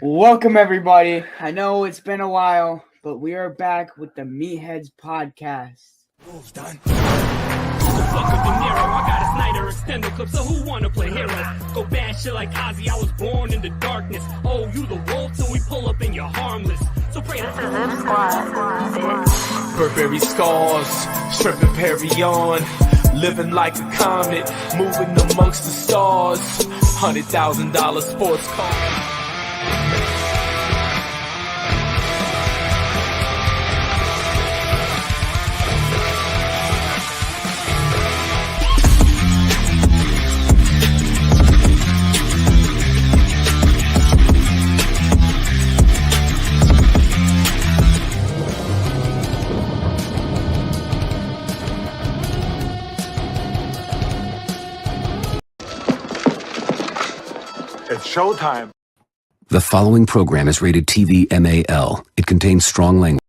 Welcome, everybody. I know it's been a while, but we are back with the Meatheads podcast. Rules done. Fuck up the Nero, I got a Snyder extended clip, so who wanna play hero? Go bad shit like Ozzy, I was born in the darkness. Oh, you the wolf, so we pull up and you're harmless. So pray to Burberry scars, shrimp and Perry on. Living like a comet, moving amongst the stars. $100,000 sports car. It's showtime. The following program is rated TV MAL. It contains strong language.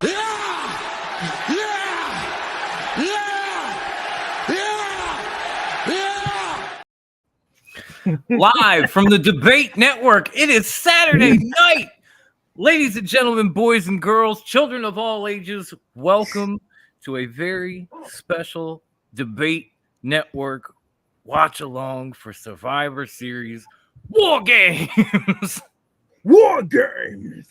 Live from the Debate Network, it is Saturday night. Ladies and gentlemen, boys and girls, children of all ages, welcome to a very special Debate Network watch along for Survivor Series War Games. War Games.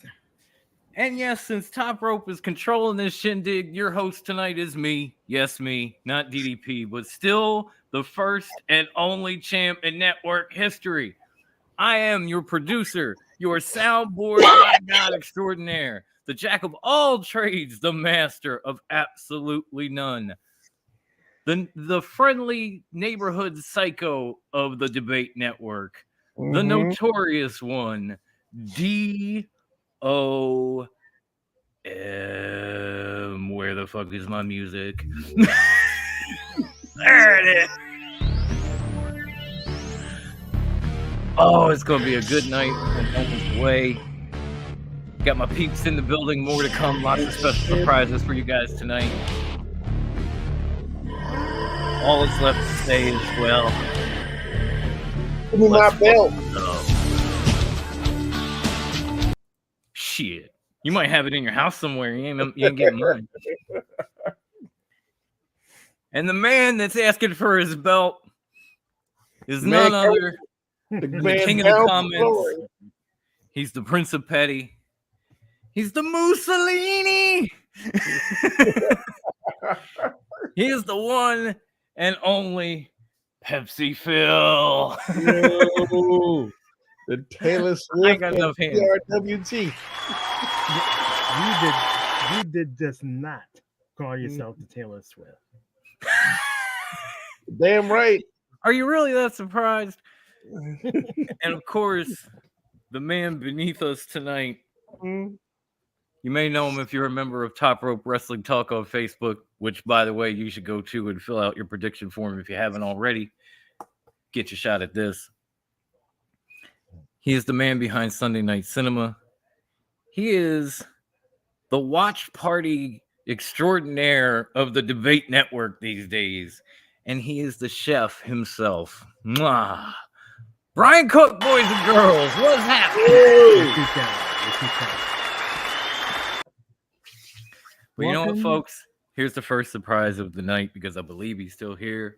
And yes, since Top Rope is controlling this shindig, your host tonight is me. Yes, me, not DDP, but still the first and only champ in network history. I am your producer, your soundboard god extraordinaire, the jack of all trades, the master of absolutely none. The friendly neighborhood psycho of the Debate Network, the notorious one, D-O-M. Where the fuck is my music? There it is. Oh, it's going to be a good night on this way. Got my peeps in the building, more to come, lots of special surprises for you guys tonight. All that's left to say is, well, Give me my belt. Shit. You might have it in your house somewhere. You ain't getting mine. And the man that's asking for his belt is none other than the king of the comments. He's the Prince of Petty. He's the Mussolini. He is the one and only Pepsi Phil. No. The Taylor Swift. I ain't got enough hands. TRWT. You did just not call yourself the Taylor Swift. Damn right. Are you really that surprised? And of course, the man beneath us tonight. You may know him if you're a member of Top Rope Wrestling Talk on Facebook, which, by the way, you should go to and fill out your prediction form if you haven't already. Get your shot at this. He is the man behind Sunday Night Cinema. He is the watch party extraordinaire of the Debate Network these days. And he is the chef himself. Mwah. Brian Cook, boys and girls. What's happening? But you know what, folks? Here's the first surprise of the night because I believe he's still here.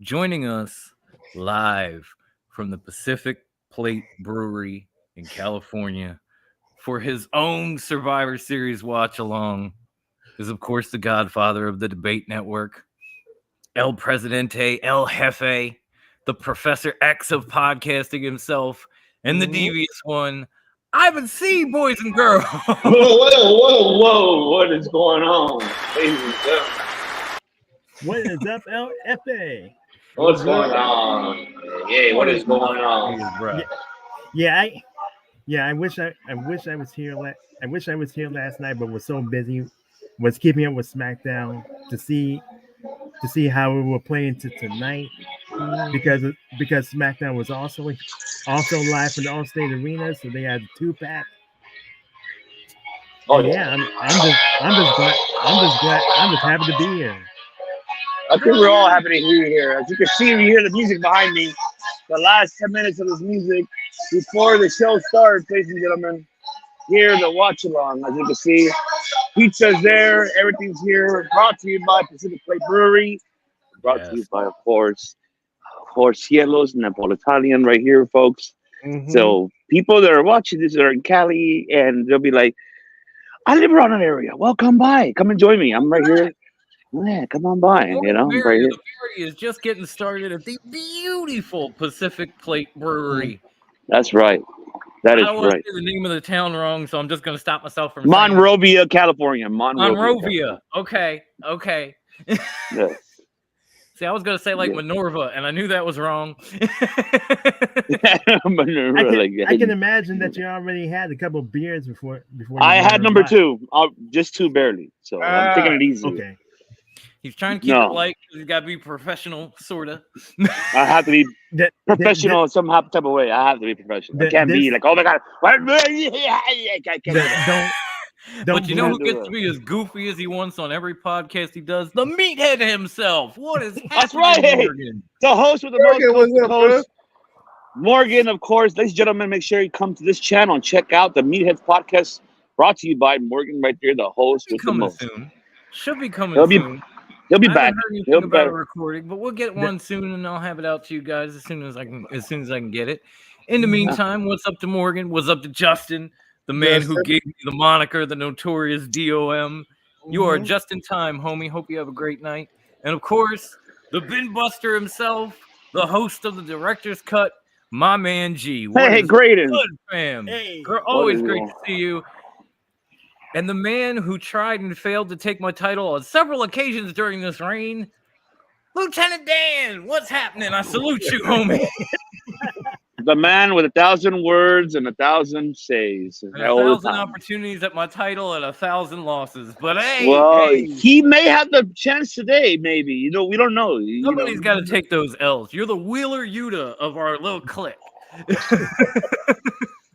Joining us live from the Pacific Plate Brewery in California for his own Survivor Series watch along is, of course, the godfather of the Debate Network, El Presidente, El Jefe, the Professor X of podcasting himself, and the Devious One, Ivan C, boys and girls. Whoa. What is going on? Ladies and gentlemen. What is up, LFA? What's going on? Yeah, what is going on? I wish I was here. I wish I was here last night, but was so busy. Was keeping up with SmackDown to see how we were playing tonight because SmackDown was also live from the Allstate Arena, so they had a 2-pack. Oh yeah, I'm just happy to be here. I think we're all happy to hear you here. As you can see, we hear the music behind me. The last 10 minutes of this music before the show starts, ladies and gentlemen, here the watch along. As you can see, pizza's there, everything's here. Brought to you by Pacific Plate Brewery. Brought to you by, of course, Cielos Napolitanian right here, folks. Mhm. So people that are watching this are in Cali, and they'll be like, "I live around an area. Well, come by, come and join me. I'm right here. Yeah, come on by. You know, I'm right here." The party is just getting started at the beautiful Pacific Plate Brewery. That's right. That is I don't want right. to say the name of the town wrong, so I'm just going to stop myself from Monrovia, California. Monrovia. Okay. Yeah. See, I was going to say like Minerva, and I knew that was wrong. I can imagine that you already had a couple of beers before. I had number 2, just 2 barely. So I'm taking it easy. Okay. He's trying to keep it light because he's got to be professional, sort of. I have to be professional in some type of way. I have to be professional. I can't be like, oh my God. But you know who gets to be as goofy as he wants on every podcast he does? The meathead himself. What is happening? That's right. Morgan? The host with the most host. Morgan, of course. Ladies and gentlemen, make sure you come to this channel and check out the Meatheads podcast brought to you by Morgan right there, the host with the most. Soon. Should be coming soon. He'll be back. He'll be back. Recording, but we'll get one soon, and I'll have it out to you guys as soon as I can get it. In the meantime, what's up to Morgan? What's up to Justin, the man who gave me the moniker, the notorious DOM? You are just in time, homie. Hope you have a great night. And of course, the bin buster himself, the host of the director's cut, my man G. Hey, Graydon. Good, fam. Hey. Always great to see you. And the man who tried and failed to take my title on several occasions during this reign, Lieutenant Dan. What's happening? I salute you, homie. The man with 1,000 words and 1,000 says. And 1,000 opportunities at my title and 1,000 losses. But hey, well, he may have the chance today, maybe. You know, we don't know. Somebody's got to take those L's. You're the Wheeler Yuta of our little clique.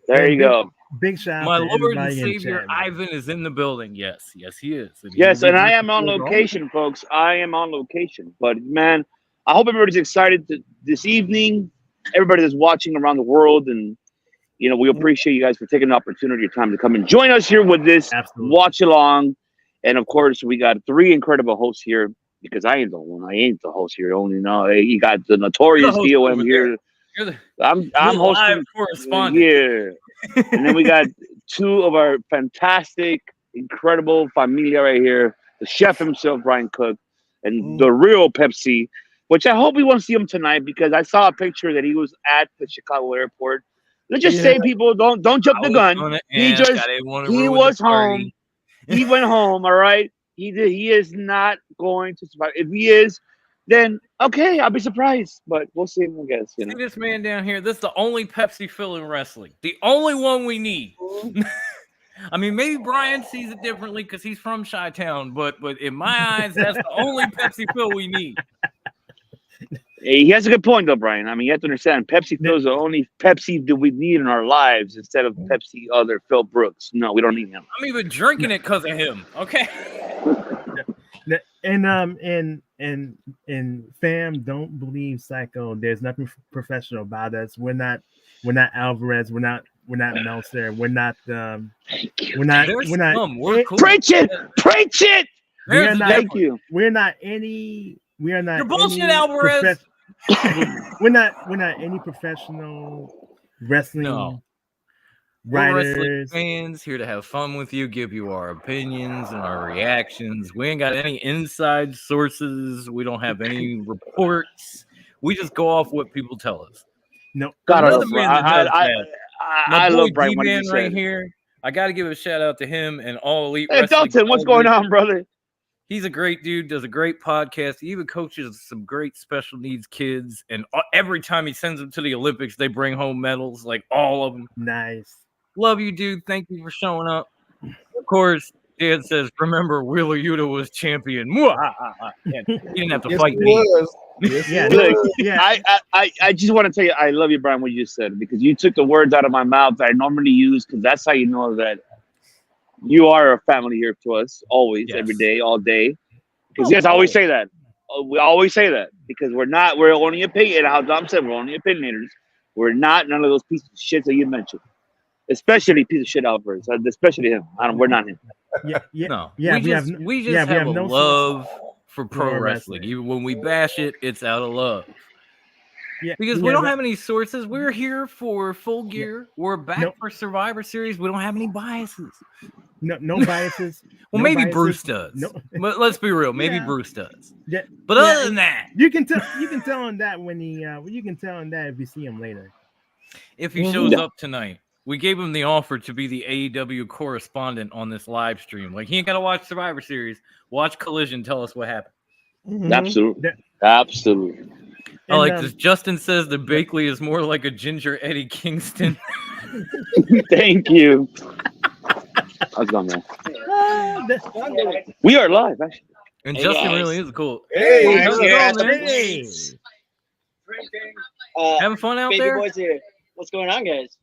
There you go. Big shout out My to Lord and everybody in Savior chat, Ivan is in the building. Yes, he is. And I am on location, folks. I am on location. But man, I hope everybody's excited this evening. Everybody that's watching around the world, and we appreciate you guys for taking the opportunity, your time to come and join us here with this watch along. And of course, we got 3 incredible hosts here because I ain't the one. I ain't the host here. Only you got the notorious DOM here. I'm hosting correspondent. Yeah, and then we got 2 of our fantastic, incredible familia right here. The chef himself, Brian Cook, and the real Pepsi. Which I hope we won't see him tonight because I saw a picture that he was at the Chicago airport. Let's just say, people, don't jump the gun. He was home. He went home. All right. He is not going to survive. If he is, then okay, I'll be surprised. But we'll see. I guess. See this man down here. This is the only Pepsi fill in wrestling. The only one we need. I mean, maybe Brian sees it differently because he's from Chi-Town, but in my eyes, that's the only Pepsi fill we need. He has a good point, though, Brian. I mean, you have to understand, Pepsi Phil's the only Pepsi that we need in our lives instead of Pepsi other Phil Brooks. No, we don't need him. I'm even drinking it because of him. Okay. And fam, don't believe Psycho. There's nothing professional about us. We're not Alvarez. We're not Meltzer. We're not. Preach it. Thank you. We're not any. We are not. You're bullshit, Alvarez. We're not any professional wrestling writers. We're wrestling fans here to have fun with you, give you our opinions and our reactions. We ain't got any inside sources. We don't have any reports. We just go off what people tell us. No, God, I love Brian D-Man right here. I got to give a shout out to him and All Elite Wrestling. Hey, Dalton, what's going on, brother? He's a great dude, does a great podcast. He even coaches some great special needs kids. And every time he sends them to the Olympics, they bring home medals, like all of them. Nice. Love you, dude. Thank you for showing up. Of course, Dad says, remember, Wheeler Yuta was champion. He didn't have to fight me. I just want to tell you, I love you, Brian, what you just said, because you took the words out of my mouth that I normally use, because that's how you know that you are a family here to us, always, every day, all day. Because I always say that. We always say that because we're only opinion. How Dom said, we're only opinionators. We're not none of those pieces of shit that you mentioned. Especially piece of shit Alvarez. Especially him. We're not him. Yeah. No. Yeah. We just have a no love for pro Pro wrestling. wrestling. Even when we bash it, it's out of love. Yeah. Because we don't have any sources. We're here for Full Gear. We're back Nope. for Survivor Series. We don't have any biases. No biases. Well, no maybe biases. Bruce does. No. But let's be real. Maybe Yeah. Bruce does. Yeah, But other than that, you can tell him that when he you can tell him that if you see him later. if he shows up tonight, we gave him the offer to be the AEW correspondent on this live stream. Like, he ain't got to watch Survivor Series. Watch Collision. Tell us what happened. Mm-hmm. Absolutely. I like this. Justin says that Bakley is more like a ginger Eddie Kingston. Thank you. How's it going, man? We are live, actually. And Hey, Justin guys. really is cool. Hey, how's it guys. going, man? Hey. Having fun out Baby there? boys here. What's going on, guys?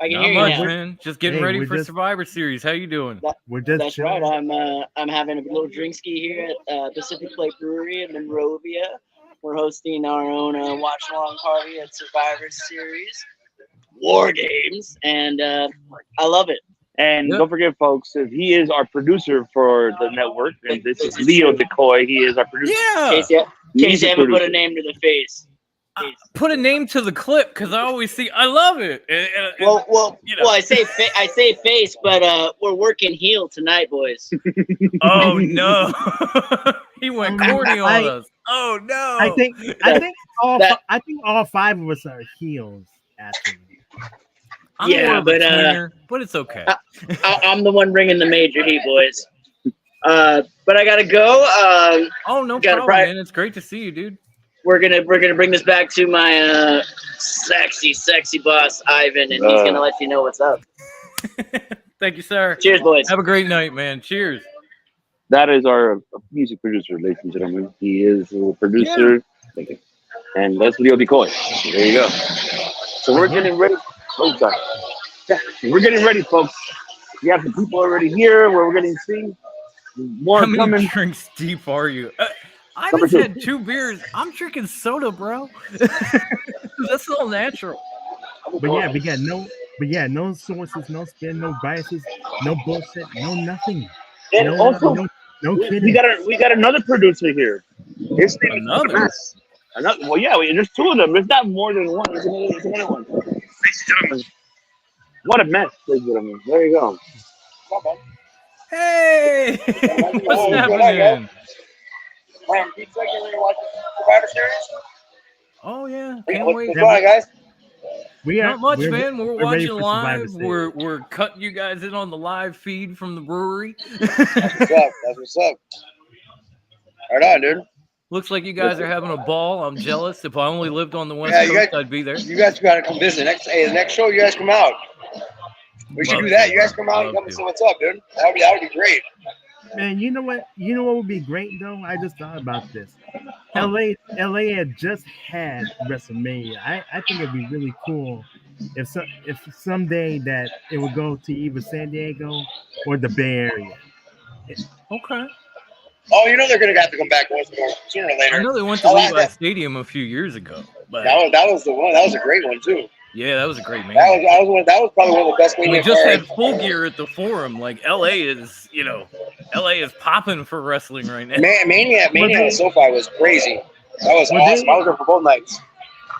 I can Not hear you much, now. man. Just getting Hey, ready we're for just- Survivor Series. How you doing? We're just That's chilling. right. I'm having a little drink ski here at Pacific Plate Brewery in Monrovia. We're hosting our own watch along party at Survivor Series War Games, and I love it. And Yep. don't forget, folks, that he is our producer for the network. And this is Leo Decoy. He is our producer. Yeah. In case you Music haven't put a producer. name to the face. Put a name to the clip because I always see. I love it. Well, you know. well, I say face, but we're working heel tonight, boys. Oh no, he went corny on I- us. Oh no. I think That- all five of us are heels. Actually, I'm Yeah, more of a but, tweener, but it's okay. I'm the one bringing the major heat, boys. But I gotta go. Oh no gotta problem, pri- man. It's great to see you, dude. We're gonna bring this back to my sexy boss Ivan, and he's gonna let you know what's up. Thank you, sir. Cheers, boys. Have a great night, man. Cheers. That is our music producer, ladies and gentlemen. He is a producer. Thank you. And that's Leo Decoy. There you go. So we're getting ready. Oh, sorry. Yeah, we're getting ready, folks. We have the people already here. We're getting to see more How many coming. drinks deep are you? I Number just two. had 2 beers. I'm drinking soda, bro. That's all natural. but no sources, no spin, no biases, no bullshit, no nothing. And No, also, no kidding. we got another producer here. His name is Another? Mess. Well, yeah, there's 2 of them. There's not more than one. There's another one. Ladies and gentlemen, what a mess, ladies and gentlemen. There you go. Hey, what's Oh, happening? Man, do you think you're gonna watch Survivor Series? Oh yeah, can't wait. What's going on, guys? We are Not much, we're- man. We're we're ready watching for Survivor live. Series. We're cutting you guys in on the live feed from the brewery. What's up? That's what's up. Right on, dude. Looks like you guys are having a ball. I'm jealous. If I only lived on the West Yeah, you Coast, guys- I'd be there. You guys gotta come visit. The next show, you guys come out. We should Love do that. to, You guys bro. come out and Love come and to. see what's up, dude. That would be great. Man, you know what? You know what would be great though? I just thought about this. LA had just had WrestleMania. I think it'd be really cool if someday that it would go to either San Diego or the Bay Area. Okay. Oh, you know they're gonna have to come back once more, sooner or later. I know they went to Oh, Levi that- Stadium a few years ago, but That was the one. That was a great one too. yeah, that was a great man. That was probably one of the best We Mania just cards. had Full Gear at the Forum. Like LA is popping for wrestling right now. Mania at SoFi was crazy. That was Well, awesome. I was there for both nights.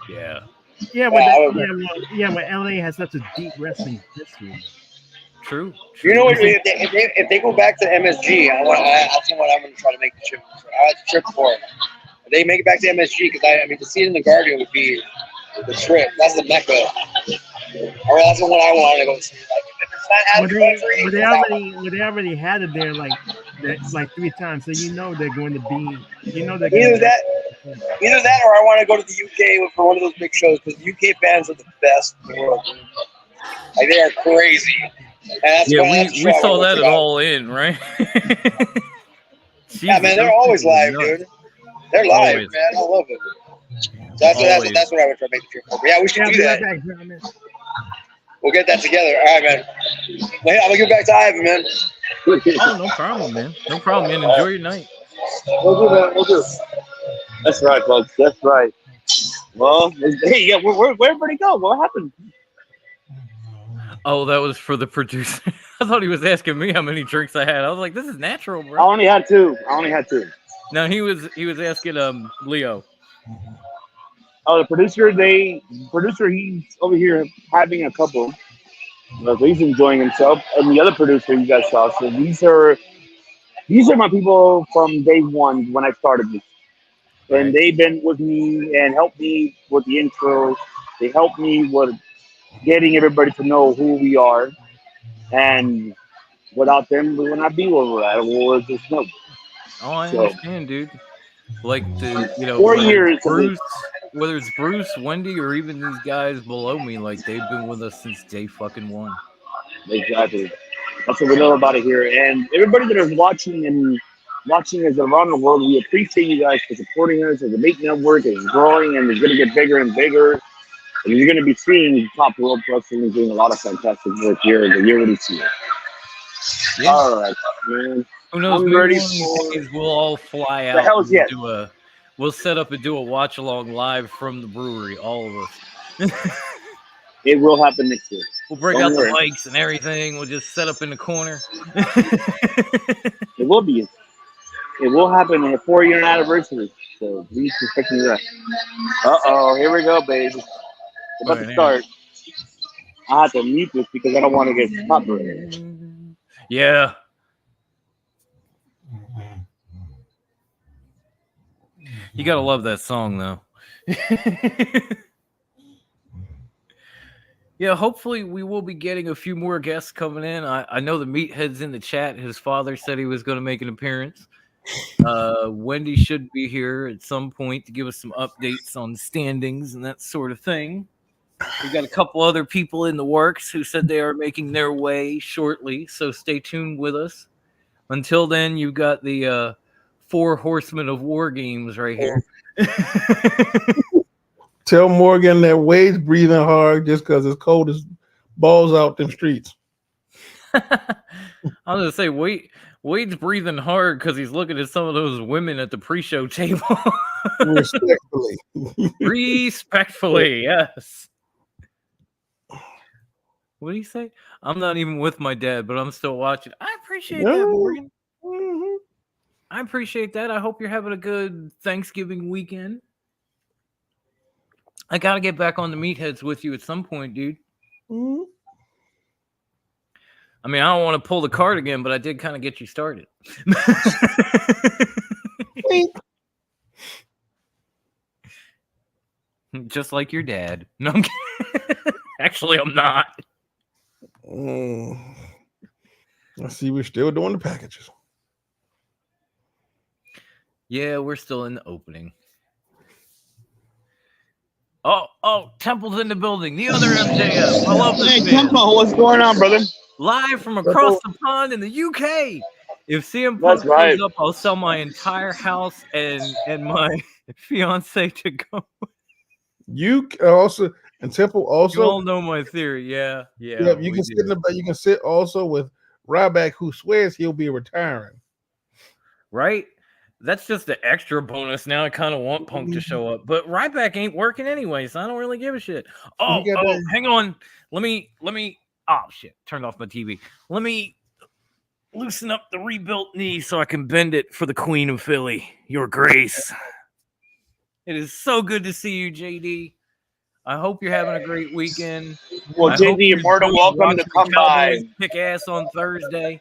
Yeah. Yeah, when LA has such a deep wrestling history. True. You know what? If they go back to MSG, I'll tell you what I'm going to try to make the trip. I had the trip for it. If they make it back to MSG, because to see it in the Guardian would be the trip. That's the Mecca. Or that's the one I want to go see. Like, if it's not out of the country, Well, it's out. they already had it there like 3 times, so you know they're going to be. Either that, or I want to go to the UK for one of those big shows because the UK fans are the best in the world. Like they are crazy. And that's Yeah, that's the we show I saw wanna that check at out. All In, right? Yeah, man, they're always live, dude. They're live, Always. man. I love it. So that's what I would try to make the trip for. But yeah, we should do that. We'll get that together. All right, man. Well, I'm gonna get back to Ivan, man. Oh, no problem, man. No problem, man. Enjoy your night. We'll do. That's right, folks. That's right. Well, hey, yeah, where did it go? What happened? Oh, that was for the producer. I thought he was asking me how many drinks I had. I was like, this is natural, I bro. only had two. No, he was asking Leo. Oh, the producer, he's over here having a couple. He's enjoying himself. And the other producer you guys saw. So these are my people from day one when I started this. And Right. they've been with me and helped me with the intro. They helped me with getting everybody to know who we are. And without them, we would not be where we're at. We're just no. Oh, I So understand, dude. Like the 4 years. whether it's Bruce, Wendy, or even these guys below me, like they've been with us since day fucking one. Exactly. That's what we know about it here. And everybody that is watching us around the world, we appreciate you guys for supporting us. As the Make Network is growing and it's going to get bigger and bigger. And you're going to be seeing Top Rope Wrestling doing a lot of fantastic work here. And you're already seeing it. Yeah. All right, man. Who knows? I'm Maybe ready one of these days we'll all fly out. The hell's yes. We'll set up and do a watch along live from the brewery, all of us. It will happen next year. We'll break out the mics and everything. We'll just set up in the corner. It will be. It will happen in a 4-year anniversary. So please expect me that. Here we go, baby. We're about to start. I have to mute this because I don't want to get copyrighted. Yeah. You gotta love that song, though. Yeah, hopefully we will be getting a few more guests coming in. I know the Meathead's in the chat. His father said he was going to make an appearance. Wendy should be here at some point to give us some updates on standings and that sort of thing. We got a couple other people in the works who said they are making their way shortly, so stay tuned with us. Until then, you've got the 4 horsemen of war games right here. Tell Morgan that Wade's breathing hard just because it's cold as balls out them streets. I was gonna say Wade's breathing hard because he's looking at some of those women at the pre-show table. Respectfully. Respectfully, yes. What do you say? I'm not even with my dad, but I'm still watching. I appreciate that, Morgan. Mm-hmm. I appreciate that. I hope you're having a good Thanksgiving weekend. I gotta get back on the Meatheads with you at some point, dude. Mm-hmm. I mean, I don't want to pull the card again, but I did kind of get you started. Just like your dad. No, I'm kidding. Actually, I'm not. I see we're still doing the packages. Yeah, we're still in the opening. Oh, Temple's in the building. The other MJF. I love this Hey, man. Temple, what's going on, brother? Live from across the pond in the UK. If CM Punk comes up, I'll sell my entire house and my fiance to go. You also and Temple also. You all know my theory, yeah. You can sit in the you can sit also with Ryback, who swears he'll be retiring. Right? That's just the extra bonus. Now I kind of want Punk to show up, but Ryback ain't working anyway, so I don't really give a shit. Oh, hang on. Let me. Oh shit! Turned off my TV. Let me loosen up the rebuilt knee so I can bend it for the Queen of Philly, Your Grace. It is so good to see you, JD. I hope you're having a great weekend. Well, JD, you're more than welcome to come by. Kick ass on Thursday.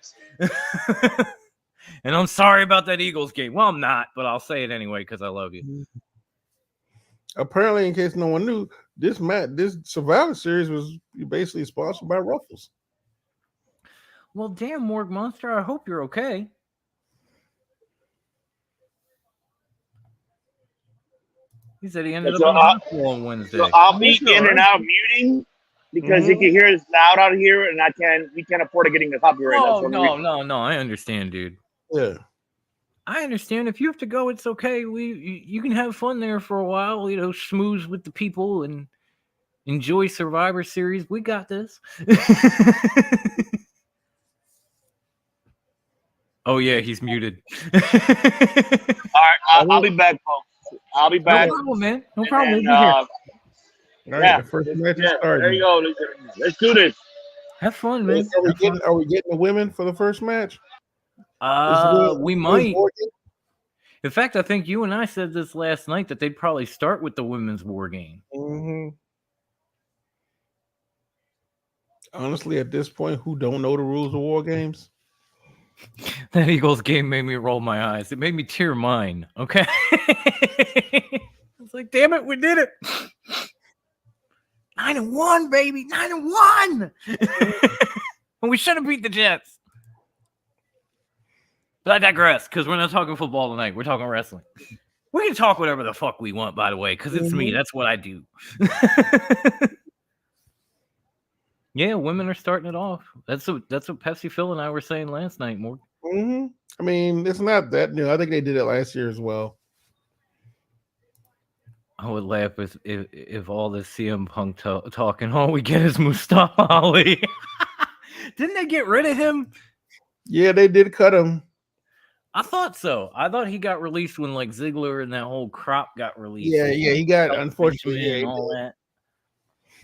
And I'm sorry about that Eagles game. Well, I'm not, but I'll say it anyway because I love you. Apparently, in case no one knew, this Survivor Series was basically sponsored by Ruffles. Well, damn, Morg Monster, I hope you're okay. He said he ended up in the hospital on Wednesday. So I'll be in and out muting because you can hear it's loud out here, and we can't afford to getting the copyright. Oh, no. I understand, dude. Yeah. I understand. If you have to go, it's okay. You can have fun there for a while, schmooze with the people and enjoy Survivor Series. We got this. Oh, yeah, he's muted. All right, I'll be back, folks. I'll be back. No problem, man. No And problem. then, We'll be here. All right, yeah, the first match is there starting. you go. Let's do this. Have fun, man. Are we getting the women for the first match? We might. In fact, I think you and I said this last night that they'd probably start with the women's war game. Mm-hmm. Honestly, at this point, who don't know the rules of war games? That Eagles game made me roll my eyes. It made me tear mine. Okay. It's like, damn it, we did it. 9-1, baby. 9-1. And we should have beat the Jets. But I digress, because we're not talking football tonight. We're talking wrestling. We can talk whatever the fuck we want, by the way, because it's me. That's what I do. Yeah, women are starting it off. That's what Pepsi Phil and I were saying last night, more. Mm-hmm. I mean, it's not that new. I think they did it last year as well. I would laugh if all this CM Punk talking, all we get is Mustafa Ali. Didn't they get rid of him? Yeah, they did cut him. I thought so. I thought he got released when like Ziggler and that whole crop got released. Yeah, he got, unfortunately, and all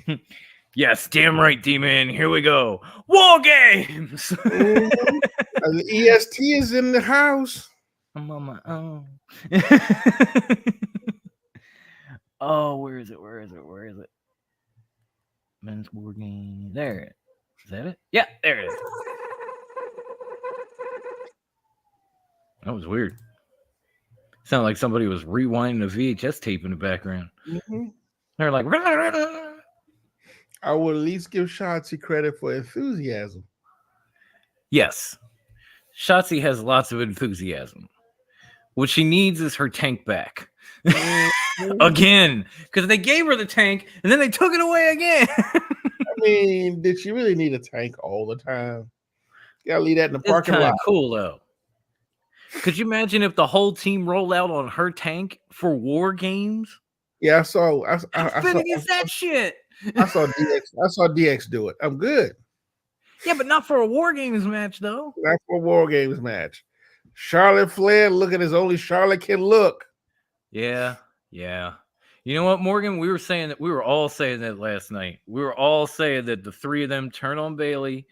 that. Yes, damn right, D-Man. Here we go. War games. The EST is in the house. I'm on my own. Oh, where is it? Where is it? Men's war game. There. Is that it? Yeah, there it is. That was weird. Sounded like somebody was rewinding a VHS tape in the background. Mm-hmm. They're like, I will at least give Shotzi credit for enthusiasm. yes. Shotzi has lots of enthusiasm. What she needs is her tank back. Again. Because they gave her the tank and then they took it away again. I mean, did she really need a tank all the time? You gotta leave that in the parking lot. Cool though. Could you imagine if the whole team rolled out on her tank for war games? Yeah, I saw that shit. I saw DX do it. I'm good. Yeah, but not for a war games match though. Not for a war games match. Charlotte Flair looking as only Charlotte can look. Yeah. You know what, Morgan? We were all saying that last night. We were all saying that the three of them turn on Bailey.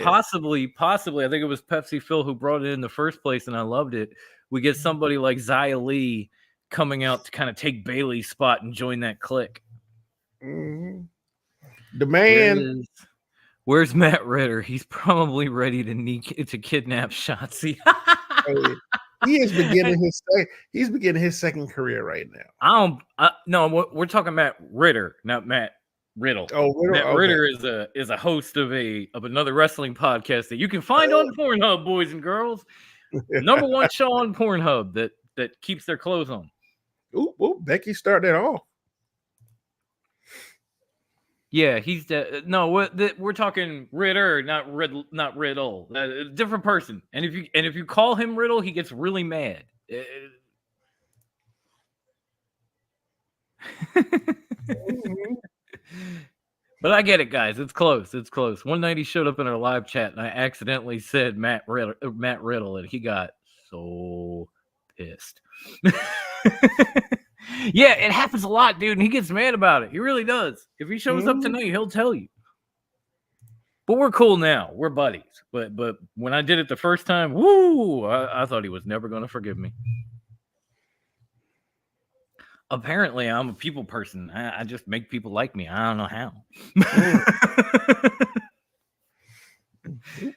Possibly, I think it was Pepsi Phil who brought it in the first place, and I loved it. We get somebody like Xia Li coming out to kind of take Bailey's spot and join that clique. Mm-hmm. The man. Where's Matt Ritter? He's probably ready to kidnap Shotzi. He is beginning his second career right now. No, we're talking Matt Ritter, not Matt Riddle. Oh, Riddle. Matt Ritter is a host of another wrestling podcast that you can find on Pornhub, boys and girls. Number one show on Pornhub that keeps their clothes on. Ooh, Becky started it off. Yeah, he's we're talking Ritter, not Riddle. Different person. And if you call him Riddle, he gets really mad. But I get it, guys. It's close. 190 showed up in our live chat, and I accidentally said Matt Riddle, and he got so pissed. Yeah, it happens a lot, dude, and he gets mad about it. He really does. If he shows up tonight, he'll tell you. But we're cool now. We're buddies. But when I did it the first time, I thought he was never going to forgive me. Apparently, I'm a people person. I just make people like me. I don't know how.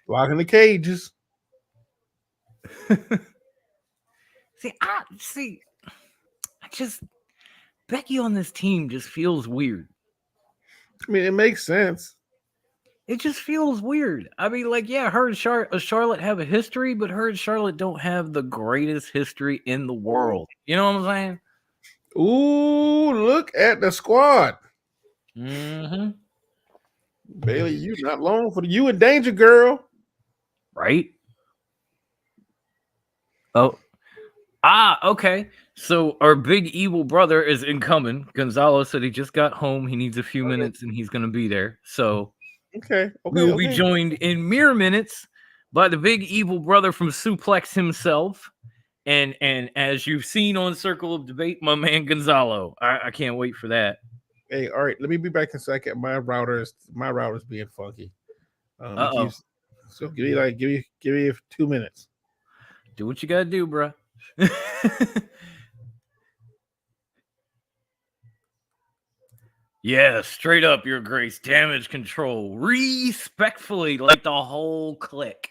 Locking the cages. Becky on this team just feels weird. I mean, it makes sense. It just feels weird. I mean, like, yeah, her and Charlotte have a history, but her and Charlotte don't have the greatest history in the world. You know what I'm saying? Ooh, look at the squad. Mm-hmm. Bailey, you not long for you in danger, girl. Right? Okay. So our big evil brother is incoming. Gonzalo said he just got home. He needs a few minutes, and he's going to be there. So we'll be joined in mere minutes by the big evil brother from Suplex himself. And as you've seen on Circle of Debate, my man Gonzalo. I can't wait for that. Hey, all right, let me be back in a second. My router's being funky. So give me 2 minutes. Do what you gotta do, bro. Yeah, straight up, Your Grace. Damage control. Respectfully, like the whole clique.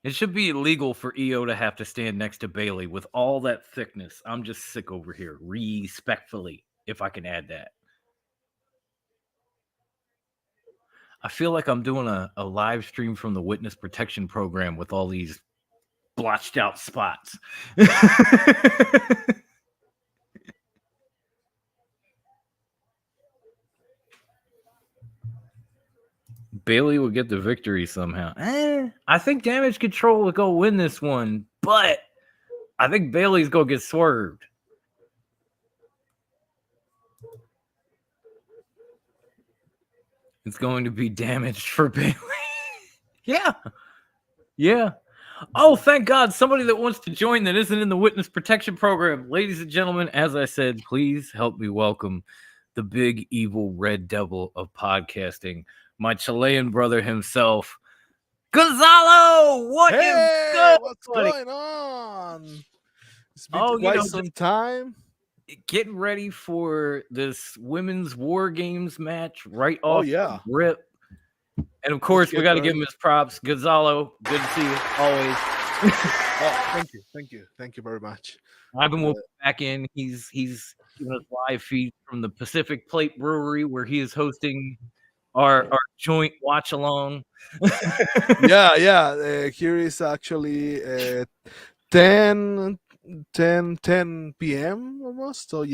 It should be illegal for EO to have to stand next to Bailey with all that thickness. I'm just sick over here. Respectfully, if I can add that. I feel like I'm doing a live stream from the witness protection program with all these blotched out spots. Bailey will get the victory somehow. I think Damage Control will go win this one, but I think Bailey's going to get swerved. It's going to be damaged for Bailey. Yeah. Oh, thank God. Somebody that wants to join that isn't in the witness protection program. Ladies and gentlemen, as I said, please help me welcome the big evil red devil of podcasting, my Chilean brother himself, Gonzalo. What is good? What's going on? It's been quite some time. Getting ready for this women's war games match right off the rip. And of course, we got to give him his props. Gonzalo, good to see you always. Thank you very much. I've been back in. He's giving us live feed from the Pacific Plate Brewery, where he is hosting our joint watch along. Here is actually 10 p.m. almost. So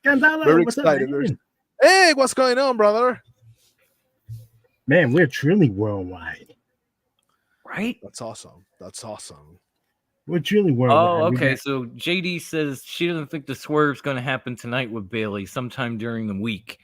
Gonzalo, very what's excited. up, man? Hey, what's going on, brother? Man, we're truly worldwide. Right? That's awesome. We're truly worldwide. Oh, okay. So JD says she doesn't think the swerve's going to happen tonight with Bailey sometime during the week.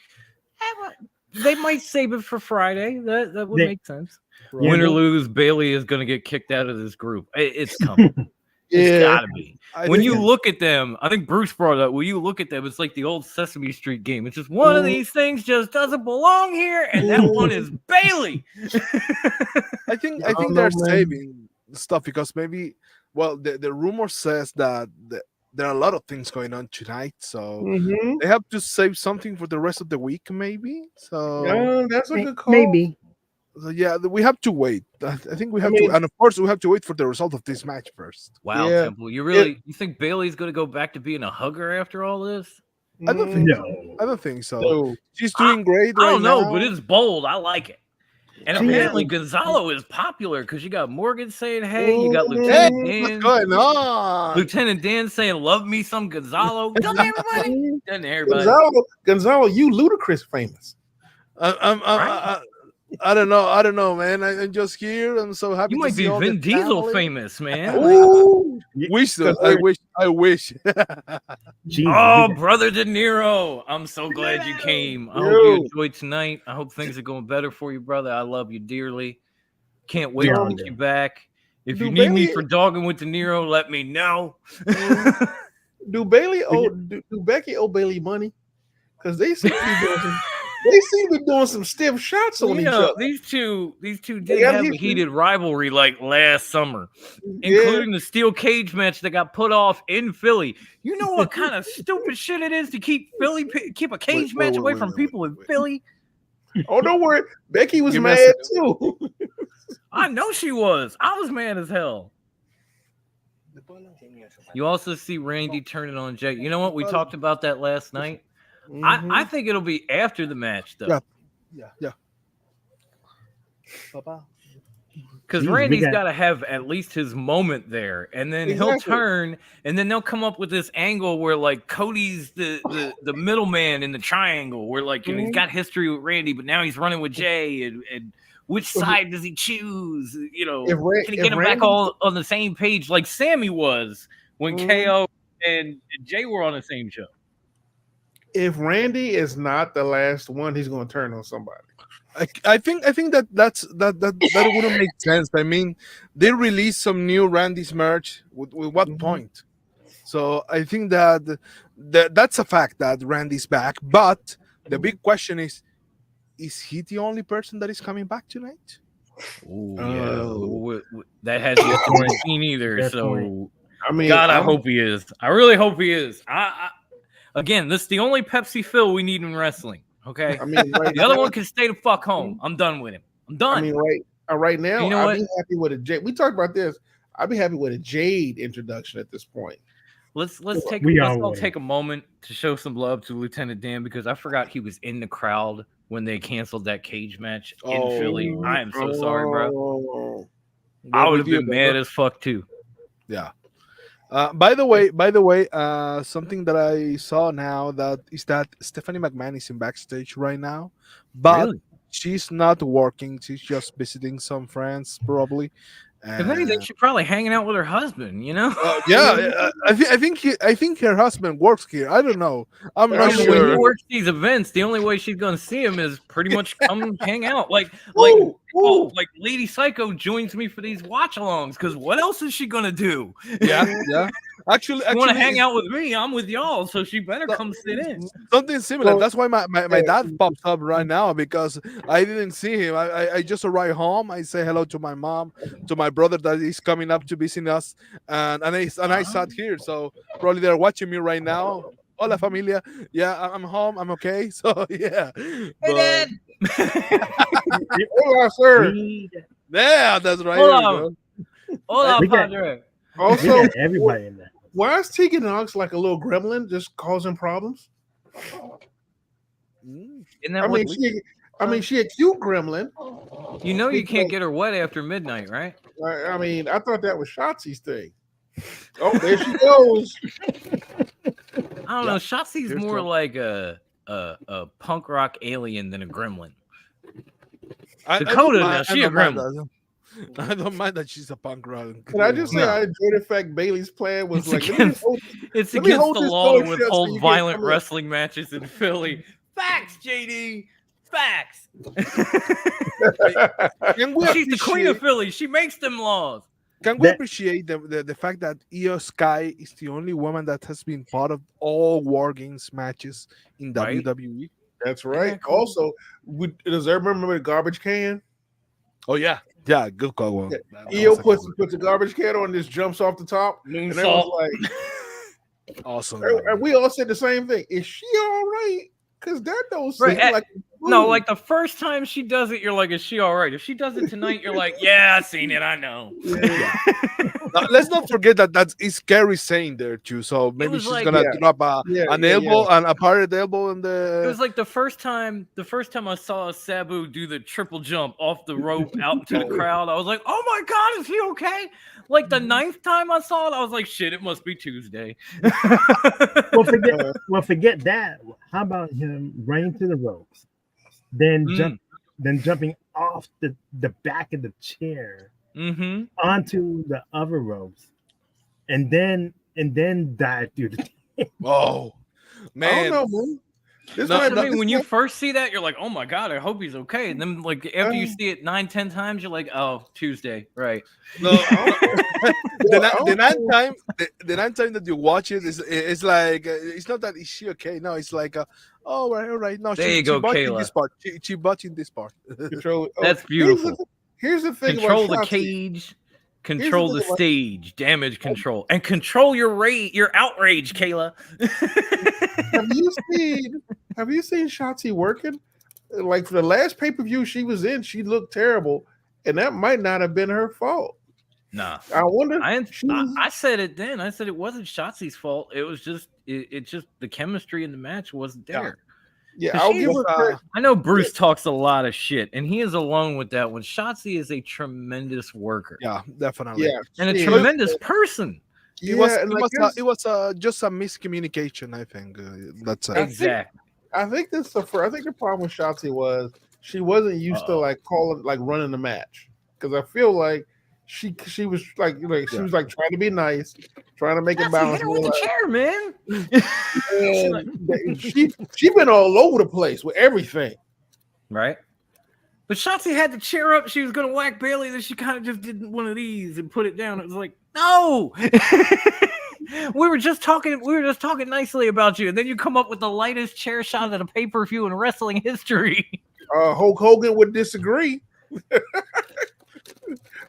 They might save it for Friday. That would make sense. Yeah, Win or lose, Bailey is going to get kicked out of this group. It's coming. It's gotta be. When you look at them, I think Bruce brought it up. When you look at them, it's like the old Sesame Street game. It's just one of these things just doesn't belong here, and that one is Bailey. I think they're saving stuff because maybe, the rumor says that there are a lot of things going on tonight, so they have to save something for the rest of the week, maybe. So that's a good call. Maybe. So we have to wait. I think we have to, and of course, we have to wait for the result of this match first. Wow, Temple, you think Bailey's going to go back to being a hugger after all this? I don't think so. I don't think so. No. She's doing great. I don't know, but it's bold. I like it. And apparently Gonzalo is popular because you got Morgan saying, hey, you got Lieutenant Dan. What's going on? Lieutenant Dan saying, love me some Gonzalo. Doesn't everybody? Gonzalo, you ludicrous famous. I don't know, man. I'm just here. I'm so happy. You might be Vin Diesel famous, man. Ooh, I wish. Oh, brother De Niro, I'm so glad you came. I hope you enjoyed tonight. I hope things are going better for you, brother. I love you dearly. Can't wait to get you back. If you need me for dogging with De Niro, let me know. Do Becky owe Bailey money? Because they seem to be doing some stiff shots on each other. These two did have a heated rivalry like last summer, including the steel cage match that got put off in Philly. You know what kind of stupid shit it is to keep a cage match away from people in Philly? Oh, don't worry. Becky was mad too. I know she was. I was mad as hell. You also see Randy turning on Jay. You know what? We talked about that last night. I think it'll be after the match, though. Yeah. Because Randy's got to have at least his moment there, and then he'll turn, and then they'll come up with this angle where like Cody's the middleman in the triangle, where like he's got history with Randy, but now he's running with Jay, and which side does he choose? Can he get him back all on the same page like Sammy was when KO and Jay were on the same show? If Randy is not the last one, he's going to turn on somebody. I think that wouldn't make sense. I mean, they released some new Randy's merch. With what point? So I think that's a fact that Randy's back. But the big question is he the only person that is coming back tonight? That has yet to be seen either. So I mean, God, I hope he is. I really hope he is. Again, this is the only Pepsi Phil we need in wrestling. Okay, I mean, the other one can stay the fuck home. I'm done with him. I'm done. I mean, right now, You know I'd what? be happy with a Jade. We talked about this. I'd be happy with a Jade introduction at this point. Let's We all all take a moment to show some love to Lieutenant Dan because I forgot he was in the crowd when they canceled that cage match in Philly. I am so sorry, bro. I would have been mad as fuck too. Yeah. By the way, something that I saw now that Stephanie McMahon is in backstage right now, but Really? she's not working. She's just visiting some friends, probably. If anything, she's probably hanging out with her husband. You know? I think her husband works here. I don't know. I'm not When he sure. works these events, the only way she's gonna see him is pretty much come hang out. Like Lady Psycho joins me for these watch-alongs because what else is she gonna do? Yeah. Actually, you want to hang out with me? I'm with y'all, so she better come sit in. Something similar. So- That's why my dad pops up right now because I didn't see him. I just arrived home. I say hello to my mom, to my brother that is coming up to visit us, and I sat here. So probably they're watching me right now. Hola familia. Yeah, I'm home. I'm okay. So yeah. Hey, Dad. Hola, sir. Yeah, that's right. Hola. Hola, We got- Padre. Also, everybody in there. why is Tegan Knox like a little gremlin just causing problems? Isn't that what? She a cute gremlin. You know you can't get her wet after midnight, right? I mean, I thought that was Shotzi's thing. Oh, there she goes. I don't know. Shotzi's Here's more Trump. like a punk rock alien than a gremlin. I Dakota, don't now mind- she a I don't mind gremlin. that. I don't mind that she's a punk rock. Can I just say No. I enjoyed the fact Bailey's plan was It's like, against, let it's me against hold the this law to door shut so withhold you can't violent come in. wrestling matches in Philly. Facts, JD. Facts. Can we She's the queen of Philly. She makes them laws. Can we appreciate the fact that Io Sky is the only woman that has been part of all War Games matches in Right. WWE? That's right. that cool? Also, does everyone remember the garbage can? Oh yeah, good call. Well, Yeah. that Io was a good puts a garbage can on, and just jumps off the top, and Moonsault. everyone's like, one. Awesome. and we all said the same thing. Is she all right? Because that don't seem Right, like No, like the first time she does it, you're like, is she all right? If she does it tonight, you're like, yeah, I seen it. I know. Now, let's not forget that is Carrie saying there too. So maybe was she's like- gonna Yeah. drop Yeah, an yeah, elbow and a pirate elbow in It the. was like the first time I saw Sabu do the triple jump off the rope out to the crowd. I was like, oh my God, is he okay? Like the 9th time I saw it, I was like, shit, it must be Tuesday. Well, forget that. How about him running to the ropes, then jumping off the back of the chair Mm-hmm. onto the other ropes, and then dive through the. Oh I man, don't know, man. This No, might I be- mean, this when you might- first see that, you're like, oh my God, I hope he's okay. And then, like, after you see it 9-10 times, you're like, oh, Tuesday, right? no. The ninth time that you watch it is like it's not that is she okay? No, it's like all right. No, There you she go, botching Kayla. this part. She botching this part. Control. That's beautiful. Here's the thing. Control about the Shotzi. cage, control the thing about- stage, damage control, and control your outrage, Kayla. Have you seen Shotzi working? Like for the last pay-per-view she was in, she looked terrible, and that might not have been her fault. Nah, I wonder. I said it then. I said it wasn't Shotzi's fault. It was just it just the chemistry in the match wasn't there. Yeah, 'Cause I'll she give is- her credit. I know Bruce talks a lot of shit, and he is alone with that one. Shotzi is a tremendous worker. Yeah, definitely. Yeah, and a she is. tremendous person. It was just a miscommunication. I think that's Exactly. I think the problem with Shotzi was she wasn't used to like running the match, because I feel like she was like she was like trying to be nice, trying to make it balance. Hit her with the chair, man. And she been all over the place with everything. Right. But Shotzi had to cheer up. She was gonna whack Bailey, then she kind of just did one of these and put it down. It was like, no. We were just talking nicely about you, and then you come up with the lightest chair shot at a pay-per-view in wrestling history. Hulk Hogan would disagree.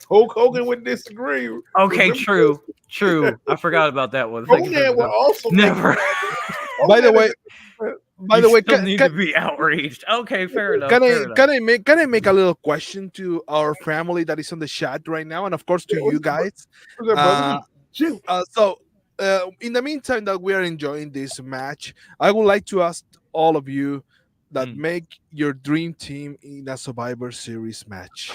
Hulk Hogan would disagree. Okay, true. I forgot about that one. Hogan would also never. By the way, you need to be outraged. Okay, fair enough. Can I make a little question to our family that is on the chat right now, and of course to you guys? In the meantime that we are enjoying this match, I would like to ask all of you that make your dream team in a Survivor Series match.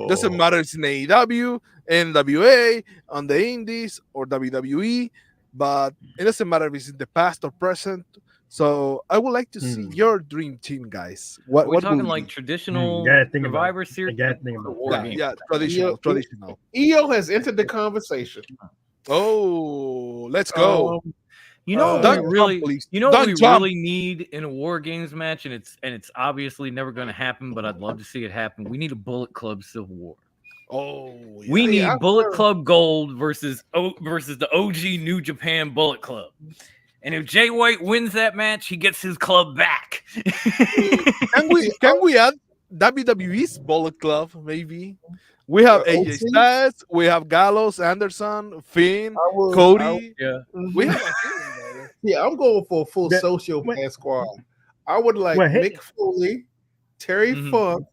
Doesn't matter if it's in AEW, NWA, on the Indies, or WWE, but it doesn't matter if it's in the past or present. So I would like to see your dream team, guys. What we're talking like traditional Survivor Series? Yeah, traditional. EO has entered the conversation. Oh, let's go. You know what we really need in a War Games match, and it's obviously never going to happen, but I'd love to see it happen. We need a Bullet Club Civil War. We need Bullet Club Gold versus the OG New Japan Bullet Club. And if Jay White wins that match, he gets his club back. Can we add WWE's Bullet Club, maybe? We have AJ Styles, we have Gallows, Anderson, Finn, Cody. We have I'm going for a full sociopath squad. I would like Mick Foley, Terry Funk,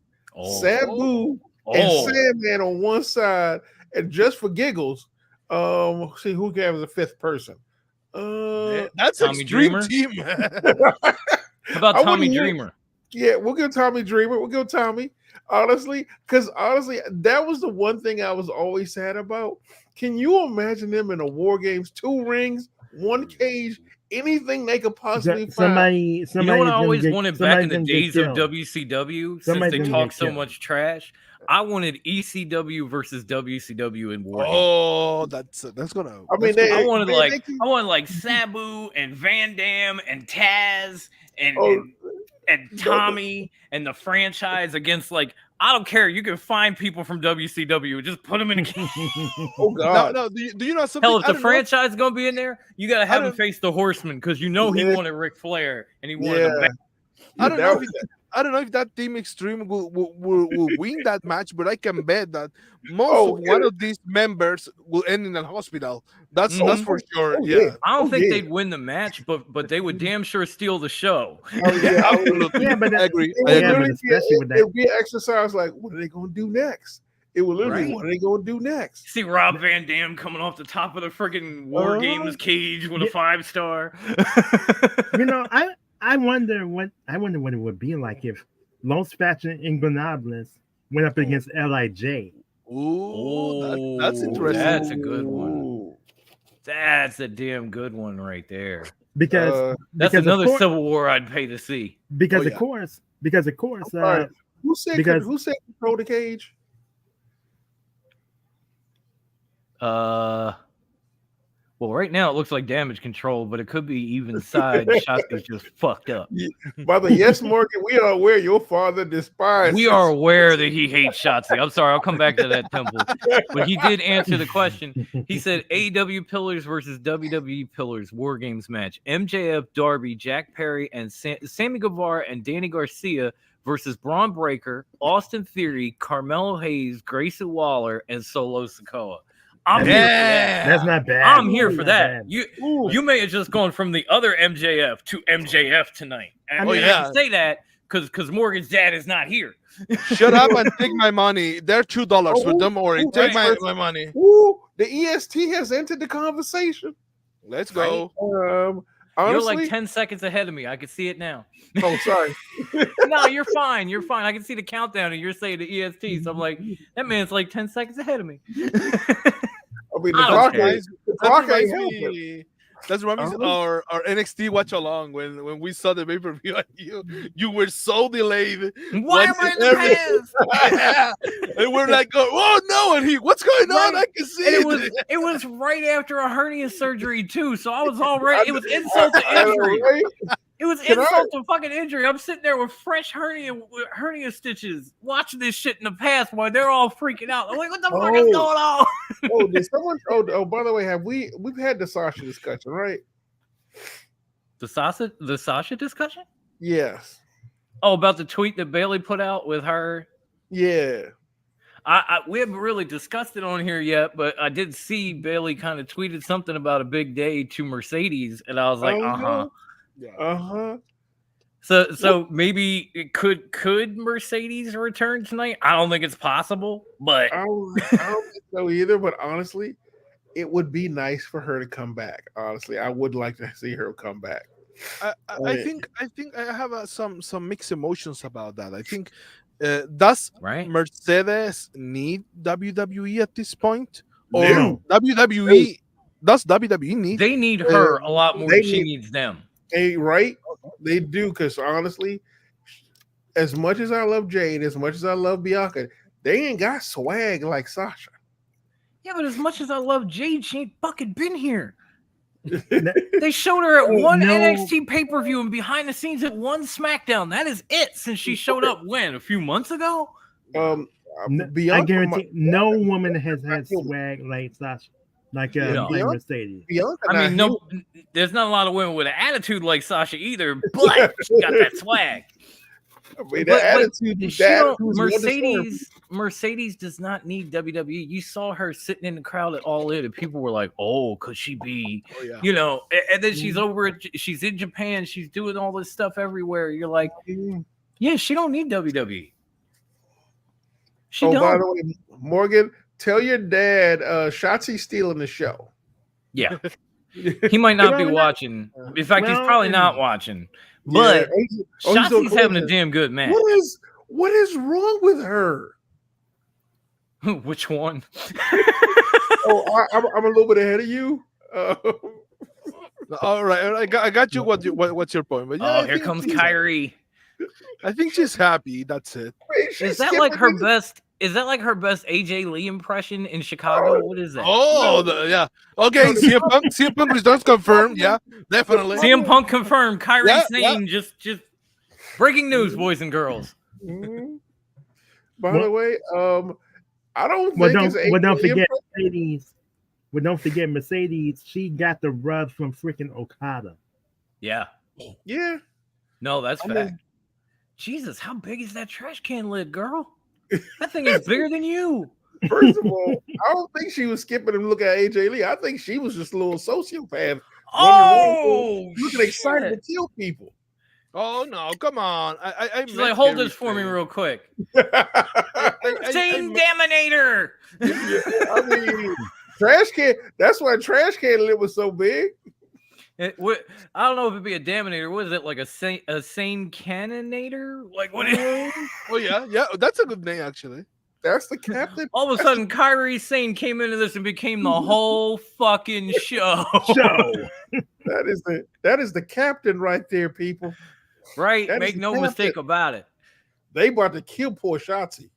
Sabu, and Sandman on one side, and just for giggles, see who can have the fifth person. That's Tommy Dreamer team. How about Tommy Dreamer? Yeah, we'll give Tommy Dreamer. We'll give Tommy. Honestly, that was the one thing I was always sad about. Can you imagine them in a War Games, 2 rings, 1 cage, anything they could possibly find? You know what I always wanted back in the days of WCW, since they talk so much trash? I wanted ECW versus WCW in War Games. Oh, that's gonna. I wanted like Sabu and Van Dam and Taz and Tommy and the franchise against, like, I don't care. You can find people from WCW. Just put them in a game. Oh, God. No, do you know something? Hell, if the franchise is going to be in there, you got to have him face the Horseman, because you know he wanted Ric Flair and he wanted him back. I don't know if that Team Extreme will win that match, but I can bet that one of these members will end in a hospital. That's for sure. I don't think they'd win the match, but they would damn sure steal the show. Absolutely. But I agree. It'll be an exercise like, what are they going to do next? It will literally be, what are they going to do next? See Rob Van Dam coming off the top of the freaking War Games cage with a 5-star. I wonder what it would be like if Los Fashion Ingobernables went up against LIJ. Ooh, that's interesting. That's a good one. That's a damn good one right there. Because another Civil War I'd pay to see. Because of course. Who said control the cage? Well, right now it looks like Damage Control, but it could be even side. Shotzi's just fucked up. Brother, yes, Morgan, we are aware your father despises. We are aware that he hates Shotzi. I'm sorry, I'll come back to that, Temple. But he did answer the question. He said AEW Pillars versus WWE Pillars War Games match. MJF, Darby, Jack Perry, and Sammy Guevara and Danny Garcia versus Braun Breaker, Austin Theory, Carmelo Hayes, Grayson Waller, and Solo Sikoa. I'm here for that. That's not bad. I'm here for that. You may have just gone from the other MJF to MJF tonight. I can say that because Morgan's dad is not here. Shut up and take my money. They're $2, but don't worry. Take my money. Ooh, the EST has entered the conversation. Let's go. Honestly, you're like 10 seconds ahead of me. I can see it now. Oh, sorry. No, you're fine. You're fine. I can see the countdown, and you're saying the EST. So I'm like, that man's like 10 seconds ahead of me. I mean, the clock ain't helping. That's reminds me our NXT watch along when we saw the pay-per-view. You were so delayed. Why am I in the past? And we're like, oh no! And what's going on? I can see it. It was right after a hernia surgery too, so I was already. It was insult to injury. It was insult to fucking injury. I'm sitting there with fresh hernia stitches, watching this shit in the past while they're all freaking out. I'm like, what the fuck is going on? Did someone? By the way, we've had the Sasha discussion, right? The Sasha discussion? Yes. Oh, about the tweet that Bailey put out with her. Yeah. We haven't really discussed it on here yet, but I did see Bailey kind of tweeted something about a big day to Mercedes, and I was like, So maybe it could Mercedes return tonight? I don't think it's possible, but I don't think so either. But honestly, it would be nice for her to come back. Honestly, I would like to see her come back. I think I have some mixed emotions about that. I think does Mercedes need WWE at this point, or WWE? Does WWE need? They need her a lot more than she needs them. Right? They do, because honestly, as much as I love Jade, as much as I love Bianca, they ain't got swag like Sasha. Yeah, but as much as I love Jade, she ain't fucking been here. They showed her at one NXT pay-per-view and behind the scenes at one SmackDown. That is it since she showed up a few months ago? I guarantee no woman has had swag like Sasha. Like Mercedes. I mean, no, there's not a lot of women with an attitude like Sasha either, but she got that swag. I mean, that Mercedes does not need WWE. You saw her sitting in the crowd at All In, and people were like, "Oh, could she be?" And then she's she's in Japan. She's doing all this stuff everywhere. You're like, yeah, she don't need WWE. She don't. By the way, Morgan, tell your dad Shotzi's stealing the show. Yeah, he might not be watching. In fact, he's probably not watching. But Shotzi's having a damn good match. What is wrong with her? Which one? I'm a little bit ahead of you. All right, I got you. What's your point? But here comes Kyrie. I think she's happy. That's it. Is that like her best? Is that like her best AJ Lee impression in Chicago? What is that? Yeah. Okay, CM Punk results confirmed. Yeah, definitely. CM Punk confirmed. Kyrie Sane just breaking news, boys and girls. Mm-hmm. By the way, I don't think don't forget Mercedes. But don't forget Mercedes. She got the rub from freaking Okada. Yeah. Yeah. No, that's fact. Jesus, how big is that trash can lid, girl? That thing is bigger than you. First of all, I don't think she was skipping and looking at AJ Lee. I think she was just a little sociopath. Looking excited to kill people. Oh no! Come on! She's like, hold this for me real quick. Same Daminator. I mean, trash can. That's why trash can lid was so big. I don't know if it'd be a Daminator. What is it, like a sane Canninator? Like what? Oh yeah, that's a good name actually. That's the captain. All of a sudden, Kyrie Sane came into this and became the whole fucking show. That is the captain right there, people. Right, make no mistake about it. They about to kill poor Shotzi.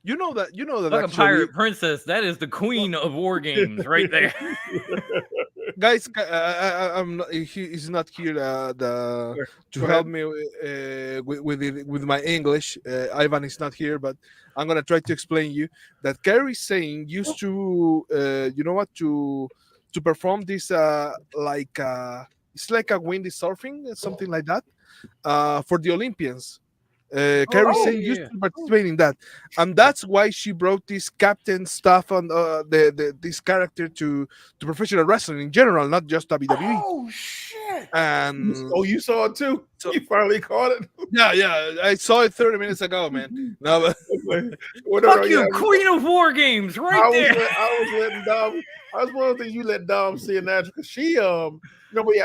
You know that. Like a pirate princess. That is the queen of war games, right there. Guys, he's not here to help me with my English. Ivan is not here, but I'm gonna try to explain you that Kyrie Sane used to, to perform this it's like a windy surfing, something like that, for the Olympians. Kyrie Sane used to participate in that, and that's why she brought this captain stuff on this character to professional wrestling in general, not just WWE. Oh shit! And you saw it too. So, you finally caught it. Yeah, I saw it 30 minutes ago, man. No, but fuck you, Queen of War Games, right there. I was letting Dom. I was one of the things you let Dom see in that because she I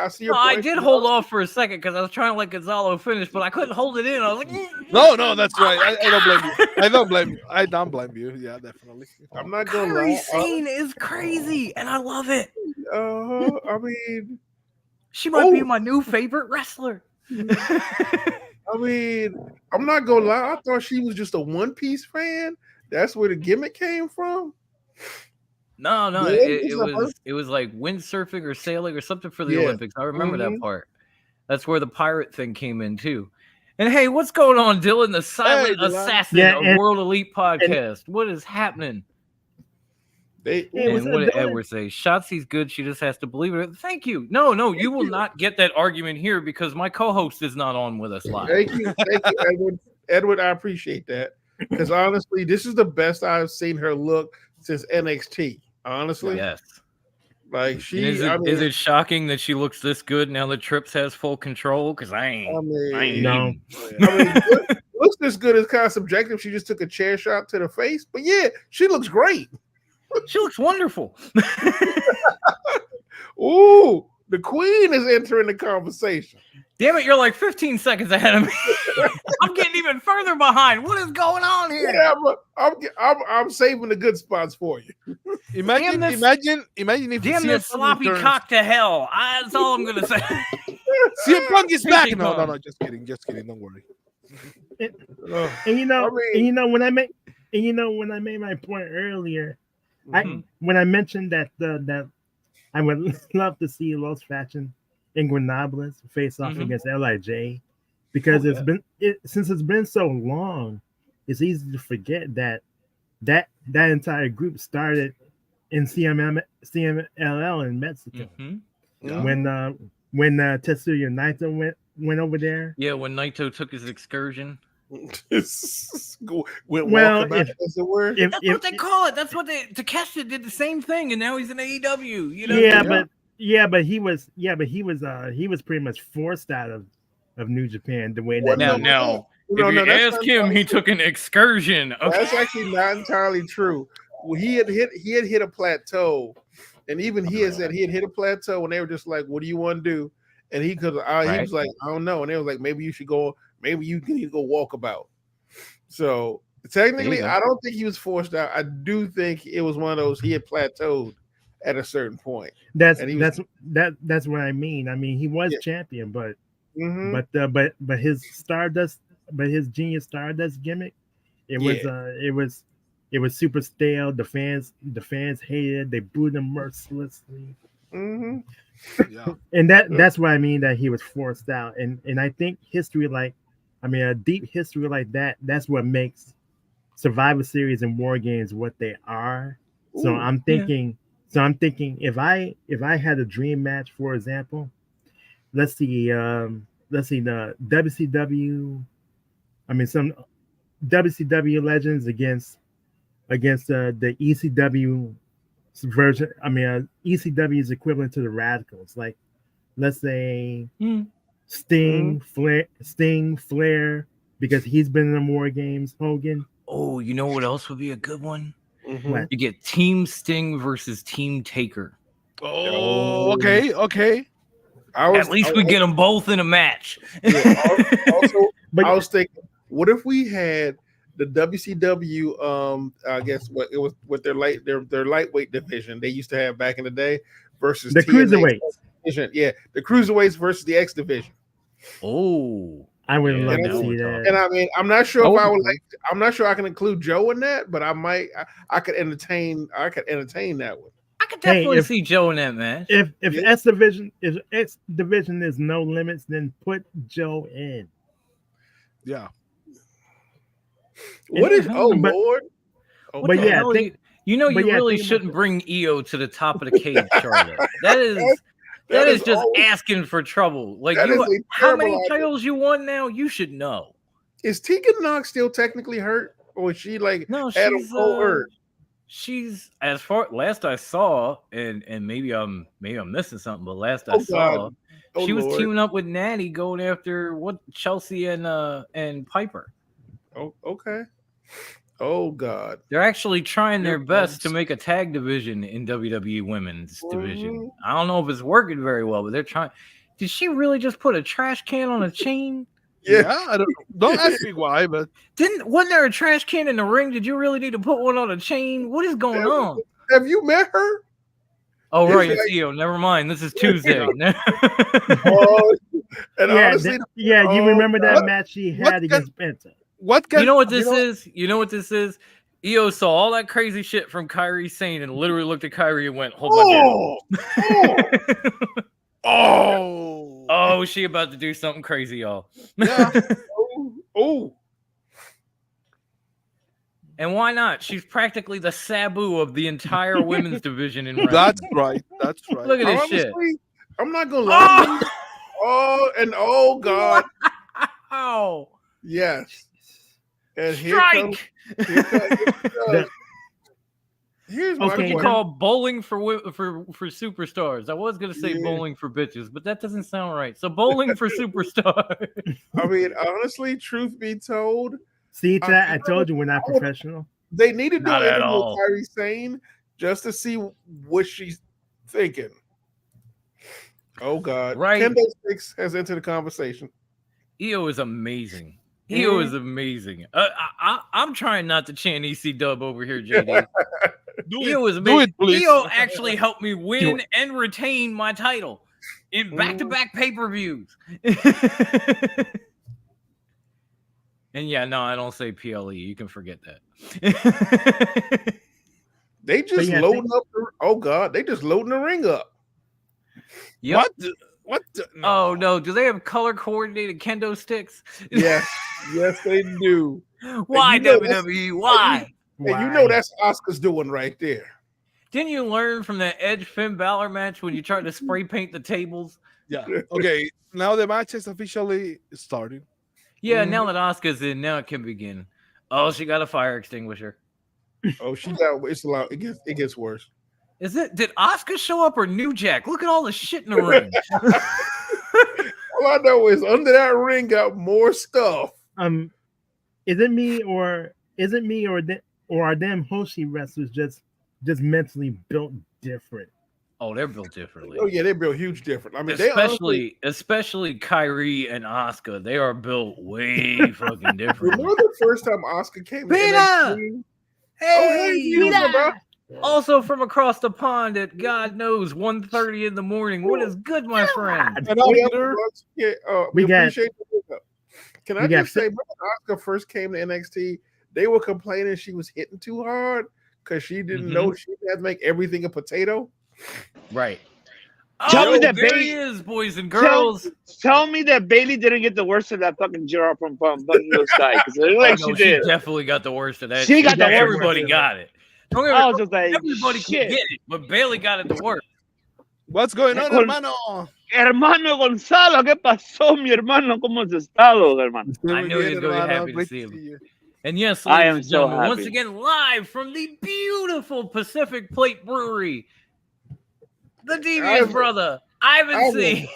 see her. I did hold off for a second because I was trying to let Gonzalo finish, but I couldn't hold it in. I was like, no, that's right. I don't blame you. I don't blame you. Yeah, definitely. I'm not gonna lie. Kyrie Sane is crazy, and I love it. I mean, she might be my new favorite wrestler. I mean, I'm not gonna lie. I thought she was just a One Piece fan. That's where the gimmick came from. No, it was like windsurfing or sailing or something for the Olympics. I remember that part. That's where the pirate thing came in too. And hey, what's going on, Dylan? The silent assassin of World Elite Podcast. What is happening? And what did Edward say? Shotzi's good. She just has to believe it. Thank you. No, you will not get that argument here because my co-host is not on with us live. Thank you, Edward. Edward, I appreciate that. Because honestly, this is the best I've seen her look since NXT. Honestly, yes. Like is it shocking that she looks this good now that Trips has full control? Because I ain't. Looks this good is kind of subjective. She just took a chair shot to the face, but yeah, she looks great. She looks wonderful. Ooh, the queen is entering the conversation. Damn it, you're like 15 seconds ahead of me. I'm getting even further behind. What is going on here? Yeah, I'm saving the good spots for you. Imagine if damn this sloppy cock to hell. That's all I'm gonna say. CM Punk is back. No, just kidding. Don't worry. When I made my point earlier, when I mentioned that I would love to see Los Faction Inguanables face off against LIJ, because since it's been so long, it's easy to forget that entire group started in CMLL in Mexico. When Tetsuya Naito went over there. Yeah, when Naito took his excursion. That's what they call it. That's what Takeshita did the same thing, and now he's in AEW. You know? But he was pretty much forced out of New Japan the way that. Now, if you ask him, he took an excursion. Okay. That's actually not entirely true. Well, he had hit a plateau, and even he had said he had hit a plateau when they were just like, "What do you want to do?" And he was like, "I don't know," and they was like, "Maybe you should go. Maybe you need to go walk about." So technically, I don't think he was forced out. I do think it was one of those he had plateaued at a certain point. That's what I mean. I mean, he was champion, but his Stardust, his Genius Stardust gimmick, it was super stale. The fans hated it. They booed him mercilessly. Yeah. And that's what I mean, that he was forced out. And I think a deep history like that's what makes Survivor Series and War Games what they are. Ooh, so I'm thinking if I had a dream match, for example, let's see the WCW, some WCW legends against the ECW version. ECW is equivalent to the Radicals. Like, let's say Sting, Flair, because he's been in the War Games. Hogan. Oh, you know what else would be a good one? What? You get Team Sting versus Team Taker. Oh, okay. At least we get them both in a match. Yeah, I was thinking, what if we had the WCW? I guess what it was with their lightweight division they used to have back in the day versus the cruiserweights. Yeah, the cruiserweights versus the X division. Oh, I would love to see that. And I mean, I'm not sure if I would like. I'm not sure I can include Joe in that, but I might. I could entertain that one. I could definitely see Joe in that match. If X division is no limits, then put Joe in. Yeah. Lord? But yeah, you really shouldn't bring EO to the top of the cage, Charlotte. That is just asking for trouble. Like, how many titles you won now? You should know. Is Tegan Knox still technically hurt, or is she like Adam Cole hurt? She's, as far last I saw, and maybe I'm missing something, but last I saw, she was teaming up with Natty going after Chelsea and Piper. Oh, okay. Oh God. They're actually trying their best to make a tag division in WWE Women's Division. I don't know if it's working very well, but they're trying. Did she really just put a trash can on a chain? Yeah, I don't ask me why, but wasn't there a trash can in the ring? Did you really need to put one on a chain? What is going on? Have you met her? Oh, right, it's EO. Never mind. This is Tuesday. Honestly, you remember that match she had against Penta? You know what this is? You know what this is? EO saw all that crazy shit from Kyrie Sane and literally looked at Kyrie and went, "Hold my beer." Oh, she about to do something crazy, y'all. Yeah. Oh. And why not? She's practically the Sabu of the entire women's division in wrestling. That's right. That's right. Look at this Honestly, shit. I'm not gonna lie. Oh God. Oh. Yes. And Strike. Here's my That's what you question. call bowling for superstars. I was gonna say bowling for bitches, but that doesn't sound right. So bowling for superstars. I mean, honestly, truth be told, See, Chad, I told you we're not professional. they need to do Not an at interview with all. Kairi Sane just to see what she's thinking. Oh God. Right. Kendo Sticks has entered the conversation. EO is amazing. EO is amazing. I'm trying not to chant EC Dub over here, JD. EO is amazing. EO actually helped me win and retain my title in back-to-back pay-per-views. And yeah, no, I don't say PLE. You can forget that. They just loading up. Oh God, they just loading the ring up. Yep. What? No. Oh no, do they have color coordinated kendo sticks? Yes, yes, they do. Why WWE? Why? And you know that's Asuka's doing right there. Didn't you learn from that Edge Finn Balor match when you tried to spray paint the tables? Yeah. Okay. Now the match is officially starting. Yeah. Now that Asuka's in, now it can begin. Oh, she got a fire extinguisher. Oh, she got. It's allowed. It gets worse. Is it? Did Asuka show up or New Jack? Look at all the shit in the ring. All I know is under that ring got more stuff. Is it me or are them Hoshi wrestlers just mentally built different? Oh, they're built differently. Oh yeah, they're built huge different. I mean, especially Kyrie and Asuka, they are built way fucking different. Remember the first time Asuka came to Peter! NXT? Hey, Peter! bro. Also from across the pond at God knows 1:30 in the morning. What is good, my friend? We appreciate the Can I just say, when Asuka first came to NXT, they were complaining she was hitting too hard because she didn't know she had to make everything a potato. Right. Tell me that there Bailey he is, boys and girls. Tell me that Bailey didn't get the worst of that fucking Gerard from Fucking Little Sky because it looked like No, she did. Definitely got the worst of that. She got the worst. Everybody got it. Don't get me I was wrong, just like, everybody shit. can get it, but Bailey got it the worst. What's going on, hermano? Hermano Gonzalo, ¿qué pasó, mi hermano? ¿Cómo has estado, hermano? I knew he was going to be happy to see him. And yes, I ladies am and so gentlemen, happy. once again, live from the beautiful Pacific Plate Brewery, the Devious brother, Ivan C.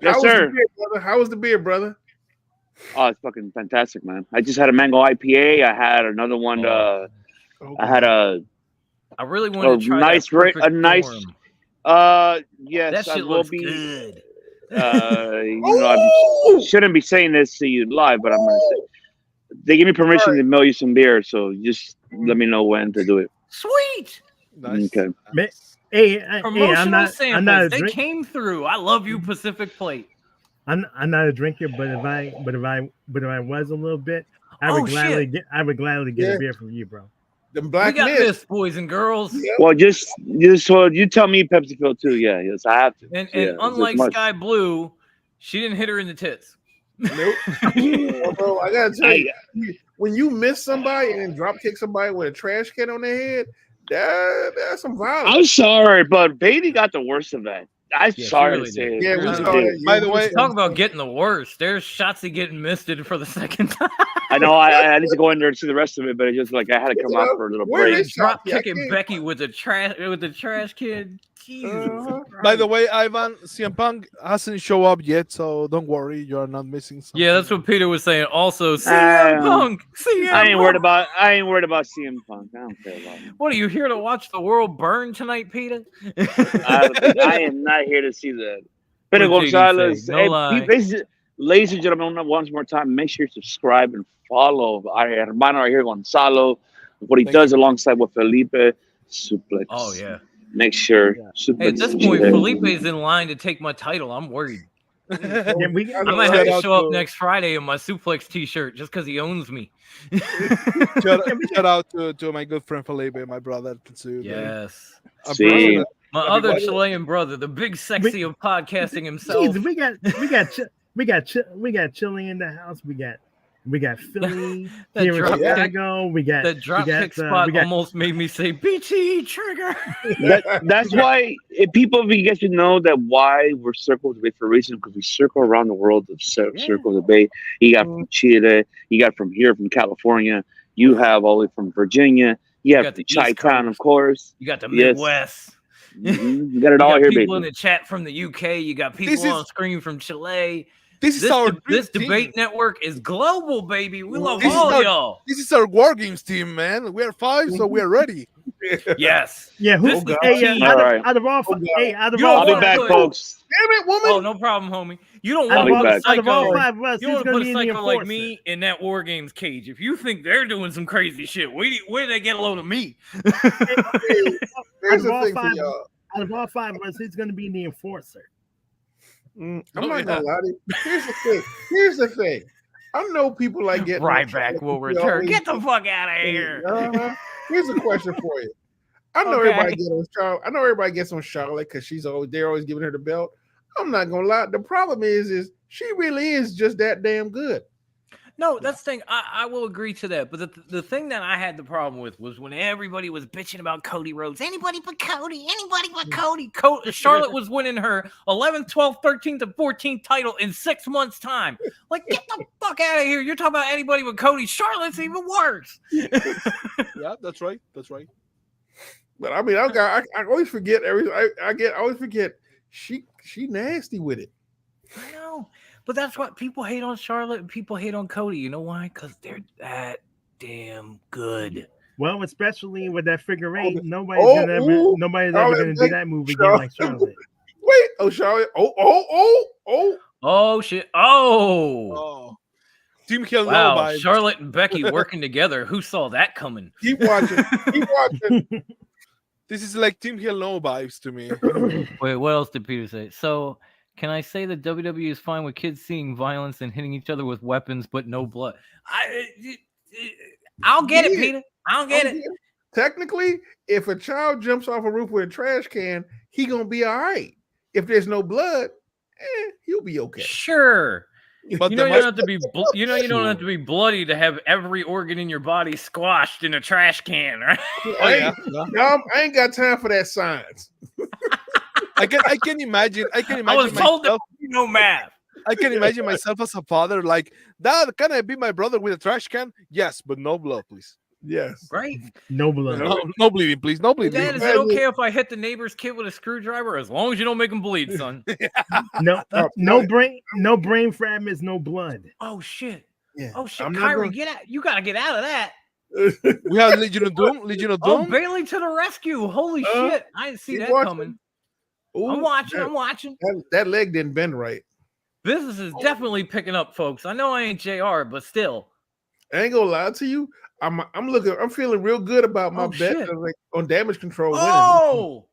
Yes, sir. How was the beer, brother? Oh, it's fucking fantastic, man. I just had a mango IPA. I had another one. I had a. I really want to try nice, that nice. Storm. Yes, That shit I will looks be. good. I shouldn't be saying this to you live, but I'm gonna say they give me permission to mail you some beer, so just let me know when to do it. Sweet. Nice. Okay. Promotional samples. I'm not a they drink- came through. I love you, Pacific Plate. I'm not a drinker, but if I was a little bit, I would gladly get a beer from you, bro. The black we got Miz. this, boys and girls. Well, just so you tell me, Pepsi Phil too. Yeah, yes, I have to. And Yeah, unlike it's much. Sky Blue, she didn't hit her in the tits. Nope. Although I gotta tell you, when you miss somebody and then drop kick somebody with a trash can on their head, that's some violence. I'm sorry, but Bailey got the worst of that. I'm sorry really to say it. Yeah, we Really saw did. that. By the way, Talk about getting the worst. There's Shotzi getting misted for the second time. I know I need to go in there and see the rest of it, but it's just like I had to come out for a little Where break. is Drop Shotzi? I kicking can't- Becky with the trash can. Jesus. by the way, Ivan, CM Punk hasn't show up yet, so don't worry, you are not missing something. Yeah, that's what Peter was saying. Also, CM Punk. CM I ain't Punk. worried about CM Punk. I don't care about him. What are you here to watch the world burn tonight, Peter? I am not here to see that. Pedro What did JD Gonzalez. say? No lie. Ladies and gentlemen, once more time, make sure you subscribe and follow our hermano right here, Gonzalo. What he does alongside with Felipe, suplex. Oh yeah. Make sure. Hey, at this point, Felipe's in line to take my title. I'm worried. Yeah, I might have to show up next Friday in my suplex T-shirt just because he owns me. Shout out to my good friend Felipe, my brother. Yes. I'm See. pretty sure My other Chilean brother, the big sexy of podcasting himself. Jesus, we got Chile in the house. We got Philly here in Chicago. We got that dropkick spot almost made me say BT trigger. That's why if you get to know that why we're Circle the Bay for a reason, because we circle around the world of Circle the Bay. You got from Chile, you got from here from California, you have all the way from Virginia, you have the Chi-Town, of course. You got the Midwest. You got it all here, people baby. in the chat from the UK. You got people on screen from Chile. This debate network is global, baby. We love all y'all. This is our War Games team, man. We are 5, so we are ready. Yes. Yeah. Out of all, I'll be back, folks. Damn it, woman. Oh, no problem, homie. You don't want to put a psycho like me in that War Games cage. If you think they're doing some crazy shit, where do they get a load of me? Here's the thing for y'all. Out of all 5 of us, he's going to be the enforcer. I'm not gonna lie to you. Here's the thing. I know people like getting right back will return. Get the fuck out of here. Here's a question for you. I know everybody gets on Charlotte. I know everybody gets on Charlotte because they're always giving her the belt. I'm not gonna lie. The problem is she really is just that damn good. No, that's the thing. I will agree to that. But the thing that I had the problem with was when everybody was bitching about Cody Rhodes. Anybody but Cody. Charlotte was winning her 11th, 12th, 13th, and 14th title in 6 months' time. Like, get the fuck out of here. You're talking about anybody but Cody. Charlotte's even worse. Yeah, that's right. That's right. But I mean, I always forget I always forget she nasty with it. I know. But that's what people hate on Charlotte and people hate on Cody. You know why? Because they're that damn good. Well, especially with that figure 8, nobody's ever gonna do that move again like Charlotte. Wait, Charlotte. Oh shit. Oh. Team Hill. Wow, Low Charlotte and Becky working together. Who saw that coming? Keep watching. This is like Team Hill No vibes to me. Wait, what else did Peter say? So, can I say that WWE is fine with kids seeing violence and hitting each other with weapons, but no blood? I'll get it, Peter. I'll get it. Technically, if a child jumps off a roof with a trash can, he gonna be all right. If there's no blood, he'll be okay. Sure. But you don't have to be. You don't have to be bloody to have every organ in your body squashed in a trash can, right? I ain't got time for that science. I can imagine. I was told that you know math. I can imagine myself as a father, like, Dad, can I be my brother with a trash can? Yes, but no blood, please. Yes. Right? No blood. No bleeding, please. No bleeding. Dad, is it okay if I hit the neighbor's kid with a screwdriver? As long as you don't make him bleed, son. No brain fragments, no blood. Oh shit. Yeah. Oh shit. Kyrie, get out. You gotta get out of that. We have Legion of Doom. Oh, Bailey to the rescue. Holy shit. I didn't see that coming. Ooh, I'm watching. That leg didn't bend right. Business is definitely picking up, folks. I know I ain't JR, but still. I ain't gonna lie to you. I'm feeling real good about my bet on damage control winning. Oh,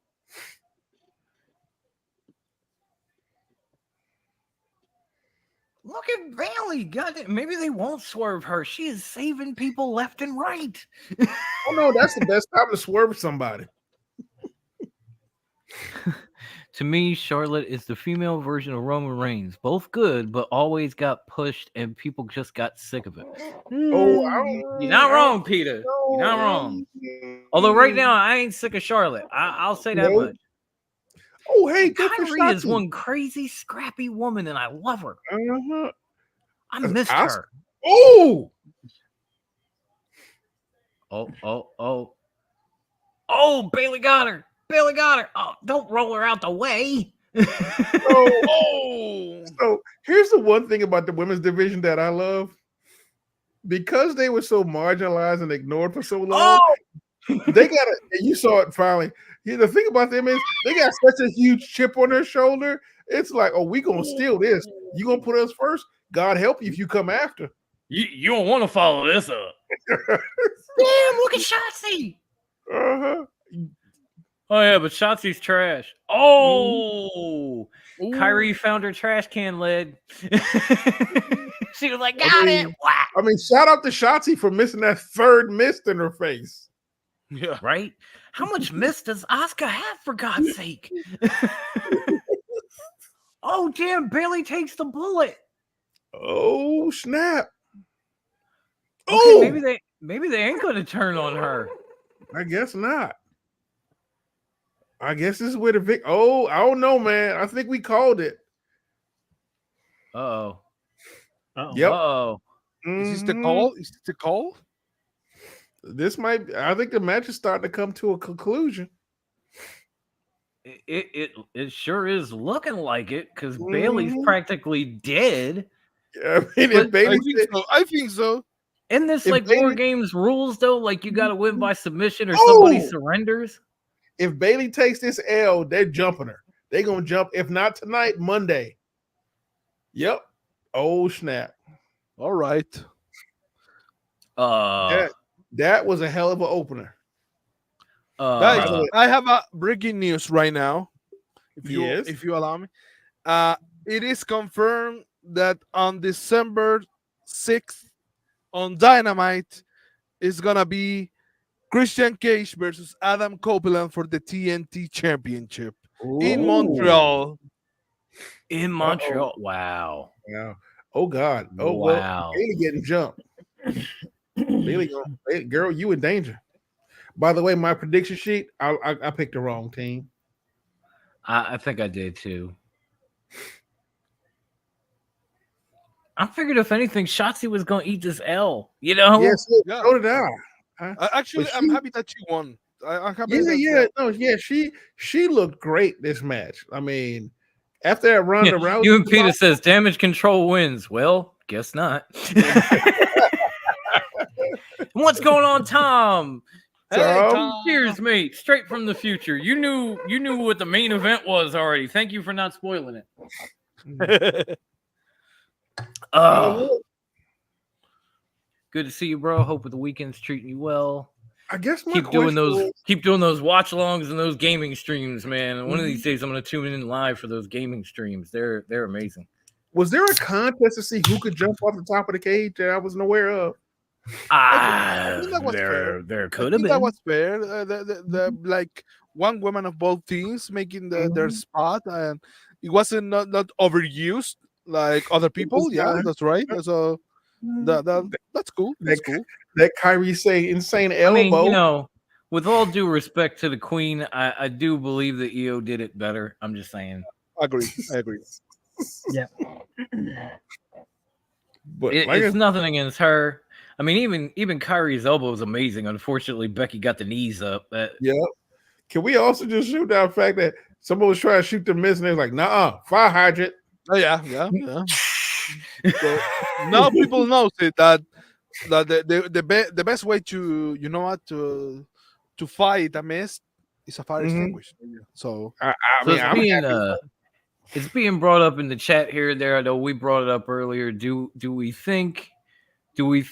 look at Bailey. God, maybe they won't swerve her. She is saving people left and right. Oh no, that's the best time to swerve somebody. To me, Charlotte is the female version of Roman Reigns. Both good, but always got pushed, and people just got sick of it. Oh, you're not wrong, Peter. You're not wrong. Although right now, I ain't sick of Charlotte. I'll say that much. Oh, hey, Kyrie is one crazy, scrappy woman, and I love her. I missed her. Oh, Bailey got her. Oh, don't roll her out the way. So here's the one thing about the women's division that I love. Because they were so marginalized and ignored for so long, they got it. You saw it finally. The thing about them is they got such a huge chip on their shoulder. It's like, we gonna steal this. You gonna put us first? God help you if you come after. You don't want to follow this up. Damn, look at Shotzi. Oh, yeah, but Shotzi's trash. Oh, ooh. Kyrie found her trash can lid. She was like, got it. Wow. I mean, shout out to Shotzi for missing that third mist in her face. Yeah. Right? How much mist does Asuka have, for God's sake? Oh, damn, Bailey takes the bullet. Oh, snap. Okay, Oh, maybe they ain't gonna turn on her. I guess not. I guess this is where the Oh, I don't know, man. I think we called it. Uh-oh. Yep. Uh-oh. Is this the call? Is this the call? This might. I think the match is starting to come to a conclusion. It sure is looking like it, because Bailey's practically dead. I mean, if Bailey, I think so. In this, If like, Bailey- War Games rules, though, like, you got to win by submission or somebody surrenders. If Bailey takes this L, they're jumping her. They're gonna jump. If not tonight, Monday. Yep. Oh snap! All right. That was a hell of an opener. Guys, I have a breaking news right now. If you allow me, it is confirmed that on December 6th on Dynamite is gonna be Christian Cage versus Adam Copeland for the TNT Championship in Montreal. In Montreal, wow. Yeah. Oh God. Oh wow. Well, Bailey getting jumped. Bailey, girl, you in danger. By the way, my prediction sheet, I picked the wrong team. I think I did too. I figured if anything, Shotzi was going to eat this L. You know? Yes, so did I. Actually, I'm happy that you won. I'm happy. She looked great this match. I mean, after that Ronda Rousey, you and Peter says damage control wins. Well, guess not. What's going on, Tom? Hey, Tom. Cheers, mate. Straight from the future. You knew what the main event was already. Thank you for not spoiling it. Good to see you, bro. Hope the weekend's treating you well. I guess keep doing those watch alongs and those gaming streams, man. One of these days I'm gonna tune in live for those gaming streams. They're amazing. Was there a contest to see who could jump off the top of the cage that I wasn't aware of? There could have been. That was fair. The like one woman of both teams making their spot, and it wasn't not overused like other people. Yeah, that's right. So that's cool. That's cool. That Kyrie say insane elbow. I mean, you know, with all due respect to the Queen, I do believe that EO did it better. I'm just saying. I agree. Yeah. But it's nothing against her. I mean, even Kyrie's elbow is amazing. Unfortunately, Becky got the knees up. Yeah. Can we also just shoot down the fact that someone was trying to shoot the Miz and they're like, nah, fire hydrant. Oh yeah. So now people know that the best way to fight a Miz is a fire extinguisher. So it's being brought up in the chat here and there. I know we brought it up earlier. Do we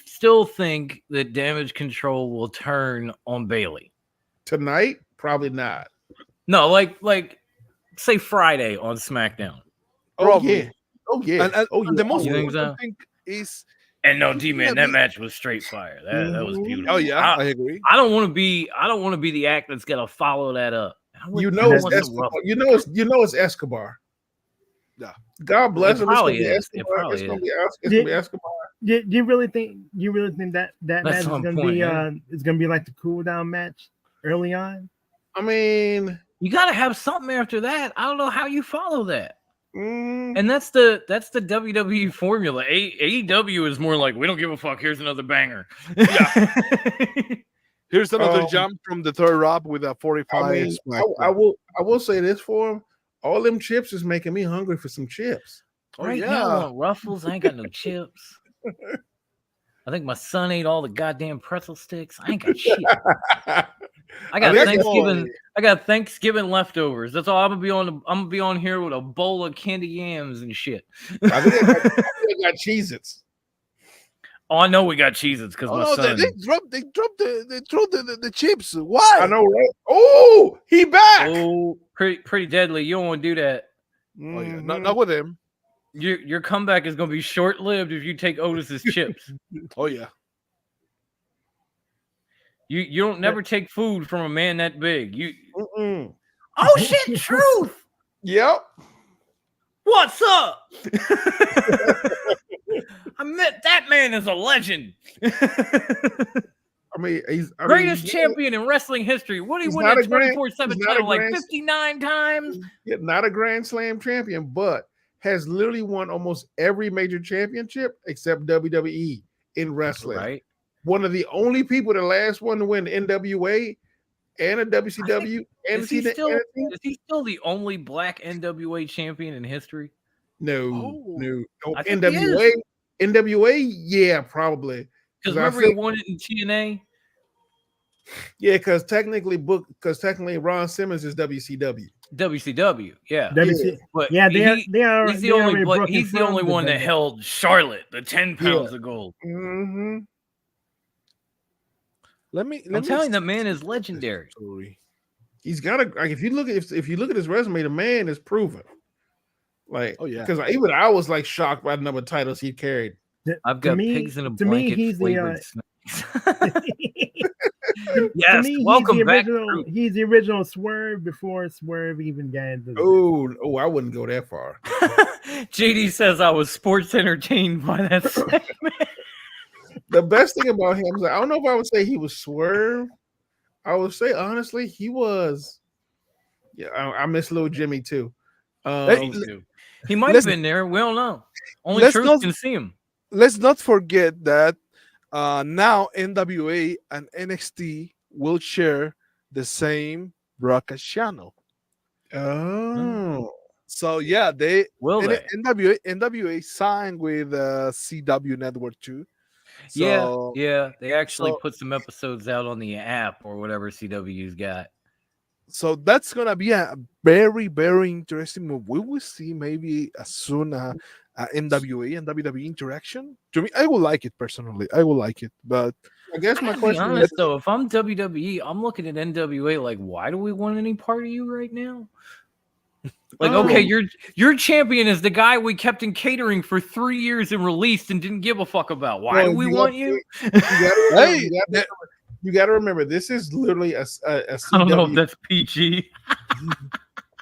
still think that Damage Control will turn on Bailey tonight? Probably not. No, like say Friday on SmackDown. Oh yeah. And the most important thing is, and no, D-Man, that match was straight fire. That was beautiful. Oh yeah, I agree. I don't want to be the act that's gonna follow that up. You know it's Escobar. You know it's Escobar. Yeah. God bless him. It's gonna be Escobar. Do you really think that match is gonna be it's gonna be like the cool down match early on? I mean, you gotta have something after that. I don't know how you follow that. And that's the WWE formula. AEW is more like, we don't give a fuck. Here's another banger. Yeah. Here's another jump from the third rope with a 45. I will say this for him. All them chips is making me hungry for some chips. Right now, I want Ruffles. I ain't got no chips. I think my son ate all the goddamn pretzel sticks. I ain't got shit. I got Thanksgiving leftovers. That's all. I'm gonna be on here with a bowl of candy yams and shit. I think I got Cheez-Its. Oh, I know we got Cheez-Its because my son. They dropped the chips. Why? I know, right? Oh, he back. Oh, pretty deadly. You don't want to do that. Oh yeah, not with him. Your comeback is gonna be short lived if you take Otis's chips. Oh yeah. You don't never take food from a man that big. You. Mm-mm. Oh shit! Truth. Yep. What's up? I met that man is a legend. I mean, greatest champion in wrestling history. What did he win that 24/7 title like 59 times? Yeah, not a Grand Slam champion, but has literally won almost every major championship except WWE in wrestling. Right. One of the only people, the last one to win the NWA and a WCW. Is he still the only black NWA champion in history? No. NWA, yeah, probably. Because remember he won it in TNA? Yeah, because technically Ron Simmons is WCW. WCW, yeah. But they are. He's the only one that held Charlotte, the 10 pounds of gold. Mm-hmm. I'm telling you, the man is legendary. He's got if you look at his resume, the man is proven. Like, because even I was like shocked by the number of titles he carried. I've got pigs in a blanket flavored snacks. Yes, welcome back. He's the original Swerve before Swerve even got into the Oh, I wouldn't go that far. JD says I was sports entertained by that segment. The best thing about him is I don't know if I would say he was Swerve. I would say honestly he was. Yeah, I miss little Jimmy too. He might have been there. We don't know. Only Truth can see him. Let's not forget that now NWA and NXT will share the same broadcast channel. Oh, so yeah, they will. NWA signed with CW Network too. So, yeah. They actually put some episodes out on the app or whatever CW's got. So that's gonna be a very, very interesting move. We will see maybe as soon NWA and WWE interaction. To me, I will like it personally. I will like it, but I guess my question is, honest, though, if I'm WWE, I'm looking at NWA like, why do we want any part of you right now? Like, okay, your champion is the guy we kept in catering for 3 years and released and didn't give a fuck about. Why do we want you? You got to remember, this is literally a CW. I don't know if that's PG.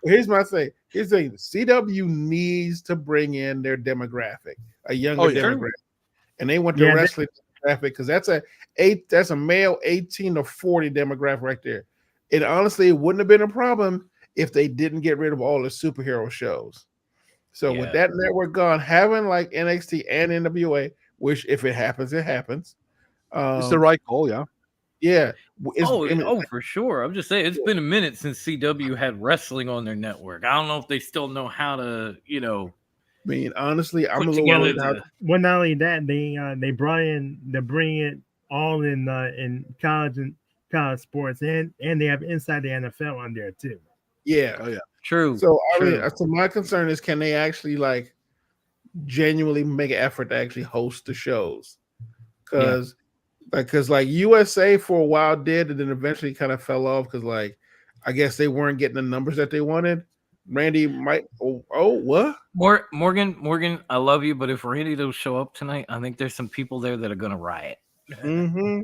Here's my thing. CW needs to bring in their demographic, a younger demographic, and they want the wrestling demographic because that's a male 18 to 40 demographic right there. And honestly, it wouldn't have been a problem if they didn't get rid of all the superhero shows. So with that network gone, having like NXT and NWA, which if it happens, it happens. It's the right call, yeah. Yeah. For sure. I'm just saying it's been a minute since CW had wrestling on their network. I don't know if they still know how to, I mean, honestly, I'm a little worried. Well, not only that, they bring it all in college and college sports, and they have Inside the NFL on there too. Yeah. Oh yeah. True. So so my concern is, can they actually like genuinely make an effort to actually host the shows? Because USA for a while did, and then eventually kind of fell off because I guess they weren't getting the numbers that they wanted. Randy might. What? Morgan, I love you, but if Randy don't show up tonight, I think there's some people there that are gonna riot. Mm-hmm.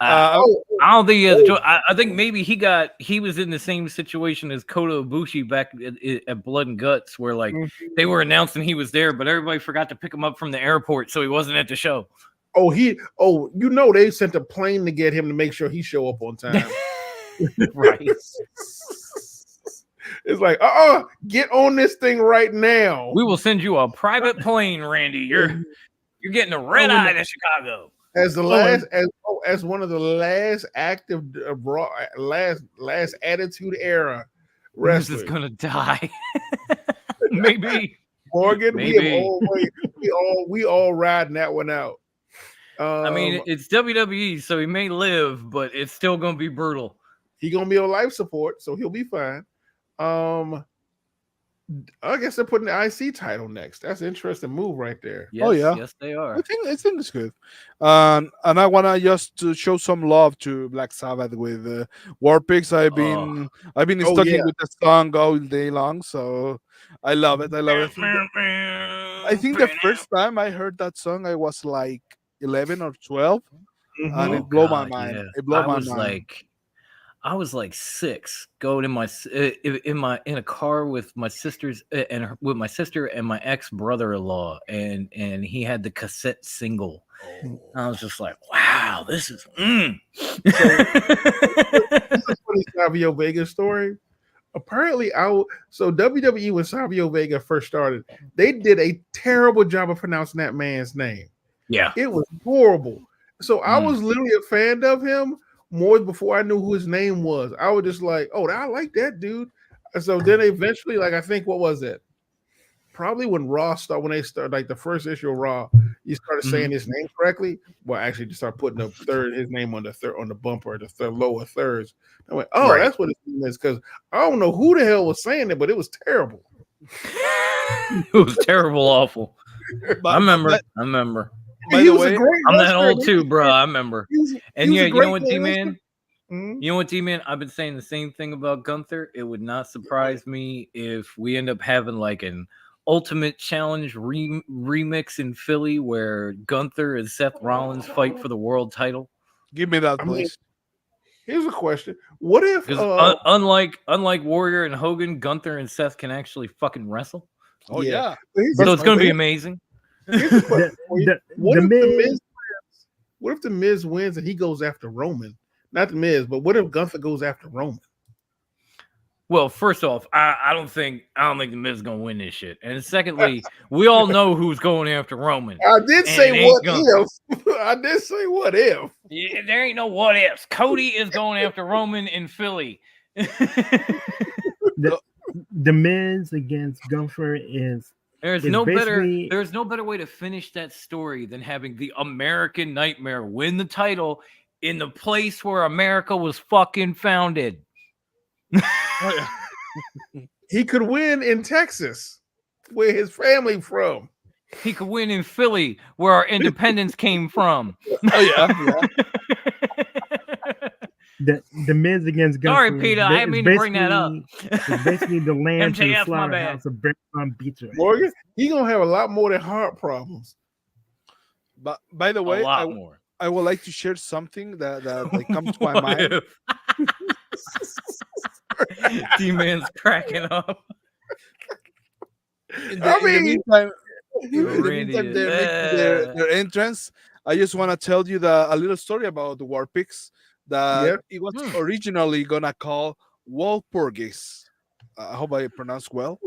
I don't think I think maybe he was in the same situation as Kota Ibushi back at Blood and Guts, where they were announcing he was there, but everybody forgot to pick him up from the airport, so he wasn't at the show. They sent a plane to get him to make sure he show up on time. Right. It's like, get on this thing right now. We will send you a private plane, Randy. You're getting a red eye to Chicago. As one of the last active last Attitude Era wrestlers is gonna die. Maybe Morgan. Maybe. We all riding that one out. I mean, it's WWE, so he may live, but it's still gonna be brutal. He's gonna be on life support, so he'll be fine. I guess they're putting the IC title next. That's an interesting move right there. Yes, yes, they are. I think it's good. And I wanna just to show some love to Black Sabbath with War Pigs. I've been stalking with the song all day long, so I love it. I think the first time I heard that song, I was like 11 or 12. and Oh, it blew my God, mind. yeah. It blew I my was mind. I was like 6, going in a car with my sisters with my sister and my ex brother-in-law, and he had the cassette single. And I was just like, wow, this is. This is a funny Savio Vega story. Apparently, so WWE when Savio Vega first started, they did a terrible job of pronouncing that man's name. Yeah, it was horrible. So I was literally a fan of him more before I knew who his name was. I was just like, oh, I like that dude. And so then eventually, like I think what was it? Probably when they started, like the first issue of Raw, you started saying his name correctly. Well, actually, just start putting his name on the bumper, the lower thirds. I went, oh, Right. that's what his name is, because I don't know who the hell was saying it, but it was terrible. It was terrible, awful. I remember. By the way, I'm that old too, bro. I remember. And yeah, you know what, D-Man? D-Man? You know what, D-Man? I've been saying the same thing about Gunther. It would not surprise me if we end up having like an Ultimate Challenge remix in Philly where Gunther and Seth Rollins fight for the world title. Give me that, please. Here's a question: what if, unlike Warrior and Hogan, Gunther and Seth can actually fucking wrestle? Oh yeah. So it's going to be amazing. Here's a question for you. What if the Miz wins and he goes after Roman? Not the Miz, but what if Gunther goes after Roman? Well, first off, I don't think the Miz is gonna win this shit. And secondly, we all know who's going after Roman. I did say what if. I did say what if. Yeah, there ain't no what ifs. Cody is going after Roman in Philly. The Miz against Gunther is. There's no better way to finish that story than having the American Nightmare win the title in the place where America was fucking founded. He could win in Texas, where his family from. He could win in Philly, where our independence came from. Oh yeah. The Miz against Gunther. Sorry, Peter, I didn't mean to bring that up. It's basically the land to the MJF, my bad. slaughterhouse of Brooklyn Beach. Morgan, he gonna have a lot more than heart problems. But by the way, I would like to share something that comes to my mind. D-Man's cracking up. In the meantime, they're making their entrance. I just want to tell you a little story about the War Pigs that it was originally gonna call Walpurgis. I hope I pronounced well.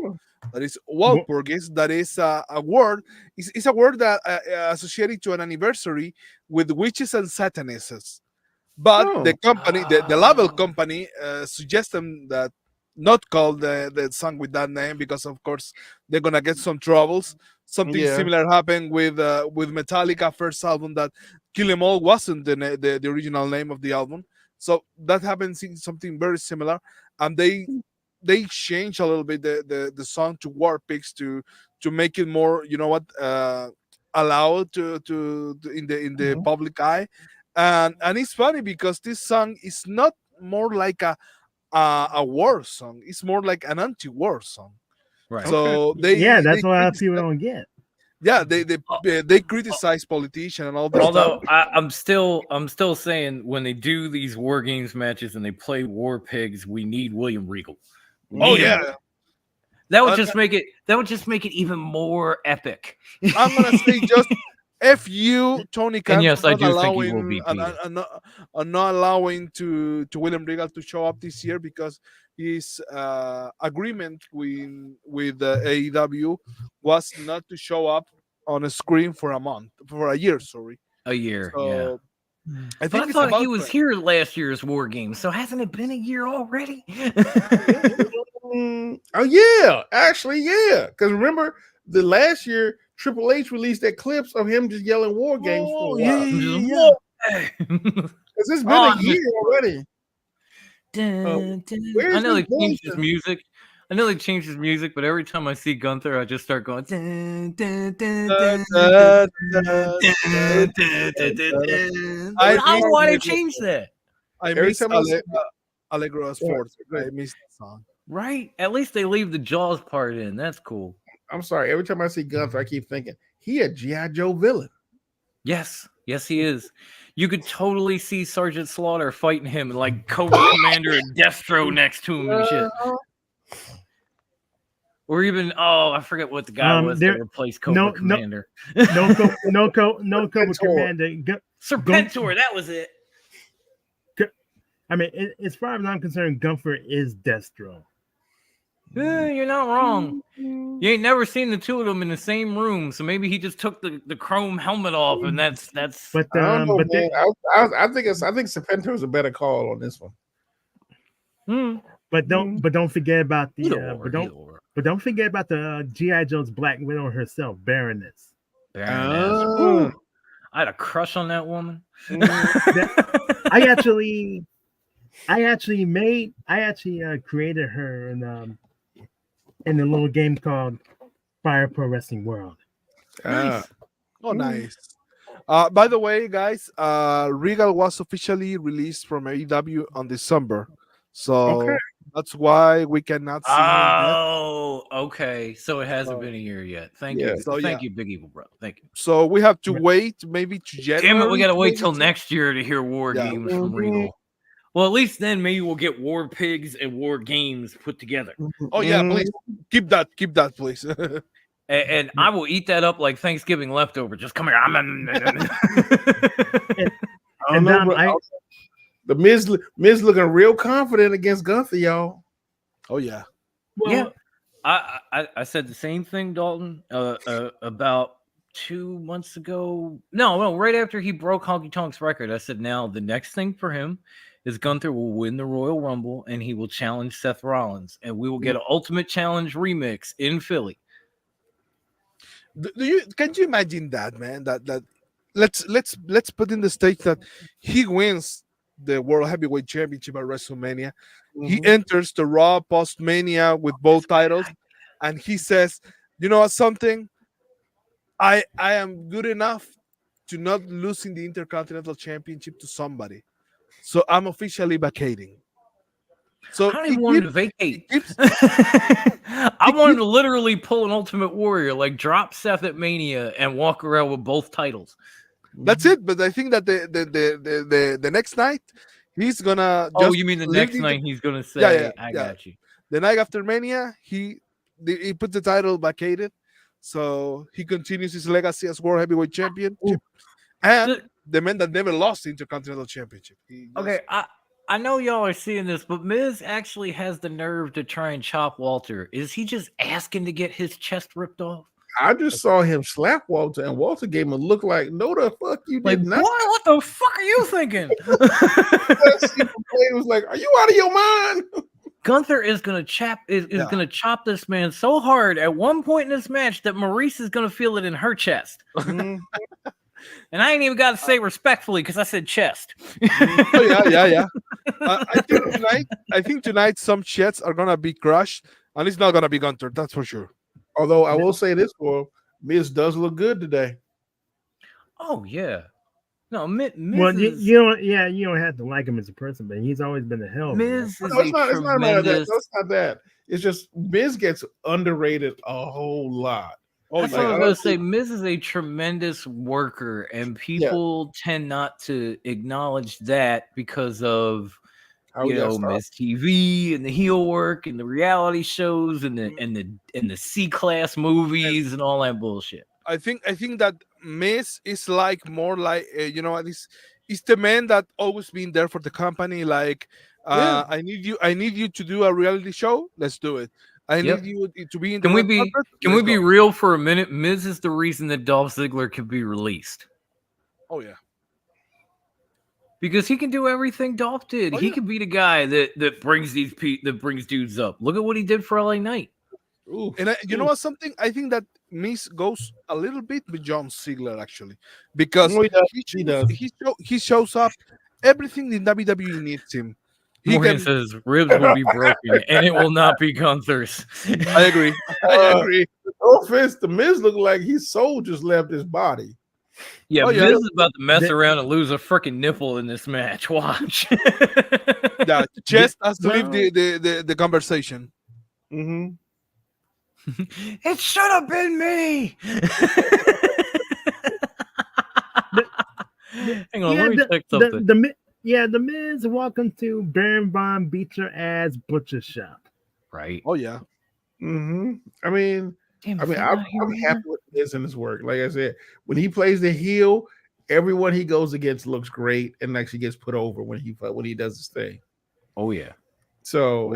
That is Walpurgis. That is a word. It's a word that associated to an anniversary with witches and satanists. But the company, the label company, suggested that not call the song with that name because, of course, they're gonna get some troubles. Something similar happened with Metallica first album, that Kill 'Em All wasn't the original name of the album. So that happens in something very similar, and they changed a little bit the song to War Pigs to make it more, allowed to in the public eye. And it's funny because this song is not more like a war song. It's more like an anti-war song. Right. So that's why people don't get. Yeah, they criticize politicians and all that. Although I'm still saying when they do these War Games matches and they play War Pigs, we need William Regal. That would just make it even more epic. I'm gonna say just F you, Tony Khan. And yes, I do think he will be not allowing to William Regal to show up this year because his agreement with AEW was not to show up on a screen for a year. Sorry, a year. So, I thought he was here last year's War Games. So hasn't it been a year already? Oh yeah, actually yeah. Because remember the last year Triple H released that clips of him just yelling War Games for a while. Because it's been a year already. I know they changed his music. But every time I see Gunther, I just start going. I don't want to change that. I miss Allegro's Force. I miss that song. Right? At least they leave the Jaws part in. That's cool. I'm sorry. Every time I see Gunther, I keep thinking he a G.I. Joe villain. Yes, he is. You could totally see Sergeant Slaughter fighting him, like Cobra Commander and Destro next to him and shit. Or even, I forget what the guy was that replaced Cobra Commander. No Cobra Commander. Serpentor, that was it. I mean, as far as I'm concerned, Gunther is Destro. You're not wrong. You ain't never seen the two of them in the same room, so maybe he just took the chrome helmet off, and that's. But I don't know, man. I think Serpentor is a better call on this one. But don't forget about the don't forget about the G.I. Joe's Black Widow herself, Baroness. I had a crush on that woman. I actually created her in a little game called Fire Pro Wrestling World. Nice. Oh, nice. By the way, guys, Regal was officially released from AEW on December, so that's why we cannot see him yet. Oh, okay. So it hasn't been a year yet. Thank you. So, Thank you, Big Evil Bro. Thank you. So we have to wait maybe to January. Damn it, we gotta wait till next year to hear War Games from Regal. Well, at least then maybe we'll get War Pigs and War Games put together. Oh yeah, please keep that, please. And I will eat that up like Thanksgiving leftover. Just come here. The Miz looking real confident against Gunther, y'all. Oh yeah. Well, yeah. I said the same thing, Dalton, about 2 months ago. No, right after he broke Honky Tonk's record. I said, now the next thing for him is Gunther will win the Royal Rumble and he will challenge Seth Rollins, and we will get an Ultimate Challenge remix in Philly. Can you imagine that, man? That let's put in the stage that he wins the World Heavyweight Championship at WrestleMania. He enters the Raw post-Mania with both titles, and he says, "You know what? Something. I am good enough to not losing the Intercontinental Championship to somebody. So I'm officially vacating." So I don't even want him to vacate. I want him to literally pull an Ultimate Warrior, like drop Seth at Mania and walk around with both titles. That's it. But I think that the next night he's gonna. Oh, you mean the next night he's gonna say, "I got you." The night after Mania, he put the title vacated, so he continues his legacy as World Heavyweight Champion, and the man that never lost the Intercontinental Championship. Okay, I know y'all are seeing this, but Miz actually has the nerve to try and chop Walter. Is he just asking to get his chest ripped off? I just saw him slap Walter, and Walter gave him a look like, "No, the fuck you did not." Boy, what the fuck are you thinking? It was like, "Are you out of your mind?" Gunther is gonna gonna chop this man so hard at one point in this match that Maurice is gonna feel it in her chest. And I ain't even got to say respectfully because I said chest. Yeah. I think tonight some chests are gonna be crushed, and it's not gonna be Gunther. That's for sure. Although I will say this for Miz does look good today. Oh yeah, no, Miz. Well, you don't have to like him as a person, but he's always been a hell. Miz is it's not about that. That's not that. It's just Miz gets underrated a whole lot. That's what I was going to say. Miz is a tremendous worker, and people tend not to acknowledge that because of Miz TV and the heel work and the reality shows and the C-class movies and all that bullshit. I think that Miz is more like it's the man that always been there for the company. Like I need you to do a reality show. Let's do it. I need you to be in. Can we be real for a minute? Miz is the reason that Dolph Ziggler can be released. Oh yeah, because he can do everything Dolph did. He can be the guy that brings dudes up. Look at what he did for LA Knight. And you know what? Something I think that Miz goes a little bit beyond Ziggler actually, because he shows up everything in WWE needs him. Morgan says ribs will be broken and it will not be Gunther's. I agree. No offense, the Miz look like his soul just left his body. Yeah, Miz is about to mess around and lose a freaking nipple in this match. Watch. Yeah, Chest has to leave the conversation. Mm-hmm. It should have been me. Hang on, let me check something. The Miz, welcome to Baron Von Beat Your Ass Butcher Shop. Right. Oh yeah. Mm-hmm. I mean, I'm happy with Miz and his work. Like I said, when he plays the heel, everyone he goes against looks great and actually gets put over when he does his thing. Oh yeah. So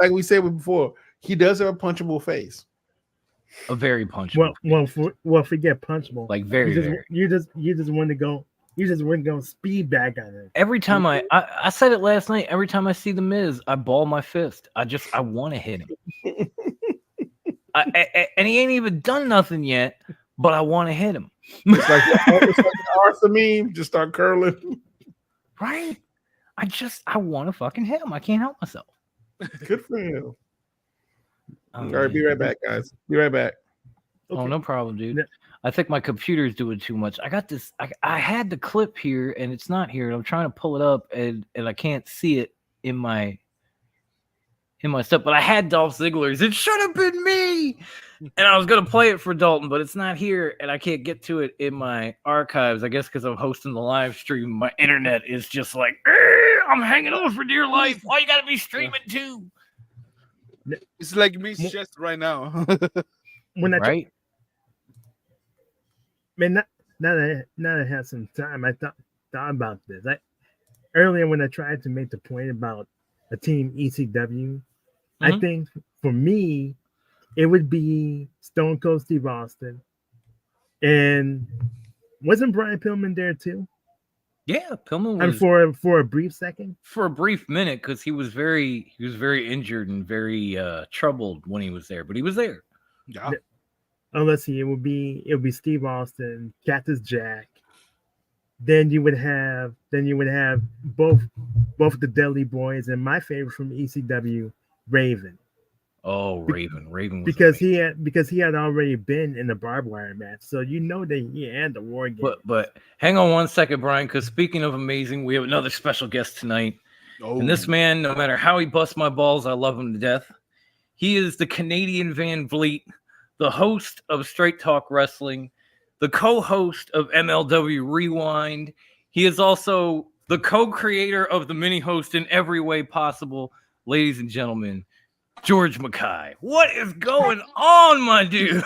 like we said before, he does have a punchable face. A very punchable. Forget punchable. Like very. You just want to go. You just want to go speed back on it. Every time I said it last night. Every time I see the Miz, I ball my fist. I want to hit him. And he ain't even done nothing yet, but I want to hit him. It's like the Arthur meme. Just start curling. Right. I want to fucking hit him. I can't help myself. Good for you. All right, be right back, guys. Be right back. Okay. Oh, no problem, dude. I think my computer's doing too much. I got this. I had the clip here, and it's not here. And I'm trying to pull it up, and I can't see it in my stuff. But I had Dolph Ziggler's. It should have been me. And I was gonna play it for Dalton, but it's not here, and I can't get to it in my archives. I guess because I'm hosting the live stream, my internet is just like, I'm hanging on for dear life. Why you gotta be streaming too? It's like me chest right now. Man, now that I have some time, I thought about this. Earlier when I tried to make the point about a team ECW, I think for me it would be Stone Cold Steve Austin, and wasn't Brian Pillman there too? Yeah, Pillman was. And for a brief second, for a brief minute, because he was very injured and very troubled when he was there, but he was there. Yeah. Oh, let's see. It would be Steve Austin, Cactus Jack. Then you would have both the Dudley Boys and my favorite from ECW, Raven. Oh, Raven was because he had already been in the barbed wire match, so you know that he had the war game. But hang on one second, Brian, because speaking of amazing, we have another special guest tonight. Oh. And this man, no matter how he busts my balls, I love him to death. He is the Canadian Van Vliet, the host of Straight Talk Wrestling, the co-host of MLW Rewind. He is also the co-creator of the mini host in every way possible. Ladies and gentlemen, George Mackay. What is going on, my dude?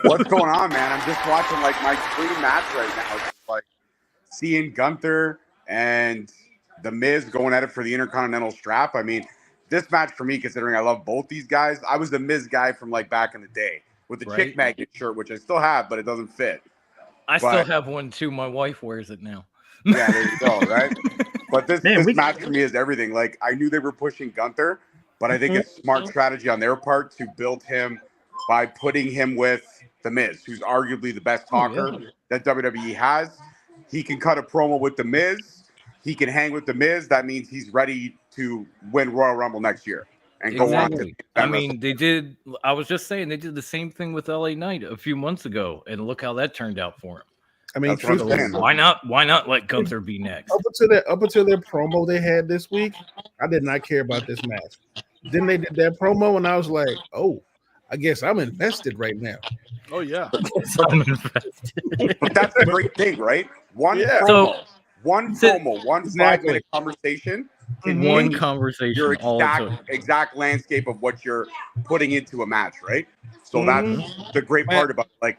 What's going on, man? I'm just watching like my dream match right now. It's like seeing Gunther and the Miz going at it for the Intercontinental strap. I mean, this match for me, considering I love both these guys, I was the Miz guy from like back in the day with the Chick Magnet shirt, which I still have, but it doesn't fit. I still have one too. My wife wears it now. Yeah, there you go, right? But this match for me is everything. Like, I knew they were pushing Gunther, but I think it's smart strategy on their part to build him by putting him with The Miz, who's arguably the best talker that WWE has. He can cut a promo with The Miz. He can hang with The Miz. That means he's ready to win Royal Rumble next year and go on to. I mean, they did. I was just saying they did the same thing with LA Knight a few months ago, and look how that turned out for him. I mean, why not let Gunther be next? Up until their promo they had this week, I did not care about this match. Then they did that promo, and I was like, "Oh, I guess I'm invested right now." Oh yeah, but that's the great thing, right? One promo, one 5-minute conversation. One conversation, your exact landscape of what you're putting into a match, right? So that's the great part about it. Like,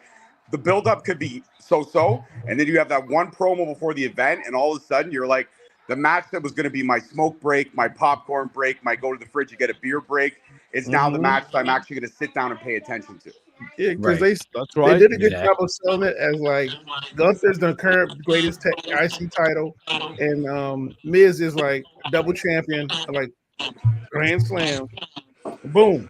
the buildup could be so, and then you have that one promo before the event, and all of a sudden you're like, the match that was going to be my smoke break, my popcorn break, my go to the fridge and get a beer break is now the match that I'm actually going to sit down and pay attention to. Yeah, because they did a good job of selling it as like Gunther's the current greatest IC title, and Miz is like double champion, like Grand Slam. Boom.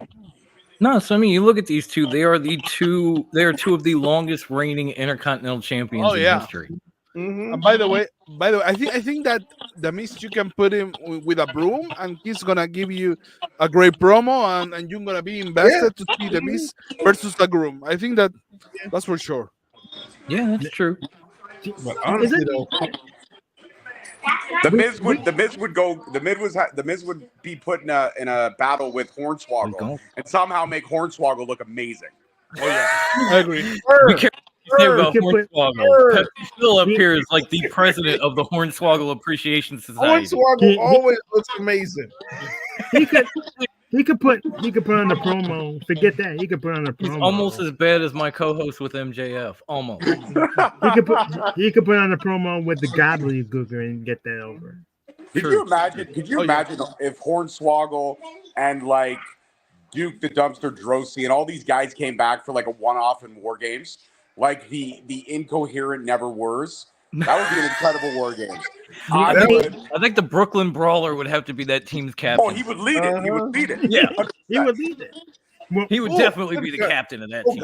No, so I mean, you look at these two; they are two of the longest reigning Intercontinental champions in history. And by the way, I think that the Miz, you can put him with a broom, and he's gonna give you a great promo, and you're gonna be invested to see the Miz versus the groom. I think that's for sure. Yeah, that's true. But honestly, though, the Miz would be put in a battle with Hornswoggle and somehow make Hornswoggle look amazing. Oh yeah, I agree. There we go, Hornswoggle. Pepsi still up here is like the president of the Hornswoggle Appreciation Society. Hornswoggle always looks amazing. He could put on the promo. Forget that. He could put on the promo. He's almost as bad as my co-host with MJF. Almost. he could put on the promo with the gobbledygooker and get that over. Could you imagine if Hornswoggle and like Duke the Dumpster Drosy and all these guys came back for like a one-off in War Games, like the incoherent Never Wers? That would be an incredible War Games. I think the Brooklyn Brawler would have to be that team's captain. Oh, he would lead it. He would lead it. Yeah, 100%. He would lead it. He would definitely be the captain of that team.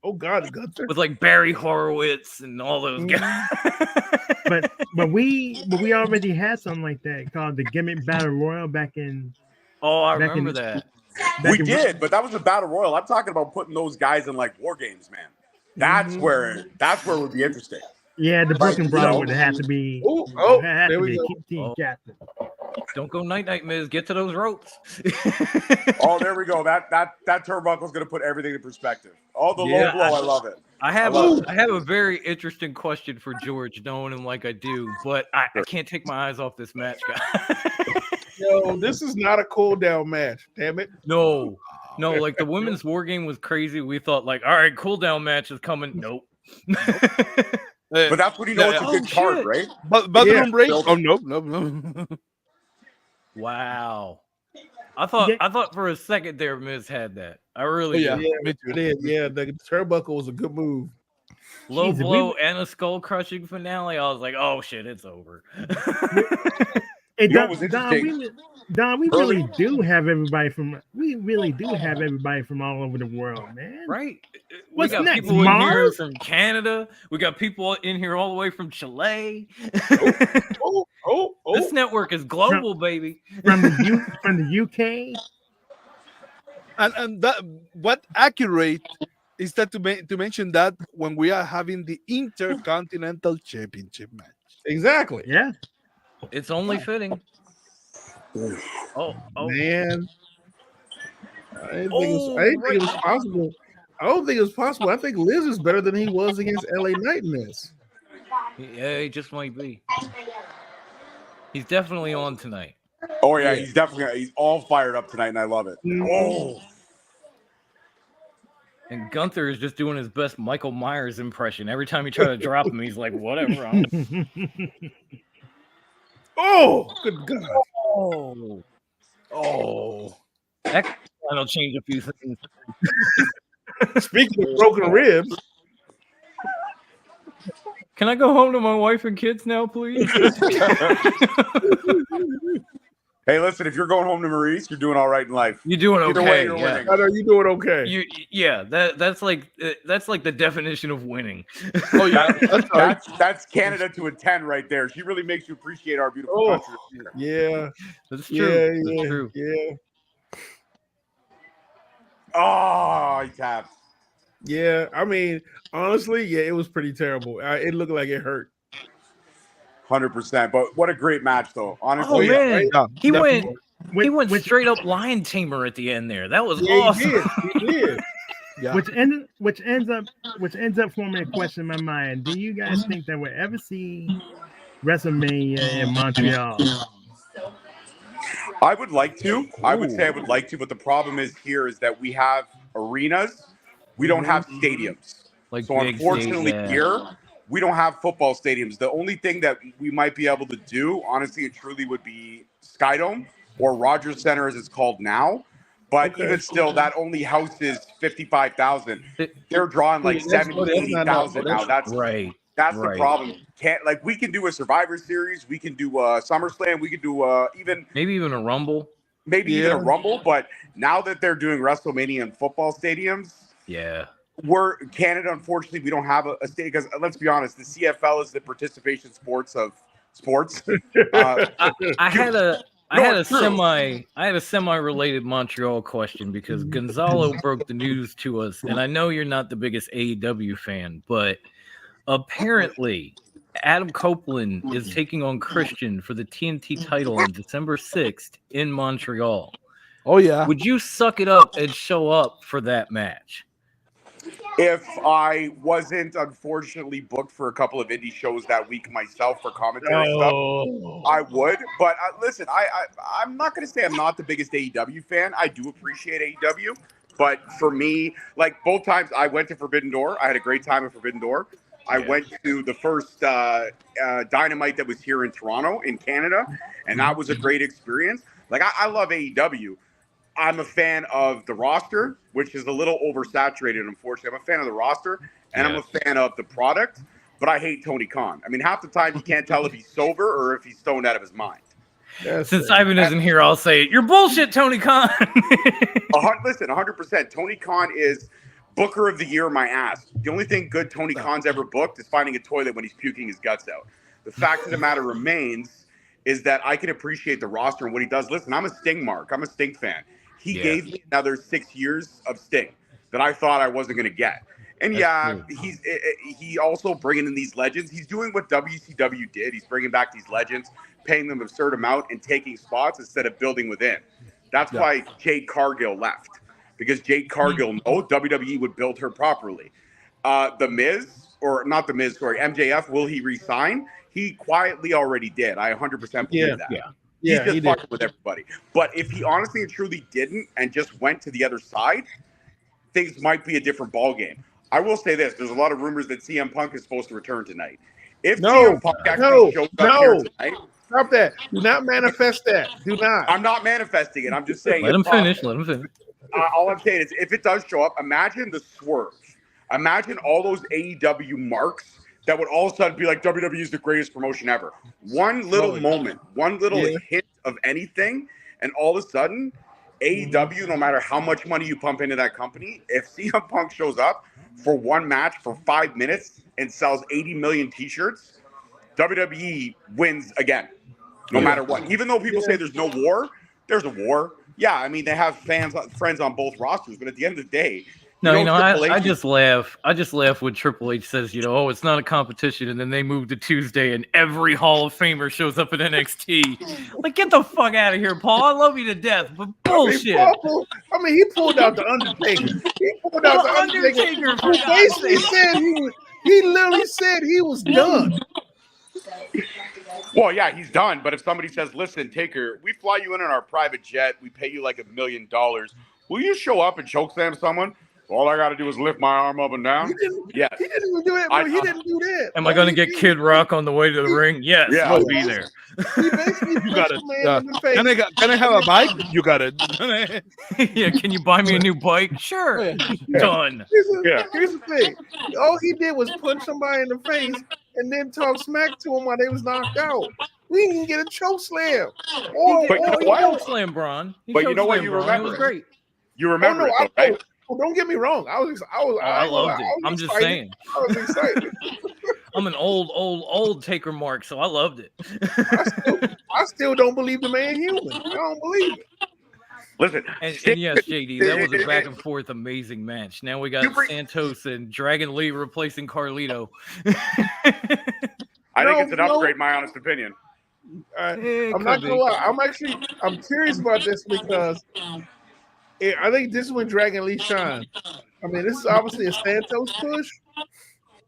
Oh God, Gunther. With like Barry Horowitz and all those guys. but we already had something like that called the Gimmick Battle Royal back in. Oh, I remember that. We did, but that was a battle royal. I'm talking about putting those guys in like War Games, man. That's where it would be interesting. Yeah, the Brooklyn Brawler would have to be. There we go. Team captain. Don't go night, Miz. Get to those ropes. Oh, there we go. That turnbuckle's going to put everything in perspective. Oh, the low blow. I love it. I have a very interesting question for George, knowing him like I do, but I can't take my eyes off this match, guy. Yo, this is not a cool down match. Damn it. No, like the women's war game was crazy. We thought like, all right, cool down match is coming. Nope. But that's when you know it's a good card, right? But bathroom break? Oh no. Wow. I thought for a second there Miz had that. I really did. Me too. Yeah, the turnbuckle was a good move. Low blow and a skull crushing finale. I was like, oh shit, it's over. Hey, Don, we really do have everybody from all over the world, man. Right. What's we got next? people Mars? in here from Canada. We got people in here all the way from Chile. This network is global, baby. From the UK. And that what accurate is that to mention that when we are having the Intercontinental Championship match. Exactly. Yeah. It's only fitting. Oh man. I didn't think it was possible. I don't think it was possible. I think Liz is better than he was against LA Knight in this. Yeah, he just might be. He's definitely on tonight. Oh yeah, he's all fired up tonight, and I love it. Oh. And Gunther is just doing his best Michael Myers impression. Every time he tries to drop him, he's like, whatever. Oh, good God. Oh. That will change a few things. Speaking of broken ribs. Can I go home to my wife and kids now, please? Hey, listen, if you're going home to Maurice, you're doing all right in life. You're doing okay. Either way, you're winning. I know you're doing okay. That's like the definition of winning. Oh yeah, that's Canada to a 10 right there. She really makes you appreciate our beautiful country. Yeah, that's true. Yeah, that's true. Yeah. Oh, he tapped. Yeah, I mean, honestly, yeah, it was pretty terrible. It looked like it hurt. 100%. But what a great match, though. Honestly, man. He went straight up lion tamer at the end there. That was awesome. He did. Yeah. Which ends up forming a question in my mind. Do you guys think that we'll ever see WrestleMania in Montreal? I would like to. I would say I would like to, but the problem is that we have arenas. We don't have stadiums. So unfortunately here, we don't have football stadiums. The only thing that we might be able to do, honestly and truly, would be Skydome or Rogers Center as it's called now. But even still, that only houses 55,000. They're drawing like 70,000 now. That's right. That's the problem. We can do a Survivor Series, we can do a SummerSlam, we can do maybe even a Rumble. Even a Rumble. But now that they're doing WrestleMania in football stadiums, we're Canada. Unfortunately, we don't have a stadium because let's be honest, the CFL is the participation sports of sports. I had a semi-related Montreal question because Gonzalo broke the news to us, and I know you're not the biggest AEW fan, but apparently Adam Copeland is taking on Christian for the TNT title on December 6th in Montreal. Oh yeah. Would you suck it up and show up for that match? If I wasn't unfortunately booked for a couple of indie shows that week myself for commentary stuff, I would. But listen, I'm not going to say I'm not the biggest AEW fan. I do appreciate AEW. But for me, like both times I went to Forbidden Door, I had a great time at Forbidden Door. I went to the first Dynamite that was here in Toronto, in Canada, and that was a great experience. Like, I love AEW. I'm a fan of the roster, which is a little oversaturated, unfortunately. I'm a fan of the roster, and I'm a fan of the product, but I hate Tony Khan. I mean, half the time you can't tell if he's sober or if he's stoned out of his mind. Since Ivan isn't here, I'll say it. You're bullshit, Tony Khan. Listen, 100%. Tony Khan is Booker of the Year, my ass. The only thing good Tony Khan's ever booked is finding a toilet when he's puking his guts out. The fact of the matter remains is that I can appreciate the roster and what he does. Listen, I'm a Sting mark. I'm a Sting fan. He gave me another 6 years of Sting that I thought I wasn't going to get. And he also bringing in these legends. He's doing what WCW did. He's bringing back these legends, paying them an absurd amount and taking spots instead of building within. That's why Jade Cargill left, because Jade Cargill knew WWE would build her properly. The Miz, or not the Miz, sorry, MJF, will he resign? He quietly already did. I 100% believe that. He's just fucking with everybody. But if he honestly and truly didn't and just went to the other side, things might be a different ballgame. I will say this. There's a lot of rumors that CM Punk is supposed to return tonight. If CM Punk actually shows up here tonight... Stop that. Do not manifest that. Do not. I'm not manifesting it. I'm just saying... Let him finish. Let him finish. All I'm saying is if it does show up, imagine the swerve. Imagine all those AEW marks that would all of a sudden be like, WWE is the greatest promotion ever. One little moment, one little hint of anything, and all of a sudden, AEW, no matter how much money you pump into that company, if CM Punk shows up for one match for 5 minutes and sells 80 million T-shirts, WWE wins again, no matter what. Even though people say there's no war, there's a war. Yeah, I mean, they have friends on both rosters, but at the end of the day, I just laugh. I just laugh when Triple H says, oh, it's not a competition, and then they move to Tuesday, and every Hall of Famer shows up in NXT. Like, get the fuck out of here, Paul. I love you to death, but bullshit. He pulled out the Undertaker. He pulled out the Undertaker. Who basically said he literally said he was done. Well, yeah, he's done. But if somebody says, "Listen, Taker, we fly you in on our private jet. We pay you like $1 million. Will you show up and chokeslam someone?" All I got to do is lift my arm up and down. Yes. He didn't even do that, bro. He didn't do that. Am I going to get Kid Rock on the way to the ring? Yes, I'll be there. You got it. Can I have a bike? You got it. Yeah, can you buy me a new bike? Sure. Done. Here's the thing. All he did was punch somebody in the face and then talk smack to him while they was knocked out. We didn't get a choke slam. He choke slam, Braun. But you know what? You remember it was great. You remember it, right? Well, don't get me wrong. I loved it. I'm just saying. I was excited. I'm an old Taker mark, so I loved it. I still don't believe the man human. I don't believe it. Listen, and yes, JD, that was a back and forth amazing match. Now we got Santos and Dragon Lee replacing Carlito. I think it's an upgrade, my honest opinion. I'm not gonna lie. I'm curious about this because I think this is when Dragon Lee shines. I mean, this is obviously a Santos push,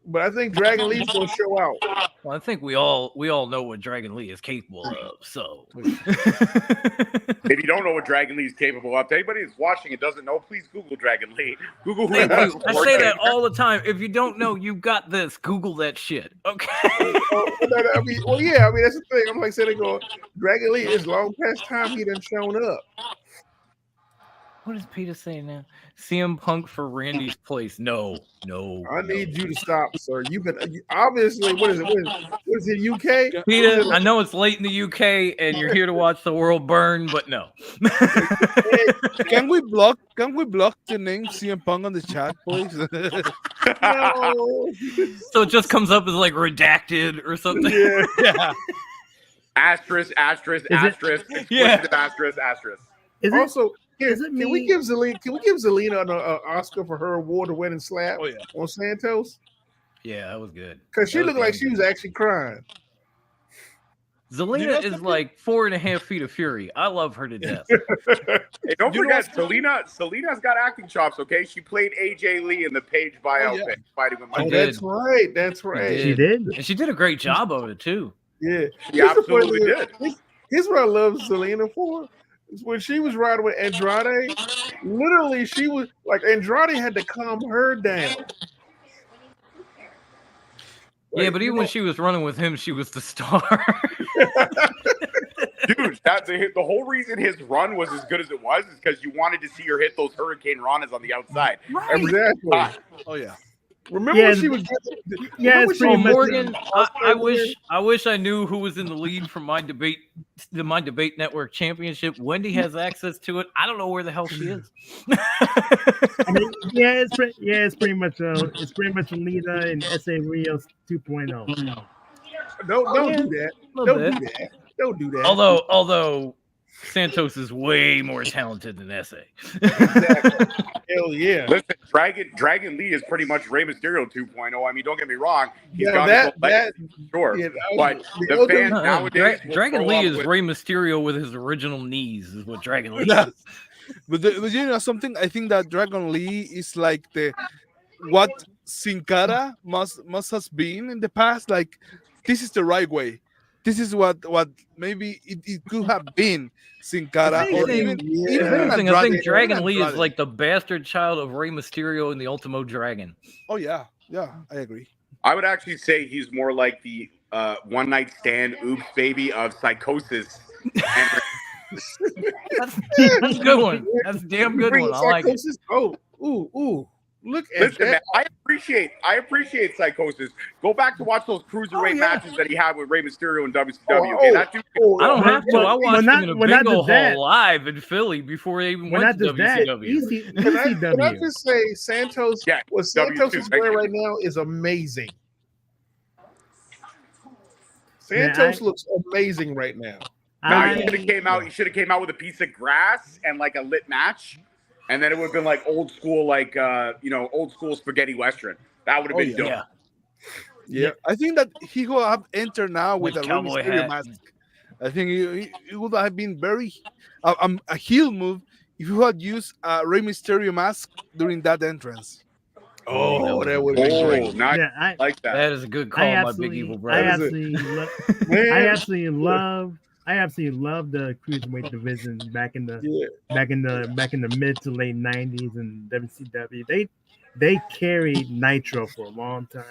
but I think Dragon Lee's gonna show out. Well, I think we all know what Dragon Lee is capable of. So, if you don't know what Dragon Lee is capable of, to anybody who's watching and doesn't know, please Google Dragon Lee. Google who I say that all the time. If you don't know, you got this. Google that shit. Okay. I mean, that's the thing. I'm like saying, Dragon Lee is long past time he done shown up. What is Peter saying now? CM Punk for Randy's place? No. I need you to stop, sir. You obviously. What is it? What is it? UK? Peter, I know it's late in the UK, and you're here to watch the world burn, but no. Can we block the name CM Punk on the chat, please? No. So it just comes up as like redacted or something. Yeah. Asterisk. Asterisk. Also, can we give Zelina an Oscar for her award-winning slap on Santos? Yeah, that was good. Because she looked like she was actually crying. Zelina is like 4.5 feet of fury. I love her to death. Hey, don't forget, Selena's got acting chops, okay? She played AJ Lee in the Page biopic, Fighting with My That's right. That's right. She did. And she did a great job of it, too. Yeah. She absolutely did. Here's what I love Selena for. Is when she was riding with Andrade, literally she was like Andrade had to calm her down. Yeah, but even when she was running with him, she was the star. Dude, the whole reason his run was as good as it was is because you wanted to see her hit those Hurricane Ranas on the outside. Right. Exactly. Oh yeah. Remember when she was? Morgan. I wish I knew who was in the lead for my debate network championship. Wendy has access to it. I don't know where the hell she is. I mean, it's pretty much Alita and SA Rios 2.0. Don't do that. Don't do that. Although Santos is way more talented than SA. Exactly. Hell yeah. Listen, Dragon Lee is pretty much Rey Mysterio 2.0. I mean, don't get me wrong. He's sure. Yeah, but the fans nowadays Dragon Lee is Rey Mysterio with his original knees, is what Dragon Lee is. But you know something? I think that Dragon Lee is like what Sin Cara must have been in the past. Like, this is the right way. This is what maybe it could have been Sin Cara. I think Dragon Lee is like the bastard child of Rey Mysterio and the Ultimo Dragon. Oh yeah, I agree. I would actually say he's more like the one night stand oops baby of Psychosis. That's a good one. That's a damn good one. I like it. Oh, ooh. Look at Listen, that. Man, I appreciate Psychosis. Go back to watch those cruiserweight matches that he had with Rey Mysterio and WCW. Okay, that dude, I don't have to. I watched him in a bingo hall live in Philly before they even went to WCW. Easy Can I just say Santos? Yeah, what Santos is wearing right now is amazing. Santos looks amazing right now. He should have came out with a piece of grass and like a lit match. And then it would have been like old school spaghetti western. That would have been dope. Yeah, I think that he will have entered now with a cowboy hat mask. I think it would have been very a heel move if you had used a Rey Mysterio mask during that entrance. Oh, that would have been great. Nice. Yeah, I like that. That is a good call, my big evil brother. I absolutely love the cruiserweight division back in the mid to late 90s and WCW. They carried Nitro for a long time.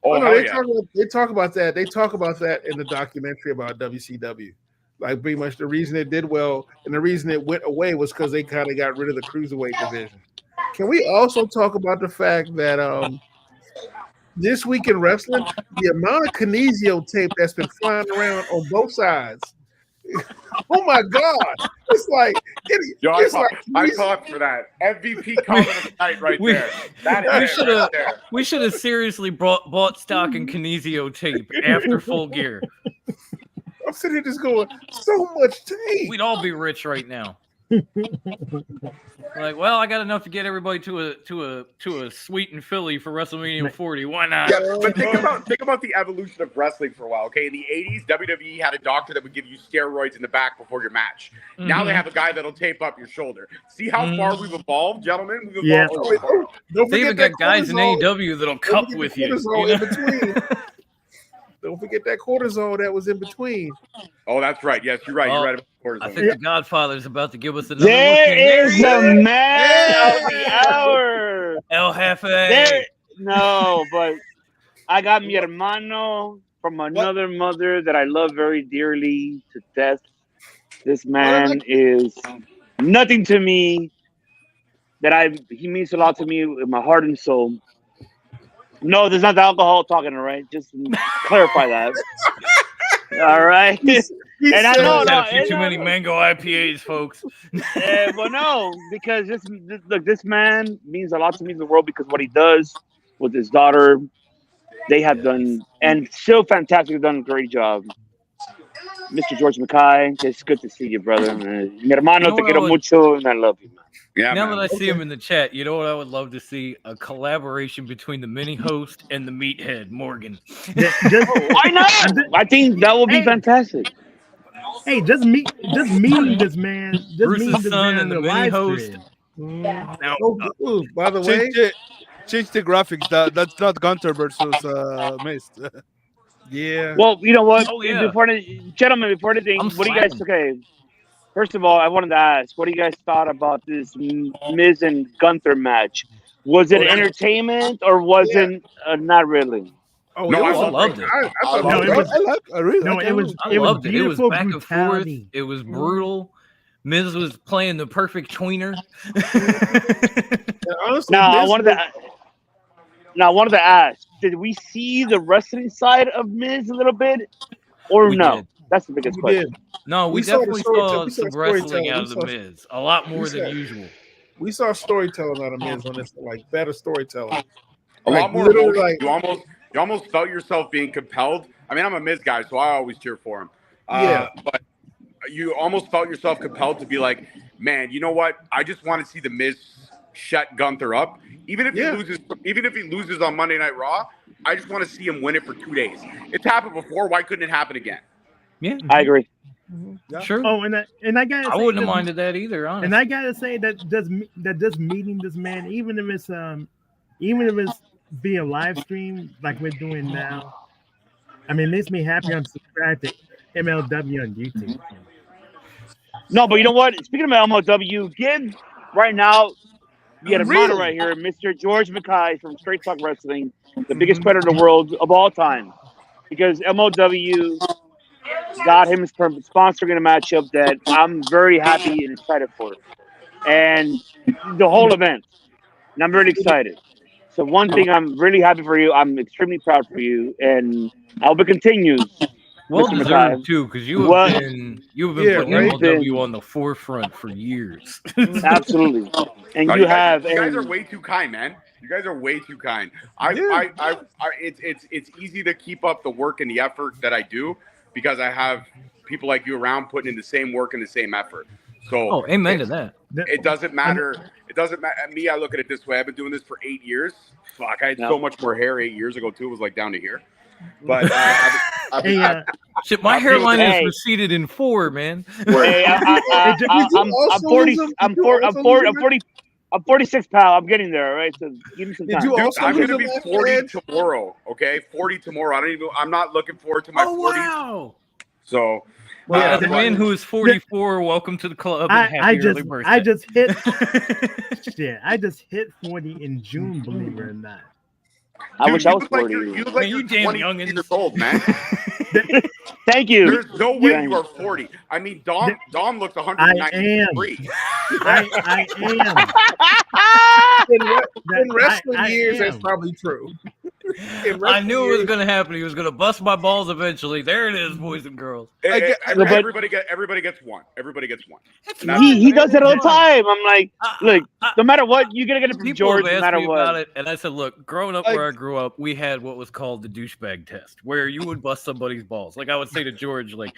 They talk about that. They talk about that in the documentary about WCW. Like, pretty much the reason it did well and the reason it went away was because they kind of got rid of the cruiserweight division. Can we also talk about the fact that this week in wrestling, the amount of Kinesio tape that's been flying around on both sides? Oh my God! It's like I caught for that MVP comment of the night right there. We should have seriously bought stock in Kinesio tape after Full Gear. I'm sitting here just going, so much tape. We'd all be rich right now. Like, well, I got enough to get everybody to a suite in Philly for WrestleMania 40. Why not? Yeah, but think about the evolution of wrestling for a while. Okay, in the 80s, WWE had a doctor that would give you steroids in the back before your match. Mm-hmm. Now they have a guy that'll tape up your shoulder. See how far we've evolved, gentlemen? We've evolved. They even got guys in AEW that'll cup with you. Don't forget that cortisol that was in between. Oh, that's right. Yes, you're right. You're right about cortisol. I think the Godfather's about to give us another There is a man of the hour. El Jefe. No, but I got mi hermano from another mother that I love very dearly to death. This man is nothing to me. He means a lot to me with my heart and soul. No, there's not the alcohol talking, all right? Just clarify that. All right. And I know too many mango IPAs, folks. Well, no, because this man means a lot to me in the world because what he does with his daughter, they have done, and still fantastic, done a great job. Mr. George Mackay, it's good to see you, brother. Mi hermano, te quiero mucho, and I love you, man. Yeah, now that I see him in the chat, you know what I would love to see? A collaboration between the mini host and the meathead, Morgan. Why not? I think that would be fantastic. Hey, just meeting this man, Bruce's son and the mini host. Now, by the way, change the graphics. That's not Gunther versus Mist. Yeah. Well, you know what? Oh, yeah. Before gentlemen, before anything, what do you guys? Okay, first of all, I wanted to ask, what do you guys thought about this Miz and Gunther match? Was it entertainment or wasn't not really? Oh, no, I loved it. I loved it. It was back and forth. It was brutal. Miz was playing the perfect tweener. Honestly, now I wanted to ask: did we see the wrestling side of Miz a little bit, or no? Did. That's the biggest question. No, we definitely saw some wrestling out of the Miz. A lot more than usual. We saw storytelling out of Miz on this, like better storytelling. A lot more. Like, you almost felt yourself being compelled. I mean, I'm a Miz guy, so I always cheer for him. But you almost felt yourself compelled to be like, man, you know what? I just want to see the Miz shut Gunther up. Even if he loses on Monday Night Raw, I just want to see him win it for 2 days. It's happened before. Why couldn't it happen again? Yeah, I agree. Yeah. Sure. Oh, and I gotta. I wouldn't have minded that either. Honestly. And I gotta say that just meeting this man, even if it's via live stream like we're doing now, I mean, it makes me happy. I'm subscribed to MLW on YouTube. No, but you know what? Speaking of MLW, give right now. We had a model right here, Mr. George Mackay from Straight Talk Wrestling, the biggest creditor in the world of all time, because MLW got him sponsoring a matchup that I'm very happy and excited for, and the whole event. And I'm really excited. So one thing I'm really happy for you. I'm extremely proud for you, and I hope it continues. Well deserved too, because you have been putting MLW on the forefront for years. Absolutely, and no, you guys are way too kind, man. You guys are way too kind. It's easy to keep up the work and the effort that I do because I have people like you around putting in the same work and the same effort. So, amen to that. It doesn't matter. It doesn't matter. Me, I look at it this way. I've been doing this for 8 years. Fuck, I had so much more hair 8 years ago too. It was like down to here. But shit, my hairline is receded in 4, man. Hey, I'm 40. I'm 46, pal. I'm getting there. All right, so give me some time. I'm gonna be 40 tomorrow. Okay, 40 tomorrow. I'm not looking forward to my 40s. Wow. So. As a man who is 44, welcome to the club. And happy early birthday. I just hit 40 in June, believe it or not. I wish I was 40. You look like you're damn young years old, man. Thank you. There's no way you are 40. I mean, Dom looks 193. I am. In wrestling years, that's probably true. I knew it was going to happen. He was going to bust my balls eventually. There it is, boys and girls. Everybody gets one. Everybody gets one. He does it all the time. I'm like, look, no matter what, you're going to get it from George no matter what. About it, and I said, look, growing up where I grew up, we had what was called the douchebag test, where you would bust somebody's balls. Like I would say to George, like,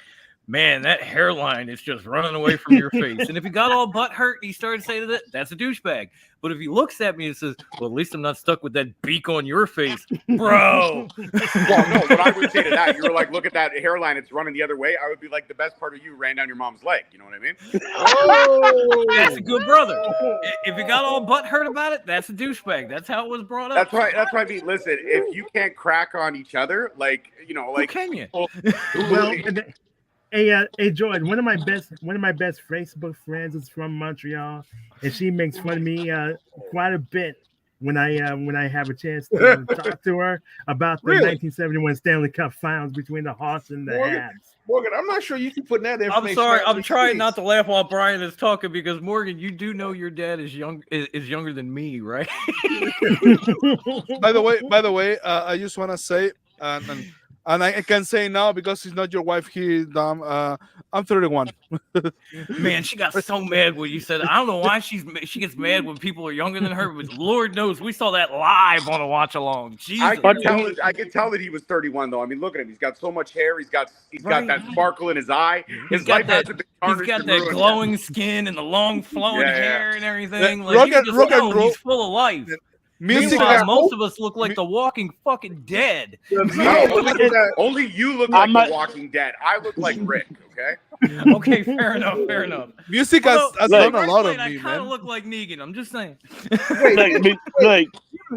man, that hairline is just running away from your face. And if he got all butt hurt and he started saying that, that's a douchebag. But if he looks at me and says, well, at least I'm not stuck with that beak on your face, bro. Well, no, what I would say to that, you were like, look at that hairline, it's running the other way. I would be like, the best part of you ran down your mom's leg. You know what I mean? Oh, that's a good brother. If you got all butt hurt about it, that's a douchebag. That's how it was brought up. That's right. That's right. I mean, listen, if you can't crack on each other, like, you know, like, who can you? Well, hey, George. One of my best Facebook friends is from Montreal, and she makes fun of me quite a bit when I have a chance to talk to her about the 1971 Stanley Cup Finals between the Hawks and the Habs. Morgan, I'm not sure you can put that information. I'm sorry. I'm trying not to laugh while Brian is talking because Morgan, you do know your dad is younger than me, right? By the way, I just want to say, and I can say now because he's not your wife here, Dom. I'm 31. Man, she got so mad when you said. I don't know why she gets mad when people are younger than her, but Lord knows we saw that live on a watch along. I can tell that he was 31 though. I mean, look at him. He's got so much hair. He's got that sparkle in his eye. He's got that glowing skin and the long flowing hair and everything. Like, rock and roll. He's full of life. Meanwhile, most of us look like the Walking fucking Dead. Only you look like the Walking Dead. I look like Rick. Okay. Okay, fair enough. Fair enough. Music has done a lot of me, I kind of look like Negan. I'm just saying. Look,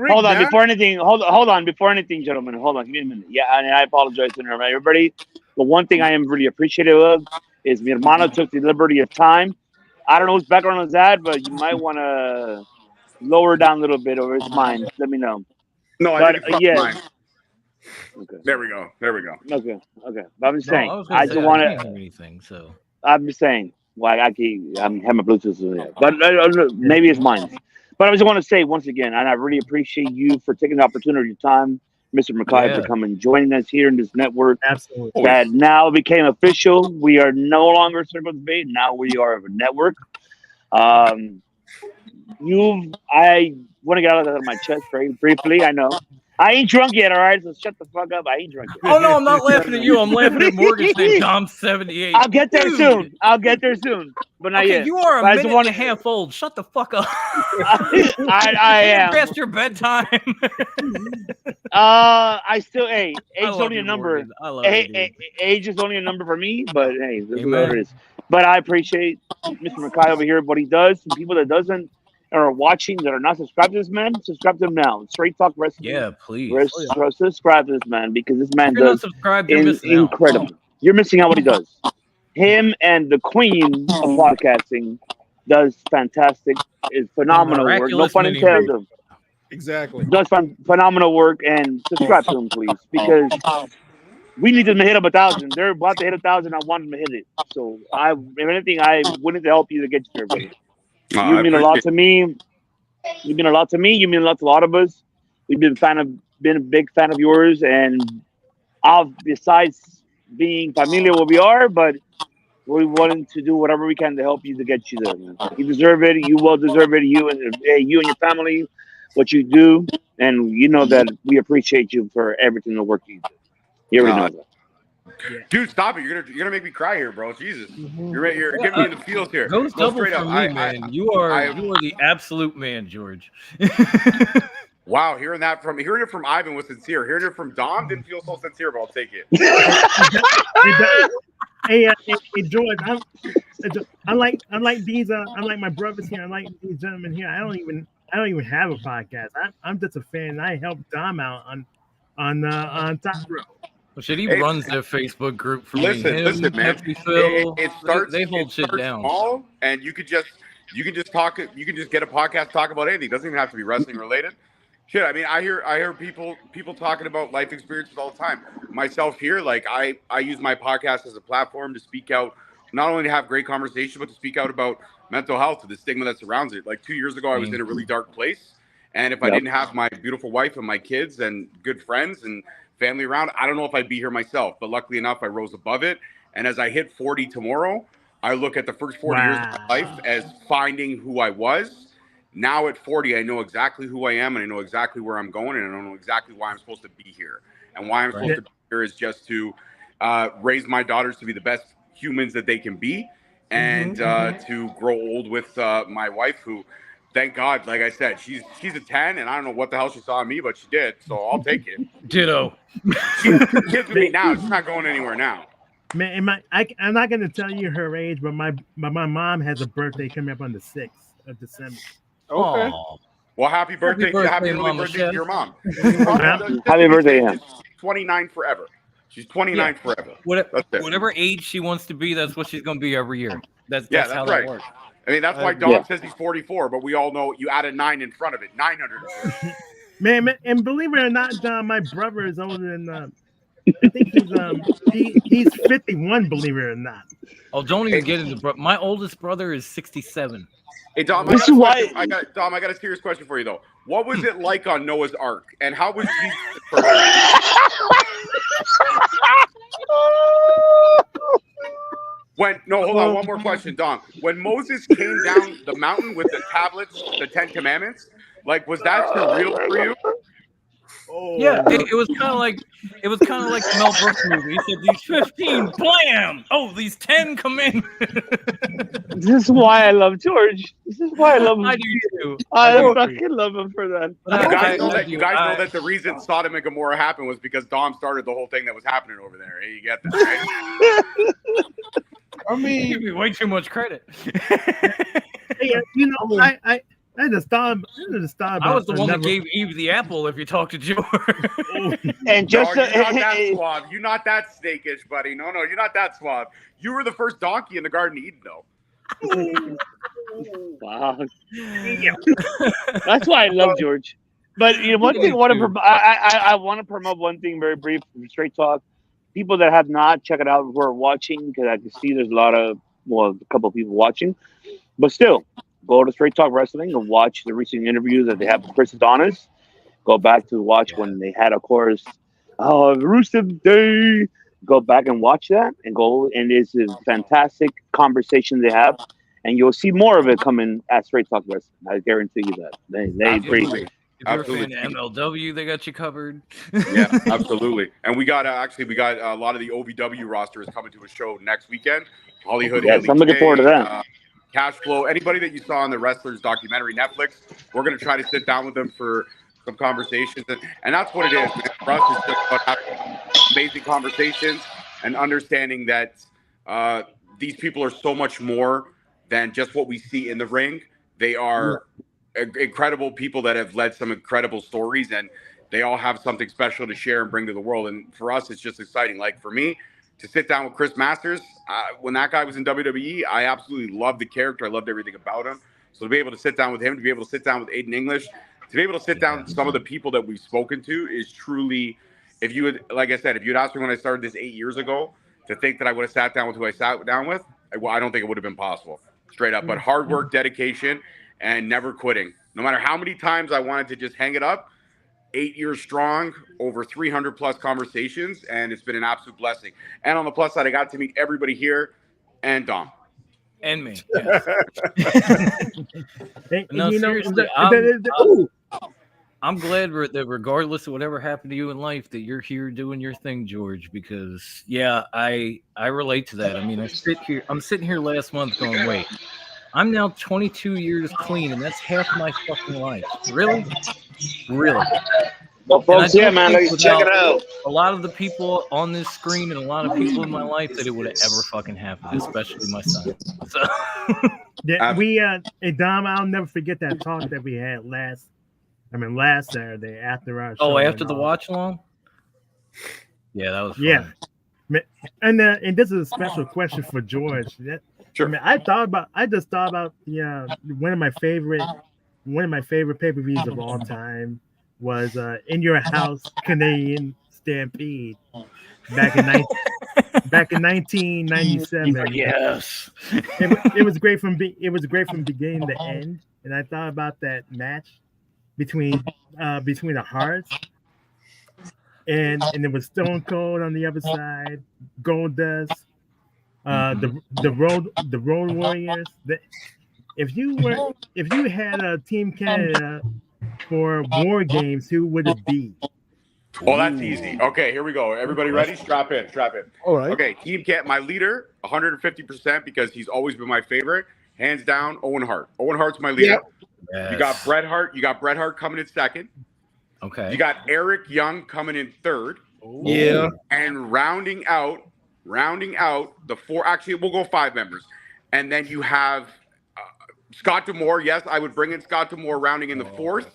hold on. Before anything, hold on. Before anything, gentlemen, hold on. Give me a minute. Yeah, and I apologize to everybody. The one thing I am really appreciative of is mi hermano took the liberty of time. I don't know whose background is that, but you might want to lower down a little bit, or it's mine. Let me know. No, I think it's mine. Okay. There we go. Okay. But I'm just saying. I just want to. Anything, so. I'm just saying. Well, I'm having my Bluetooth, but maybe it's mine. But I just want to say once again, and I really appreciate you for taking the opportunity of time, Mr. McKay, for coming and joining us here in this network. Absolutely. That now became official. We are no longer Circle Debate. Now we are a network. I want to get out of my chest very briefly. I know. I ain't drunk yet, all right? So shut the fuck up. I ain't drunk yet. Oh, no, I'm not laughing at you. I'm laughing at Morgan's name, Dom78. I'll get there soon. But not yet. You are a minute and a half old. Shut the fuck up. I am. Past your bedtime. I still, age is only a number. Age is only a number for me, but hey, this is what it is. But I appreciate Mr. McKay over here, what he does. The people that doesn't are watching that are not subscribed to this man, subscribe to him now. Straight Talk Wrestling. Yeah, please. Subscribe to this man because this man does incredible. You're missing out what he does. Him and the queen of podcasting does fantastic, is phenomenal work. No pun intended. Exactly. Does phenomenal work, and subscribe to him, please, because we need them to hit up 1,000. They're about to hit 1,000. I want them to hit it. So, if anything, I wanted to help you to get you there, buddy. You mean a lot to me. You mean a lot to me. You mean a lot to a lot of us. We've been a big fan of yours, and besides being familiar where we are, but we're willing to do whatever we can to help you to get you there, man. You deserve it. You will deserve it. You and your family, what you do, and you know that we appreciate you for everything the work you do. You already know that. Dude, stop it! You're gonna make me cry here, bro. Jesus, you're giving me the feels here. Goes double for me, man. You are the absolute man, George. Wow, hearing it from Ivan was sincere. Hearing it from Dom didn't feel so sincere, but I'll take it. Hey, George, unlike my brothers here, unlike these gentlemen here, I don't even have a podcast. I'm just a fan. I help Dom out on Top Row. Well, shit, he runs their Facebook group for me. Listen, man. It starts. They hold shit down. Small, and you can just talk. You can just get a podcast, talk about anything. It doesn't even have to be wrestling related. Shit, I mean, I hear people talking about life experiences all the time. Myself here, like I use my podcast as a platform to speak out, not only to have great conversation, but to speak out about mental health and the stigma that surrounds it. Like 2 years ago, I was in a really dark place, and if I didn't have my beautiful wife and my kids and good friends and family around, I don't know if I'd be here myself. But luckily enough, I rose above it. And as I hit 40 tomorrow, I look at the first 40 years of my life as finding who I was. Now at 40, I know exactly who I am, and I know exactly where I'm going, and I know exactly why I'm supposed to be here. And why I'm supposed to be here is just to raise my daughters to be the best humans that they can be, and to grow old with my wife, who, thank God, like I said, she's a 10, and I don't know what the hell she saw in me, but she did, so I'll take it. Ditto. She's with me now. She's not going anywhere now. Man, I'm not going to tell you her age, but my mom has a birthday coming up on the 6th of December. Okay. Aww. Well, happy birthday to your mom. Happy birthday, yeah. 29 forever. She's 29 forever. Whatever age she wants to be, that's what she's going to be every year. That's how right. That works. I mean, that's why Dom says he's 44, but we all know you add a 9 in front of it. 900. Man, and believe it or not, John, my brother is older than I think he's 51, believe it or not. Oh, don't even get into my oldest brother is 67. Hey, Dom, I got a serious question for you, though. What was it like on Noah's Ark? And how was Jesus first? Hold on, one more question, Dom. When Moses came down the mountain with the tablets, the 10 Commandments, like, was that surreal for you? Yeah, it was kind of like the Mel Brooks movie. He said these 15, blam! Oh, these 10 come in. This is why I love George. This is why I love him. I do too. I fucking love him for that. You guys know that the reason Sodom and Gomorrah happened was because Dom started the whole thing that was happening over there. Hey, you get that, right? I mean, give me way too much credit. Hey, you know, I just thought about. I was the one that gave Eve the apple. If you talk to George, and just you're not that suave. You're not that snakish, buddy. No, you're not that suave. You were the first donkey in the Garden of Eden, though. Wow. That's why I love George. But you know, one thing I want to promote one thing very brief from Straight Talk. People that have not, check it out who are watching, because I can see there's a couple of people watching. But still, go to Straight Talk Wrestling and watch the recent interviews that they have with Chris Adonis. Go back to watch when they had, of course, Rusev Day. Go back and watch that, and it's a fantastic conversation they have, and you'll see more of it coming at Straight Talk Wrestling. I guarantee you that. They bring. If you're a fan of MLW, they got you covered. Yeah, absolutely. And we got a lot of the OVW roster is coming to a show next weekend. Hollywood. Yes, I'm looking forward to that. Cash Flow. Anybody that you saw on the Wrestlers documentary Netflix, we're going to try to sit down with them for some conversations, and that's what it is. Man. For us, it's just about having amazing conversations and understanding that these people are so much more than just what we see in the ring. They are incredible people that have led some incredible stories, and they all have something special to share and bring to the world. And for us, it's just exciting. Like for me, to sit down with Chris Masters, when that guy was in WWE, I absolutely loved the character. I loved everything about him. So to be able to sit down with him, to be able to sit down with Aiden English, to be able to sit down with some of the people that we've spoken to is truly, if you would, like I said, if you'd asked me when I started this 8 years ago, to think that I would have sat down with who I sat down with, I don't think it would have been possible, straight up. But hard work, dedication, and never quitting. No matter how many times I wanted to just hang it up, 8 years strong, over 300 plus conversations, and it's been an absolute blessing. And on the plus side, I got to meet everybody here and Dom. And me. Yes. No, seriously, I'm glad that regardless of whatever happened to you in life, that you're here doing your thing, George, because I relate to that. I mean, I'm sitting here last month going, wait, I'm now 22 years clean, and that's half my fucking life. Really? Well, folks, man, check it out. A lot of the people on this screen and a lot of people in my life that it would have ever fucking happened, especially my son. So. Hey Dom, I'll never forget that talk that we had last Saturday after our show. Oh, after the watch along? Yeah, that was fun. Yeah. And this is a special question for George. Sure. I mean, I just thought about one of my favorite pay-per-views of all time was In Your House Canadian Stampede back in 1997. Yes. It was great from beginning to end, and I thought about that match between the Hearts and it was Stone Cold on the other side, Goldust, the Road Warriors. If you had a Team Canada for War Games, who would it be? Oh, that's easy. Okay, here we go. Everybody ready? Strap in. All right. Okay, Team Cat, my leader, 150% because he's always been my favorite. Hands down, Owen Hart. Owen Hart's my leader. Yes. You got Bret Hart. You got Bret Hart coming in second. Okay. You got Eric Young coming in third. Yeah. And rounding out the four. Actually, we'll go 5 members, and then you have Scott D'Amore. Yes, I would bring in Scott D'Amore rounding in the fourth.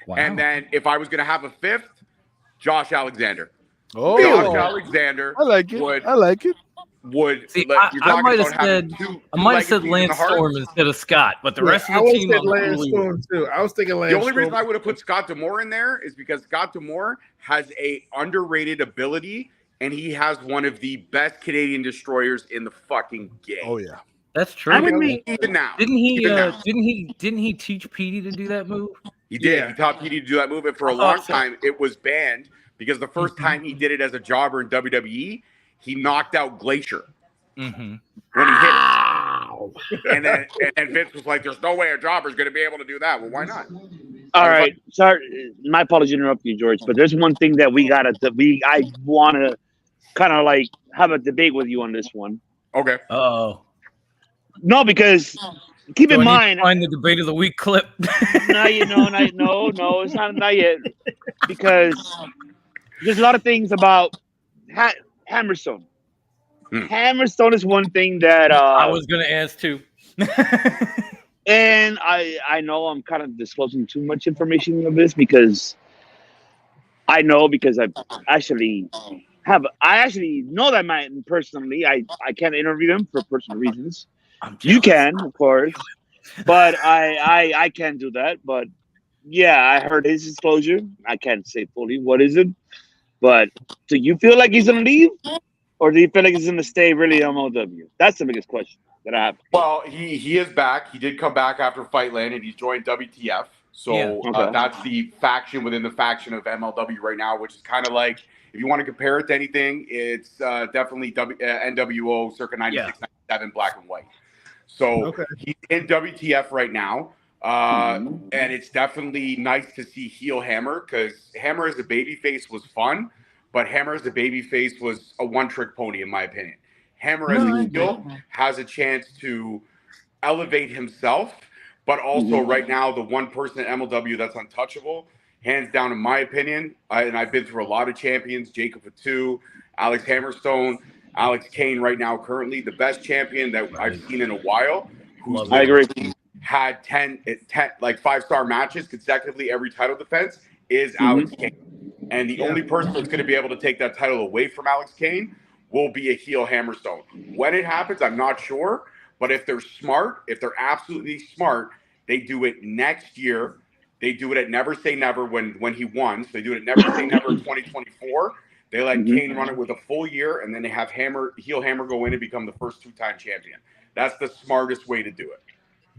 Wow. And then if I was going to have a fifth, Josh Alexander. Oh, Josh Alexander. I like it. See, I might have said Lance Storm instead of Scott, but the rest of the team. Lance Storm too. I was thinking Lance. The only Storm. reason I would have put Scott D'Amore in there is because Scott D'Amore has a underrated ability, and he has one of the best Canadian destroyers in the fucking game. Oh yeah, that's true. Even now, didn't he teach Petey to do that move? He did. Yeah. He taught Petey to do that move, and for a long time, it was banned because the first time he did it as a jobber in WWE, he knocked out Glacier when he hit it. And then Vince was like, "There's no way a jobber's going to be able to do that." Well, why not? All right. Sorry, my apology to interrupt you, George. But there's one thing that I want to kind of like have a debate with you on this one. Okay. Oh. No, because keep in mind, find the debate of the week clip. no, it's not yet. Because there's a lot of things about Hammerstone. Hammerstone is one thing that I was going to ask too. And I know I'm kind of disclosing too much information of this because I actually know that man personally. I can't interview him for personal reasons. You can, of course, but I can't do that. But yeah, I heard his disclosure. I can't say fully what is it, but do you feel like he's gonna leave, or do you feel like he's gonna stay really MLW? That's the biggest question that I have. Well, he is back. He did come back after Fightland, and he's joined WTF. So that's the faction within the faction of MLW right now, which is kind of like, if you want to compare it to anything, it's definitely NWO circa 96, 97, black and white. So he's in WTF right now. And it's definitely nice to see heel Hammer, because Hammer as a babyface was fun, but Hammer as a babyface was a one-trick pony, in my opinion. Hammer as a heel has a chance to elevate himself, but also right now the one person at MLW that's untouchable, hands down in my opinion, and I've been through a lot of champions, Jacob Fatu, Alex Hammerstone, Alex Kane right now currently, the best champion that I've seen in a while. I agree. Had 10 like 5-star matches consecutively every title defense is Alex Kane. And the only person that's going to be able to take that title away from Alex Kane will be a heel Hammerstone. When it happens, I'm not sure. But if they're smart, if they're absolutely smart, they do it next year. They do it at Never Say Never when he won. So they do it at Never Say Never in 2024. They let Kane run it with a full year, and then they have heel Hammer go in and become the first 2-time champion. That's the smartest way to do it.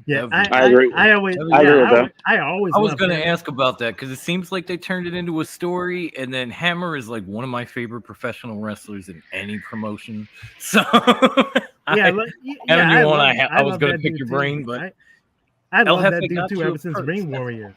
Yeah, I agree. I always was going to ask about that, because it seems like they turned it into a story, and then Hammer is like one of my favorite professional wrestlers in any promotion. So I was going to pick your brain, but I love that dude too ever since Ring Warriors.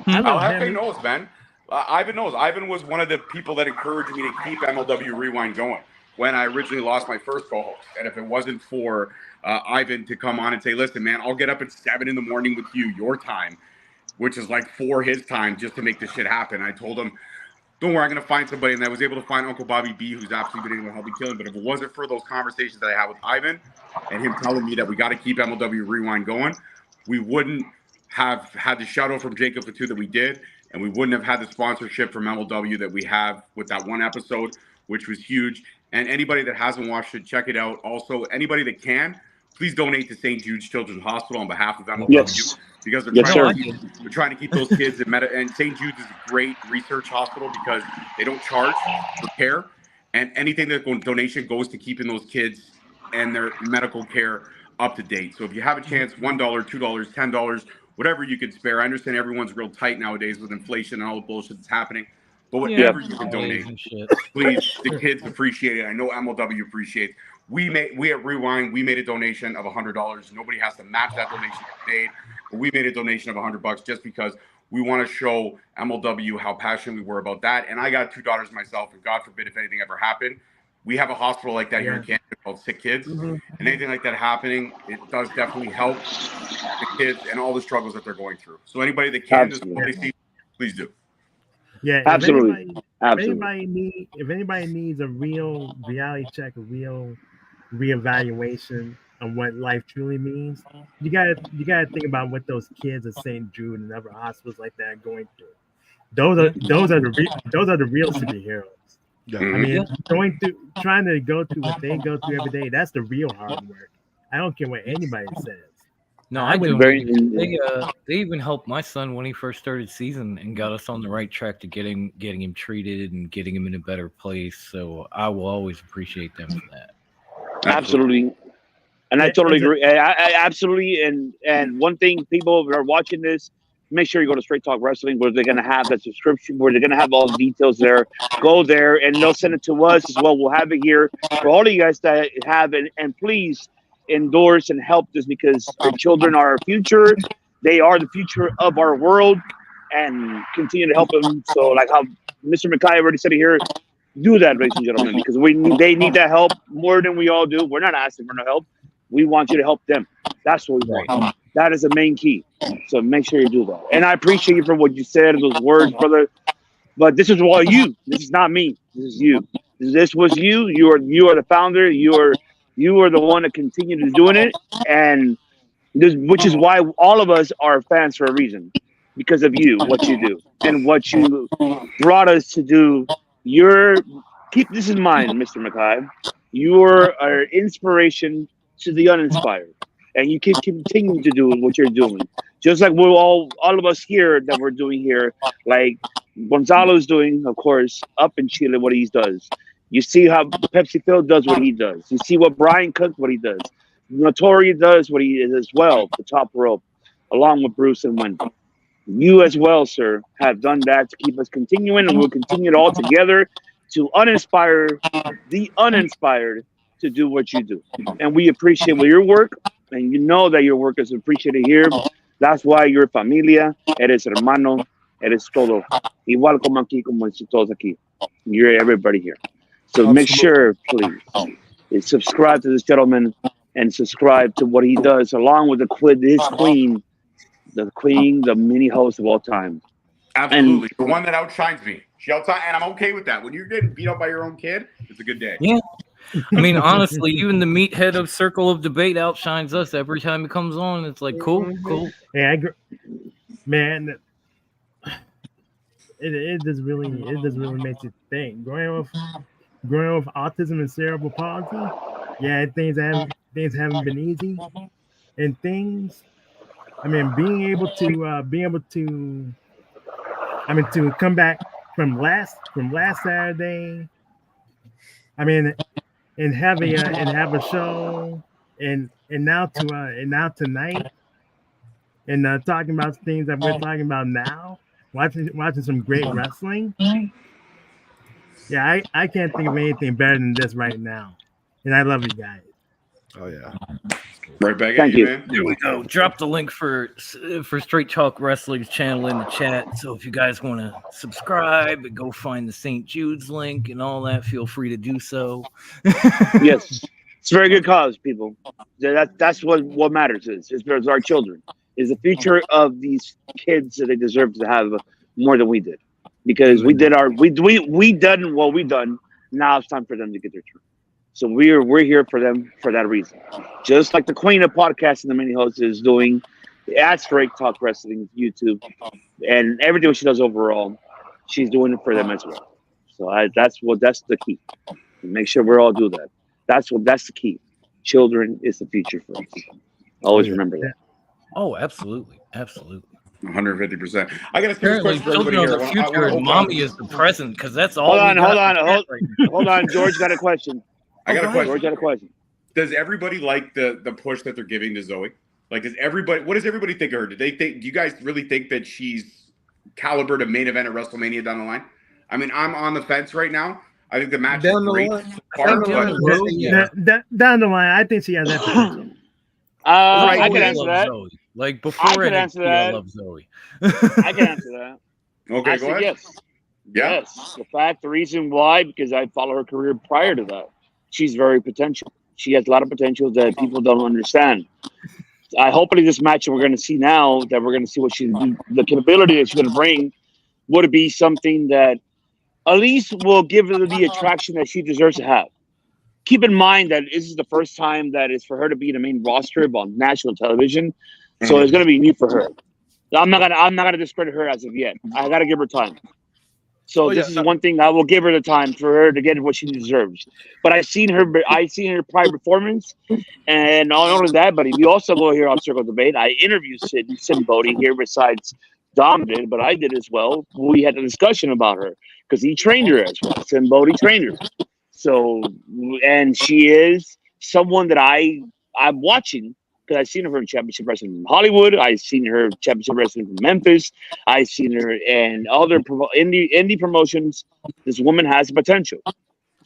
El Jefe knows, man. Ivan knows. Ivan was one of the people that encouraged me to keep MLW Rewind going when I originally lost my first co-host. And if it wasn't for Ivan to come on and say, listen, man, I'll get up at 7 a.m. with you, your time, which is like 4 his time, just to make this shit happen. I told him, don't worry, I'm going to find somebody. And I was able to find Uncle Bobby B, who's absolutely been able to help me kill him. But if it wasn't for those conversations that I had with Ivan and him telling me that we got to keep MLW Rewind going, we wouldn't have had the shuttle from Jacob Fatu that we did. And we wouldn't have had the sponsorship from MLW that we have with that one episode, which was huge. And anybody that hasn't watched it, check it out. Also, anybody that can, please donate to St. Jude's Children's Hospital on behalf of MLW, because they're trying to keep those kids in and St. Jude's is a great research hospital because they don't charge for care, and anything that donation goes to keeping those kids and their medical care up to date. So if you have a chance, $1, $2, $10, whatever you can spare. I understand everyone's real tight nowadays with inflation and all the bullshit that's happening. But whatever you can donate, please, the kids appreciate it. I know MLW appreciates. We at Rewind, we made a donation of $100. Nobody has to match that donation made, but we made a donation of $100 just because we want to show MLW how passionate we were about that. And I got 2 daughters myself, and God forbid if anything ever happened, we have a hospital like that here in Canada called Sick Kids. And anything like that happening, it does definitely help the kids and all the struggles that they're going through. So anybody that can, please do. Yeah, absolutely. If anybody needs a real reality check, a real reevaluation on what life truly means, you gotta think about what those kids at St. Jude and other hospitals like that are going through. Those are the real superheroes. I mean, trying to go through what they go through every day, that's the real hard work. I don't care what anybody says. No, I do. They even helped my son when he first started season and got us on the right track to getting him treated and getting him in a better place. So I will always appreciate them for that. Absolutely. And I totally agree. I absolutely. And one thing, people that are watching this, make sure you go to Straight Talk Wrestling, where they're going to have that subscription, where they're going to have all the details there. Go there, and they'll send it to us as well. We'll have it here for all of you guys that have it. And please endorse and help this, because our children are our future. They are the future of our world, and continue to help them. So, like how Mr. Mackay already said it here, do that, ladies and gentlemen, because they need that help more than we all do. We're not asking for no help. We want you to help them. That's what we want. That is the main key. So make sure you do that. And I appreciate you for what you said, those words, brother. But this is all you. This is not me. This is you. This was you. You are the founder. You are the one that continued to doing it, and this, which is why all of us are fans for a reason, because of you, what you do, and what you brought us to do. Keep this in mind, Mr. Mackay. You are an inspiration to the uninspired, and you can continue to do what you're doing. Just like we're all of us here that we're doing here, like Gonzalo's doing, of course, up in Chile, what he does. You see how Pepsi Phil does what he does. You see what Brian Cook, what he does. Notori does what he is as well, the top rope, along with Bruce and Wendy. You as well, sir, have done that to keep us continuing, and we'll continue it all together to uninspire the uninspired to do what you do. And we appreciate your work, and you know that your work is appreciated here. That's why you're familia, eres hermano, eres todo. Igual como aquí, como todos aquí. You're everybody here. So make sure, please, is subscribe to this gentleman and subscribe to what he does, along with his queen, the mini host of all time. Absolutely. The one that outshines me. She outshines, and I'm okay with that. When you're getting beat up by your own kid, it's a good day. Yeah. I mean, honestly, even the meathead of Circle of Debate outshines us every time it comes on. It's like, cool. Yeah, I agree. Man, it does really make you think. Growing up with autism and cerebral palsy, yeah, things haven't been easy, and things. I mean, being able to come back from last Saturday. I mean, and have a show, and now tonight, and talking about things that we're talking about now. Watching some great wrestling. Yeah, I can't think of anything better than this right now, and I love you guys. Oh yeah. Right back Thank at you, you. man. There we go. Drop the link for Straight Talk Wrestling's channel in the chat. So if you guys want to subscribe and go find the St. Jude's link and all that, feel free to do so. Yes, it's a very good cause, people. That's what matters. It's our children. Is the future of these kids that they deserve to have more than we did, because we done what we done. Now it's time for them to get their turn. So we're here for them for that reason. Just like the queen of podcasting, the mini host is doing at Straight Talk Wrestling YouTube, and everything she does overall, she's doing it for them as well. So that's the key. Make sure we all do that. That's the key. Children is the future for us. Always remember that. Oh, absolutely. 150%. I got a serious Apparently, question for everybody children here. are the future and mommy is the present, because that's all. Hold on. George got a question. I got a question. George got a question. Does everybody like the push that they're giving to Zoe? Like, what does everybody think of her? Do you guys really think that she's caliber to main event at WrestleMania down the line? I mean, I'm on the fence right now. I think the match is great. Down the line, I think she has that potential. I can answer that. Zoe. Like before I love Zoe. I can answer that. Okay, go ahead. Yes. Yeah. Yes. The reason why, because I follow her career prior to that. She's very potential. She has a lot of potential that people don't understand. Hopefully this match that we're going to see now, that we're going to see the capability that she's going to bring, would be something that at least will give her the attraction that she deserves to have. Keep in mind that this is the first time that it's for her to be in the main roster on national television, so it's going to be new for her. I'm not gonna discredit her as of yet. I got to give her time. So this is one thing I will give her the time for her to get what she deserves. But I've seen her prior performance, and not only that, but if you also go here on Circle Debate, I interviewed Sid Bodie here besides Dom did, but I did as well. We had a discussion about her because he trained her as well. Sid Bodie trained her. So, and she is someone that I'm watching, because I've seen her in championship wrestling in Hollywood. I've seen her championship wrestling from Memphis. I've seen her in other indie promotions. This woman has potential.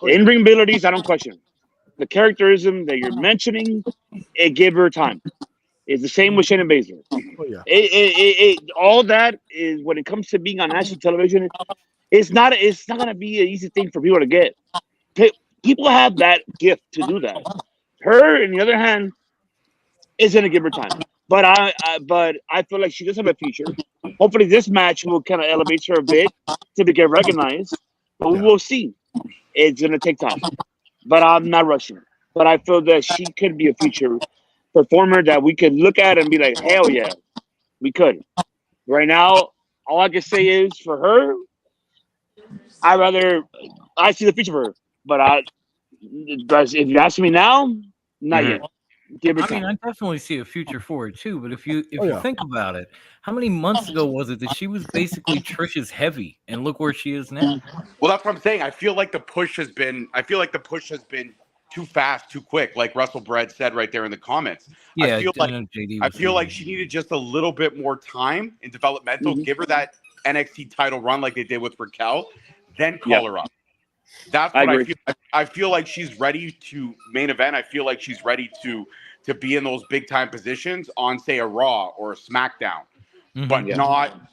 In-ring abilities, I don't question. The characterism that you're mentioning, it gave her time. It's the same with Shayna Baszler. Oh yeah. All that is when it comes to being on national television. It's not gonna be an easy thing for people to get. People have that gift to do that. Her, on the other hand, is gonna give her time. But I feel like she does have a future. Hopefully, this match will kind of elevate her a bit to get recognized. But we will see. It's gonna take time. But I'm not rushing her. But I feel that she could be a future performer that we could look at and be like, hell yeah, we could. Right now, all I can say is for her, I see the future for her. But if you ask me now, not yet. Give her time. I definitely see a future for it too. But if you think about it, how many months ago was it that she was basically Trish's heavy, and look where she is now? Well, that's what I'm saying. I feel like the push has been too fast, too quick, like Russell Brad said right there in the comments. Yeah, I feel like she needed just a little bit more time in developmental. Give her that NXT title run like they did with Raquel, then call her up. That's what I feel. I feel like she's ready to main event. I feel like she's ready to be in those big time positions on, say, a Raw or a SmackDown, but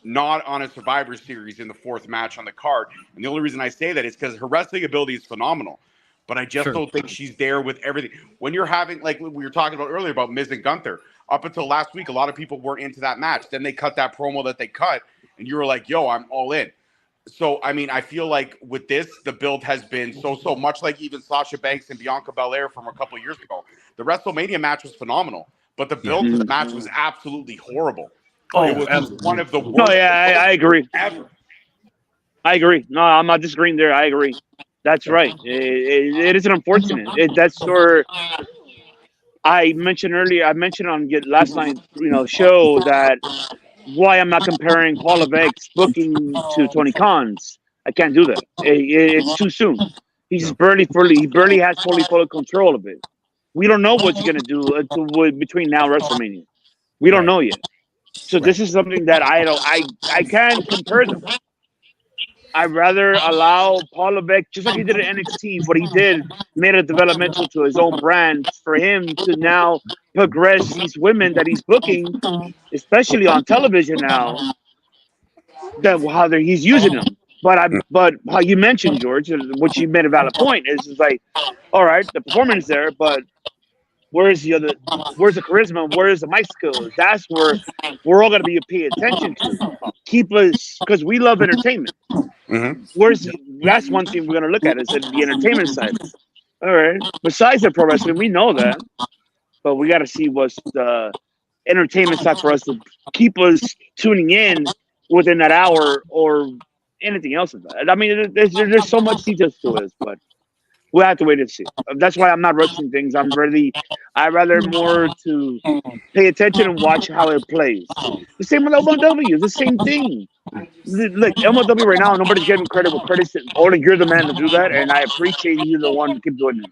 not on a Survivor Series in the fourth match on the card. And the only reason I say that is because her wrestling ability is phenomenal. But I just don't think she's there with everything. When you're having, like we were talking about earlier about Miz and Gunther, up until last week, a lot of people weren't into that match. Then they cut that promo that they cut, and you were like, yo, I'm all in. So, I feel like with this, the build has been so much like even Sasha Banks and Bianca Belair from a couple of years ago. The WrestleMania match was phenomenal, but the build to the match was absolutely horrible. It was one of the worst. No, yeah, I agree. Ever. I agree. No, I'm not disagreeing there. I agree. That's right. It is an unfortunate. That's where I mentioned earlier. I mentioned on last night's show that why I'm not comparing Paul Levesque's booking to Tony Khan's. I can't do that. It's too soon. He's barely has fully control of it. We don't know what he's gonna do between now and WrestleMania. We don't know yet. So this is something that I can't compare them. I'd rather allow Paul Levesque, just like he did at NXT, what he did made it developmental to his own brand for him to now progress these women that he's booking, especially on television now, that how he's using them. But how you mentioned, George, which you made a valid point, is like, all right, the performance there, but where's the charisma? Where's the mic skills? That's where we're all gonna be paying attention to. Keep us, because we love entertainment. That's one thing we're gonna look at is the entertainment side. All right. Besides the pro wrestling, we know that, but we got to see what's the entertainment side for us to keep us tuning in within that hour or anything else of that. I mean, there's so much details to this, but we'll have to wait and see. That's why I'm not rushing things. I'd rather more to pay attention and watch how it plays. The same with MLW, the same thing. Look, MLW right now, nobody's getting credit with credit. Only you're the man to do that, and I appreciate you the one to keep doing it.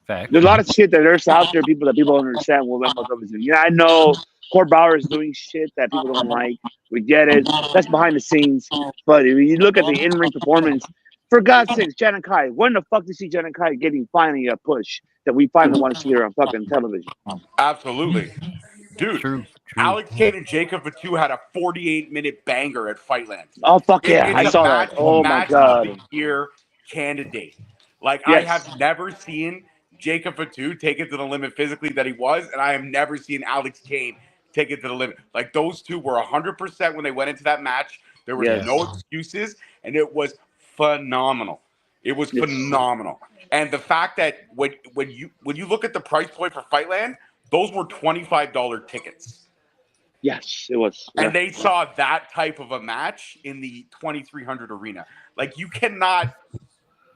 Fact. There's a lot of shit that there's out there, people that people don't understand what MLW is doing. I know Court Bauer is doing shit that people don't like. We get it. That's behind the scenes. But if you look at the in-ring performance, for God's sakes, Jan and Kai, when the fuck did you see Jan and Kai getting finally a push that we finally want to see her on fucking television? Absolutely. Dude, True. Alex Kane and Jacob Fatu had a 48-minute banger at Fightland. Oh, fuck yeah. I saw that. Oh, my God. Match of the year candidate. Like, yes. I have never seen Jacob Fatu take it to the limit physically that he was, and I have never seen Alex Kane take it to the limit. Like, those two were 100% when they went into that match. There were no excuses, and it was phenomenal. It was phenomenal. And the fact that when you look at the price point for Fightland, those were $25 tickets. Yes, it was. And they saw that type of a match in the 2300 arena. Like, you cannot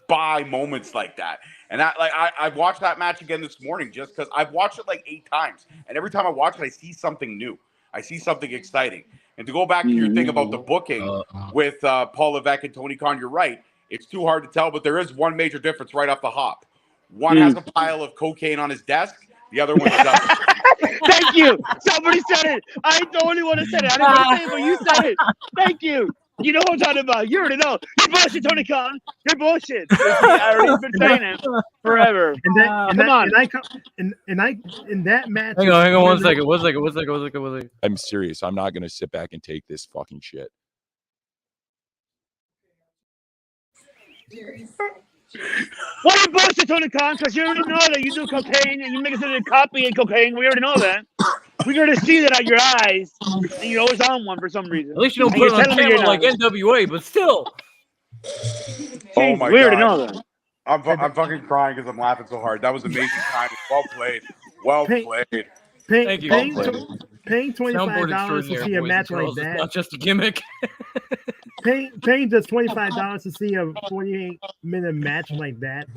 buy moments like that. And that, like, I watched that match again this morning just because I've watched it like 8 times. And every time I watch it, I see something new. I see something exciting. And to go back to your thing about the booking with Paul Levesque and Tony Khan, you're right. It's too hard to tell, but there is one major difference right off the hop. One has a pile of cocaine on his desk. The other one doesn't. Thank you. Somebody said it. I ain't the only one that said it. I didn't want to say it, but you said it. Thank you. You know what I'm talking about. You already know. You're bullshit, Tony Khan. You're bullshit. I already been saying it forever. In that match. Hang on, one second. I'm serious. I'm not gonna sit back and take this fucking shit. What are bullshit, Tony Khan? Because you already know that you do cocaine and you make it into copy and cocaine. We already know that. We already see that out your eyes, and you're always on one for some reason. At least you don't put it on camera like NWA, but still. Oh my we already God. know that. I'm fucking crying because I'm laughing so hard. That was amazing timing. Well played. Well played. Thank you. Paying $25 to see a match like that. It's not just a gimmick. Paying just $25 to see a 48-minute match like that.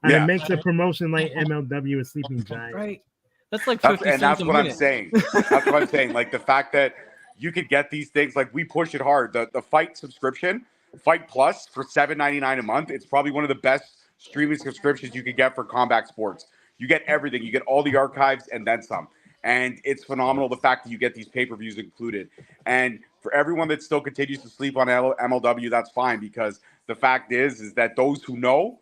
And it makes a promotion like MLW a sleeping giant. Right. That's like 50 cents that's a what minute. I'm saying. That's what I'm saying. Like the fact that you could get these things, like we push it hard. The Fight subscription, Fight Plus for $7.99 a month. It's probably one of the best streaming subscriptions you could get for combat sports. You get everything. You get all the archives and then some. And it's phenomenal the fact that you get these pay-per-views included. And for everyone that still continues to sleep on MLW, that's fine, because the fact is that those who know.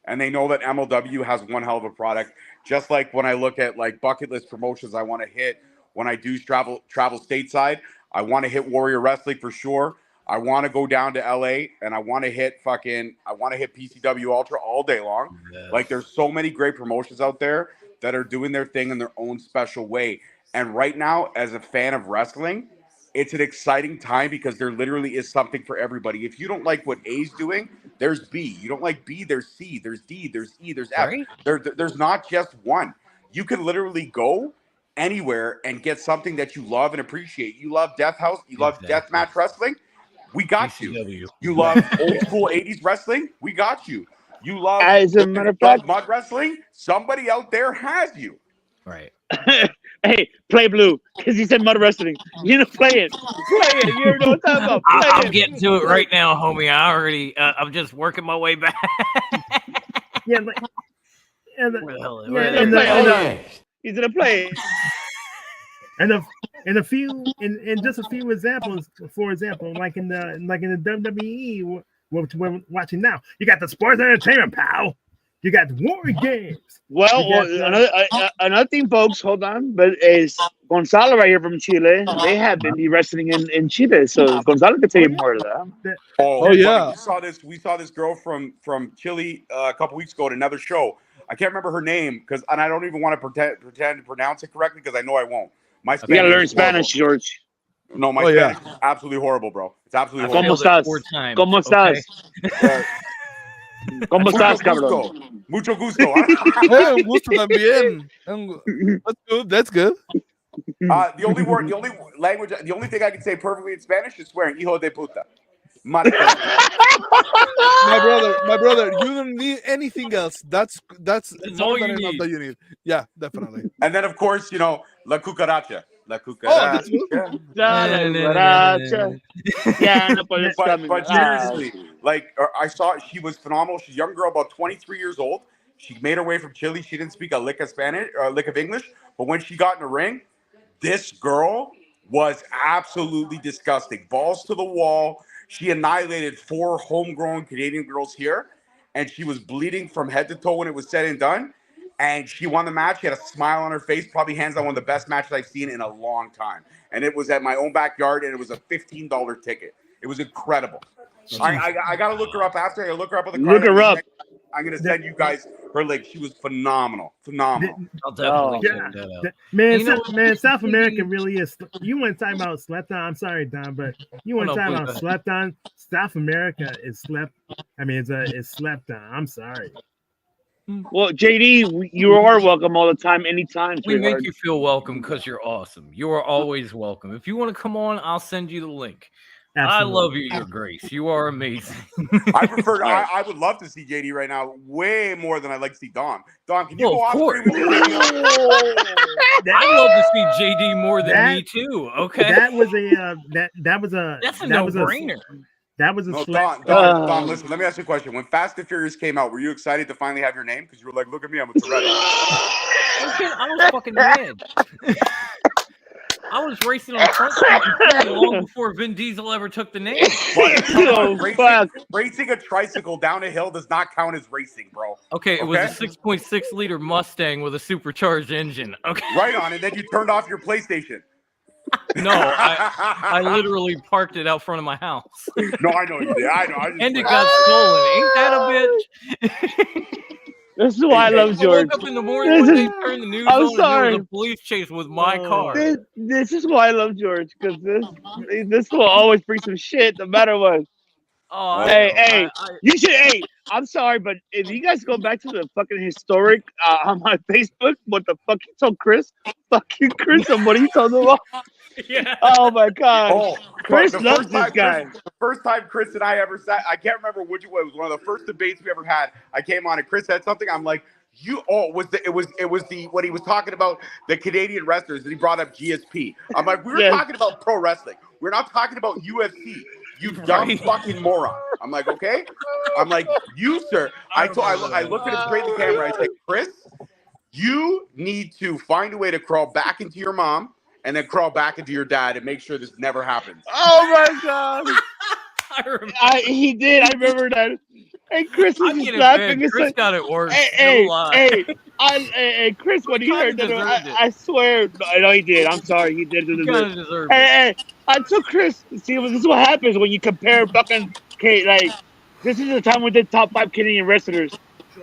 And they know that MLW has one hell of a product. Just like when I look at like bucket list promotions I want to hit when I do travel stateside, I want to hit Warrior Wrestling for sure. I want to go down to LA and I want to hit PCW Ultra all day long. Yes. Like there's so many great promotions out there that are doing their thing in their own special way. And right now, as a fan of wrestling, it's an exciting time because there literally is something for everybody. If you don't like what A's doing, there's B. You don't like B, there's C, there's D, there's E, there's F. Right? There's not just one. You can literally go anywhere and get something that you love and appreciate. You love Death House, you love deathmatch wrestling, we got you. You love old school 80s wrestling, we got you. You love, mud wrestling, somebody out there has you. Right. Hey, play blue, because he said mud wrestling. You know, play it. You know what I'm talking about. I'm getting to it right now, homie. I'm just working my way back. Yeah, but he's gonna play it. And just a few examples. For example, like in the WWE, what we're watching now, you got the sports entertainment, pal. You got War Games. Well, another thing, folks, hold on. But is Gonzalo right here from Chile? They have been wrestling in Chile, so Gonzalo can tell you more of that. Oh yeah, we saw this girl from Chile a couple weeks ago at another show. I can't remember her name and I don't even want to pretend to pronounce it correctly because I know I won't. My Spanish, you gotta learn Spanish, George. No, my Spanish is absolutely horrible, bro. It's absolutely horrible. ¿Cómo estás? ¿Cómo estás, cabrón? Mucho gusto. Hey, gusto también. That's good. The only thing I can say perfectly in Spanish is swearing, hijo de puta. My brother, you don't need anything else. That's more than enough that you need. Yeah, definitely. And then of course, la cucaracha. La cucaracha. But seriously, I saw she was phenomenal. She's a young girl, about 23 years old. She made her way from Chile. She didn't speak a lick of Spanish or a lick of English, but when she got in the ring, this girl was absolutely disgusting. Balls to the wall. She annihilated 4 homegrown Canadian girls here, and she was bleeding from head to toe when it was said and done. And she won the match. She had a smile on her face, probably hands down one of the best matches I've seen in a long time. And it was at my own backyard, and it was a $15 ticket. It was incredible. I got to look her up after. I look her up on the card. Look her up. I'm going to send you guys her link. She was phenomenal. I'll definitely check that out. Man, South America really is. You want to talk about slept on? I'm sorry, Don, but you want to talk about slept on? South America is slept. I mean, it's slept on. I'm sorry. Well, JD, you are welcome all the time, anytime. We make you feel welcome because you're awesome. You are always welcome. If you want to come on, I'll send you the link. Absolutely. I love you, Your Grace. You are amazing. I would love to see JD right now, way more than I'd like to see Dom. Dom, can you go off screen with your JD? I'd love to see JD more than me too. Okay, that's a no-brainer. That was a Don, listen, let me ask you a question. When Fast and Furious came out, were you excited to finally have your name? Because you were like, look at me, I'm a Toretto. I was fucking mad. I was racing on Front Street long before Vin Diesel ever took the name. Racing a tricycle down a hill does not count as racing, bro. Okay, it was a 6.6 liter Mustang with a supercharged engine. Okay, right on, and then you turned off your PlayStation. No, I literally parked it out front of my house. No, I know you did. I know. And it got stolen. Ain't that a bitch? This is why I love George. I woke up in the morning when they turned the news on and there was a police chase with my car. This is why I love George, because this will always bring some shit no matter what. Oh, hey, you should. Hey, I'm sorry, but if you guys go back to the fucking historic on my Facebook, what the fuck you told Chris? Fucking Chris, and what he told him about? Yeah. Oh my god. Oh, Chris loves this guy. The first time Chris and I ever sat, I can't remember which one. It was one of the first debates we ever had. I came on and Chris said something. I'm like, it was what he was talking about, the Canadian wrestlers, and he brought up GSP. I'm like, we were talking about pro wrestling. We're not talking about UFC. You dumb fucking moron. I'm like, okay. I'm like, you, sir. I looked at him straight in the camera. I said, Chris, you need to find a way to crawl back into your mom and then crawl back into your dad and make sure this never happens. Oh my god. He did. I remember that. And Chris was just laughing. Chris got it worse. Hey, Chris, when he heard that, I swear, no, he did. I'm sorry, he did. Hey, I took Chris. See, this is what happens when you compare fucking. Okay, like this is the time we did top 5 Canadian wrestlers,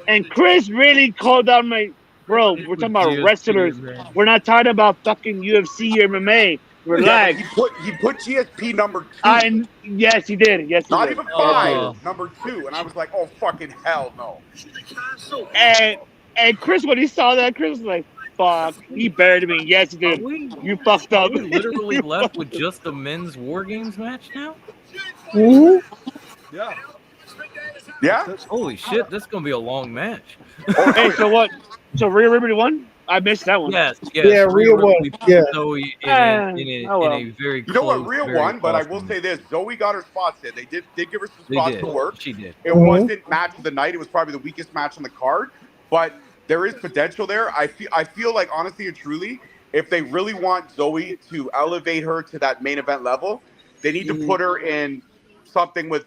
and Chris really called out my bro. We're talking about wrestlers. We're not talking about fucking UFC or MMA. Relax. Yeah, he put GSP number 2. Yes, he did. Yes, he not did. Even 5, number 2, and I was like, oh fucking hell no. And Chris, when he saw that, Chris was like, fuck, he buried me. Yes, he did. You fucked up. We literally left with just the men's War Games match now. Mm-hmm. Yeah. Yeah. Holy shit, this is gonna be a long match. Hey, so what? So Rhea Ripley won? I missed that one. Yes. Yeah, Rhea won. Yeah. Zoe in a very You know what? close, Rhea won, but I will say this: Zoe got her spots in. They did give her some They spots did. to work. She did. It wasn't match of the night. It was probably the weakest match on the card, but there is potential there. I feel like honestly and truly, if they really want Zoe to elevate her to that main event level, they need to put her in something with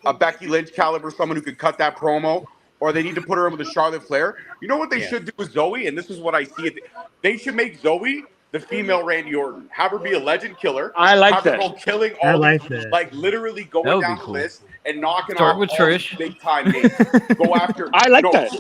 a Becky Lynch caliber, someone who could cut that promo, or they need to put her in with a Charlotte Flair. You know what they should do with Zoe, and this is what I see it. They should make Zoe the female Randy Orton. Have her be a legend killer. I like have that. Her go killing all like literally going That would down be the cool. list and knocking Start off with all Trish. these big time names. Go after. I like that.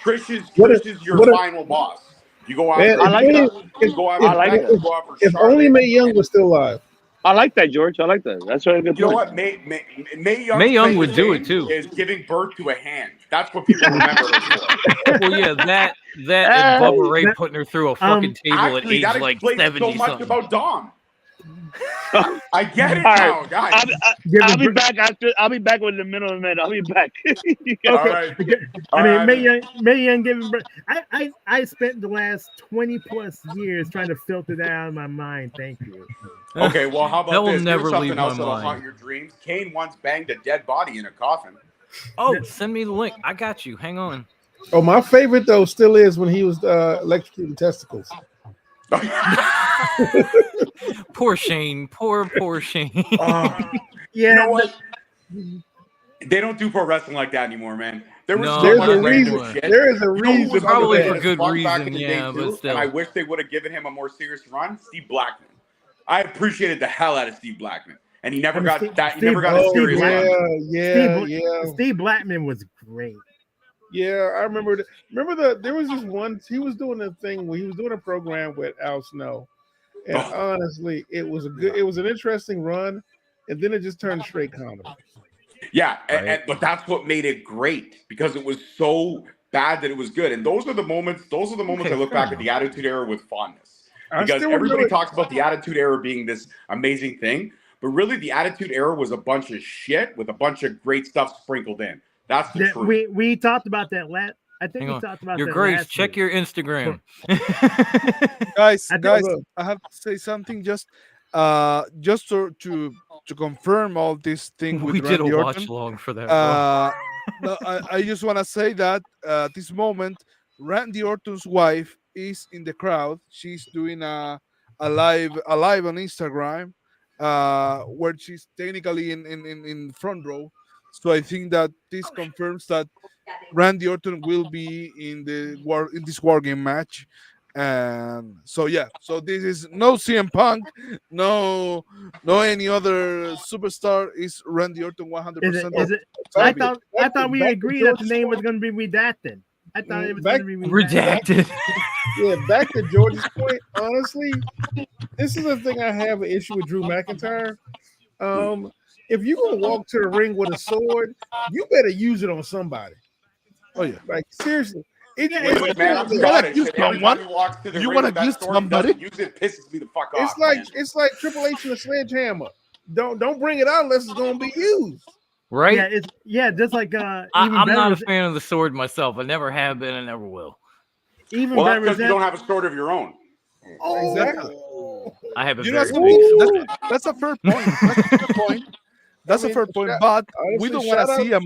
Trish is your final boss. You go after. Man, I like that. You go after. I like Becky, that. you go after If Charlotte. only Mae Young was still alive. I like that, George. I like that. That's really good. You know point. what? Mae Young. Mae Young would do it, too. Is giving birth to a hand. That's what people remember her for. Well, yeah, that and Bubba Ray putting her through a fucking table Actually, at that age like explains 70 so much something. about Dom. I get it All now, right. guys. I'll be back after. I'll be back with the middle of the minute. I'll be back. All right. I mean, right. Mae Young giving birth. I spent the last 20 plus years trying to filter that out of my mind. Thank you. Okay, well, how That about will this? never Here's something leave my else that'll mind. haunt your dreams. Kane once banged a dead body in a coffin. Oh, send me the link. I got you. Hang on. Oh, my favorite though still is when he was electrocuting testicles. Poor Shane. Poor Shane. Yeah. You know what? They don't do pro wrestling like that anymore, man. There was No, so There's much a random reason. shit. There is a You know who reason. was Probably underrated for as good fuck back reason, in the yeah, day, but too, still. and I wish they would have given him a more serious run. Steve Blackman. I appreciated the hell out of Steve Blackman, and he never got that. He never got a serious run. Steve Blackman was great. Yeah, I remember. There was this one. He was doing a thing where he was doing a program with Al Snow, and honestly, it was an interesting run, and then it just turned straight comedy. Yeah, but that's what made it great because it was so bad that it was good. And those are the moments. I look back at the Attitude Era with fondness because everybody talks about the Attitude Era being this amazing thing, but really the Attitude Era was a bunch of shit with a bunch of great stuff sprinkled in. That's the truth. We talked about that last. I think we talked about your that Grace. last Check week. your Instagram. guys, I have to say something just to confirm all this thing with We did a Randy watch Orton. long for that. Bro. No, I just want to say that at this moment, Randy Orton's wife is in the crowd. She's doing a a live on Instagram, where she's technically in front row. So I think that this confirms that Randy Orton will be in this war game match. And so yeah, so this is no CM Punk, no any other superstar. Is Randy Orton 100%? Is it? I thought we agreed that the name was going to be redacted. I thought it was going to be redacted. Yeah, back to George's point. Honestly, this is the thing I have an issue with Drew McIntyre. If you're gonna walk to the ring with a sword, you better use it on somebody. Oh yeah, like seriously. Man, I'm Scottish. Every time he walks to the ring with that sword, he doesn't use it, pisses me the fuck off. It's like Triple H and a sledgehammer. Don't bring it out unless it's gonna be used. Right? Yeah, just like I'm not a fan of the sword myself. I never have been and never will. Well, that's because you don't have a sword of your own. Oh, exactly. I have a That's a fair point. That's a fair point. But we don't want to see a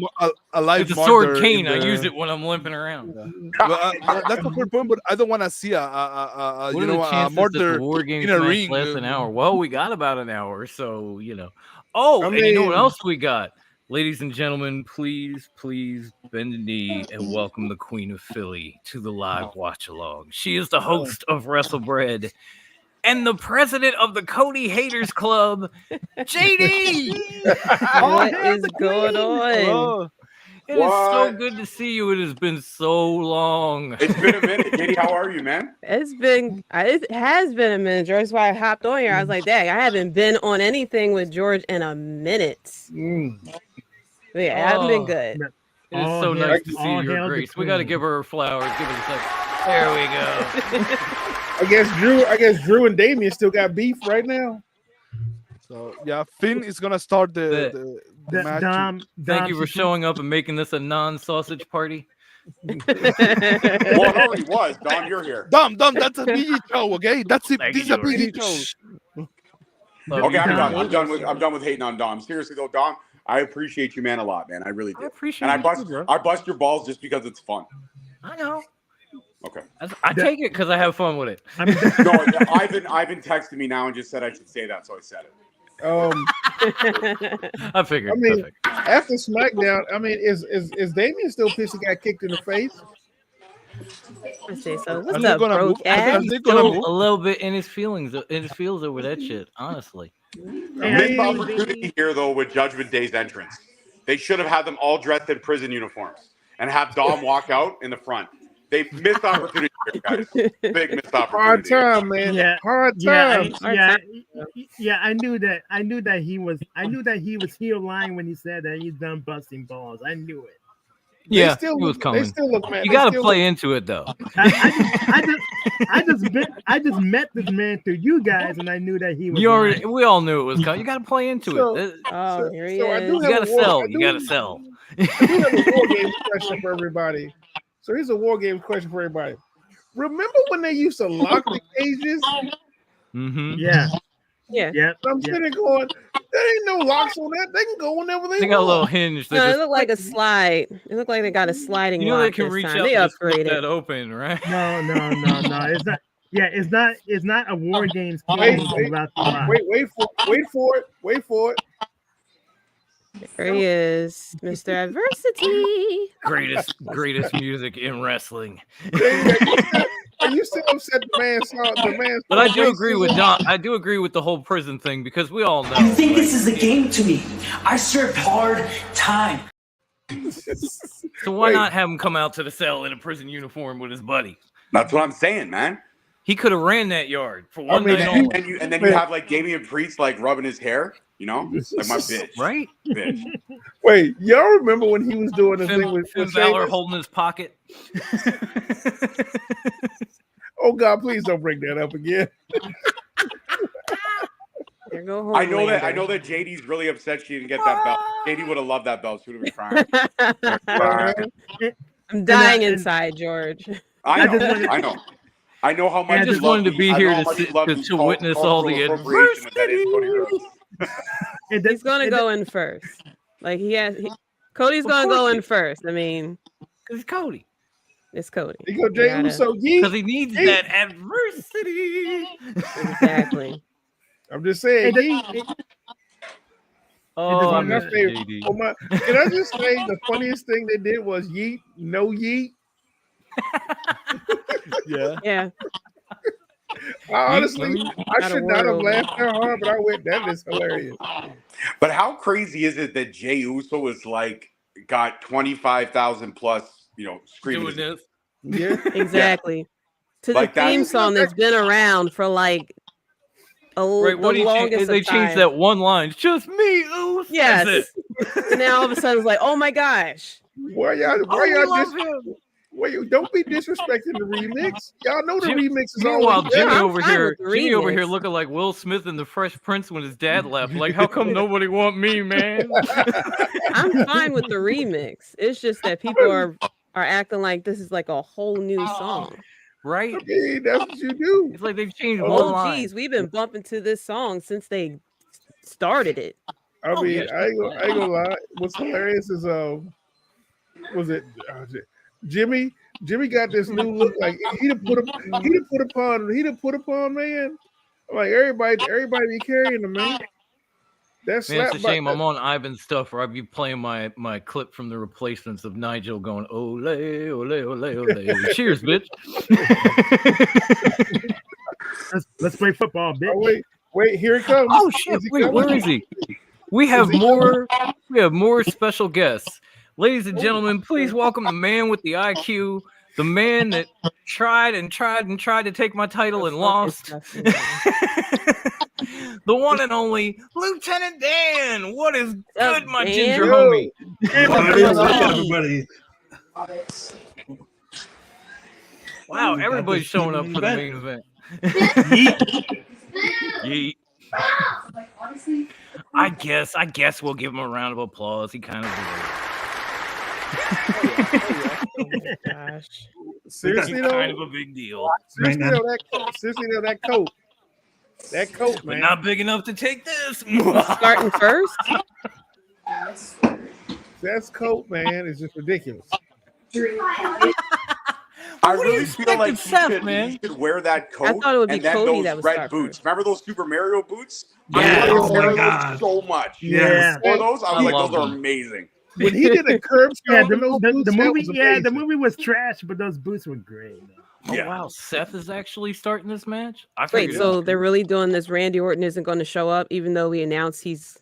live. It's a sword cane. I use it when I'm limping around. That's a fair point. But I don't want to see a what are the chances murder that the war games in a match ring. Less an hour. Well, we got about an hour, so Oh, and you know what else we got? Ladies and gentlemen, please bend the knee and welcome the Queen of Philly to the live watch along. She is the host of WrestleBread and the president of the Cody Haters Club, JD. What is going on? It is so good to see you. It has been so long. It's been a minute. JD, how are you, man? It has been a minute, George. That's why I hopped on here. I was like, dang, I haven't been on anything with George in a minute. But yeah, I haven't been good. It is so nice to see your Grace. We got to give her flowers. Give her a second. There we go. I guess Drew and Damien still got beef right now. So yeah, Finn is gonna start the match. Thank you for showing up and making this a non-sausage party. Well, it already was. Dom, you're here. Dom, that's a PG show, okay? That's it. This is a PG show. Okay, I'm done with hating on Dom. Seriously though, Dom, I appreciate you, man, a lot, man. I really do. I appreciate you. I bust your balls just because it's fun. I know. Okay. I take it because I have fun with it. No, Ivan texted me now and just said I should say that, so I said it. I figured. I mean, after SmackDown, I mean, is Damien still pissed he got kicked in the face? Let's see. So what's up, bro? A little bit in his feelings over that shit. Honestly, missed opportunity here though with Judgment Day's entrance. They should have had them all dressed in prison uniforms and have Dom walk out in the front. They missed opportunity here, guys. Big missed opportunity. Hard time, man. Yeah, hard time. I knew that he was heel lying when he said that he's done busting balls. I knew it. Yeah, it was coming. They still look mad. You got to play into it though. I just met this man through you guys, and I knew that he was. We all knew it was coming. You got to play into it. Here he is. You got to sell. You got to sell. I do have a war game question for everybody. So here's a war game question for everybody. Remember when they used to lock the cages? Mm-hmm. Yeah. I'm sitting there going, there ain't no locks on that. They can go whenever they got want. a little hinge. No, it looked like a slide. It looked like they got a sliding lock. They can reach out and flip that open, right? No. It's not. Yeah, it's not a war games. Wait for it. There he is, Mr. Adversity. Greatest music in wrestling. Are you still upset the man? But I do agree with Don. I do agree with the whole prison thing because we all know. You think this is a game to me? I served hard time. So why not have him come out to the cell in a prison uniform with his buddy? That's what I'm saying, man. He could have ran that yard for one night only. And then you have like Damian Priest like rubbing his hair, like my bitch, right? Bitch. Wait, y'all remember when he was doing the thing with Finn Balor holding his pocket? Oh God, please don't bring that up again. I know that JD's really upset she didn't get that belt. JD would have loved that belt. She would have been crying. I'm dying inside, George. I know. I know how much. I just wanted to be here to witness all the adversity. He's gonna go in first. Like Cody's gonna go in first. I mean, it's Cody. It's Cody. He go Jey Uso, because he needs that adversity. Exactly. I'm just saying, Oh, my favorite. Can I just say the funniest thing they did was yeet, no yeet. Yeah. Honestly, I should not have laughed that hard, but I went, that is hilarious. But how crazy is it that Jey Uso is like got 25,000 plus, screaming? Yeah, exactly. To Like the theme song that's been around for like the longest they of time. changed that one line. It's just me, Oos. Yes. That's it. And now all of a sudden it's like, oh my gosh. Why y'all don't be disrespecting the remix. Y'all know the remix is Meanwhile, always Jimmy better. over here looking like Will Smith in The Fresh Prince when his dad left. Like, how come nobody want me, man? I'm fine with the remix. It's just that people are acting like this is like a whole new song. Right? Okay, that's what you do. It's like they've changed one Oh, line. geez, we've been bumping to this song since they started it. I mean, I ain't gonna lie. What's hilarious is Jimmy got this new look, like he done put upon man. Like everybody be carrying him, man. That's Man, it's a shame. I'm on Ivan's stuff where I'd be playing my clip from the Replacements of Nigel going ole ole ole ole. Cheers, bitch. Let's play football, bitch. Oh, wait, here it comes. Oh shit! Wait, where is he? We have more special guests. Ladies and gentlemen, please welcome the man with the IQ, the man that tried to take my title and lost. The one and only Lieutenant Dan. What is good, my ginger homie? Everybody. Wow, everybody's showing up for the main event. Yeet. I guess we'll give him a round of applause. He kind of deserves. Gosh. Seriously, kind of a big deal. Seriously, that coat. That coat, man. But not big enough to take this. Starting first? That coat, man, is just ridiculous. I really feel like he should wear that coat. I thought it would be and then Cody those that would red start boots. first. Remember those Super Mario boots? Yeah. I Oh my wear God. those so much. Yeah. Or those, I was like, love those are them. amazing. When he did a curb Yeah, stomp in those boots, the movie was trash, but those boots were great. Oh wow, Seth is actually starting this match. Wait, so they're really doing this? Randy Orton isn't going to show up, even though we announced he's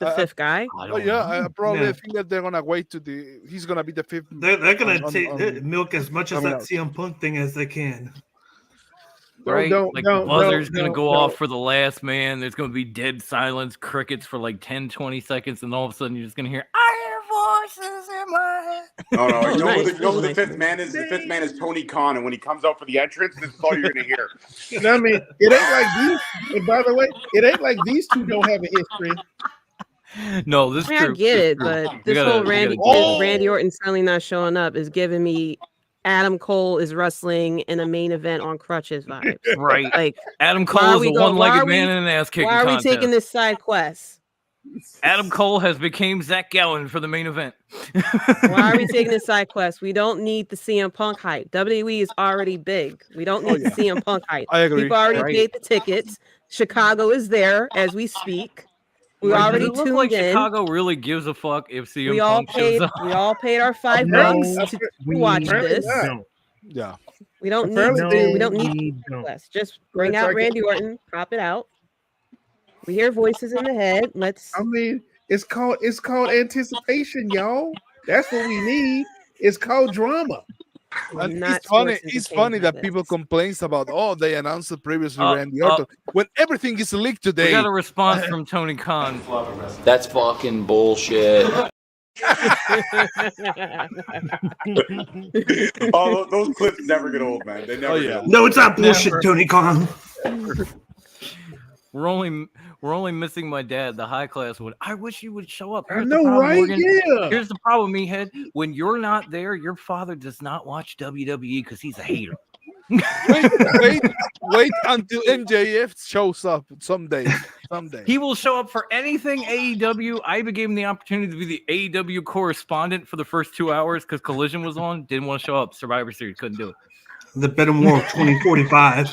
the fifth guy. I probably think that they're gonna wait to he's gonna be the fifth. They're gonna milk as much of that CM Punk thing as they can. Right? The buzzer's going to go off for the last man. There's going to be dead silence, crickets for like 10, 20 seconds, and all of a sudden you're just going to hear, I hear voices in my head. No. You know who the fifth man is? The fifth man is Tony Khan, and when he comes out for the entrance, this is all you're going to hear. I mean, it ain't like these. And by the way, it ain't like these two don't have a history. No, this is true. I get it, but this whole Randy Orton suddenly not showing up is giving me Adam Cole is wrestling in a main event on crutches vibes. Right. Like Adam Cole is a one-legged man in an ass-kicking Why are we contest. taking this side quest? Adam Cole has become Zach Gallen for the main event. Why are we taking this side quest? We don't need the CM Punk hype. WWE is already big. We don't need the CM Punk hype. I agree. People already paid the tickets. Chicago is there as we speak. We already Does it look tuned like in. Chicago really gives a fuck if CM We all Punk shows paid. up. We all paid our $5 to watch this. Yeah. We don't need. We don't need quest. Just bring out Randy Orton. Pop it out. We hear voices in the head. Let's. I mean, it's called anticipation, y'all. That's what we need. It's called drama. And it's funny that people complains about they announced it previously Randy Orton when everything is leaked today. We got a response from Tony Khan. That's fucking bullshit. Oh, those clips never get old, man. They never get old. No, it's not bullshit, Tony Khan. We're only missing my dad, the high class one. I wish you would show up. I know, right? Morgan. Yeah. Here's the problem, Meathead. When you're not there, your father does not watch WWE because he's a hater. wait until MJF shows up someday. He will show up for anything AEW. I even gave him the opportunity to be the AEW correspondent for the first 2 hours because Collision was on. Didn't want to show up. Survivor Series couldn't do it. The Better More 2045.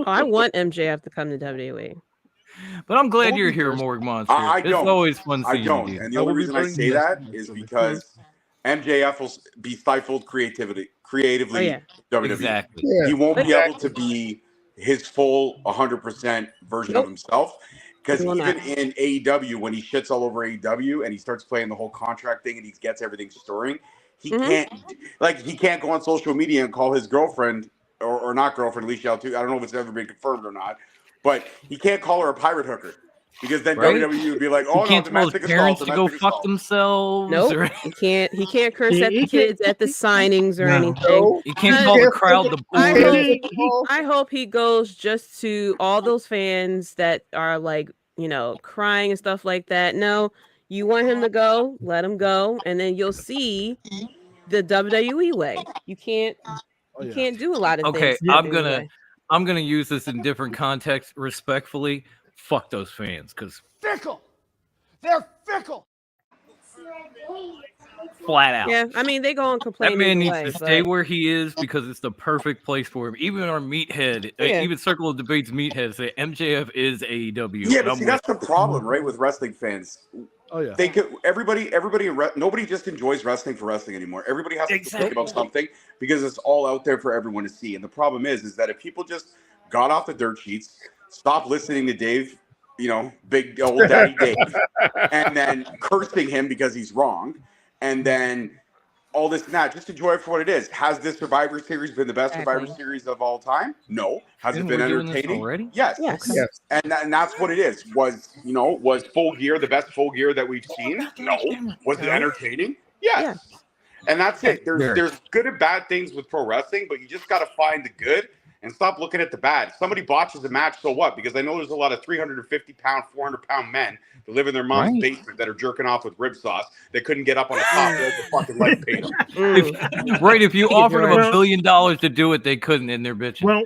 I want MJF to come to WWE. But I'm glad you're here, Morg Monster. I It's don't. always fun seeing I don't. you. And the only reason I say that is because MJF will be stifled creatively WWE. Exactly. He won't be able to be his full 100% version of himself. Because He will even not. in AEW, when he shits all over AEW and he starts playing the whole contract thing and he gets everything stirring, he can't go on social media and call his girlfriend or not girlfriend, Alicia Altuve. I don't know if it's ever been confirmed or not, but he can't call her a pirate hooker. Because then WWE would be like, "Oh he can't no, tell his domestic parents assault, to go domestic fuck assault." themselves. Nope. Or He can't curse at the kids at the signings or No. anything. He can't call the crowd the I hope he goes just to all those fans that are like, crying and stuff like that. No, you want him to go, let him go, and then you'll see the WWE way. You can't do a lot of Okay, things. the I'm WWE way. gonna use this in different contexts respectfully. Fuck those fans, because Fickle. They're fickle. flat out. Yeah, I mean they go and complain. That man either needs way, to but- stay where he is because it's the perfect place for him. Even our meathead, Yeah. even Circle of Debates meathead say MJF is AEW. Yeah, and but I'm see, with that's the problem, right, with wrestling fans. Oh yeah, they could. Nobody just enjoys wrestling for wrestling anymore. Everybody has to think about something because it's all out there for everyone to see. And the problem is that if people just got off the dirt sheets, stopped listening to Dave, big old daddy Dave, and then cursing him because he's wrong, and then all this and that, just enjoy it for what it is. Has this Survivor Series been the best Survivor Series of all time? No. Has it been entertaining? Yes. Yes. And that's what it is. Was Full Gear the best Full Gear that we've seen? No. Was it entertaining? Yes. And that's it. There's good and bad things with pro wrestling, but you just got to find the good and stop looking at the bad. If somebody botches a match, so what? Because I know there's a lot of 350-pound, 400-pound men that live in their mom's basement that are jerking off with rib sauce that couldn't get up on the top rope the fucking leg paid them. If you offered them $1 billion to do it, they couldn't, and they're bitching. Well,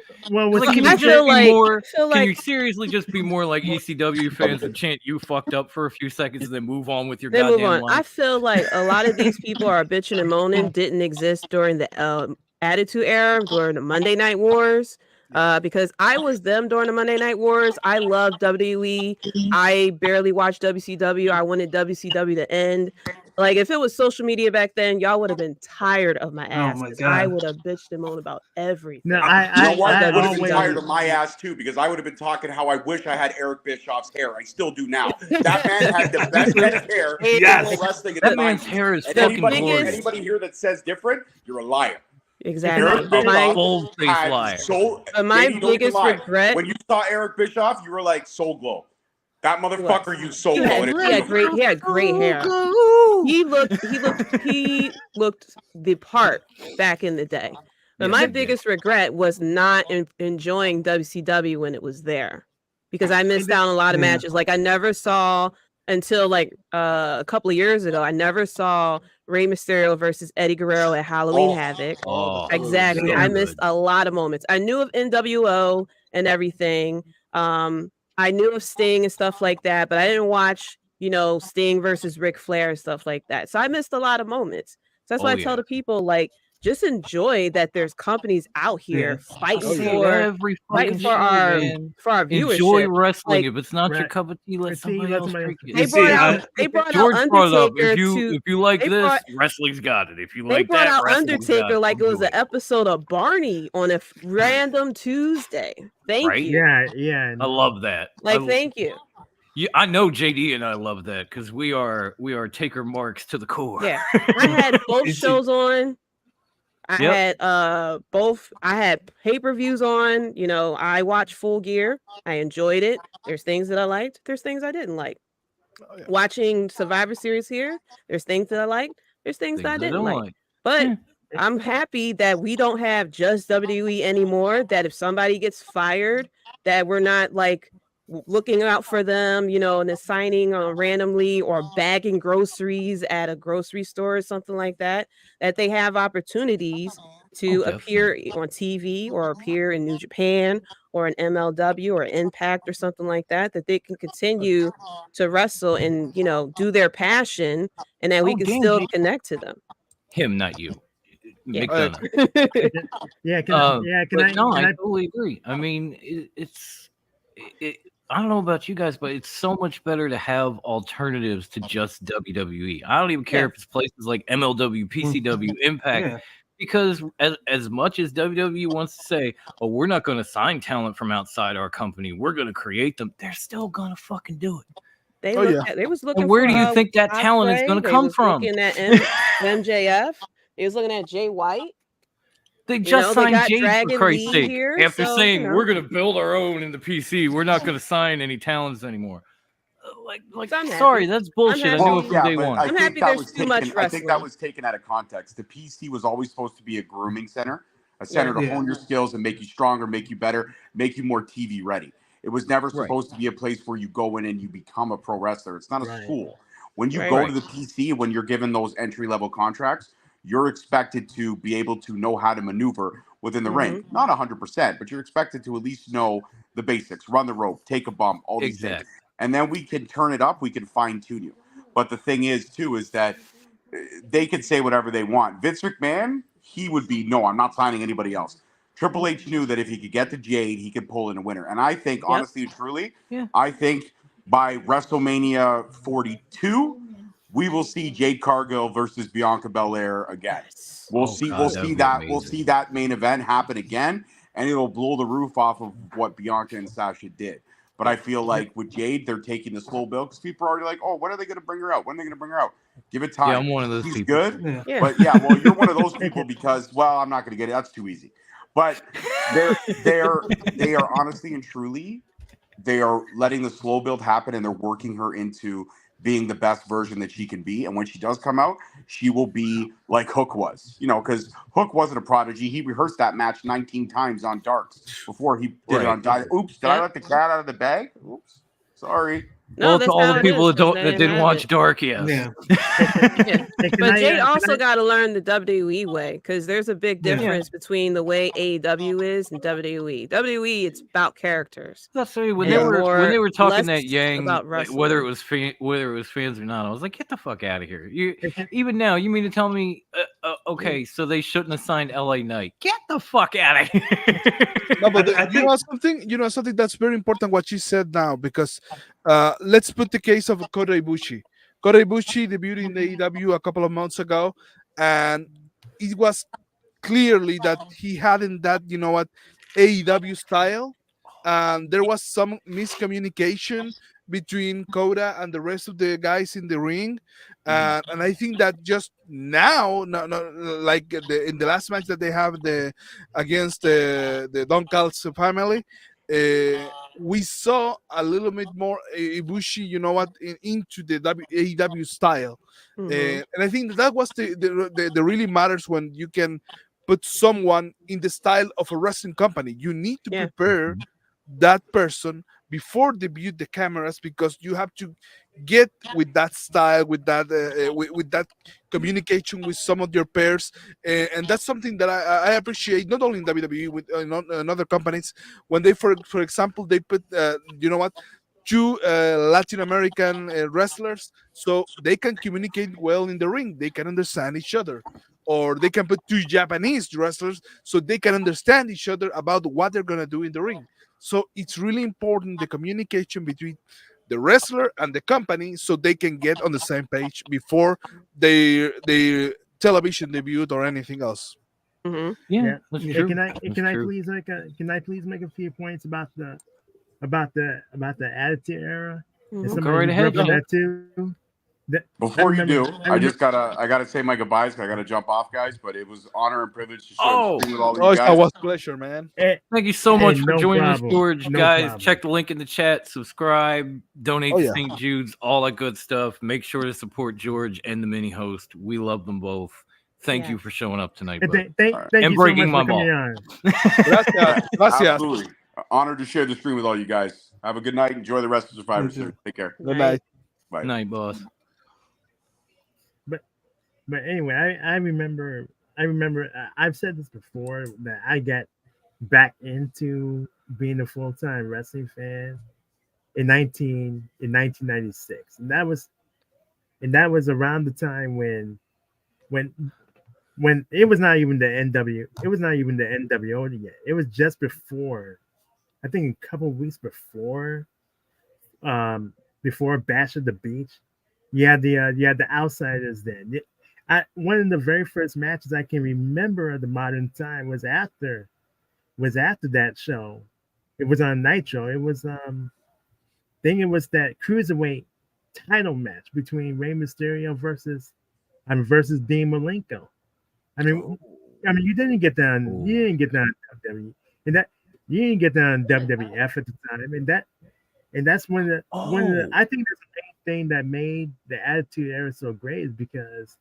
can you I just feel be like- more? I feel Can you like- seriously just be more like ECW fans and chant "You fucked up" for a few seconds and then move on with your Then move goddamn on. I life? feel like a lot of these people are bitching and moaning didn't exist during the Attitude Era, during the Monday Night Wars. Because I was them during the Monday Night Wars. I loved WWE. I barely watched WCW. I wanted WCW to end. Like if it was social media back then, y'all would have been tired of my ass. my 'cause God. I would have bitched and moaned about everything. No, You know what? I would have been always- tired of my ass too, because I would have been talking how I wish I had Eric Bischoff's hair. I still do now. That man had the best head of hair in Yes. pro wrestling in That the man's 90s. hair is And fucking anybody glorious. here that says different, you're a liar. Exactly. Eric Bischoff Bold-faced had liar. But my Katie, don't even biggest lie. regret- when you saw Eric Bischoff, you were like Soul Glow. That motherfucker, you Soul He Glow. had, And he had great hair. He looked the part back in the day. But my biggest regret was not enjoying WCW when it was there, because I missed out on a lot of matches. Like I never saw until like a couple of years ago. I never saw Rey Mysterio versus Eddie Guerrero at Halloween Havoc. Exactly. I missed a lot of moments. I knew of NWO and everything. I knew of Sting and stuff like that, but I didn't watch, Sting versus Ric Flair and stuff like that. So I missed a lot of moments. So that's why I tell the people, like, just enjoy that there's companies out here fighting for our viewership. Enjoy wrestling. Like, If it's not your cup of tea, let somebody else drink it. They brought George out brought up, Undertaker if you like they this, brought- wrestling's got it. If you They like brought that, out wrestling's got Undertaker it. like it was an episode of Barney on a random Tuesday. Thank Right? you. Yeah. I love that. Thank you. Yeah, I know JD and I love that because we are Taker marks to the core. Yeah, I had both shows on. I Yep. had pay-per-views on. I watched Full Gear. I enjoyed it. There's things that I liked. There's things I didn't like. Watching Survivor Series here, there's things that I liked. There's things that I didn't like. But I'm happy that we don't have just WWE anymore. That if somebody gets fired, that we're not like looking out for them, and assigning randomly or bagging groceries at a grocery store or something like that, that they have opportunities to appear on TV or appear in New Japan or an MLW or Impact or something like that, that they can continue to wrestle and, you know, do their passion, and that we can still connect to them. Him, not you. Yeah. McDonough. I totally agree. I mean, I don't know about you guys, but it's so much better to have alternatives to just WWE. I don't even care if it's places like MLW, PCW, Impact, because as much as WWE wants to say, "Oh, we're not going to sign talent from outside our company. We're going to create them," they're still going to fucking do it. They they was looking. And where for, do you think that talent is going to come from? Looking at MJF. They was looking at Jay White. They just signed Jade, for Christ's sake. Here, after so, saying, you know. we're going to build our own in the PC. We're not going to sign any talents anymore. Sorry, that's bullshit. I knew it from day one. I'm happy there's too much wrestling. I think that was taken out of context. The PC was always supposed to be a grooming center, a center to hone your skills and make you stronger, make you better, make you more TV ready. It was never supposed to be a place where you go in and you become a pro wrestler. It's not a school. When you go to the PC, when you're given those entry-level contracts, you're expected to be able to know how to maneuver within the ring. Not 100%, but you're expected to at least know the basics, run the rope, take a bump, all these things. And then we can turn it up, we can fine-tune you. But the thing is, too, is that they can say whatever they want. Vince McMahon, he would be, no, I'm not signing anybody else. Triple H knew that if he could get to Jade, he could pull in a winner. And I think, honestly and truly, I think by WrestleMania 42, we will see Jade Cargill versus Bianca Belair again. We'll see that main event happen again, and it'll blow the roof off of what Bianca and Sasha did. But I feel like with Jade, they're taking the slow build because people are already like, oh, when are they going to bring her out? When are they going to bring her out? Give it time. Yeah, I'm one of those She's people. good. Yeah. But well, you're one of those people because, well, I'm not going to get it. That's too easy. But they are honestly and truly, they are letting the slow build happen, and they're working her into being the best version that she can be. And when she does come out, she will be like Hook was, because Hook wasn't a prodigy. He rehearsed that match 19 times on Darks before he did it on Dynamite. Oops, did I let the cat out of the bag? Oops, sorry. No, to all the people that didn't watch Dark, yes. Yeah. But Jade also got to learn the WWE way, because there's a big difference between the way AEW is and WWE. WWE, it's about characters. That's right. When they were talking that Yang, like, whether it was fans or not, I was like, get the fuck out of here. Even now, you mean to tell me, okay, so they shouldn't have signed LA Knight? Get the fuck out of here. No, but you know something that's very important what you said now, because let's put the case of Kota Ibushi. Kota Ibushi debuted in the AEW a couple of months ago, and it was clearly that he hadn't that, AEW style. There was some miscommunication between Kota and the rest of the guys in the ring. And I think that just now, like in the last match that they have against the Don Callis family, we saw a little bit more Ibushi, into the AEW style. And I think that was the really matters when you can put someone in the style of a wrestling company. You need to prepare that person before debut the cameras, because you have to get with that style, with that with that communication with some of your peers, and that's something that I appreciate, not only in WWE, with in other companies, when they for example they put two Latin American wrestlers, so they can communicate well in the ring, they can understand each other. Or they can put two Japanese wrestlers so they can understand each other about what they're going to do in the ring. So it's really important, the communication between the wrestler and the company, so they can get on the same page before they television debut or anything else. Yeah. Can I please make a few points about the Attitude Era? Go right ahead. That too. Before you do, I gotta say my goodbyes, because I gotta jump off, guys. But it was honor and privilege to share the screen with all of you guys. It was a pleasure, man. Thank you so much for joining us, George. Guys, check the link in the chat, subscribe, donate to St. Jude's, all that good stuff. Make sure to support George and the mini host. We love them both. Thank you for showing up tonight, and breaking my ball. Gracias. Absolutely. Honored to share the screen with all you guys. Have a good night. Enjoy the rest of Survivor Series. Take care. Good night. Bye. Night, boss. But anyway, I remember remember I've said this before that I got back into being a full-time wrestling fan in 1996, and that was around the time when it was not even the NWO yet. It was just before, I think a couple of weeks before Bash at the Beach. You had the Outsiders then. One of the very first matches I can remember of the modern time was after that show. It was on Nitro. It was I think it was that cruiserweight title match between Rey Mysterio versus Dean Malenko. I mean, you didn't get down. You didn't get down WWE, and that you didn't get down WWF at the time, and that's one of the I think that's the main thing that made the Attitude Era so great is because,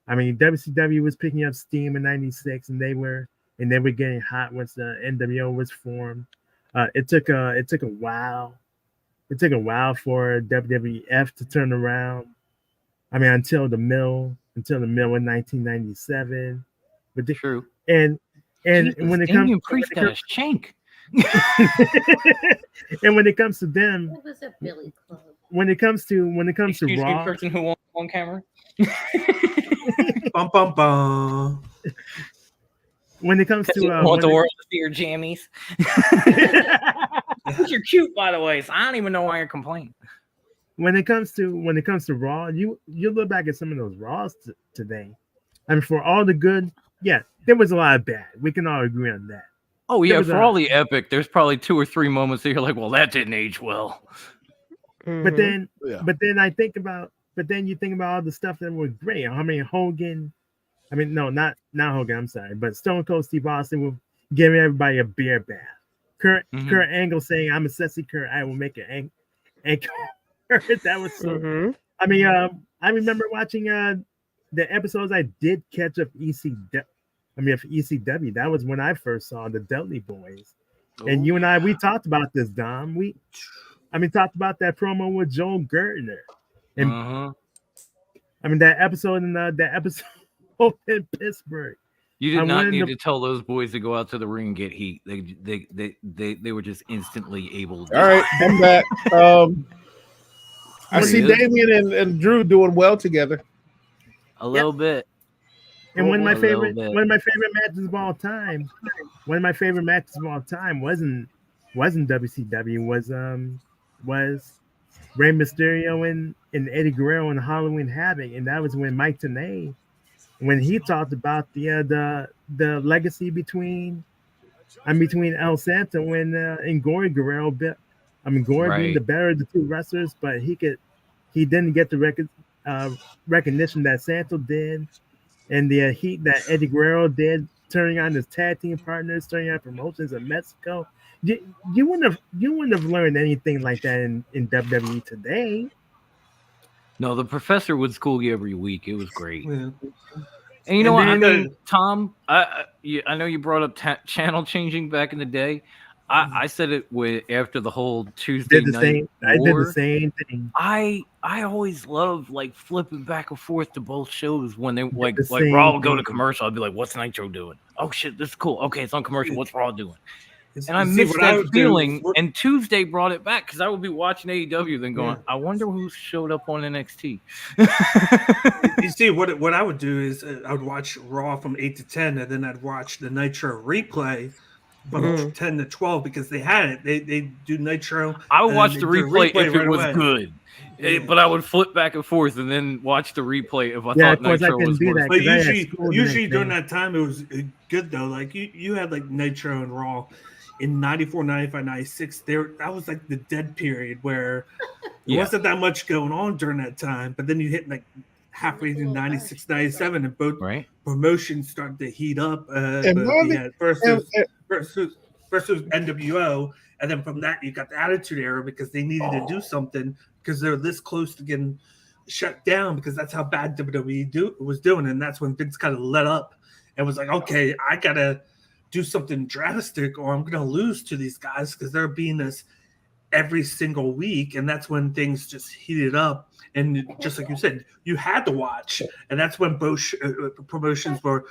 I mean, WCW was picking up steam in '96, and they were getting hot once the NWO was formed. It took a while. It took a while for WWF to turn around. I mean, until the mill in 1997. But true. And Jesus, when it comes, Priest got a shank. And when it comes to them, It was a Billy Club. when it comes to Excuse Raw, me, person who won't on camera. Bum bum bum. when it comes to want the world to see your jammies. You're cute, by the way. So I don't even know why you're complaining. when it comes to Raw, you look back at some of those Raws today. I mean, for all the good, yeah, there was a lot of bad. We can all agree on that. Oh yeah, for all the epic, there's probably 2 or 3 moments that you're like, well, that didn't age well. But then you think about all the stuff that was great. I mean, Hogan. I mean, no, not Hogan. I'm sorry, but Stone Cold Steve Austin will give everybody a beer bath. Kurt Angle saying, "I'm a sexy Kurt. I will make an ankle." That was so. I mean, I remember watching the episodes I did catch of ECW. That was when I first saw the Dudley Boys, and you and I, we talked about this, Dom. We talked about that promo with Joel Gertner, and I mean that episode in Pittsburgh. You did not need to tell those boys to go out to the ring and get heat. They were just instantly able to. All right, I'm back. I see Damian and Drew doing well together. A little bit. And one of my favorite matches of all time. One of my favorite matches of all time wasn't WCW. Was Rey Mysterio and Eddie Guerrero in Halloween Havoc, and that was when Mike Tenay, when he talked about the legacy between El Santo and Gory Guerrero. Gory being the better of the two wrestlers, but he didn't get the recognition that Santo did, and the heat that Eddie Guerrero did, turning on his tag team partners, turning on promotions in Mexico. You wouldn't have learned anything like that in WWE today. No, the professor would school you every week. It was great. Yeah. And you know what? I mean, Tom, I know you brought up channel changing back in the day. I said it after the whole Tuesday night war. I did the same thing. I always loved like flipping back and forth to both shows when they like Raw would go to commercial. I'd be like, "What's Nitro doing? Oh shit, this is cool. Okay, it's on commercial. What's Raw doing?" And I missed that feeling. And Tuesday brought it back because I would be watching AEW, then going, "I wonder who showed up on NXT." You see, what I would do is I would watch Raw from 8 to 10, and then I'd watch the Nitro replay from 10 to 12 because they had it. They do Nitro. I would watch the replay if it was good. But I would flip back and forth and then watch the replay if I thought Nitro was worse. But usually during that time, it was good, though. Like, you had, like, Nitro and Raw in 94, 95, 96. That was, like, the dead period where there wasn't that much going on during that time. But then you hit, like, halfway through 96, 97, and both promotions started to heat up. Versus NWO, and then from that you got the Attitude Era because they needed to do something because they're this close to getting shut down because that's how bad WWE was doing, and that's when things kind of let up and was like, okay, I gotta do something drastic or I'm gonna lose to these guys because they're being this every single week, and that's when things just heated up. And just like you said, you had to watch, and that's when both promotions were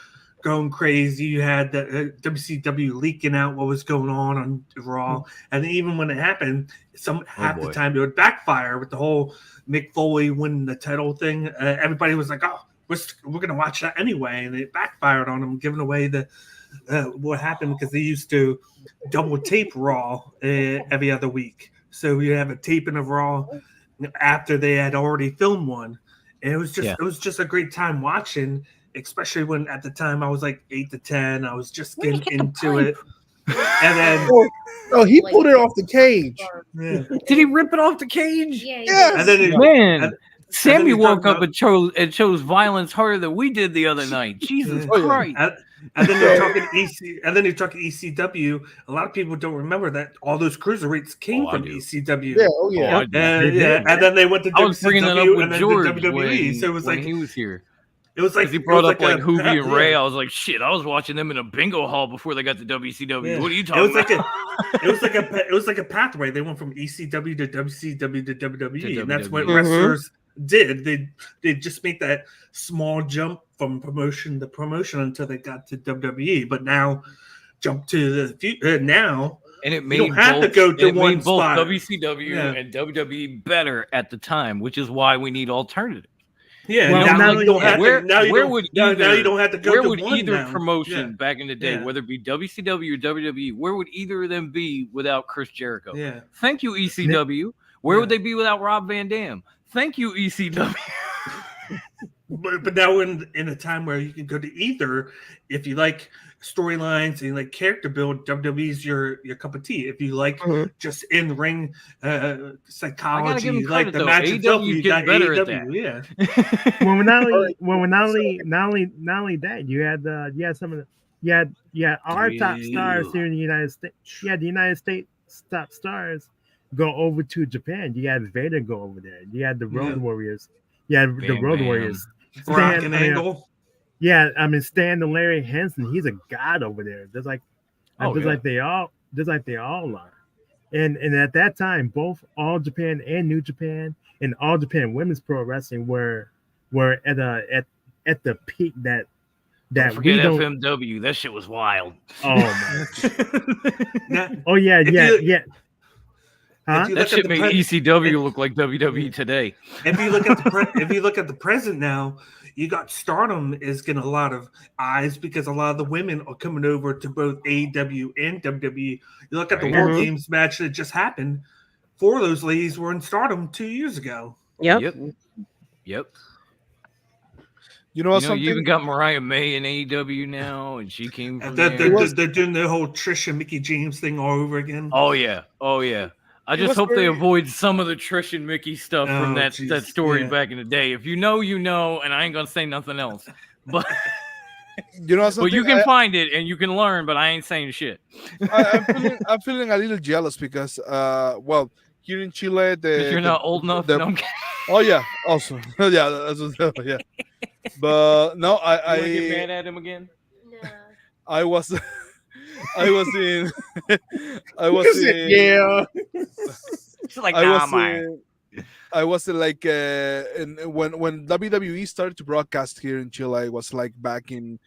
going crazy. You had the WCW leaking out what was going on Raw, and even when it happened, half the time it would backfire with the whole Mick Foley winning the title thing. Everybody was like, "Oh, we're going to watch that anyway," and it backfired on them, giving away the what happened because they used to double tape Raw every other week. So you have a taping of Raw after they had already filmed one, and it was just a great time watching. Especially when at the time I was like 8 to 10, I was just getting into it, and then he pulled it off the cage. Yeah. Did he rip it off the cage? Yes. And then Man, Sammy he woke talked up and chose violence harder than we did the other night. Jesus Christ! And then you're talking EC, and then you're talking ECW. A lot of people don't remember that all those cruiserweights came from ECW. Yeah, oh yeah, and then they went to I was bringing that up WCW with and then George to WWE. So it was when like he was here. It was like he brought up like a- Hoovy and Ray. yeah. I was like, shit. I was watching them in a bingo hall before they got to WCW. Yeah. What are you talking about? It was like a pathway. They went from ECW to WCW to WWE, and that's what WWE. wrestlers did. They just make that small jump from promotion to promotion until they got to WWE. But now, jump to the future now. And it you made don't have to go to one both spot. WCW and WWE better at the time, which is why we need alternatives. Yeah, Well, now you don't have where, to. Now you where don't, would now, either, now you don't have to go where to would one either now. promotion Yeah. back in the day, Yeah. whether it be WCW or WWE, where would either of them be without Chris Jericho? Yeah. Thank you, ECW. Where would they be without Rob Van Dam? Thank you, ECW. But now in a time where you can go to either, if you like storylines and you like character build, WWE's your cup of tea. If you like just in ring psychology, you like the match itself, you got AEW. Yeah. Well, not only that, you had some of the you had our top stars here in the United States. You had the United States top stars go over to Japan. You had Vader go over there. You had the Road Warriors. You had the Road Warriors. Brock and Angle. Yeah, I mean Stan and Larry Hansen. He's a god over there. Just like they all are. And at that time, both All Japan and New Japan and All Japan Women's Pro Wrestling were at the peak that we don't. FMW. That shit was wild. Oh my. Oh yeah. Huh? That shit made ECW look like WWE today. If you look at the present now, you got Stardom is getting a lot of eyes because a lot of the women are coming over to both AEW and WWE. You look at the War Games match that just happened. 4 of those ladies were in Stardom 2 years ago. Yep. You know you even got Mariah May in AEW now, and she came from They're there. doing the whole Trish and Mickey James thing all over again. Oh yeah. I just hope they avoid some of the Trish and Mickey stuff from that story back in the day. If you know, you know, and I ain't gonna say nothing else. But you know, but you can find it and you can learn. But I ain't saying shit. I'm feeling a little jealous because, well, here in Chile, you're not old enough. No, I'm oh yeah, also yeah. But no, I get mad at him again. No. I was in. Yeah. She's like, I was like, when WWE started to broadcast here in Chile, it was like back in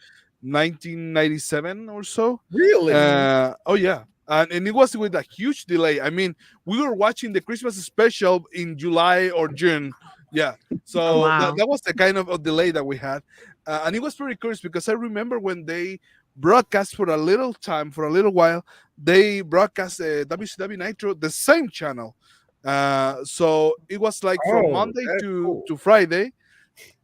1997 or so. Really? Oh yeah. And it was with a huge delay. I mean, we were watching the Christmas special in July or June. Yeah. So that was the kind of delay that we had. And it was very curious because I remember when they broadcast for a little while, they broadcast WCW Nitro, the same channel. So it was like from Monday to Friday,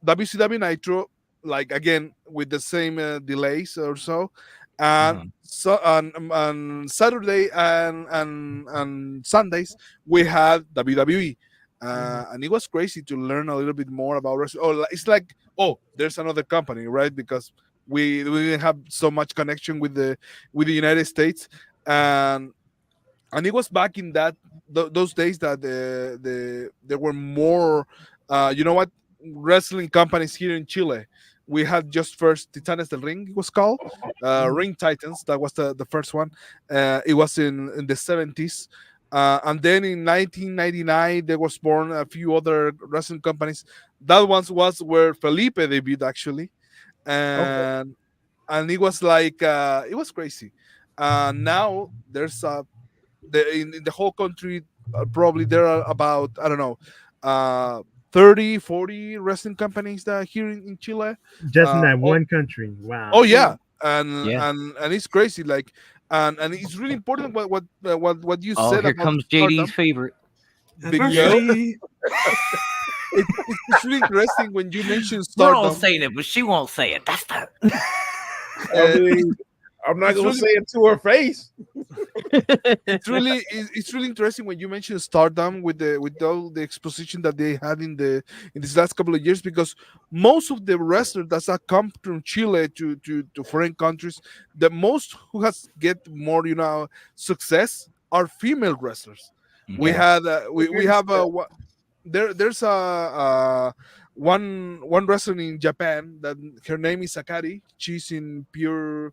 WCW Nitro, like again with the same delays or so. And so on Saturday and Sundays we had WWE. And it was crazy to learn a little bit more about wrestling. Oh, it's like, there's another company, right? Because we didn't have so much connection with the United States, and it was back in those days that there were more, wrestling companies here in Chile. We had just first Titanes del Ring, it was called, Ring Titans. That was the first one. It was in the 70s. And then in 1999, there was born a few other wrestling companies. That one was where Felipe debuted, actually. And and it was like it was crazy. Now there's in the whole country probably there are about I don't know 30 40 wrestling companies that are here in Chile. Just in that one country. Wow. Oh yeah, and Yeah. and it's crazy. Like, and it's really important what you Oh, said here about comes Stardom. JD's favorite. Big Anniversary. It's really interesting when you mention We're all Stardom. saying it, but she won't say it. That's the. I mean, I'm not It's gonna really- say it to her face. It's really interesting when you mention Stardom with all the exposition that they had in this last couple of years, because most of the wrestlers that have come from Chile to foreign countries, the most who has get more success are female wrestlers. We Yeah. had we have there's one wrestler in Japan that her name is Sakari. She's in pure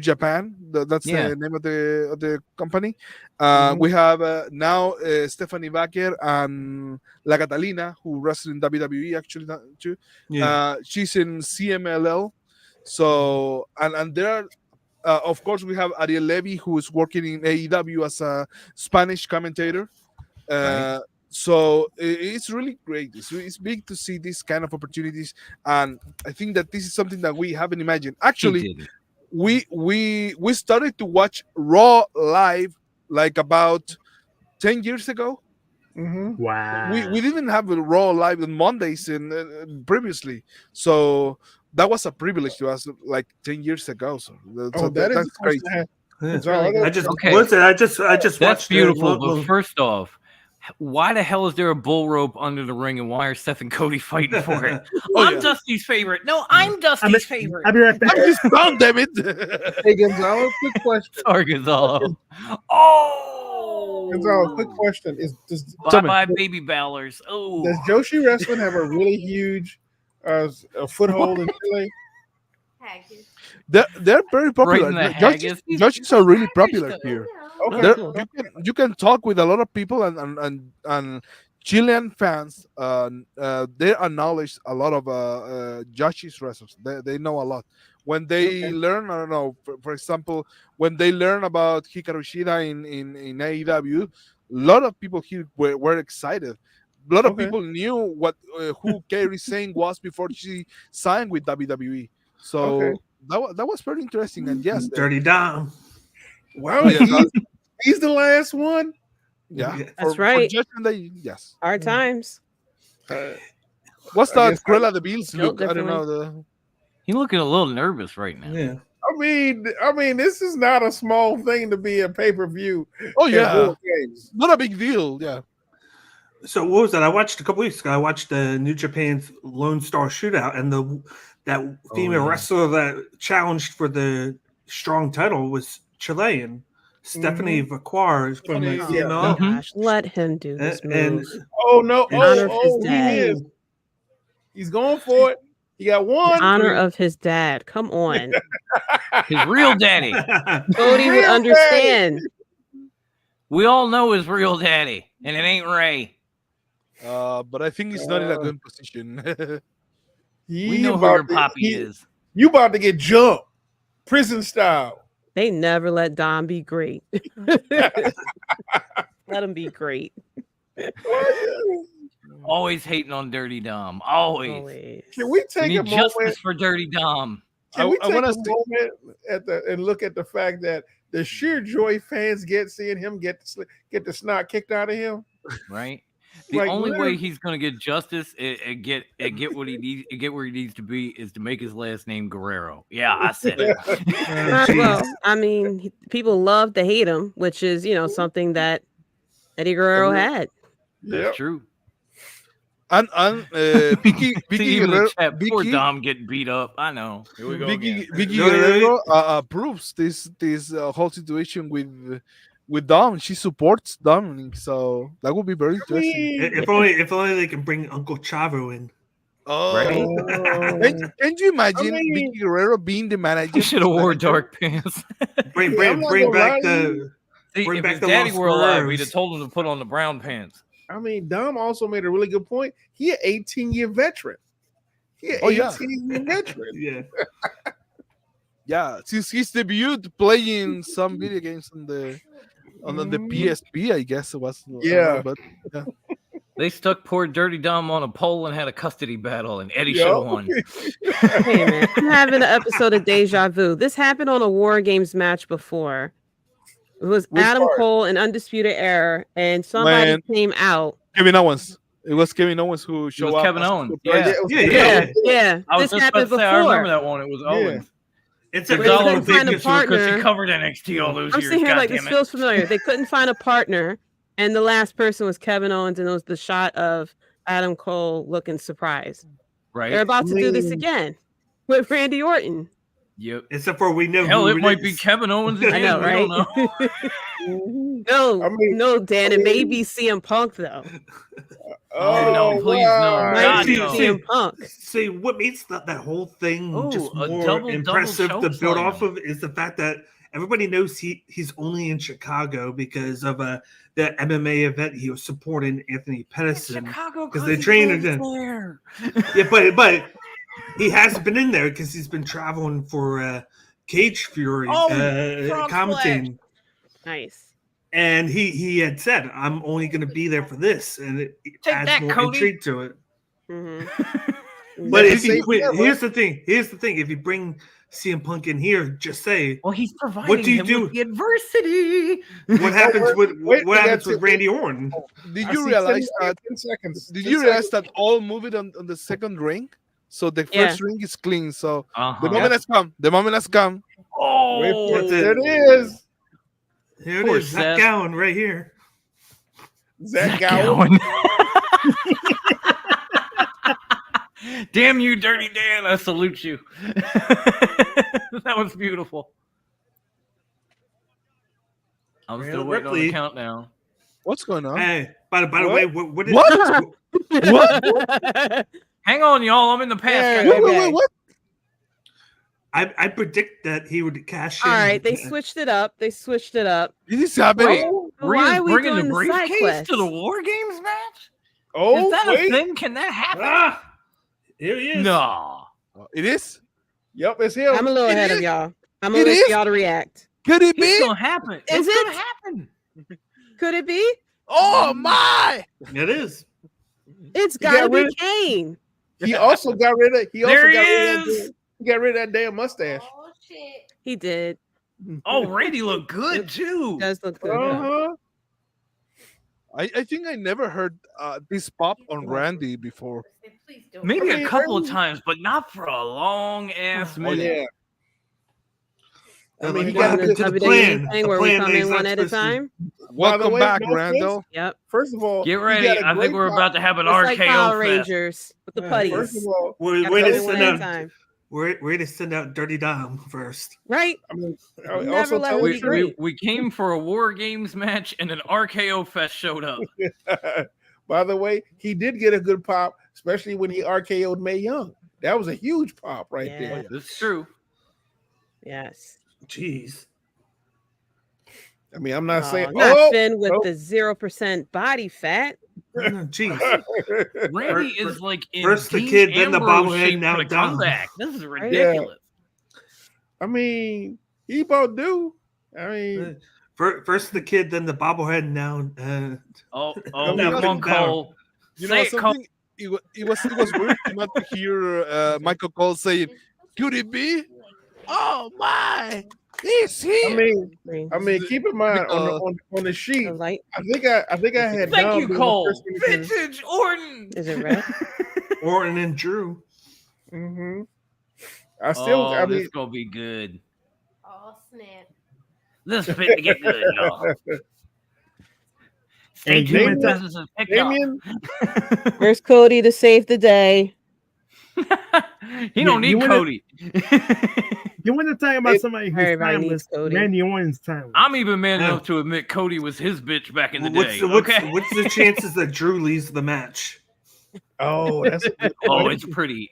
Japan. That's Yeah. the name of the company. Mhm. We have now Stephanie Baker and La Catalina, who wrestled in WWE actually too. Yeah. She's in CMLL. So and there are of course we have Ariel Levy, who is working in AEW as a Spanish commentator. Right. So it's really great. It's big to see these kind of opportunities, and I think that this is something that we haven't imagined. Actually, did it. we started to watch Raw live like about 10 years ago. Wow. We didn't have a Raw live on Mondays previously, so that was a privilege to us like 10 years ago. So, that's crazy. I just Okay. listen. I just That's watched beautiful. the But first off, why the hell is there a bull rope under the ring, and why are Seth and Cody fighting for it? Oh, I'm yeah. Dusty's favorite. No, I'm Dusty's favorite. I'll be right back. I'm just bound, damn it. Hey Gonzalo, quick question. Sorry, Gonzalo. Oh, Gonzalo, quick question: bye bye, baby ballers. Oh, does Joshi Wrestling have a really huge a foothold in Chile? They're very popular. Right in the Judges, haggis. judges are really popular here. Okay, There- cool. you can talk with a lot of people and Chilean fans. They acknowledge a lot of Judges wrestlers. They know a lot. When they learn, I don't know, for example, when they learn about Hikaru Shida in AEW, a lot of people here were excited. A lot of Okay. people knew what who Kairi Sane was before she signed with WWE. So Okay. that was very interesting. And yes, Dirty Dom. Wow, he's the last one. yeah, That's for right. Judgment Day, yes. Hard times. What's I that guess Cruella de Bil's Built look? I don't know. differently. he's looking a little nervous right now. Yeah. I mean, this is not a small thing to be a pay-per-view. Oh at yeah, War Games. not a big deal. Yeah. So what was that? I watched a couple weeks ago. I watched the New Japan's Lone Star Shootout, and that female yeah. wrestler that challenged for the strong title was Chilean, Stephanie Vaquar from the Stephanie, yeah. CMLL. Gosh, let him do this And move. Oh no! In honor of his Oh, he dad. is. He's going for it. He got one. Honor of his dad. Come on. His real daddy. Cody would Real understand. We all know his real daddy, and it ain't Ray. But I think he's not in a good position. We know who your poppy is. You about to get jumped, prison style. They never let Dom be great. Let him be great. Always hating on Dirty Dom. Always. Always. Can we We take a need moment? justice for Dirty Dom. Can we I take wanna a see- moment and look at the fact that the sheer joy fans get seeing him get the snot kicked out of him? Right? The Like, only way literally- he's gonna get justice and get what he needs, get where he needs to be, is to make his last name Guerrero. Yeah, I said it. Well, I mean, people love to hate him, which is, something that Eddie Guerrero had. That's Yep. true. And Vicky See, even the Guerrero, chat, poor Vicky, Dom getting beat up. I know. Here we go again. Vicky No, Guerrero approves this whole situation with Dom. She supports Dominic, so that would be very interesting. If only they can bring Uncle Chavo in. Oh, Right? can you imagine I mean- Vicky Guerrero being the manager? He should have wore dark pants. Bring I'm not bring gonna back lie to the See, bring if back his the daddy Los were alive, we'd Guerreros. have told him to put on the brown pants. I mean, Dom also made a really good point. He an 18-year veteran. He an Oh, yeah. 18-year veteran. Yeah. Yeah, since his debut playing some video games on the PSP, I guess it was. Yeah. But yeah. They stuck poor Dirty Dom on a pole and had a custody battle, and Eddie should have won. Hey man, I'm having an episode of Deja Vu. This happened on a War Games match before. It was Adam Cole and Undisputed Era, and somebody came out. Kevin Owens. It was Kevin Owens who showed up. Kevin Owens. Yeah. I was This just about happened to say, I before. remember that one. It was Owens. It's a Gonzalo find a because partner. she covered NXT all those I'm years. sitting here like this goddammit. feels familiar. They couldn't find a partner, and the last person was Kevin Owens, and it was the shot of Adam Cole looking surprised. Right. They're about to do this again with Randy Orton. Yep. Except for we know. Hell, who it might be Kevin Owens again. I know, We right? don't know. No, Dan, it may be CM Punk though. Oh, no, please, no. Might God, be no. CM Punk. See, what makes that whole thing just a more double impressive to choke build slam. off of is the fact that everybody knows he's only in Chicago because of the MMA event he was supporting Anthony Pedersen because they trained him. Yeah, but he hasn't been in there because he's been traveling for Cage Fury commentating. Nice. And he had said, "I'm only going to be there for this," and it adds more intrigue to it. But if here's the thing. If you bring CM Punk in here, just say, "Well, he's providing what do you him do? with the adversity." What happens with Randy Orton? Did you realize that? 10 seconds. Did you realize that all moved on the second ring? So the first ring is clean. So the moment has come. The moment has come. Oh, there it is. Here it is. Zach Gowen right here. Zach Gowen. Damn you, Dirty Dan! I salute you. That was beautiful. I'm still waiting on the countdown. What's going on? Hey, by the way, what is What? Hang on, y'all. I'm in the past. What? I predict that he would cash in. All right, they switched it up. Is this happening? Why are we bringing doing the the side briefcase quest? to the War Games match? Oh, is that wait. a thing? Can that happen? Here he is. No. It is? Yep, it's him. I'm a little ahead of y'all. I'm gonna It let is? y'all to react. Could it It's be? gonna happen. Is It's it? gonna happen. Could it be? Oh my! It is. It's got gotta be rid of- Kane. He also got rid of. There he is. He got rid of that damn mustache. He did. Oh, Randy looked good too. He does look good. Uh-huh. I think I never heard this pop on Randy before. Maybe a couple of times, but not for a long ass Oh minute. yeah. I mean, he Doing got the the WWE plan. thing The where we plan come that in he's one not at a supposed to- time. Welcome way, back, no Randall. Yep. First of all, Get he ready. got a I think great we're pop. about to have an It's like RKO Power fest. Rangers with the putties. First of all, We're Gotta ready go to one send at a out. time. We're ready to send out Dirty Dom first. Right? I mean, Never also let tell him the be truth. great. We came for a War Games match and an RKO fest showed up. By the way, he did get a good pop, especially when he RKO'd Mae Young. That was a huge pop right there. That's true. Yes. Jeez. I mean, I'm not saying. Not Finn with the 0% body fat. Jeez. Randy is like in First the Dean kid, then the Ambrose bobblehead, shape now for the Dom. comeback. This is ridiculous. I mean, he both do. I mean, First the kid, then the bobblehead. Now, Oh, now Punk Cole. You Say know it, Cole. something? It was weird not to hear Michael Cole saying, "Could it be? Oh my! He's here." I mean, keep in mind on the sheet. I think I had. Thank Dom you, being the Cole. first one to finish. Vintage Orton. Is it red? Orton and Drew. Mm-hmm. I still. I mean, this gonna be good. Oh snap! This fit to get good, y'all. Stay And tuned. Damien- This is a pickup. Damien, Where's Cody to save the day? He don't You need wanna- Cody. You want to talk about somebody who's Everybody timeless? needs Cody. Randy Orton's timeless. I'm even man enough to admit Cody was his bitch back in the day. What's the chances that Drew leaves the match? Oh, that's a good Oh, point. it's pretty.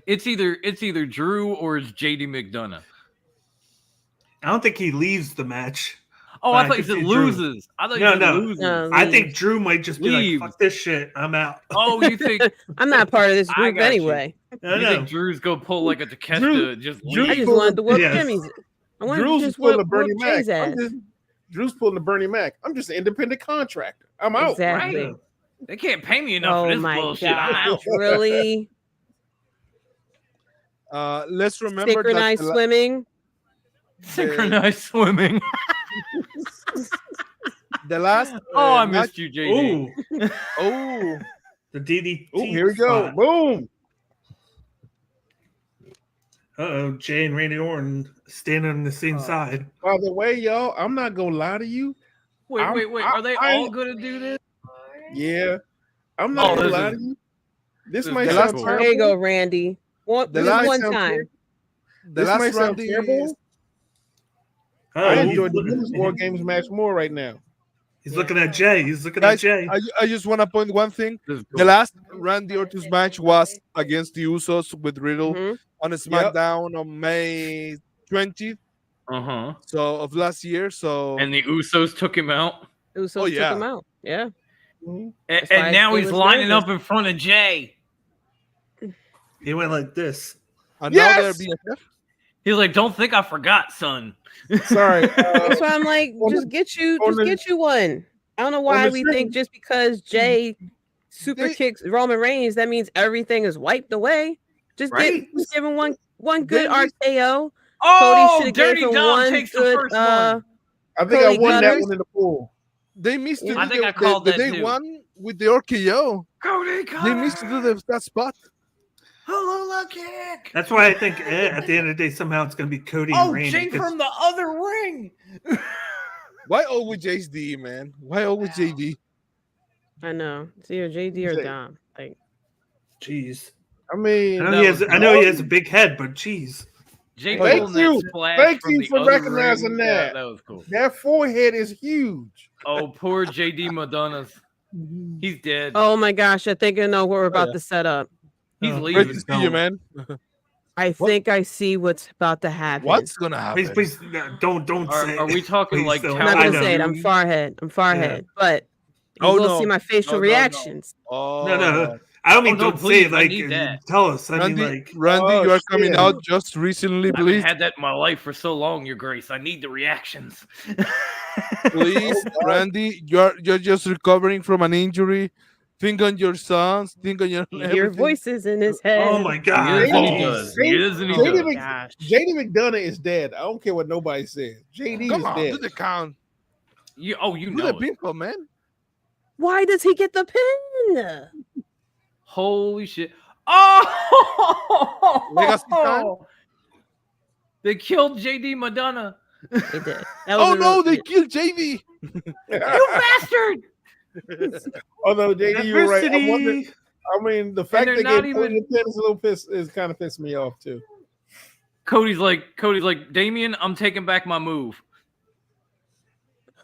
It's either Drew or it's JD McDonough. I don't think he leaves the match. Oh, I thought you said loses. I thought you said loses. No, I think Drew might just be Leaves. like, "Fuck this shit, I'm out." Oh, you think I'm not part of this I group got you. anyway. You think Drew's gonna pull like a Takeshita just leave? I just wanted to whoop Jimmy's. I wanted Drew's to just pulling whoop the Bernie Mac. Jay's ass. Drew's pulling the Bernie Mac. I'm just an independent contractor. I'm out. Exactly. Right? They can't pay me enough for this bullshit. I'm out. Really? Let's remember Synchronized that swimming. Synchronized swimming. the last. I missed you, JD. Oh, the DDT. Oh, here we go. Boom. Jay and Randy Orton standing on the same side. By the way, y'all, I'm not gonna lie to you. Wait. Are they all gonna do this? Yeah. I'm not gonna lie to you. This might There sound terrible. you go, Randy. One time. This might sound terrible. I enjoyed the Women's War Games match more right now. He's looking at Jay. He's looking Guys, at Jay. I just want to point one thing. The last Randy Orton's match was against the Usos with Riddle on a SmackDown on May 20th. So of last year. So and the Usos took him out. Usos took him out. Yeah. And now he's lining up in front of Jay. He went like this. And now they're BFF. He's like, "Don't think I forgot, son." Sorry. That's why I'm like, just get you one. I don't know why we think just because Jay super kicks Roman Reigns, that means everything is wiped away. Just just give him one good RKO. Oh, Cody Dirty Dom takes the first one. I think I won that one in the pool. They missed to I do think I called the that day too. one with the RKO. Cody, They missed to do that spot. Hula kick. That's why I think at the end of the day, somehow it's going to be Cody and Randy. Jay from the other ring. Why always JD, man? Why always JD? I know. It's either JD or Dom. Like, jeez. I mean, I know he has a big head, but jeez. Jay Thank you for recognizing ring. that. That was cool. That forehead is huge. Oh, poor JD Madonna's. He's dead. oh my gosh, I think I know what we're about to set up. He's Great leaving. to see you, man. I think I see what's about to happen. What's gonna happen? Please, don't say. Are we talking Please like? don't. I'm not I gonna know. say it. I'm far ahead. But you will see my facial reactions. No. I don't mean don't say it. Like, tell us. I Randy, mean, like, Randy, you are coming out just recently, I've please. had that in my life for so long, Your Grace. I need the reactions. Please, Randy, you're just recovering from an injury. Think on your sons. Think on your You hear voices in his head. oh my god. JD McDonough is dead. I don't care what nobody says. JD Come is on, dead. do the count. You Do know the it. pinfall, man. Why does he get the pin? Holy shit! Oh, Legacy time? They killed JD Madonna. They did. Oh no, they killed JD. You bastard! Although JD, you were right. Diversity. I mean, the fact they're they not gave even- Cody the pin is a little is kind of pissed me off too. Cody's like, Damien, I'm taking back my move.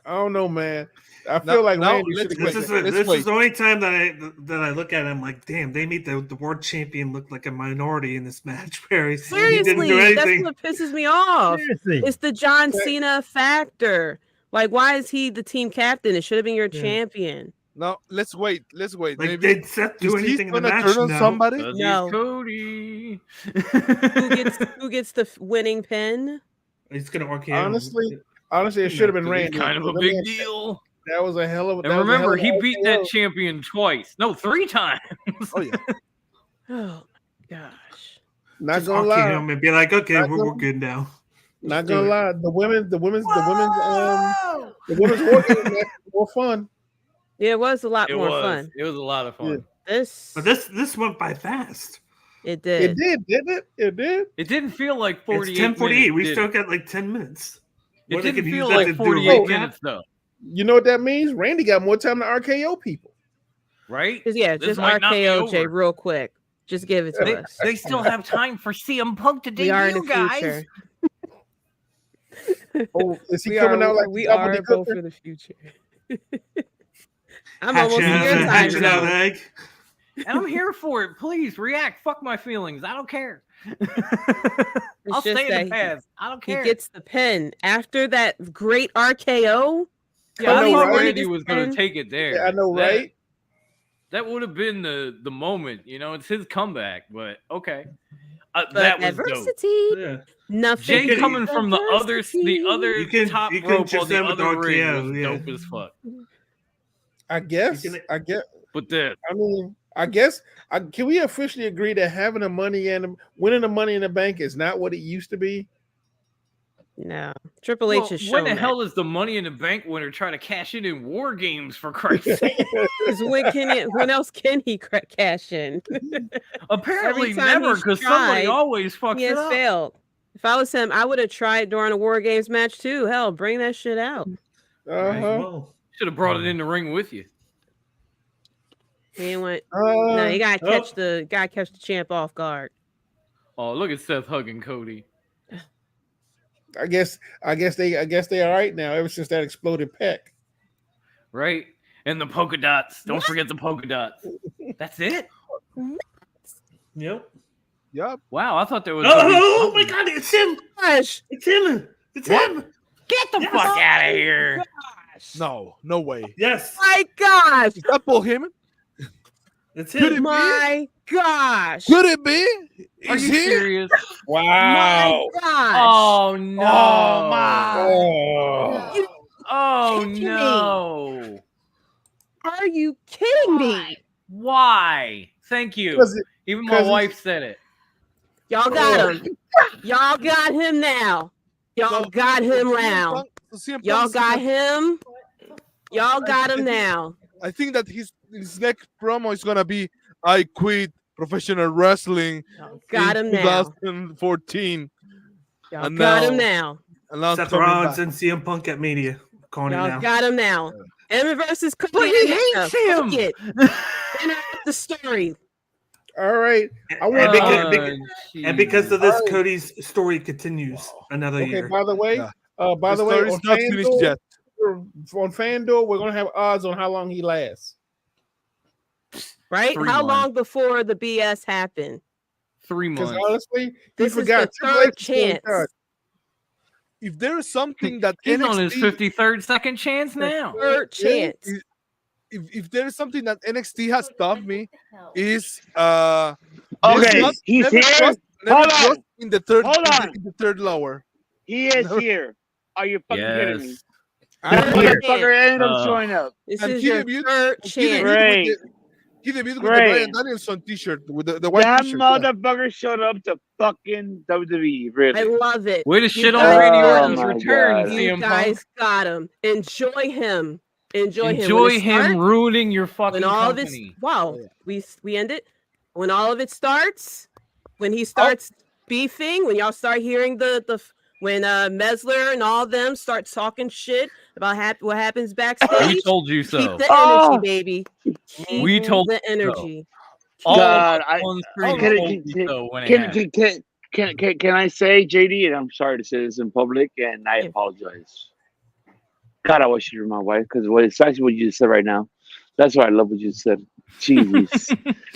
I don't know, man. I feel like Randy should have This is the only time that I look at him like, damn, they made the world champion look like a minority in this match. Where he didn't do Seriously, that's anything. what pisses me off. Seriously. It's the John Cena factor. Like, why is he the team captain? It should have been your champion. No, let's wait. Like, Maybe did Seth do is he anything in the gonna match? turn on No. somebody? No. Cody. Who gets the winning pin? He's gonna RKO. Honestly, it should have been Randy. Kind of a big deal. That was a hell of a. And remember, he beat that champion twice. No, 3 times. Oh yeah. Oh gosh. Not Just gonna RKO lie. him and be like, okay, we're good now. Not gonna lie. The women's war games match was more fun. Yeah, it was a lot more fun. It was a lot of fun. But this went by fast. It did. It did, didn't it? It did. It didn't feel like 48 It's 10:48. We minutes, still did it? got like 10 minutes. It Or they didn't could feel use that like to do a 48 recap. minutes, though. You know what that means? Randy got more time to RKO people. Right? Yeah, This just might not be RKO Jay over. real quick. Just give it to us. They still have time for CM Punk to We are in debut, the guys. future. Oh, is he We coming are, out like we Double are D both Cooker? for the future. I'm almost in your time Hatching out zone. egg. And I'm here for it. Please react. Fuck my feelings. I don't care. I'll stay in the past. I don't care. He gets the pin after that great RKO. Yeah, I thought Randy was going to take it there. Yeah, I know, right? That would have been the moment. You know, it's his comeback. But okay, But that was adversity. dope. Yeah. Nothing. Jay coming from the other top you can rope just on the have an other ring RKO, was yeah. dope as fuck. I guess. But then, I mean, I guess. Can we officially agree that having winning the Money in the Bank is not what it used to be? No, Triple H is when shown the that. hell is the Money in the Bank winner trying to cash in War Games, for Christ's sake? When else can he cash in? Apparently Every time never, he's because somebody tried, always fucks he it has up. failed. If I was him, I would have tried during a War Games match too. Hell, bring that shit out. Should have brought it in the ring with you. He went. No, you gotta catch the champ off guard. Oh, look at Seth hugging Cody. I guess they all right now. Ever since that exploded pec, Right? And the polka dots. Don't forget the polka dots. That's it? Yep. Wow, I thought there was. Oh my God! It's him. Gosh, it's him. It's him. Get the fuck out of here! No way. Yes. My gosh! Is that Paul Heyman? It's Could it him. My gosh! Could it be? Are Is you he? serious? wow! My gosh! Oh no! Oh my! Oh kidding no! Are you kidding me? Why? Thank you. Even my wife said it. Y'all got him. Y'all got him now. Y'all got him now. Y'all got him. Y'all got him now. I think that his next promo is gonna be "I quit professional wrestling Got in him now. 2014." Y'all got him now. And now Seth coming Rollins back. and CM Punk at Mania. Calling it Y'all now. got him now. Emmett versus Cody. But he hates him. Fuck it. Interrupt the story. All right, I And want because of this, Cody's story continues another Okay. year. By the way, The story's not finished yet. On FanDuel, we're gonna have odds on how long he lasts. Right? 3 How months. long before the BS happened? 3 Because months. honestly, This he is forgot. the Triple third H is still in chance. charge. If there is something that He's on his NXT 53rd second chance now. Third chance. if there is something that NXT has taught me is Okay, he's here. Hold on. in the third Hold on. in the third lower. He is here. Are you fucking kidding me? Yes. That I'm here. motherfucker ended up showing up. This And is he your debuted- third He chance. Great. debuted with the Great. Bryan Danielson t-shirt with the white That t-shirt. motherfucker showed up to fucking WWE. I Really? love it. Way to You shit on guys- Randy Oh Orton's my return, God. You CM guys Punk. got him. Enjoy him. Enjoy him. Enjoy When it him starts, ruining your fucking when all company. this we end it. When all of it starts, when he starts beefing, when y'all start hearing when Mesler and all them start talking shit about what happens backstage. We told you Keep so. the energy, baby. Keep We told the you so. energy. All God, of us on screen can, told you so when it happened. can I say, JD, and I'm sorry to say this in public, and I apologize. God, I wish you were my wife, because it's actually what you just said right now. That's why I love what you said. Jesus.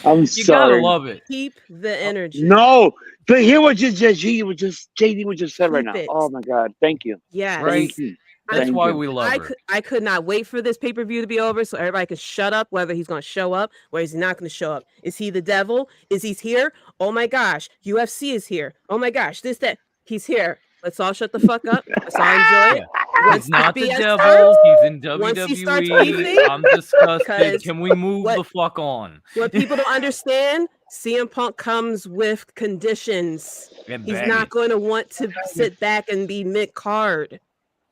I'm You sorry. gotta love it. Keep the energy. No, but hear what JD what just said right Keep now. it. Oh my God, thank you. Yes. Thank you. That's Thank why you. we love her. I could not wait for this pay-per-view to be over so everybody could shut up whether he's going to show up, whether he's not going to show up. Is he the devil? Is he's here? Oh my gosh. UFC is here. Oh my gosh. That. He's here. Let's all shut the fuck up. Let's all enjoy it. He's not the BS devil. starts, He's in once he starts WWE. beefing, I'm disgusted. because Can we move the fuck on? what people don't understand, CM Punk comes with conditions. And He's baggage. not going to want to sit back and be mid-card.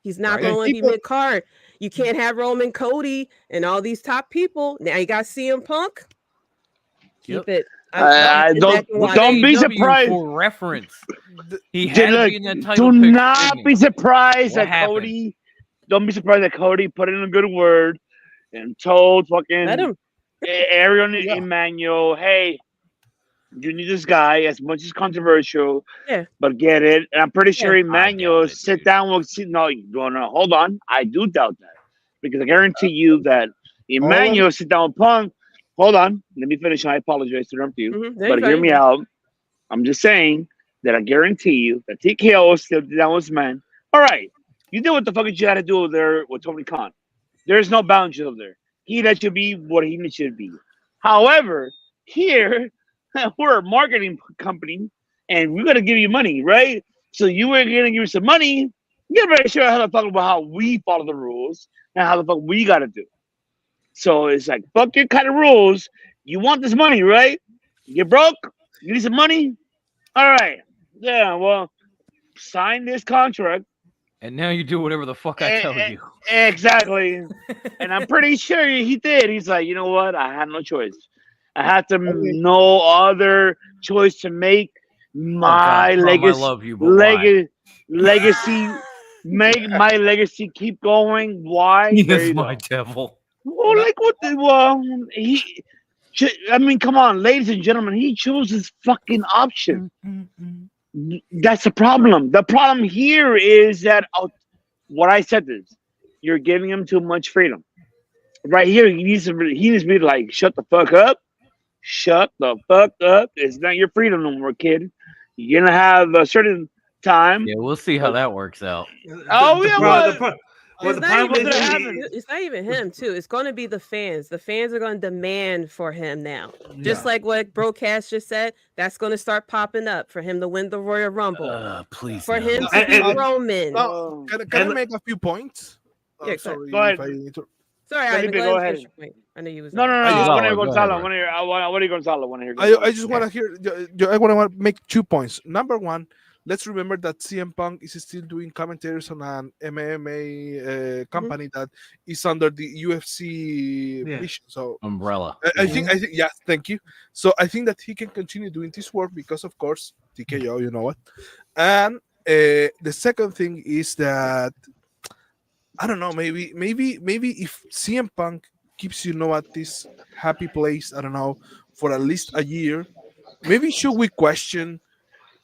He's not Right. going to want to be People- mid-card. You can't have Roman Cody and all these top people. Now you got CM Punk. Keep it. Don't be surprised. For reference, he Dude, had to look, be in that title do picture, not didn't he? be surprised What that happened? Cody. Don't be surprised that Cody put in a good word and told fucking Let him. Ariel and Emmanuel, "Hey, you need this guy. As much as controversial, but get it." And I'm pretty sure Emmanuel sit down with. No, hold on. I do doubt that because I guarantee you that Emmanuel sit down with Punk hold on. Let me finish. I apologize to interrupt you, Mm-hmm. but hear me out. I'm just saying that I guarantee you that TKO is still down with man. All right, you did what the fuck you had to do over there with Tony Khan. There's no boundaries over there. He let you be what he let you be. However, here we're a marketing company, and we're gonna give you money, right? So you were gonna give you some money. Get very sure how to talk about how we follow the rules and how the fuck we gotta do. So it's like fuck your kind of rules. You want this money, right? You're broke. You need some money. All right. Yeah. Well, sign this contract. And now you do whatever the fuck I tell you. Exactly. And I'm pretty sure he did. He's like, you know what? I had no choice. I had to no other choice to make my Tom, legacy. I love you, but why? Legacy. Make my legacy keep going. Why? He There is you my go. devil. Well, like what the I mean, come on, ladies and gentlemen. He chose his fucking option. That's the problem. The problem here is that what I said is you're giving him too much freedom. Right here, he needs to be like, shut the fuck up. Shut the fuck up. It's not your freedom no more, kid. You're gonna have a certain time. Yeah, we'll see how that works out. Oh yeah, It's not even him too. It's going to be the fans. The fans are going to demand for him now. Just like what Broadcast just said, that's going to start popping up for him to win the Royal Rumble. Please, for him to be Roman. Can I make a few points? Yeah, Sorry, go ahead. Sorry, Felipe, go ahead. I know you was. No. I want to hear Gonzalo. I want to hear Gonzalo. I just want to hear. I want to make 2 points. Number one, let's remember that CM Punk is still doing commentators on an MMA company that is under the UFC vision. So umbrella. I think yeah. Thank you. So I think that he can continue doing this work because, of course, TKO. You know what? And the second thing is that I don't know. Maybe if CM Punk keeps at this happy place, I don't know, for at least a year, maybe should we question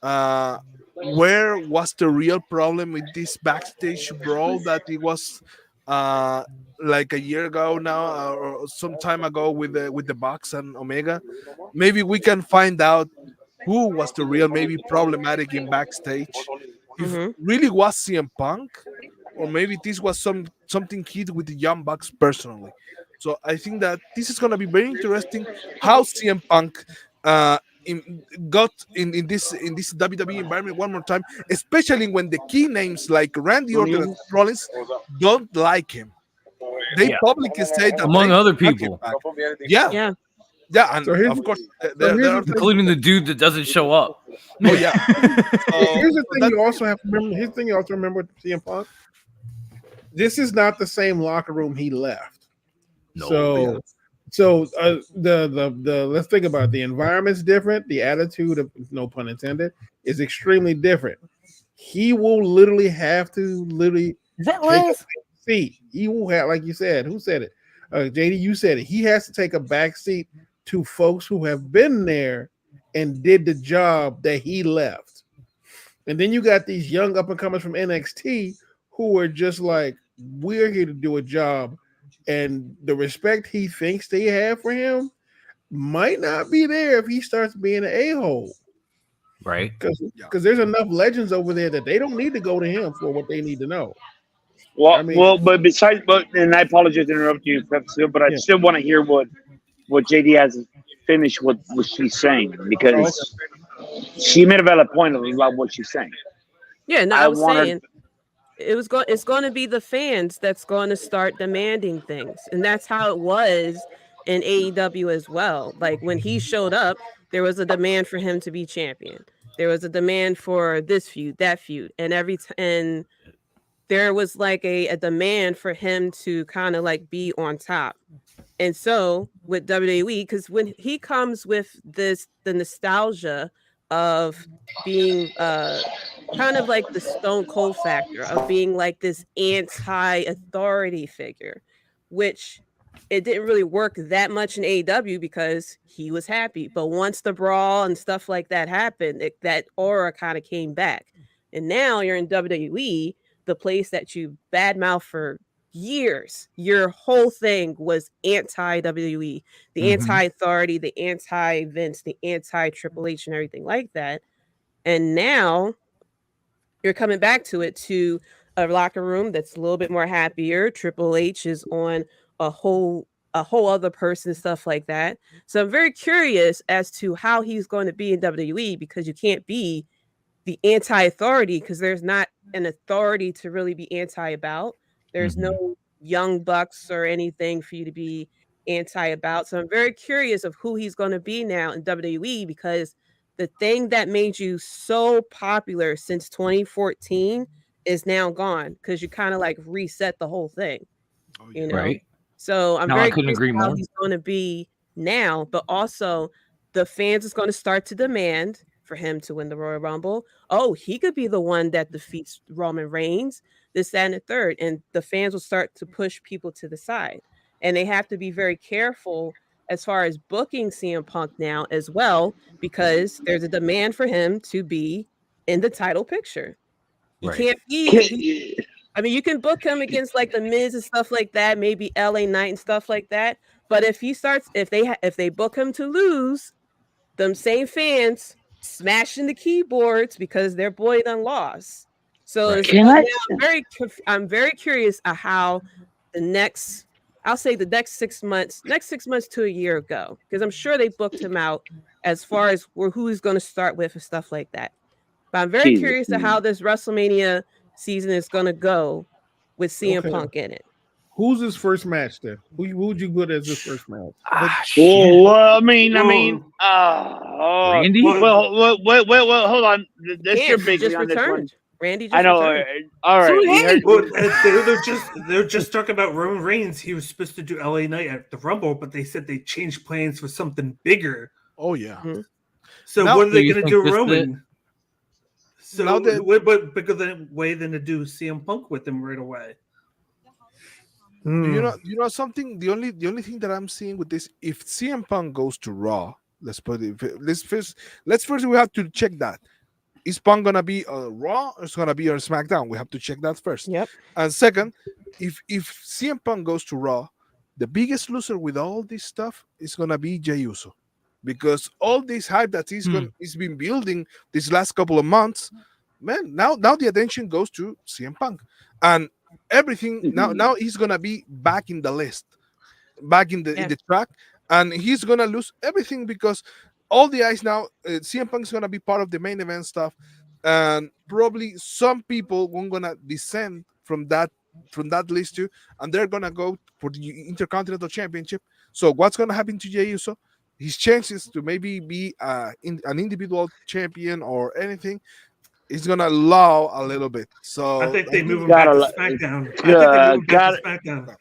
where was the real problem with this backstage brawl that it was like a year ago now or some time ago with the Bucks and Omega? Maybe we can find out who was the real maybe problematic in backstage. If really was CM Punk, or maybe this was something hit with the Young Bucks personally. So I think that this is going to be very interesting how CM Punk got in this WWE environment one more time, especially when the key names like Randy Orton and Rollins don't like him. They publicly say that among other people. Yeah, and So of course, including the dude that doesn't show up. Oh yeah. Here's the thing you also have to remember. Here's the thing you also remember with CM Punk. This is not the same locker room he left. No. So the let's think about it. The environment's different. The attitude, of no pun intended, is extremely different. He will literally have to take a seat. He will have, like you said. Who said it? JD, you said it. He has to take a back seat to folks who have been there and did the job that he left. And then you got these young up and comers from NXT who are just like, we're here to do a job. And the respect he thinks they have for him might not be there if he starts being an a-hole. Right. Because there's enough legends over there that they don't need to go to him for what they need to know. Well, but and I apologize to interrupt you, but I still want to hear what JD has finished what she's saying, because she made a valid point about what she's saying. Yeah, no, I was saying it's going to be the fans that's going to start demanding things, and that's how it was in AEW as well. Like when he showed up, there was a demand for him to be champion. There was a demand for this feud, that feud, and and there was like a demand for him to kind of like be on top. And so with WWE, because when he comes with the nostalgia of being kind of like the Stone Cold factor of being like this anti-authority figure, which it didn't really work that much in AEW because he was happy. But once the brawl and stuff like that happened, that aura kind of came back. And now you're in WWE, the place that you badmouth for years, your whole thing was anti-WWE, the anti-authority, the anti-Vince, the anti-Triple H and everything like that. And now you're coming back to it, to a locker room that's a little bit more happier. Triple H is on a whole other person, stuff like that. So I'm very curious as to how he's going to be in WWE, because you can't be the anti-authority because there's not an authority to really be anti about. There's no young bucks or anything for you to be anti about. So I'm very curious of who he's going to be now in WWE, because the thing that made you so popular since 2014 is now gone, because you kind of like reset the whole thing, you know? Right. So I'm No, I very couldn't curious agree how more. he's going to be now, but also the fans is going to start to demand for him to win the Royal Rumble. Oh, he could be the one that defeats Roman Reigns, this, that, and the third. And the fans will start to push people to the side. And they have to be very careful as far as booking CM Punk now as well, because there's a demand for him to be in the title picture. He can't be. I mean, you can book him against like the Miz and stuff like that, maybe LA Knight and stuff like that. But if he starts, if they book him to lose, them same fans smashing the keyboards because their boy done lost. So it's, I'm very curious of how the next, I'll say the next 6 months to a year ago, because I'm sure they booked him out as far as who he's going to start with and stuff like that. But I'm very curious to how this WrestleMania season is going to go with CM Punk in it. Who's his first match then? Who would you put as his first match? Well, I mean, Randy? Well, hold on. This your big just on this one. returned. Randy just I know. returned. All right. Well, they're just talking about Roman Reigns. He was supposed to do LA Knight at the Rumble, but they said they changed plans for something bigger. Oh yeah. So Now- what are they Do you going to do, think this Roman? So Now that- what bigger way than to do CM Punk with him right away? You know something. The only thing that I'm seeing with this, if CM Punk goes to Raw, let's first we have to check that. Is Punk gonna be on Raw or is gonna be on SmackDown? We have to check that first. Yep. And second, if CM Punk goes to Raw, the biggest loser with all this stuff is gonna be Jey Uso, because all this hype that he's been building these last couple of months, man. Now the attention goes to CM Punk, and everything now he's gonna be back in the list, back in the track, and he's gonna lose everything because all the eyes now, CM Punk is gonna be part of the main event stuff, and probably some people won't gonna descend from that list too, and they're gonna go for the Intercontinental Championship. So what's gonna happen to Jey Uso? His chances to maybe be an individual champion or anything is gonna low a little bit. So I think they move him back to SmackDown. I think they move him back to SmackDown.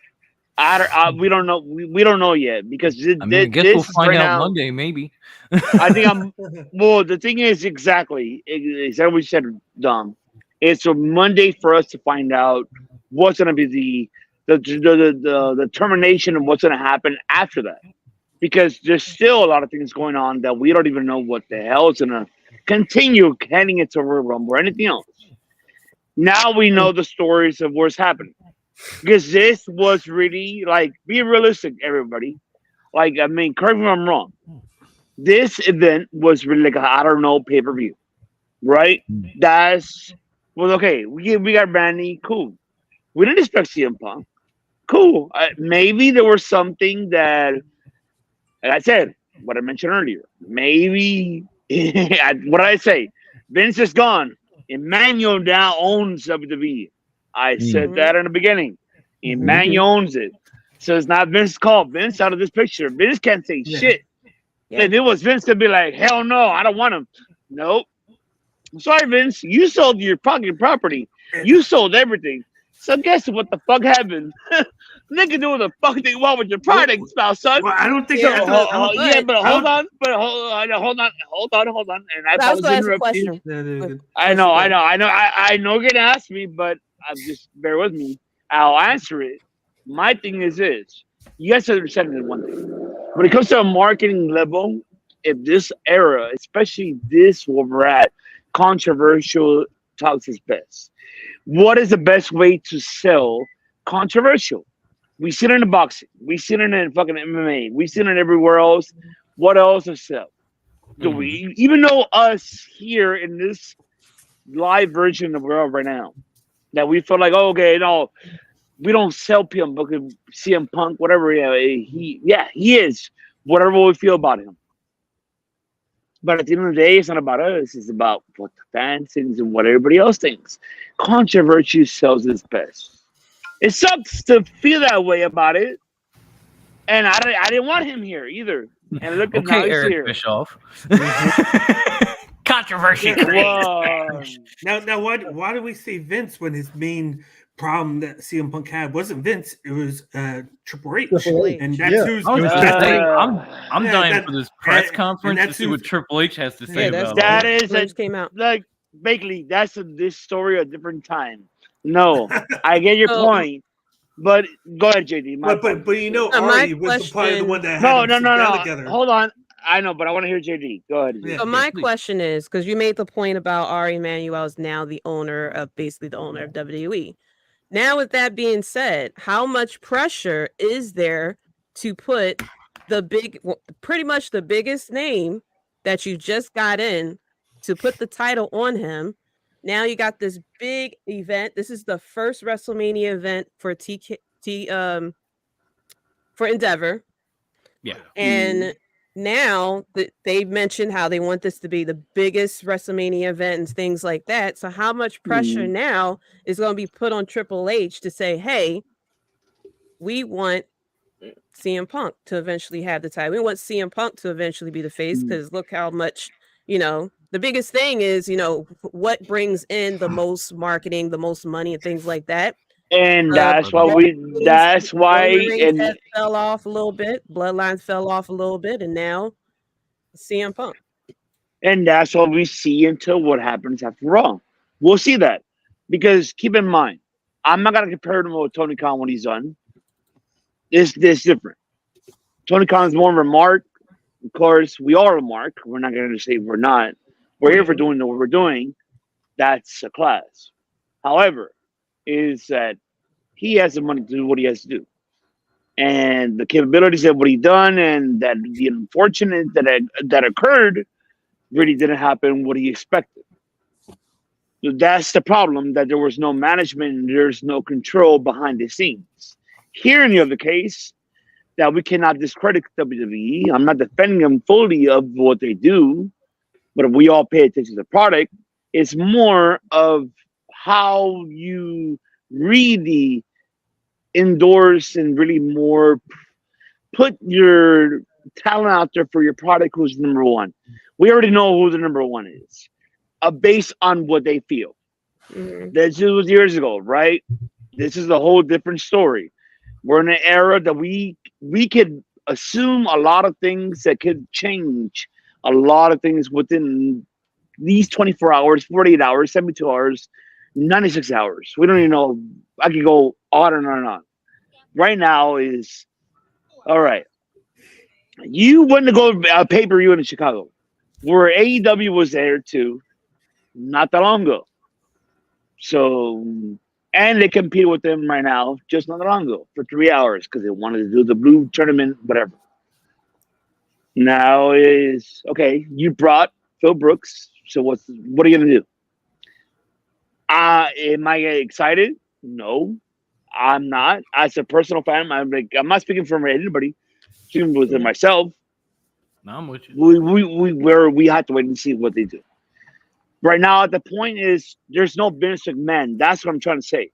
We don't know. We don't know yet because I guess we'll find out Monday, maybe. I think well, the thing is exactly what you said, Dom. It's a Monday for us to find out what's going to be the termination of what's going to happen after that, because there's still a lot of things going on that we don't even know what the hell is going to continue heading into Royal Rumble or anything else. Now we know the stories of what's happening. Because this was really, like, be realistic, everybody. Like, I mean, correct me if I'm wrong. This event was really like I don't know, pay-per-view. Right? Okay, we got Randy, cool. We didn't expect CM Punk. Cool. Maybe there was something that, like I said, what I mentioned earlier. Maybe, what did I say? Vince is gone. Emmanuel now owns WWE. I said that in the beginning. Emmanuel owns it. So it's not Vince's call. Vince out of this picture. Vince can't say shit. Yeah. If it was Vince, to be like, hell no, I don't want him. Nope. I'm sorry, Vince. You sold your pocket property. You sold everything. So guess what the fuck happened? They can do what the fuck they want with your product, spouse, son. Well, I don't think but hold on. And I was interrupt you. I know. You're gonna ask me, but just bear with me. I'll answer it. My thing is this: you guys understand one thing. When it comes to a marketing level, if this era, especially this where we're at, controversial talks is best. What is the best way to sell controversial. We see it in the boxing. We see it in fucking MMA. We see it everywhere else. What else is sell? Do we even know us here in this live version of the world right now that we feel like, oh, okay, no, we don't sell him because CM Punk, whatever, he is whatever we feel about him. But at the end of the day, it's not about us. It's about what the fans think and what everybody else thinks. Controversy sells its best. It sucks to feel that way about it, and I didn't want him here either. And look at now he's Eric here. Bischoff. Controversy. Now, why do we say Vince when his main problem that CM Punk had wasn't Vince? It was Triple H. And that's who's. I'm dying for this press conference to see what Triple H has to say about it. That is came out. Like basically, that's this story a different time. No, I get your point. But go ahead, JD. But you know, Ari was probably the one that had no. together. Hold on. I know, but I want to hear JD. Go ahead. So my question is, because you made the point about Ari Emanuel is now the owner of WWE. Now, with that being said, how much pressure is there to put pretty much the biggest name that you just got in to put the title on him? Now you got this big event. This is the first WrestleMania event for for Endeavor. Yeah. And now they've mentioned how they want this to be the biggest WrestleMania event and things like that. So how much pressure now is going to be put on Triple H to say, hey, we want CM Punk to eventually have the title. We want CM Punk to eventually be the face because look how much, the biggest thing is, what brings in the most marketing, the most money and things like that. And that's why and fell off a little bit. Bloodlines fell off a little bit, and now CM Punk. And that's what we see until what happens after Raw. We'll see that. Because keep in mind, I'm not gonna compare him with Tony Khan when he's done. This different. Tony Khan is more of a mark. Of course, we are a mark. We're not gonna say we're not. We're here for doing what we're doing. That's a class. However, is that he has the money to do what he has to do, and the capabilities of what he done, and that the unfortunate that occurred really didn't happen what he expected. So that's the problem, that there was no management, there's no control behind the scenes. Here in the other case, that we cannot discredit WWE. I'm not defending them fully of what they do, but if we all pay attention to the product, it's more of how you really endorse and really more put your talent out there for your product who's number one. We already know who the number one is, based on what they feel. This was years ago, right? This is a whole different story. We're in an era that we could assume a lot of things that could change a lot of things within these 24 hours, 48 hours, 72 hours, 96 hours. We don't even know. I could go on and on and on. Right now is, all right. You went to go pay-per-view in Chicago, where AEW was there too, not that long ago. So, and they compete with them right now, just not that long ago, for 3 hours because they wanted to do the blue tournament, whatever. Now is, okay, you brought Phil Brooks, so what are you gonna do? Am I excited? No, I'm not. As a personal fan, I'm not speaking for anybody. Speaking within myself. No, I'm with you. We have to wait and see what they do. Right now, the point is, there's no Vince McMahon. That's what I'm trying to say.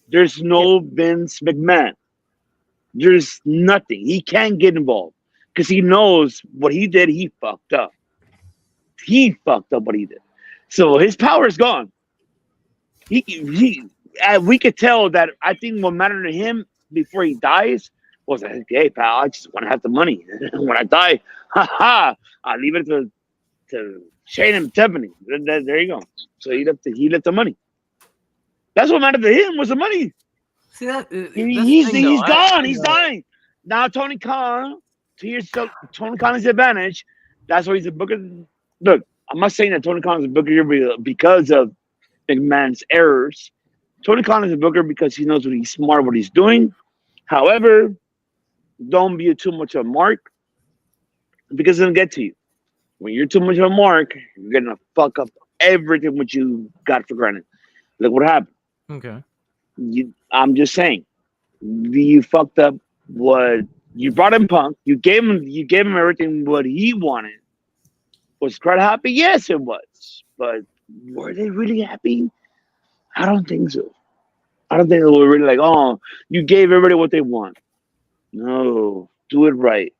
There's no Vince McMahon. There's nothing. He can't get involved because he knows what he did. He fucked up. He fucked up what he did. So his power is gone. We could tell that. I think what mattered to him before he dies was like, hey, pal, I just want to have the money. When I die, I'll leave it to Shane and Tiffany. There you go. So he left the money. That's what mattered to him, was the money. See that? He's gone. He's dying. Now Tony Khan, Tony Khan is the advantage. That's why he's a booker. Look, I'm not saying that Tony Khan is a booker here because of McMahon's errors. Tony Khan is a booker because he knows he's smart what he's doing. However, don't be too much of a mark because it's gonna get to you. When you're too much of a mark, you're gonna fuck up everything what you got for granted. Look what happened. Okay. I'm just saying, you fucked up what you brought him. Punk. You gave him everything what he wanted. Was the crowd happy? Yes, it was. But were they really happy? I don't think so. I don't think they were really like, oh, you gave everybody what they want. No, do it right.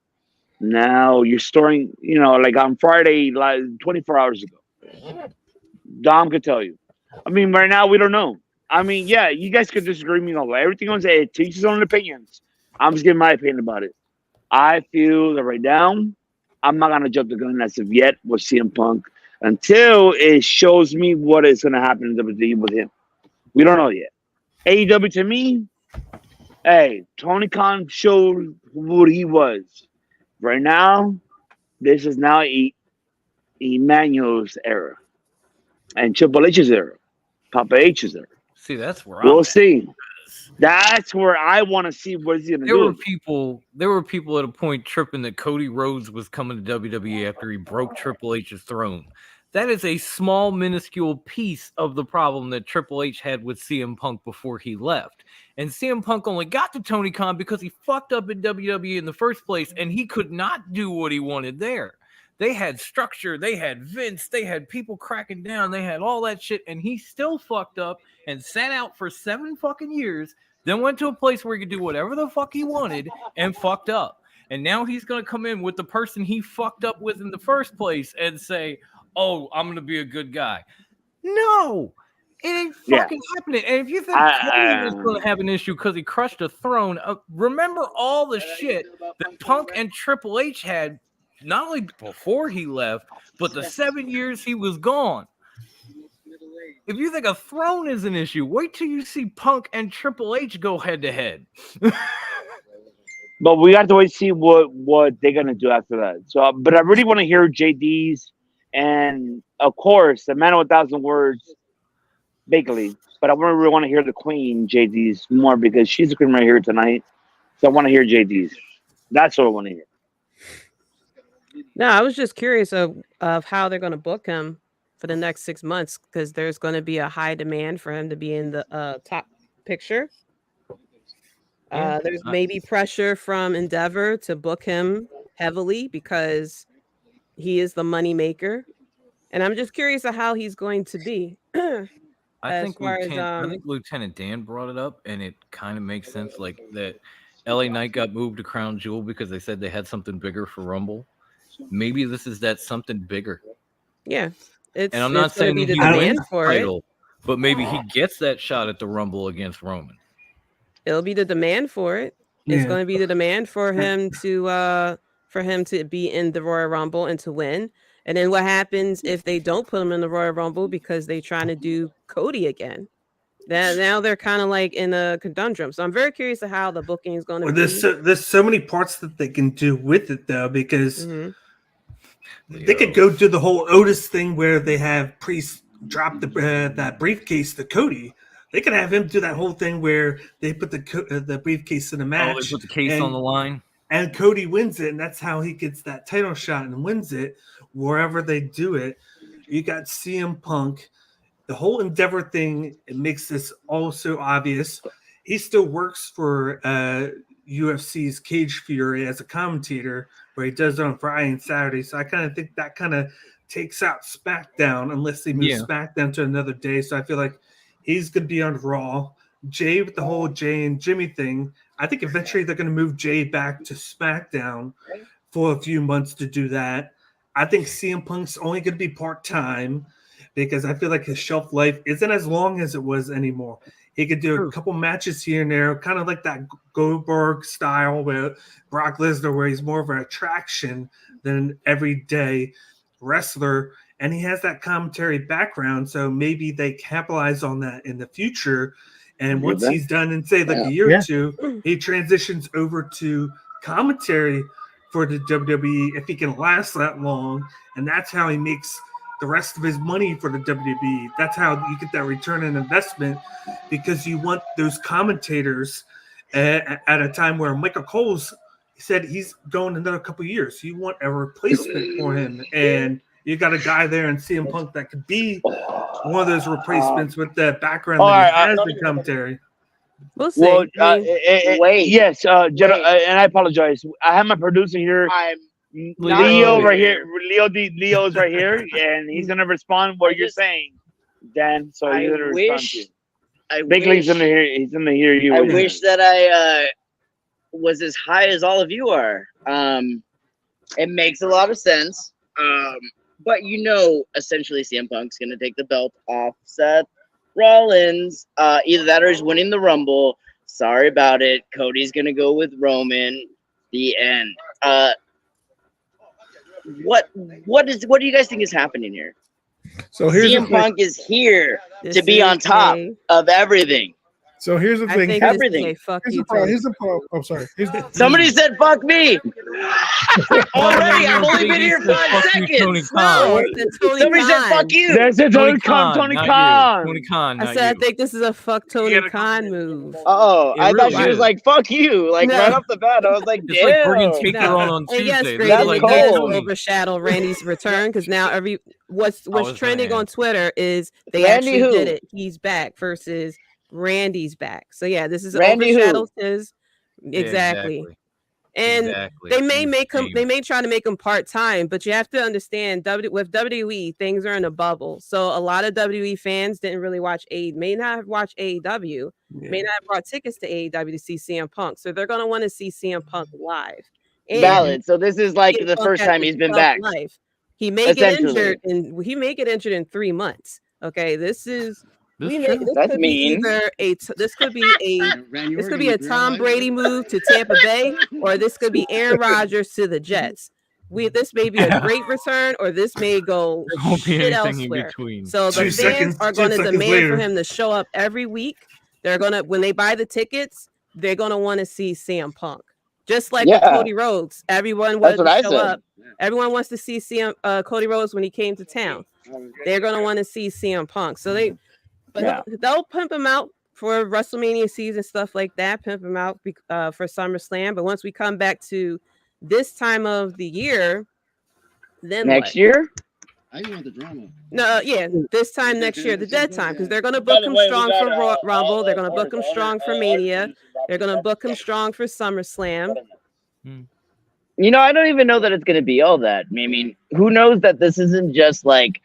Now you're storing, like on Friday, like 24 hours ago. Dom could tell you. I mean, right now we don't know. I mean, yeah, you guys could disagree with me on everything on say it teaches his own opinions. I'm just giving my opinion about it. I feel that right now, I'm not gonna jump the gun as of yet with CM Punk until it shows me what is gonna happen in WWE with him. We don't know yet. AEW to me, hey, Tony Khan showed what he was. Right now, this is now Emmanuel's era and Triple H's era, Papa H's era. See, that's where we'll I'm see. That's where I want to see what he's gonna do. There were people at a point tripping that Cody Rhodes was coming to WWE after he broke Triple H's throne. That is a small, minuscule piece of the problem that Triple H had with CM Punk before he left. And CM Punk only got to Tony Khan because he fucked up in WWE in the first place, and he could not do what he wanted there. They had structure, they had Vince, they had people cracking down, they had all that shit, and he still fucked up and sat out for 7 fucking years, then went to a place where he could do whatever the fuck he wanted and fucked up. And now he's going to come in with the person he fucked up with in the first place and say, oh, I'm going to be a good guy. No, it ain't fucking happening. And if you think Cody is going to have an issue because he crushed a throne, remember all the shit that Punk and Triple H had, not only before he left, but the 7 years he was gone. If you think a throne is an issue, wait till you see Punk and Triple H go head to head. But we have to wait to see what they're gonna do after that. So, but I really want to hear JD's and of course the man of 1,000 words, Bakley. But I really want to hear the Queen JD's more because she's the queen right here tonight. So I want to hear JD's. That's what I want to hear. No, I was just curious of how they're going to book him for the next 6 months because there's going to be a high demand for him to be in the top picture. There's maybe pressure from Endeavor to book him heavily because he is the money maker, and I'm just curious of how he's going to be. I think Lieutenant Dan brought it up, and it kind of makes sense. Like that, LA Knight got moved to Crown Jewel because they said they had something bigger for Rumble. Maybe this is that something bigger. Yeah, and I'm not saying he wins the title, but maybe he gets that shot at the Rumble against Roman. It'll be the demand for it. It's going to be the demand for him to be in the Royal Rumble and to win. And then what happens if they don't put him in the Royal Rumble because they're trying to do Cody again? Now they're kind of like in a conundrum. So I'm very curious of how the booking is going to be. There's so many parts that they can do with it though, because they could go do the whole Otis thing where they have Priest drop that briefcase to Cody. They could have him do that whole thing where they put the briefcase in a match. Oh, they put the case on the line. And Cody wins it, and that's how he gets that title shot and wins it wherever they do it. You got CM Punk. The whole Endeavor thing, it makes this all so obvious. He still works for UFC's Cage Fury as a commentator, where he does it on Friday and Saturday. So I kind of think that kind of takes out SmackDown unless they move SmackDown to another day. So I feel like he's going to be on Raw. Jay with the whole Jay and Jimmy thing. I think eventually they're going to move Jay back to SmackDown for a few months to do that. I think CM Punk's only going to be part-time because I feel like his shelf life isn't as long as it was anymore. He could do a couple matches here and there, kind of like that Goldberg style with Brock Lesnar, where he's more of an attraction than an everyday wrestler. And he has that commentary background, so maybe they capitalize on that in the future. And once he's done in, say, like a year or two, he transitions over to commentary for the WWE if he can last that long. And that's how he makes the rest of his money for the WWE. That's how you get that return on investment, because you want those commentators at a time where Michael Cole's said he's going another couple of years. You want a replacement for him, and you got a guy there in CM Punk that could be one of those replacements with the background that he has in commentary. We'll see. Well, wait. Yes, and I apologize. I have my producer here. Leo right here. Leo's right here, and he's gonna respond what you're saying, Dan. So you're gonna respond to. Big League's gonna hear. He's gonna hear you. I wish that I was as high as all of you are. It makes a lot of sense. But essentially CM Punk's gonna take the belt off Seth Rollins. Either that or he's winning the Rumble. Sorry about it. Cody's gonna go with Roman. The end. What do you guys think is happening here? So here's CM Punk is here to be on top of everything. So here's the thing. Everything. Here's the problem. I'm sorry. Somebody said "fuck me." Already, I've only been here 5 seconds. No, somebody said "fuck you." That's it, Tony Khan. Tony Khan. Tony Khan. I said I think this is a fuck Tony Khan move. Oh, I thought she was like "fuck you," like right off the bat. I was like, It's like bringing Taker on Tuesday. Yes, This great. is like That's Tony. overshadow Randy's return because now what's trending on Twitter is they Randy actually who? did it. He's back versus Randy's back. So yeah, this is Randy overshadows who? his Yeah, exactly. And Exactly. they may make him. They may try to make him part time, but you have to understand, with WWE, things are in a bubble. So a lot of WWE fans didn't really watch may not have watched AEW, may not have bought tickets to AEW to see CM Punk. So they're gonna want to see CM Punk live. And Valid. So this is like CM the Punk first has time a he's been tough back. life. He may get Essentially. injured, he may get injured in 3 months. Okay, this is. That's mean. This could be a Tom Brady move to Tampa Bay, or this could be Aaron Rodgers to the Jets. This may be a great return, or this may go There won't be shit anything in elsewhere. between. So the fans are going to demand for him to show up every week. They're gonna, when they buy the tickets, they're gonna want to see CM Punk. Just like with Cody Rhodes, everyone wants to show up. Everyone wants to see Cody Rhodes when he came to town. They're gonna want to see CM Punk. So they'll pimp him out for WrestleMania season, stuff like that. Pimp him out for SummerSlam. But once we come back to this time of the year, then next year. I just want the drama. No, this time next year, the dead time, because they're gonna book him strong for Rumble. They're gonna book him strong for Mania. They're gonna book him strong for SummerSlam. I don't even know that it's gonna be all that. I mean, who knows that this isn't just like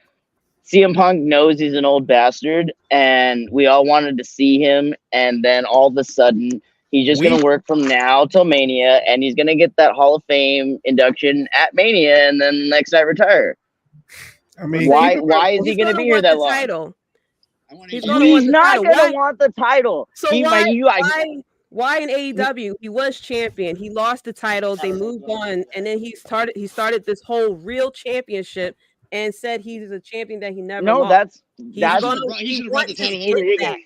CM Punk knows he's an old bastard, and we all wanted to see him, and then all of a sudden he's just gonna work from now till Mania, and he's gonna get that Hall of Fame induction at Mania, and then the next night retire. I mean, why is he gonna be here that long? Title. He's not gonna want the title. So why in AEW he was champion? He lost the title. They moved on, and then he started this whole real championship. And said he's a champion that he never lost. He should have brought the title over here.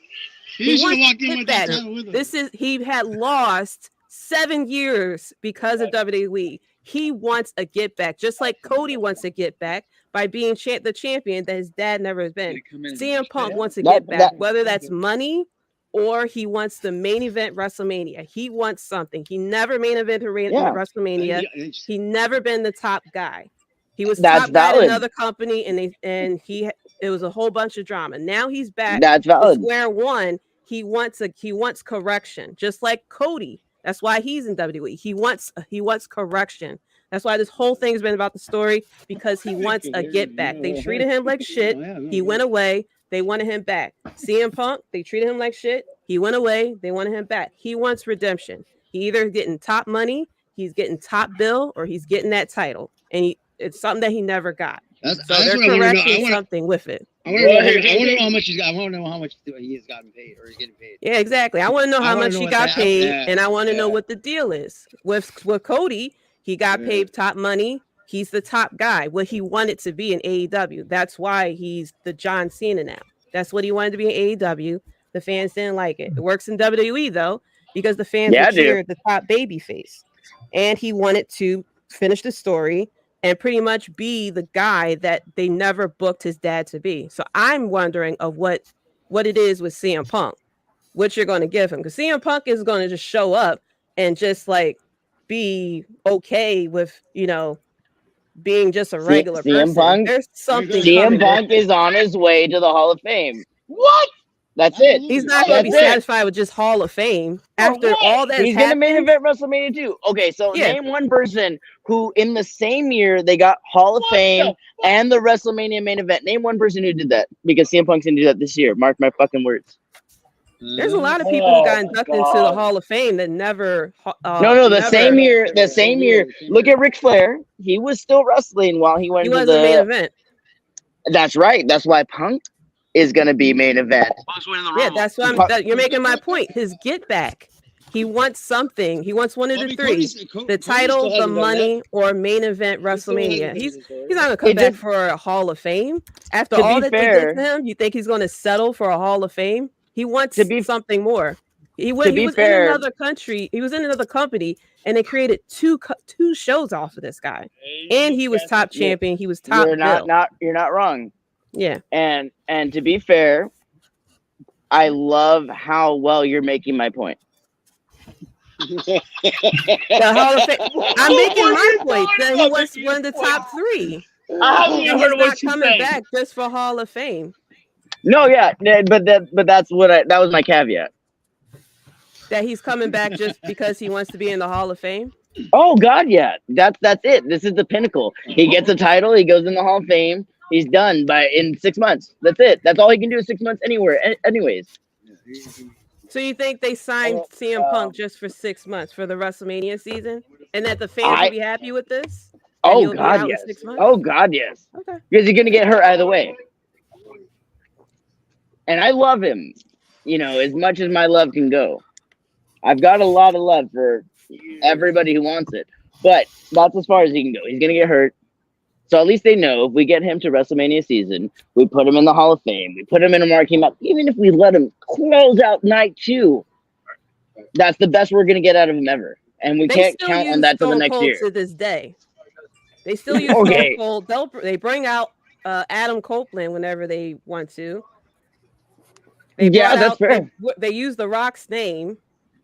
He should have walked in with that title with him. He had lost 7 years because of WWE. He wants a get back, just like Cody wants to get back by being the champion that his dad never has been. CM Punk wants to get back, whether that's money or he wants the main event WrestleMania. He wants something. He never main evented WrestleMania. He never been the top guy. He was top guy at another company, and it was a whole bunch of drama. Now he's back. That's valid. To square one. He wants correction, just like Cody. That's why he's in WWE. He wants correction. That's why this whole thing has been about the story, because he wants a get back. They treated him like shit. He went away. They wanted him back. CM Punk, they treated him like shit. He went away. They wanted him back. He wants redemption. He either getting top money, he's getting top bill, or he's getting that title. And it's something that he never got. So they're correcting something with it. I want to know how much he's got. I want to know how much he has gotten paid or he's getting paid. Yeah, exactly. I want to know how much he got paid, and I want to know what the deal is. With Cody, he got paid top money. He's the top guy. What he wanted to be in AEW. That's why he's the John Cena now. That's what he wanted to be in AEW. The fans didn't like it. It works in WWE though, because the fans cheered the top baby face, and he wanted to finish the story and pretty much be the guy that they never booked his dad to be. So I'm wondering of what it is with CM Punk, what you're going to give him, because CM Punk is going to just show up and just like be okay with, you know, being just a regular CM person. Punk, There's something CM coming Punk with is on his way to the Hall of Fame. What? That's it. He's not going to be satisfied with just Hall of Fame after all that. He's going to main event WrestleMania 2. Okay, so name one person who in the same year they got Hall of Fame and the WrestleMania main event. Name one person who did that, because CM Punk's going to do that this year. Mark my fucking words. There's a lot of people who got inducted into the Hall of Fame that never. The same year. The same year. Look at Ric Flair. He was still wrestling while he went He to wasn't the main event. That's right. That's why Punk is going to be main event. Yeah, that's why you're making my point. His get back. He wants something. He wants one of the three: the title, the money, or main event WrestleMania. He's not going to come back for a Hall of Fame after all that they did to him. You think he's going to settle for a Hall of Fame? He wants something more. He was in another country. He was in another company, and they created two shows off of this guy. And he was top champion. He was top. You're not wrong. Yeah. And to be fair, I love how well you're making my point. The Hall of Fame. I'm making my point that he was one of the top three. He's not coming back just for Hall of Fame. No, yeah, but that's that was my caveat. That he's coming back just because he wants to be in the Hall of Fame? Oh God, yeah. That's it. This is the pinnacle. He gets a title, he goes in the Hall of Fame, he's done in 6 months. That's it. That's all he can do is 6 months anywhere. Anyways. So you think they signed CM Punk just for 6 months for the WrestleMania season? And that the fans will be happy with this? Oh God, yes. Oh God, yes. Okay. Because he's gonna get hurt either way. And I love him, as much as my love can go. I've got a lot of love for everybody who wants it, but that's as far as he can go. He's going to get hurt. So at least they know if we get him to WrestleMania season, we put him in the Hall of Fame, we put him in a marquee match, even if we let him close out night 2, that's the best we're going to get out of him ever. And we can't count on that till the next year. To this day. They still use Stone Cold. They bring out Adam Copeland whenever they want to. That's fair. They use The Rock's name.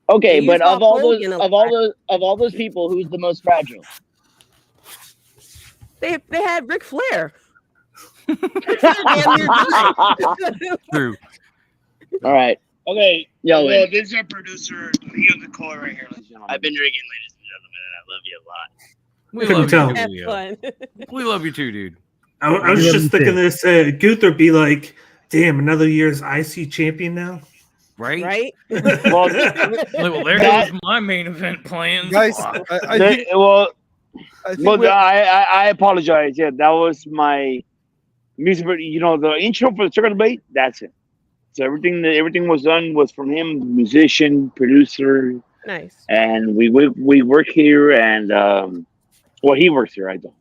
Okay, but of all those people, who's the most fragile? They had Ric Flair. True. All right. Okay. Yo, well, this is our producer, Leo the Caller, right here, ladies and gentlemen. I've been drinking, ladies and gentlemen, and I love you a lot. We love you too, Leo. We love you too, dude. I was just thinking this. Gunther be like, "Damn, another year's IC champion now." Right? Well, there goes my main event plans. Guys, I apologize. Yeah, that was my music. The intro for the Circle Debate. That's it. So everything was done was from him, musician, producer. Nice. And we work here, and he works here. I don't.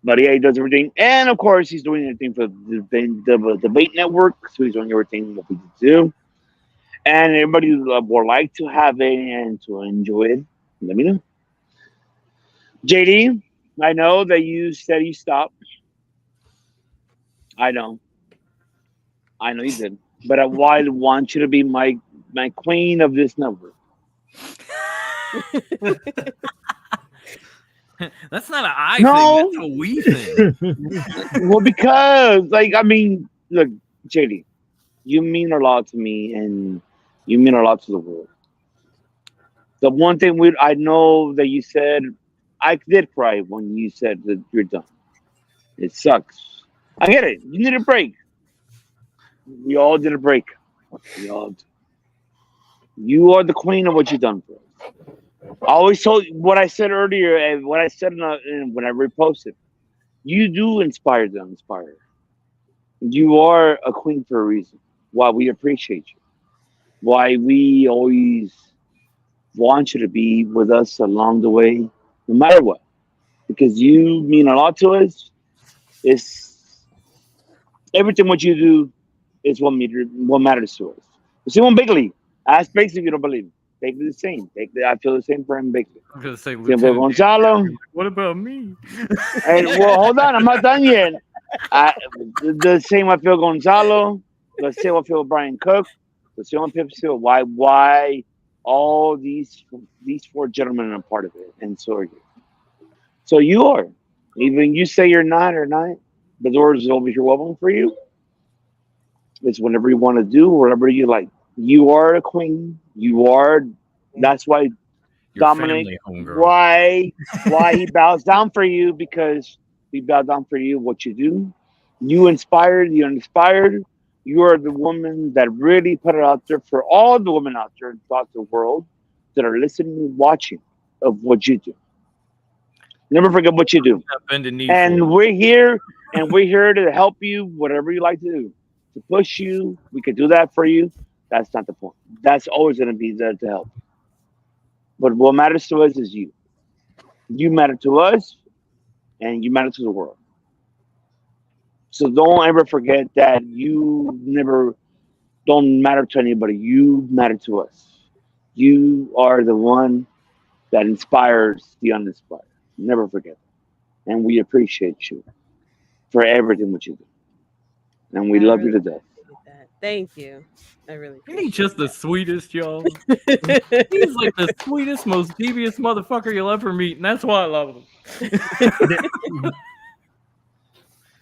But yeah, he does everything, and of course, he's doing everything for the Debate Network. So he's doing everything that we do. And everybody would like to have it and to enjoy it. Let me know. JD, I know that you said you stopped. I know you did. But I want you to be my queen of this network. That's not an I thing. That's a we thing. Well, because, look, JD, you mean a lot to me, and you mean a lot to the world. The one thing I know that you said, I did cry when you said that you're done. It sucks. I get it. You need a break. We all did a break. We all did. You are the queen of what you've done for us. I always told you what I said earlier, and what I said when I reposted. You do inspire the uninspired. You are a queen for a reason. Why we appreciate you. Why we always want you to be with us along the way, no matter what. Because you mean a lot to us. It's everything what you do is what matters to us. You see one big league. Ask Bakes if you don't believe me. Basically the same. I feel the same for him. Basically. I'm gonna say Same for Gonzalo. What about me? Hey, well, hold on. I'm not done yet. The same I feel Gonzalo. The same I feel Brian Cook. The same I feel why all these 4 gentlemen are a part of it, and so are you. So you are. Even you say you're not or not, the door is always open for you. It's whenever you want to do, whatever you like. You are a queen. You are. That's why Dominic. Why he bows down for you, because he bowed down for you. What you do, you inspired. You inspired. You are the woman that really put it out there for all the women out there throughout the world that are listening and watching of what you do. Never forget what you do. And we're here, to help you, whatever you like to do. To push you, we could do that for you. That's not the point. That's always going to be there to help. But what matters to us is you. You matter to us, and you matter to the world. So don't ever forget that you don't matter to anybody. You matter to us. You are the one that inspires the uninspired. Never forget that. And we appreciate you for everything what you do. And we love you to death. Thank you. I really Isn't he just the sweetest, y'all? He's like the sweetest, most devious motherfucker you'll ever meet, and that's why I love him.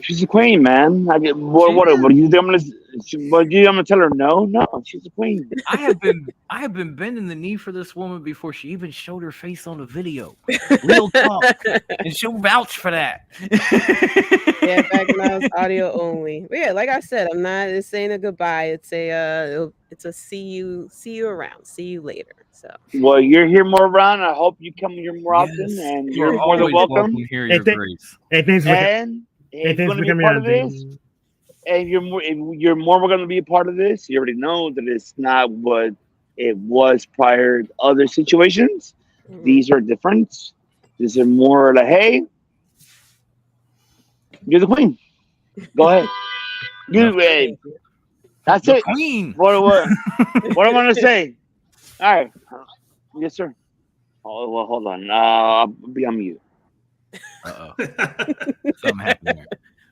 She's a queen, man. What are you gonna tell her no? No, she's a queen. I have been bending the knee for this woman before she even showed her face on the video. Real talk. And she'll vouch for that. Yeah, back when I was audio only. But yeah, like I said, I'm not saying a goodbye. It's a see you around. See you later. So well, you're here more around. I hope you come here more often, and you're more than welcome. Here, your grace. And if you're going to be a part of this, and you're more going to be a part of this, you already know that it's not what it was prior to other situations. Mm-hmm. These are different. These are more like, hey, you're the queen. Go ahead. That's it. Queen. What I want to say. All right. Yes, sir. Oh, well, hold on. I'll be on mute. Something happened there.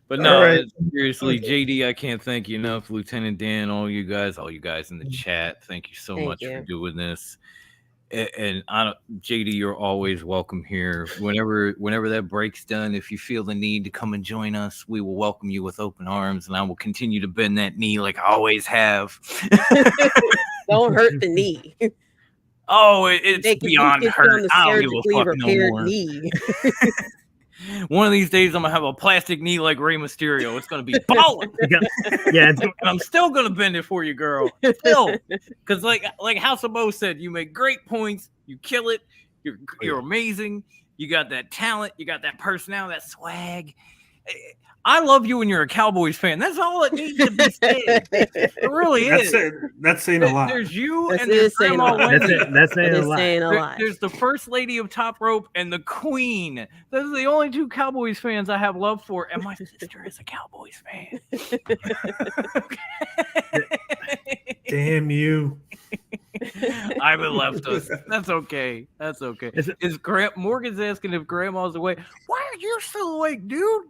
But no, seriously, JD, I can't thank you enough. Lieutenant Dan, all you guys in the chat, thank you so much for doing this. And JD, you're always welcome here. Whenever that break's done, if you feel the need to come and join us, we will welcome you with open arms, and I will continue to bend that knee like I always have. Don't hurt the knee. Oh, it's beyond hurt. I don't give a fuck no more. Knee. One of these days, I'm gonna have a plastic knee like Rey Mysterio. It's gonna be balling. Yeah, and I'm still gonna bend it for you, girl. Still, because like House of Bo said, you make great points. You kill it. You're amazing. You got that talent. You got that personality, that swag. I love you when you're a Cowboys fan. That's all it needs to be said. It really is. That's saying a lot. There's you and there's Grandma Wendy. That's saying a lot. There's the first lady of Top Rope and the Queen. Those are the only 2 Cowboys fans I have love for. And my sister is a Cowboys fan. Damn you. Ivan left us. That's okay. That's okay. Morgan's asking if Grandma's awake. Why are you still awake, dude?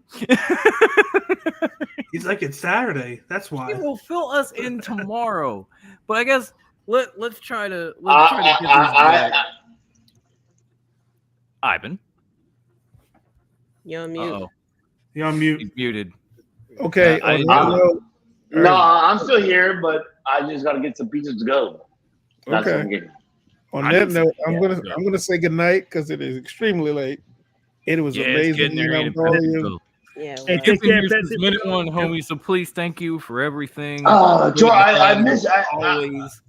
He's like, it's Saturday. That's why. He will fill us in tomorrow. But I guess let's try to get this back. Ivan. You're on mute. You're on mute. He's muted. Okay. No, I'm still here, but I just got to get some pizzas to go. That's okay. What I'm getting. On that note, I'm gonna say goodnight because it is extremely late. It was amazing. Yeah, take care. Minute one, homie. So please, thank you for everything. Joy, I miss always.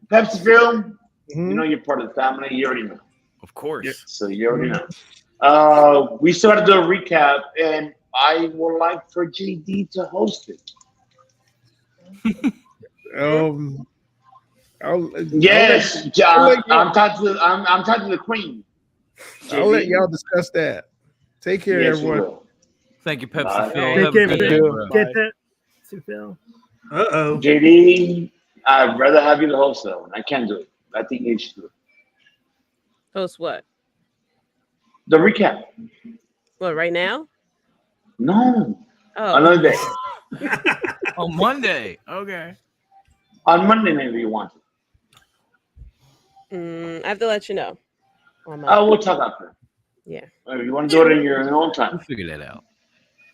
Pepsi Film. You know you're part of the family. You already know. Of course. Yeah, so you already know. We started to do a recap, and I would like for JD to host it. Yes, John. I'm talking to the Queen. JD. I'll let y'all discuss that. Take care, everyone. Thank you, Pepsi Phil. Take care, Phil. Get that, Phil. Uh-oh. JD, I'd rather have you the host though. I can't do it. I think you should. Post what? The recap. What, right now? No. Oh. Another day. On Monday. Okay. On Monday, maybe you want I have to let you know. We'll talk after. Yeah. Or you want to do it in your own time? We'll figure that out.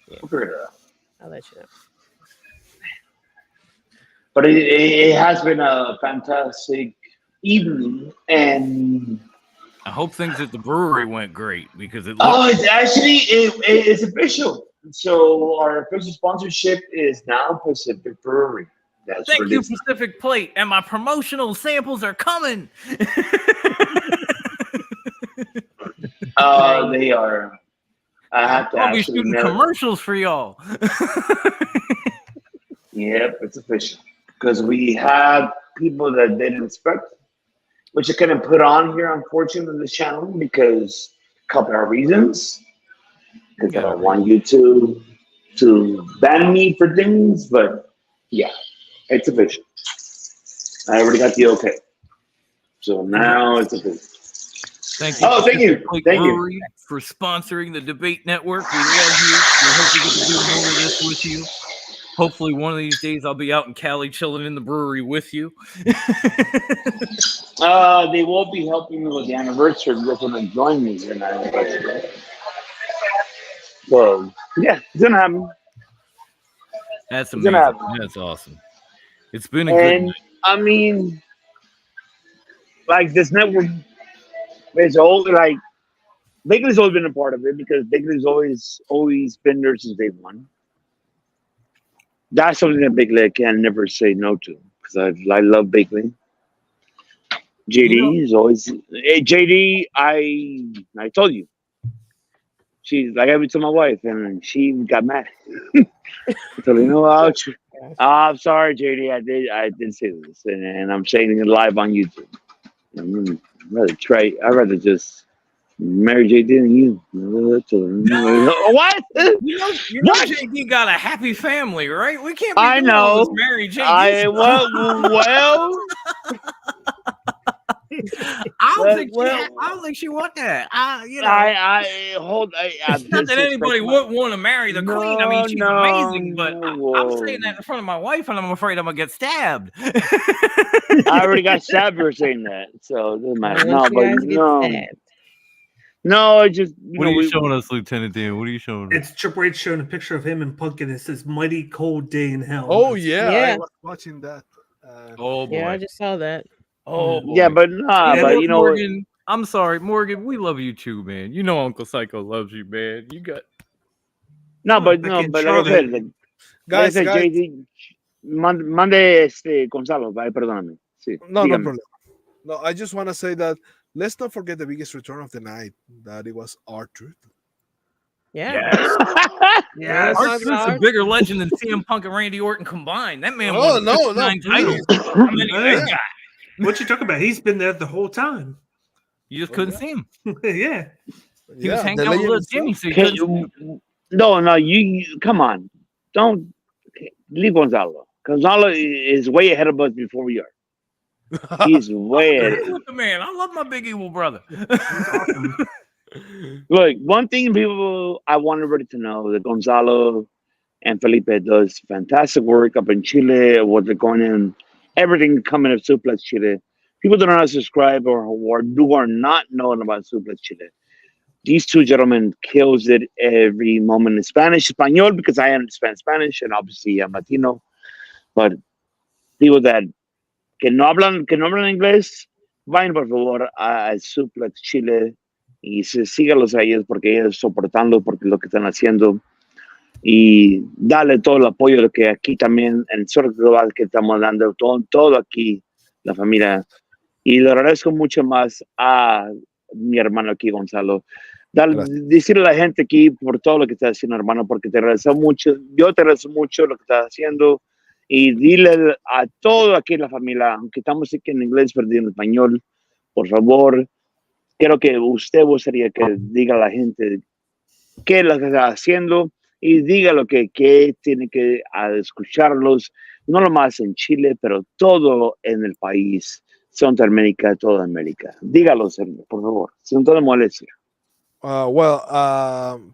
Yeah. We'll figure it out. I'll let you know. But it has been a fantastic evening, and I hope things at the brewery went great because it. It's actually it's official. So our official sponsorship is now Pacific Brewery. That's Thank what it you, is. Pacific Plate, and my promotional samples are coming. They are. I have to I'll be actually shooting commercials for y'all. Yep, it's official. Because we have people that didn't expect, which I couldn't put on here, unfortunately, on this channel because a couple of reasons. Because I don't want you to ban me for things, but yeah, it's official. I already got the okay. So now it's official. Thank you. Thank you. Thank you for sponsoring the Debate Network. We love you. We hope we get to do more of this with you. Hopefully, one of these days I'll be out in Cali chilling in the brewery with you. They will be helping me with the anniversary. They're going to join me in that anniversary. So, yeah, it's going to happen. That's amazing. That's awesome. It's been a good night. I mean, like this network is always like, Bagley's always been a part of it because Bagley's always been there since day one. That's something that Bagley can never say no to because I love Bagley. JD is always JD. I told you, she's like I would to my wife, and she got mad. I told her, I'm sorry, JD. I did say this, and I'm saying it live on YouTube. I'd rather just marry JD than you. What? You know JD got a happy family, right? We can't be doing all this marry JD. I don't think she want that. It's not that anybody would want to marry the queen. I mean, she's amazing, but I'm saying that in front of my wife, and I'm afraid I'm gonna get stabbed. I already got stabbed for saying that, so it doesn't matter. No, it's just. What are you showing us, Lieutenant Dan? What are you showing us? It's Triple H showing a picture of him and Punk, and it says "Mighty Cold Day in Hell." Oh yeah, I was watching that. Oh boy, yeah, I just saw that. Oh boy. Yeah, but Morgan, I'm sorry, Morgan. We love you too, man. You know Uncle Psycho loves you, man. You got but like I said, guys, JD, mande Gonzalo, perdóname. Sí, no problem. No, I just want to say that let's not forget the biggest return of the night. That it was R-Truth. Yeah. Yeah, R-Truth's a bigger legend than CM Punk and Randy Orton combined. That man won 9 titles. How many they got? What you talking about? He's been there the whole time. You just couldn't see him. Yeah. He was hanging out with little Jimmy. So no, you come on. Don't leave Gonzalo. Gonzalo is way ahead of us before we are. He's way ahead. The man. I love my big evil brother. Look, one thing I want everybody to know that Gonzalo and Felipe does fantastic work up in Chile, what they're going in. Everything coming of Suplex Chile. People that are not subscribed or who are not knowing about Suplex Chile. These two gentlemen kills it every moment in Spanish, Espanol, because I understand Spanish, and obviously I'm Latino. But people that que no hablan inglés, vayan por favor a Suplex Chile y sígalos a ellos porque ellos soportando porque lo que están haciendo. Y darle todo el apoyo de que aquí también en el Sur Global que estamos dando todo aquí la familia y le agradezco mucho más a mi hermano aquí Gonzalo decirle a la gente aquí por todo lo que estás haciendo hermano porque te agradezco mucho, yo te agradezco mucho lo que estás haciendo y dile a todo aquí en la familia aunque estamos aquí en inglés pero en español por favor quiero que usted gustaría que diga a la gente qué es lo que está haciendo y diga lo que tiene que escucharlos, no nomás en Chile, pero todo en el país. Centroamérica, América, toda América. Dígalo, Sergio, por favor. Si no te lo molestia.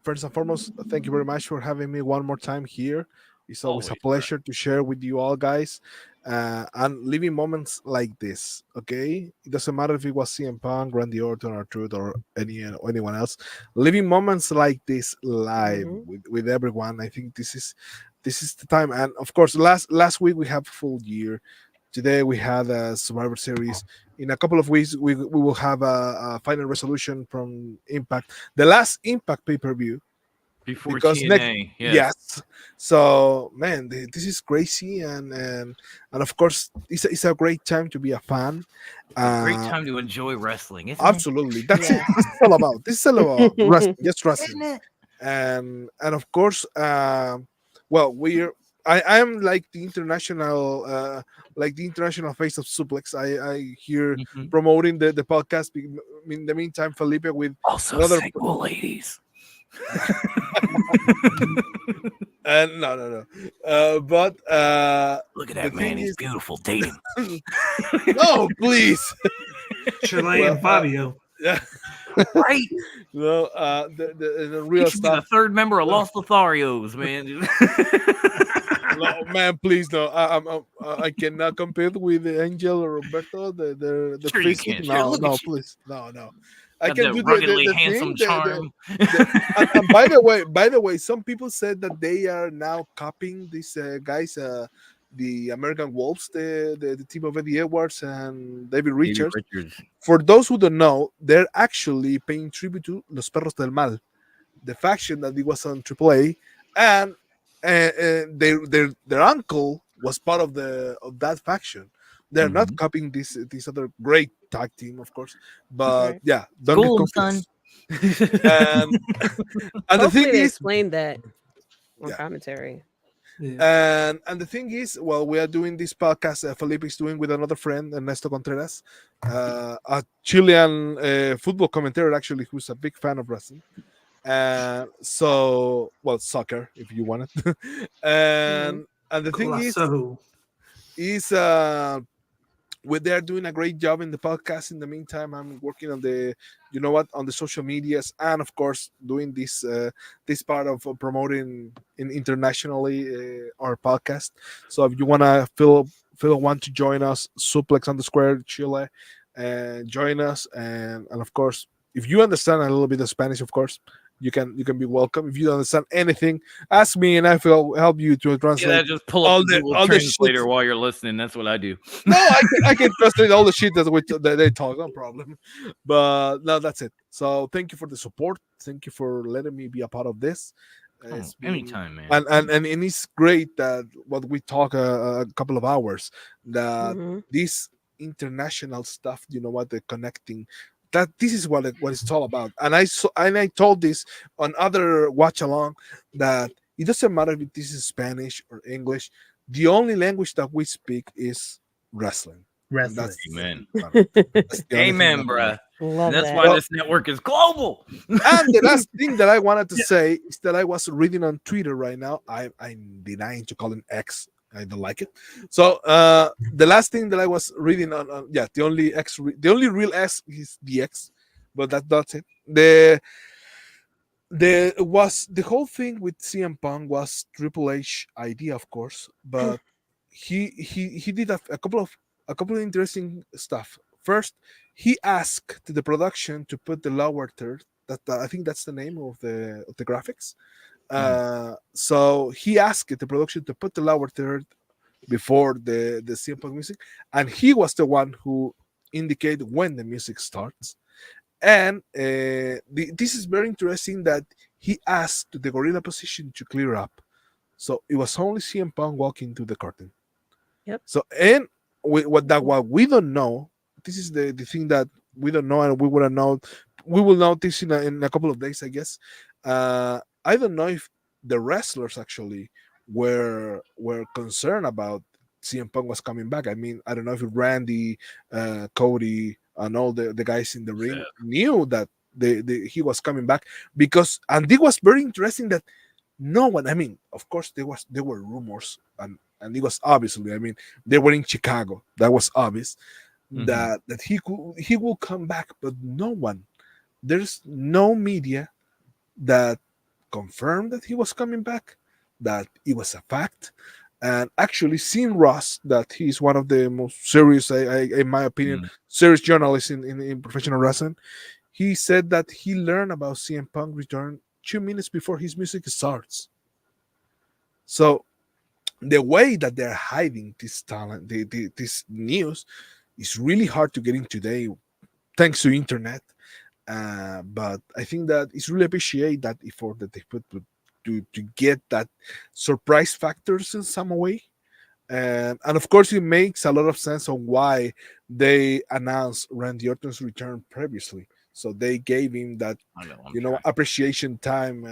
First and foremost, thank you very much for having me one more time here. It's always a pleasure to share with you all, guys, and living moments like this. Okay, it doesn't matter if it was CM Punk, Randy Orton, or Truth, or anyone else. Living moments like this live with everyone. I think this is the time. And of course, last week we have full year. Today we had a Survivor Series. In a couple of weeks, we will have a final resolution from Impact, the last Impact pay-per-view. Before Because TNA, yes. So man, this is crazy, and of course, it's a great time to be a fan. Great time to enjoy wrestling, isn't Absolutely, it? that's it. This is all about. This is all about wrestling, just wrestling, and of course, well, I am like the international face of suplex. I hear promoting the podcast. In the meantime, Felipe with also another single ladies. No. But look at that man. He's beautiful. Date him. No, please. Chilean Fabio. Yeah. Right. No, the real he should stuff. be the third member of Los Lotharios, man. No, man, please no. I cannot compete with Angel or Roberto. The Sure you physique. can. Sure, No, at you. please, no. I Got can that do ruggedly the handsome thing, charm. and by the way, some people said that they are now copying these guys, the American Wolves, the team of Eddie Edwards and David Richards. For those who don't know, they're actually paying tribute to Los Perros del Mal, the faction that it was on AAA, and their uncle was part of that faction. They're not copying this other great tag team, of course, but yeah, don't School get 'em, confused. and the Hopefully thing they is, explained that on commentary. and the thing is, well, we are doing this podcast. Felipe is doing with another friend, Ernesto Contreras, a Chilean football commentator, actually, who's a big fan of wrestling. So, well, soccer, if you want it. And the thing is they're doing a great job in the podcast. In the meantime, I'm working on on the social medias, and of course doing this part of promoting internationally our podcast. So if you wanna want to join us, suplex_ Chile, and join us, and of course, if you understand a little bit of Spanish, of course, you can be welcome. If you don't understand anything, ask me, and I will help you to translate. Yeah, just pull up the Google Translator while you're listening. That's what I do. No, I can translate all the shit that they talk. No problem. But no, that's it. So thank you for the support. Thank you for letting me be a part of this. Anytime, man. And it's great that what we talk a couple of hours, that this international stuff, the connecting, that this is what it's all about. And I told this on other watch along, that it doesn't matter if this is Spanish or English. The only language that we speak is wrestling. Amen. That's the only Amen, thing bruh. Love That's that. why this network is global. And the last thing that I wanted to say is that I was reading on Twitter right now. I'm denying to call him X. I don't like it. So the last thing that I was reading on the only real X is the X, but that's it. The whole thing with CM Punk was Triple H idea, of course, but he did a couple of interesting stuff. First, he asked the production to put the lower third. I think that's the name of the graphics. So he asked the production to put the lower third before the CM Punk music, and he was the one who indicated when the music starts. And this is very interesting that he asked the gorilla position to clear up, so it was only CM Punk walking to the curtain. Yep. So, and what we don't know, this is the thing that we don't know, and we will know this in a couple of days, I guess. I don't know if the wrestlers actually were concerned about CM Punk was coming back. I mean, I don't know if Randy, Cody, and all the guys in the ring knew that he was coming back, because, and it was very interesting that no one, I mean, of course there were rumors, and it was obviously, I mean, they were in Chicago, that was obvious, that he will come back, but there's no media that confirmed that he was coming back, that it was a fact. And actually, seeing Ross, that he's one of the most serious, in my opinion, serious journalists in professional wrestling, he said that he learned about CM Punk return 2 minutes before his music starts. So the way that they're hiding this talent, this news, is really hard to get in today, thanks to internet. But I think that it's really appreciate that effort that they put to get that surprise factors in some way. And of course, it makes a lot of sense on why they announced Randy Orton's return previously. So they gave him that, appreciation time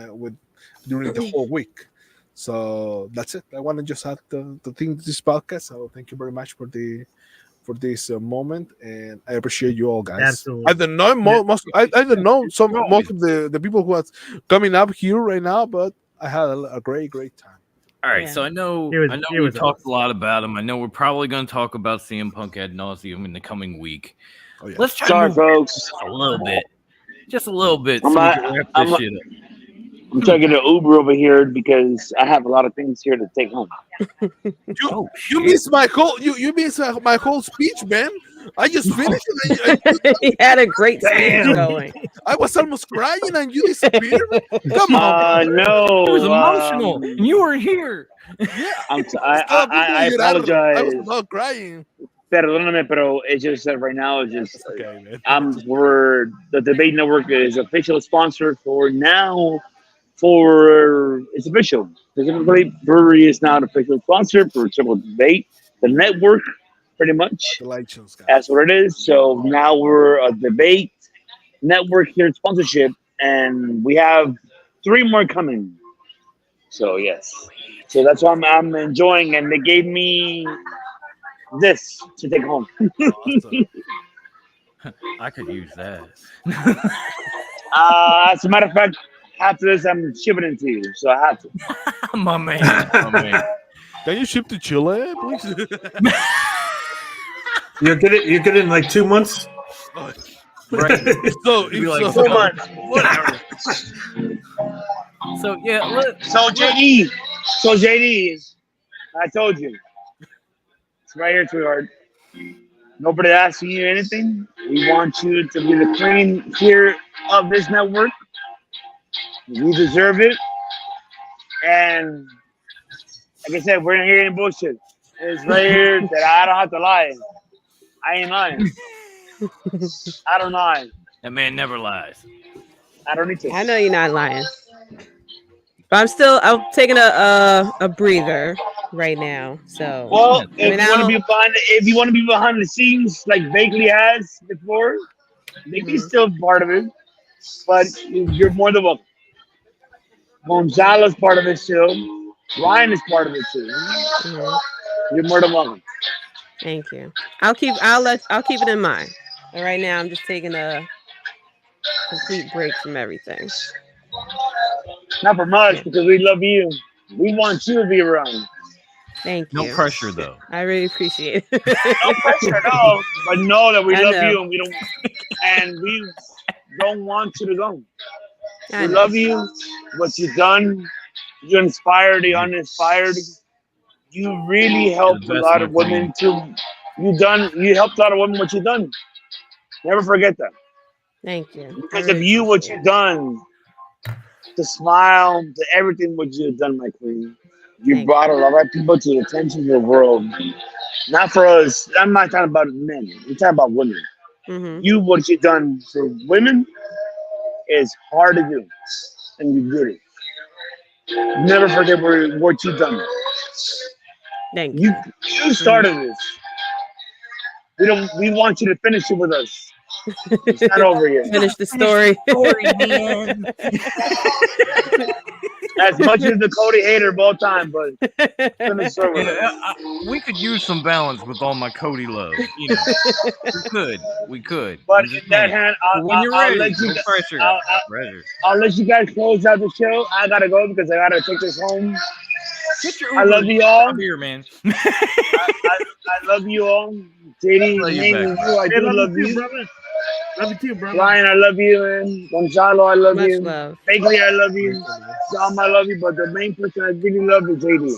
during the whole week. So that's it. I want to just add the thing to this podcast. So thank you very much for this moment, and I appreciate you all, guys. Absolutely. I don't know most of the people who are coming up here right now, but I had a great time. All right, so I know we talked a lot about him. I know we're probably going to talk about CM Punk ad nauseum in the coming week. Oh, yeah. Let's try Sorry, to folks. just a little bit. I'm So we can wrap this shit up. I'm taking an Uber over here because I have a lot of things here to take home. You missed my whole you missed my whole speech, man. I just finished it. He had a great speech going. I was almost crying and you disappeared. Come on. No. It was emotional, and you were here. Yeah. I apologize. I was not crying. Perdóname, pero it's just that right now it's just okay, man. We're the Debate Network is official sponsor for now. It's official. Pacific Plate Brewery is now an official sponsor for Triple Debate, the network, pretty much. That's what it is. So now we're a debate network here, sponsorship, and we have 3 more coming. So yes, so that's what I'm enjoying, and they gave me this to take home. Awesome. I could use that. As a matter of fact, after this, I'm shipping it to you, so I have to. My man. Can you ship to Chile, please? You're good in like 2 months. Right. So, 2 months. Whatever. So yeah, look. So JD, I told you, it's right here, sweetheart. Nobody asking you anything. We want you to be the queen here of this network. You deserve it. And like I said, we're not hearing any bullshit. It's right here that I don't have to lie. I ain't lying. I don't lie. That man never lies. I don't need to. I know you're not lying. But I'm taking a breather right now. So well, if you want to be behind the scenes like Bakley has before, Bakley's still part of it. But you're more than welcome. Gonzalo's part of it too. Ryan is part of it too. You're more than welcome. Thank you. I'll keep it in mind. And right now I'm just taking a complete break from everything. Not from us, because we love you. We want you to be around. Thank you. No pressure though. I really appreciate it. No pressure at all. But know that we love know. you, and we don't want you to go. We love you. What you've done, you inspired the uninspired. You really helped a lot of women too. You helped a lot of women. What you've done. Never forget that. Thank you. Because of you, what you've done, the smile, to everything what you've done, my queen. You brought a lot of people to the attention of the world. Not for us. I'm not talking about men. I'm talking about women. Mm-hmm. You, what you've done for women is hard to do. And you did it. Never forget what you've done. Thank you. You started this. We want you to finish it with us. It's not over yet. Finish the story. Man. As much as the Cody hater of all time, but finish the story with us. We could use some balance with all my Cody love. You know, we could. But in that hand, I'll let you. I'll let you guys close out the show. I gotta go because I gotta take this home. Get your I love you all. Here, man. I love you all. JD, Love you mainly back. you, I do love you, you. brother. Love you too, brother. Ryan, I love you, and Gonzalo, I love Much you. love. Bagley, I love you. Dom, I love you, but the main person I really love is JD.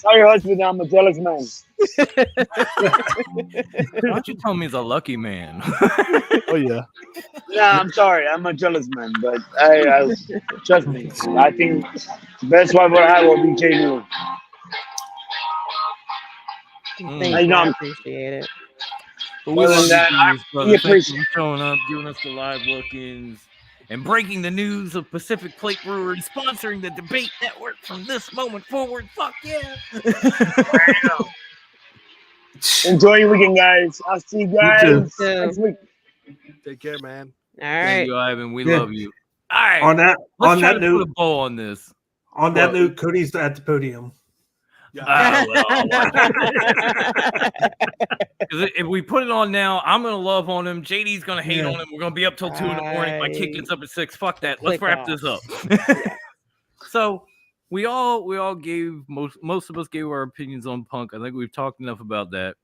Tell your husband I'm a jealous man. Why don't you tell me he's a lucky man? Oh yeah. Nah, I'm sorry, I'm a jealous man, but I trust me. I think the best wife I have will be JD. Thank you. I appreciate it. But we Other love than that, you, Devious, we brother. Thank appreciate. you for showing up, giving us the live look-ins, and breaking the news of Pacific Plate Brewery sponsoring the Debate Network from this moment forward. Fuck yeah! Enjoy your weekend, guys. I'll see you guys too. next week. Take care, man. All Thank right. you, Ivan. We Yeah. love you. All right. On that Let's note, put a bow on this. On that note, Cody's at the podium. Because if we put it on now, I'm gonna love on him. JD's gonna hate on him. We're gonna be up till 2 in the morning. My kid gets up at 6. Fuck that. Let's wrap this up. So we all gave most of us gave our opinions on Punk. I think we've talked enough about that.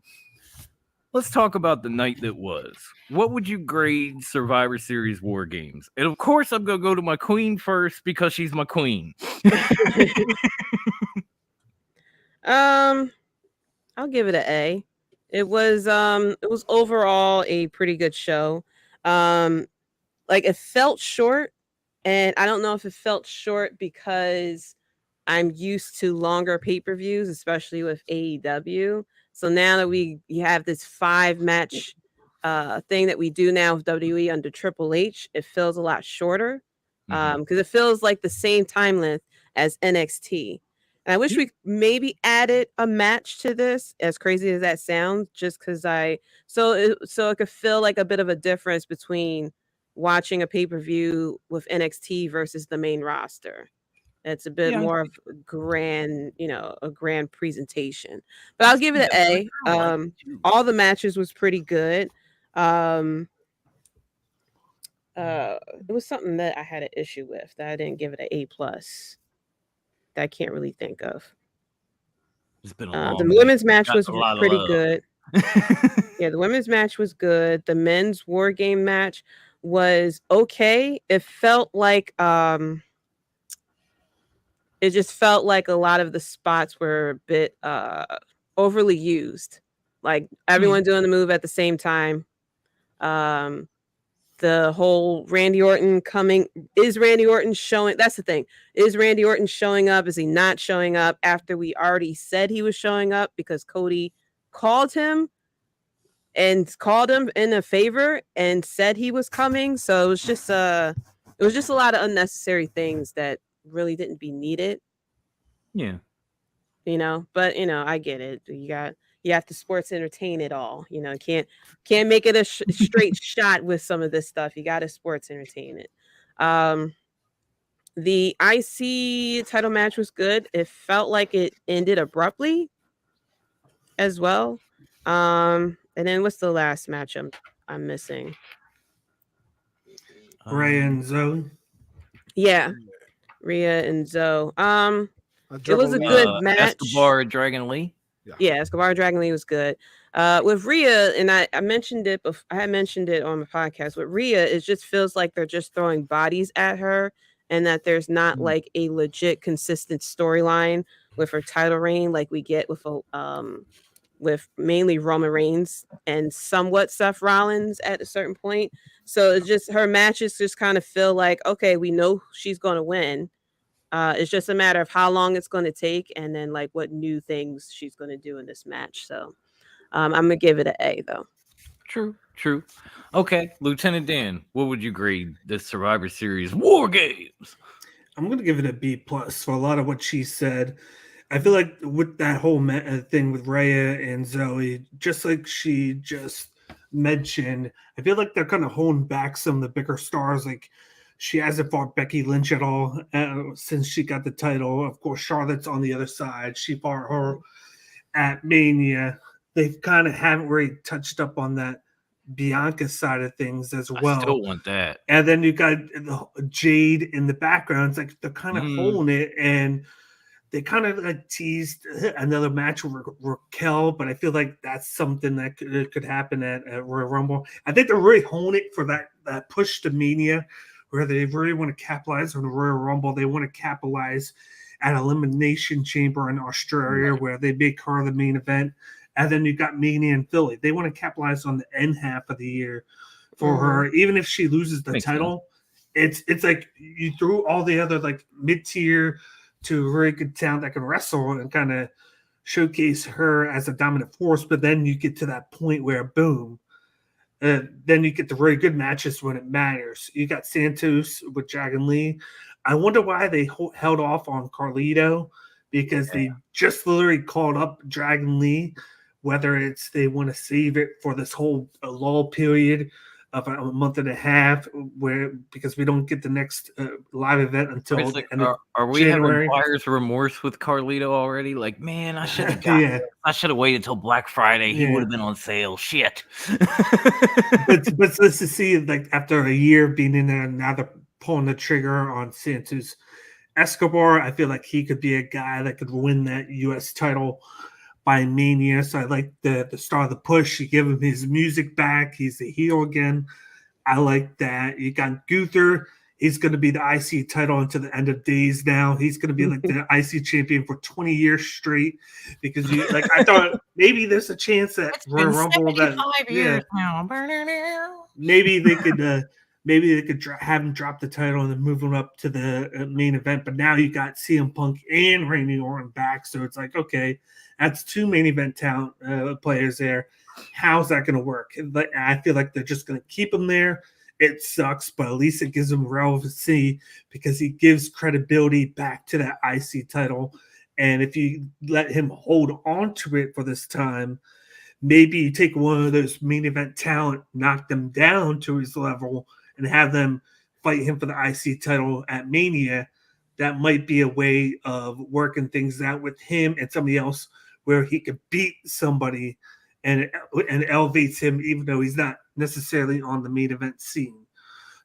Let's talk about the night that was. What would you grade Survivor Series War Games? And of course, I'm gonna go to my queen first because she's my queen. I'll give it an A. It was overall a pretty good show. Like it felt short, and I don't know if it felt short because I'm used to longer pay-per-views, especially with AEW. So now that we have this 5-match thing that we do now with WWE under Triple H, it feels a lot shorter because it feels like the same time length as NXT. And I wish we maybe added a match to this, as crazy as that sounds, just because so it could feel like a bit of a difference between watching a pay-per-view with NXT versus the main roster. It's a bit more of a grand, a grand presentation. But I'll give it an A. All the matches was pretty good. It was something that I had an issue with that I didn't give it an A+. That I can't really think of. It's been a long the women's match was a lot of pretty love. good. Yeah, the women's match was good. The men's War Game match was okay. It felt like it just felt like a lot of the spots were a bit overly used. Like everyone doing the move at the same time. The whole Randy Orton coming. Is Randy Orton showing? That's the thing. Is Randy Orton showing up? Is he not showing up after we already said he was showing up because Cody called him in a favor and said he was coming? So it was just a lot of unnecessary things that really didn't be needed. Yeah. But I get it. You have to sports entertain it all. Can't make it a straight shot with some of this stuff. You got to sports entertain it. The IC title match was good. It felt like it ended abruptly as well. And then what's the last match I'm missing? Rhea and Zoe. Yeah, Rhea and Zoe. It was a good match. Escobar Dragon Lee. Yeah, Escobar Dragon Lee was good. With Rhea, and I mentioned it before, I had mentioned it on the podcast. With Rhea, it just feels like they're just throwing bodies at her, and that there's not like a legit, consistent storyline with her title reign, like we get with mainly Roman Reigns and somewhat Seth Rollins at a certain point. So it's just her matches just kind of feel like, okay, we know she's going to win. It's just a matter of how long it's going to take and then like what new things she's going to do in this match. So I'm going to give it an A though. True. Okay, Lieutenant Dan, what would you grade this Survivor Series War Games? I'm going to give it a B+ for a lot of what she said. I feel like with that whole thing with Rhea and Zoe, just like she just mentioned, I feel like they're kind of holding back some of the bigger stars. Like she hasn't fought Becky Lynch at all since she got the title. Of course, Charlotte's on the other side. She fought her at Mania. They kind of haven't really touched up on that Bianca side of things as well. I still want that. And then you got Jade in the background. It's like they're kind of holding it, and They kind of like teased another match with Raquel, but I feel like that's something that could happen at Royal Rumble. I think they're really honing it for that push to Mania, where they really want to capitalize on the Royal Rumble. They want to capitalize at Elimination Chamber in Australia, where they make her the main event. And then you got Mania in Philly. They want to capitalize on the end half of the year for her. Even if she loses the title, it's like you threw all the other like mid-tier to very good talent that can wrestle and kind of showcase her as a dominant force. But then you get to that point where boom, then you get the very good matches when it matters. You got Santos with Dragon Lee. I wonder why they held off on Carlito, because they just literally called up Dragon Lee, whether it's they want to save it for this whole lull period of a month and a half, because we don't get the next live event until the end of are we January. having buyer's remorse with Carlito already? Like, man, I should have got Yeah. I should have waited till Black Friday. He Yeah. would have been on sale. Shit. but let's to see, like, after a year being in there, now they're pulling the trigger on Santos Escobar. I feel like he could be a guy that could win that U.S. title by Mania. So I like the start of the push. You give him his music back. He's the heel again. I like that. You got Gunther. He's going to be the IC title until the end of days now. He's going to be like the IC champion for 20 years straight, because I thought maybe there's a chance that Royal Rumble maybe they could have him drop the title and then move him up to the main event. But now you got CM Punk and Randy Orton back, so it's like, okay, that's two main event talent players there. How's that going to work? I feel like they're just going to keep him there. It sucks, but at least it gives him relevancy, because he gives credibility back to that IC title. And if you let him hold on to it for this time, maybe you take one of those main event talent, knock them down to his level, and have them fight him for the IC title at Mania. That might be a way of working things out with him and somebody else, where he could beat somebody and elevates him, even though he's not necessarily on the main event scene.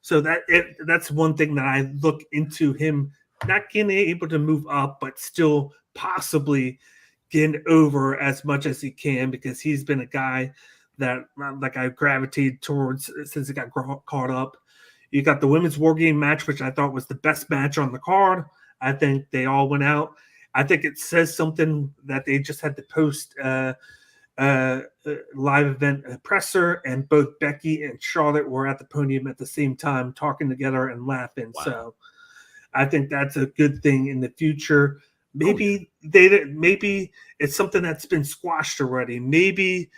So that's one thing that I look into, him not getting able to move up, but still possibly getting over as much as he can, because he's been a guy that like I gravitated towards since he got caught up. You got the women's war game match, which I thought was the best match on the card. I think they all went out. I think it says something that they just had to post live event presser, and both Becky and Charlotte were at the podium at the same time talking together and laughing. Wow. So I think that's a good thing in the future. Maybe maybe it's something that's been squashed already. Maybe,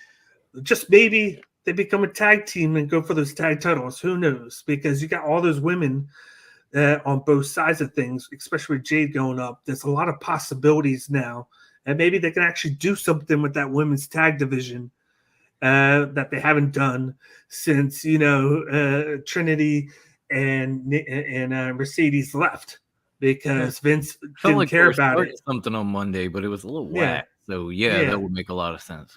just maybe, they become a tag team and go for those tag titles. Who knows? Because you got all those women on both sides of things, especially with Jade going up. There's a lot of possibilities now. And maybe they can actually do something with that women's tag division that they haven't done since, Trinity and Mercedes left, because Vince didn't like care about it. Something on Monday, but it was a little whack. So that would make a lot of sense.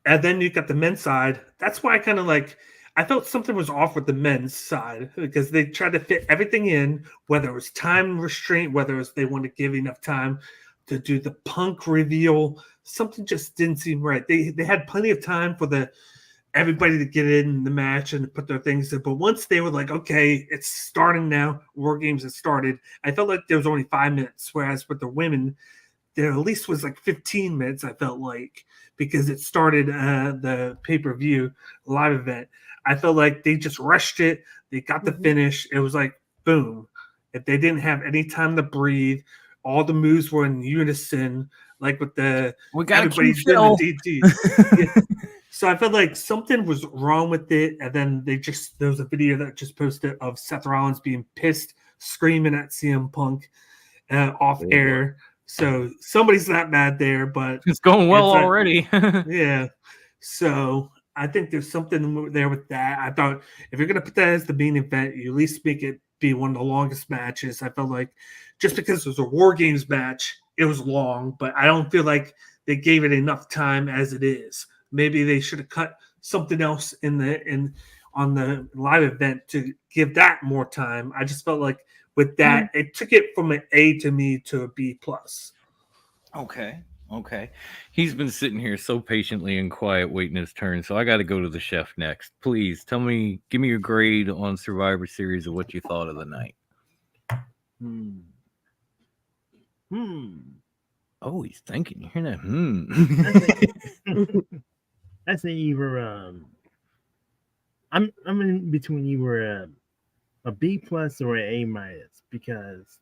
And then you got the men's side. That's why I felt something was off with the men's side, because they tried to fit everything in, whether it was time restraint, whether it was they wanted to give enough time to do the Punk reveal. Something just didn't seem right. They had plenty of time for everybody to get in the match and put their things in. But once they were like, okay, it's starting now, War Games has started, I felt like there was only 5 minutes. Whereas with the women, there at least was like 15 minutes, I felt like, because it started the pay-per-view live event. I felt like they just rushed it. They got the finish. It was like, boom. If they didn't have any time to breathe, all the moves were in unison, like with everybody's doing the DT. So I felt like something was wrong with it. And then there was a video that just posted of Seth Rollins being pissed, screaming at CM Punk off air. So somebody's not mad there, but it's going well already. Yeah. So I think there's something there with that. I thought if you're going to put that as the main event, you at least make it be one of the longest matches. I felt like just because it was a War Games match, it was long, but I don't feel like they gave it enough time as it is. Maybe they should have cut something else on the live event to give that more time. I just felt like with that, it took it from an A to me to a B plus. Okay. He's been sitting here so patiently and quiet waiting his turn, so I got to go to the chef next. Please give me your grade on Survivor Series of what you thought of the night. Oh, he's thinking. You hear that? I say either I'm in between either a B plus or an A minus because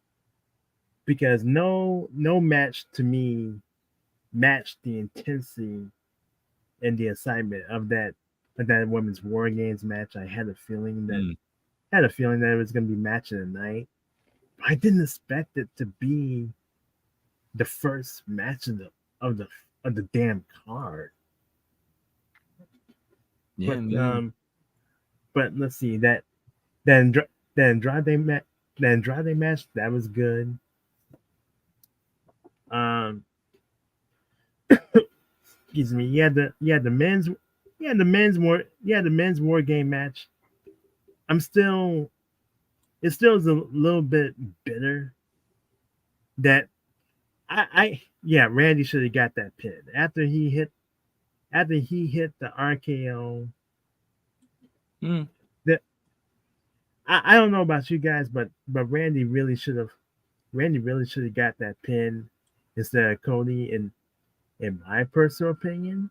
no match to me matched the intensity and the excitement of that women's War Games match. I had a feeling that it was going to be match of the night. I didn't expect it to be the first match of the damn card. Yeah, but let's see that Andrade match that was good. Excuse me. The men's War Game match. It still is a little bit bitter that Randy should have got that pin after he hit the RKO. That I don't know about you guys, but Randy really should have got that pin instead of Cody. In my personal opinion,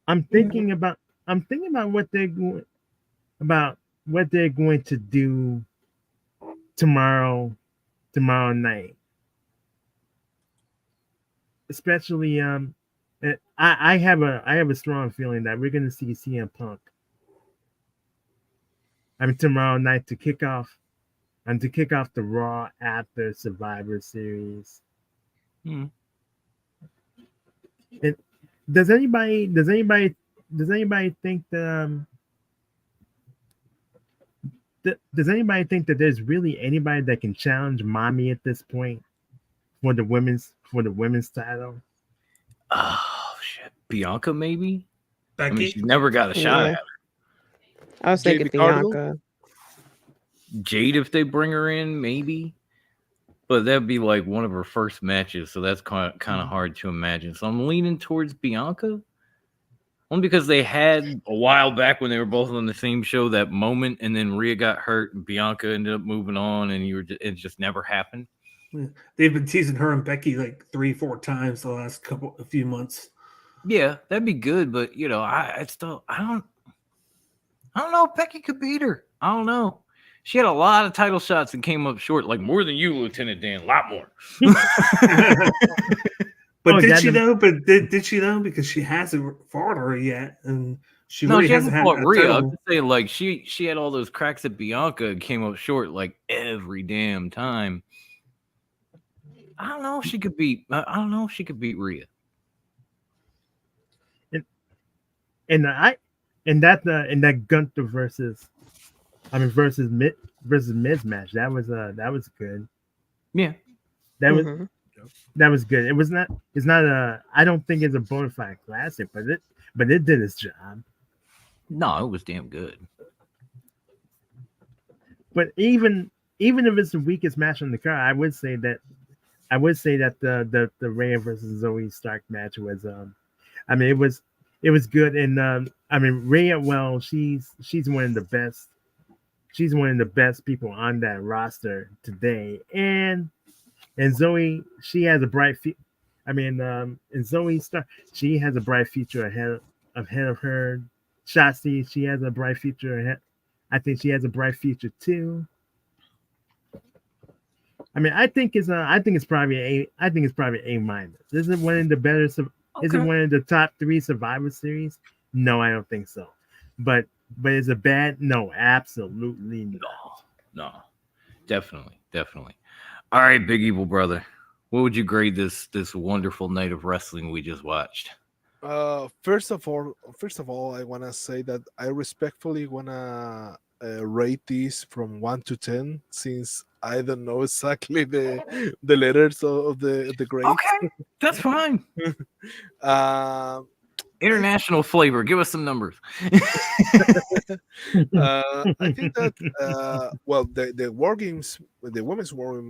I'm thinking about what they're going to do tomorrow night. Especially I have a strong feeling that we're going to see CM Punk. Tomorrow night to kick off the Raw after Survivor Series. And does anybody think that does anybody think that there's really anybody that can challenge Mommy at this point for the women's title? Oh shit, Bianca maybe. Becky? She's never got a shot at her. I was thinking Bianca. Jade, if they bring her in, maybe. But that'd be like one of her first matches, so that's kind of hard to imagine. So I'm leaning towards Bianca. Only because they had a while back when they were both on the same show that moment, and then Rhea got hurt, and Bianca ended up moving on, and it just never happened. Yeah. They've been teasing her and Becky like 3-4 times the last a few months. Yeah, that'd be good, but I don't know if Becky could beat her. I don't know. She had a lot of title shots and came up short, like more than you, Lieutenant Dan. A lot more. But did she though? But did she though? Because she hasn't fought her yet, and she really hasn't fought Rhea. I'm just saying, like she had all those cracks at Bianca and came up short like every damn time. I don't know if she could beat. I don't know if she could beat Rhea. And that Gunther versus Miz match, that was good. Yeah, that was good. It's not I don't think it's a bona fide classic, but it did its job. No, it was damn good. But even if it's the weakest match on the card, I would say that the Rhea versus Zoe Stark match was it was good. And Rhea, well, she's one of the best. She's one of the best people on that roster today. And Zoe, she has a bright and Zoe Stark, she has a bright future ahead of her. Shotzi, she has a bright future ahead. I think she has a bright future too. I think it's probably A minus. Is it one of the better? Is it one of the top 3 Survivor Series? No, I don't think so. But is it bad? No, absolutely not. No, definitely. All right, Big Evil Brother, what would you grade this wonderful night of wrestling we just watched? First of all, I want to say that I respectfully want to rate this from 1 to 10, since I don't know exactly the letters of the grades. Okay, that's fine. International flavor. Give us some numbers. I think that the War Games, the women's War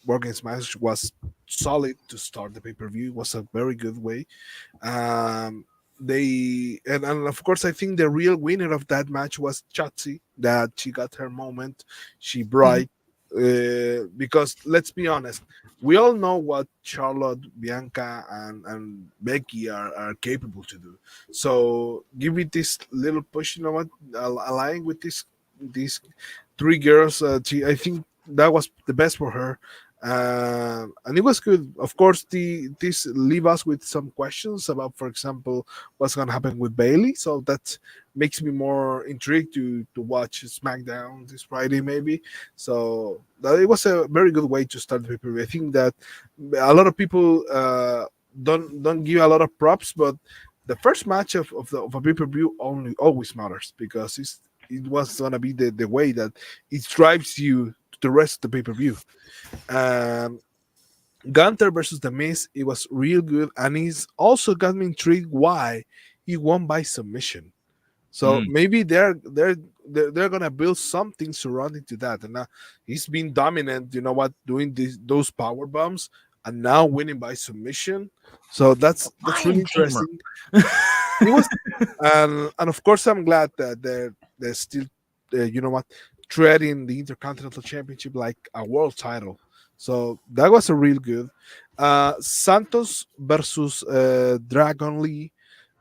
War Games match was solid to start the pay-per-view. It was a very good way. Um, and of course I think the real winner of that match was Chatsi, that she got her moment. She bright because let's be honest, we all know what Charlotte, Bianca, and Becky are capable to do. So give it this little push, you know what, aligning with these three girls. I think that was the best for her, and it was good. Of course, this leave us with some questions about, for example, what's gonna happen with Bailey. So that makes me more intrigued to watch SmackDown this Friday, maybe. So it was a very good way to start the pay-per-view. I think that a lot of people don't give a lot of props, but the first match of a pay-per-view only always matters because it was gonna be the way that it drives you to the rest of the pay-per-view. Um, Gunther versus the Miz, it was real good, and he's also got me intrigued why he won by submission. So maybe they're gonna build something surrounding to that. And now he's been dominant, you know what, doing those power bombs and now winning by submission. So that's really interesting. It was, and of course I'm glad that they're still, you know what, treading the Intercontinental Championship like a world title. So that was a real good. Santos versus Dragon Lee.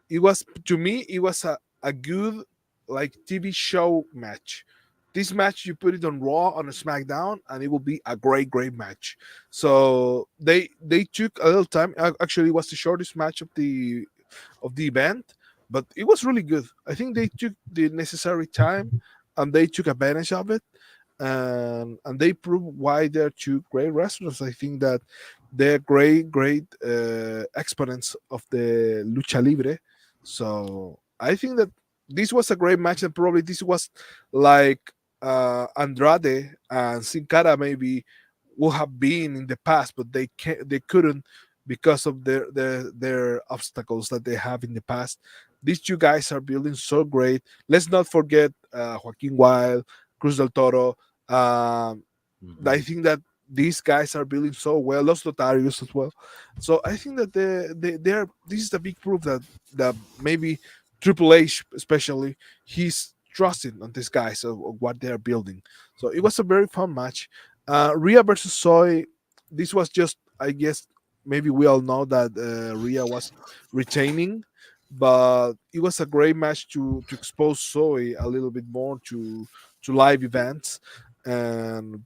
It was, to me, it was a good like TV show match. This match you put it on Raw, on a SmackDown, and it will be a great match. So they took a little time. Actually, it was the shortest match of the event, but it was really good. I think they took the necessary time and they took advantage of it, and they proved why they're two great wrestlers. I think that they're great exponents of the lucha libre. So I think that this was a great match, and probably this was like Andrade and Sin Cara maybe would have been in the past, but they couldn't because of their obstacles that they have in the past. These two guys are building so great. Let's not forget Joaquin Wild, Cruz del Toro. I think that these guys are building so well. Los Lotarios as well. So I think that they're. This is the big proof that maybe Triple H, especially, he's trusting on these guys of what they are building. So it was a very fun match. Rhea versus Soy. This was just, I guess, maybe we all know that Rhea was retaining, but it was a great match to expose Soy a little bit more to live events, and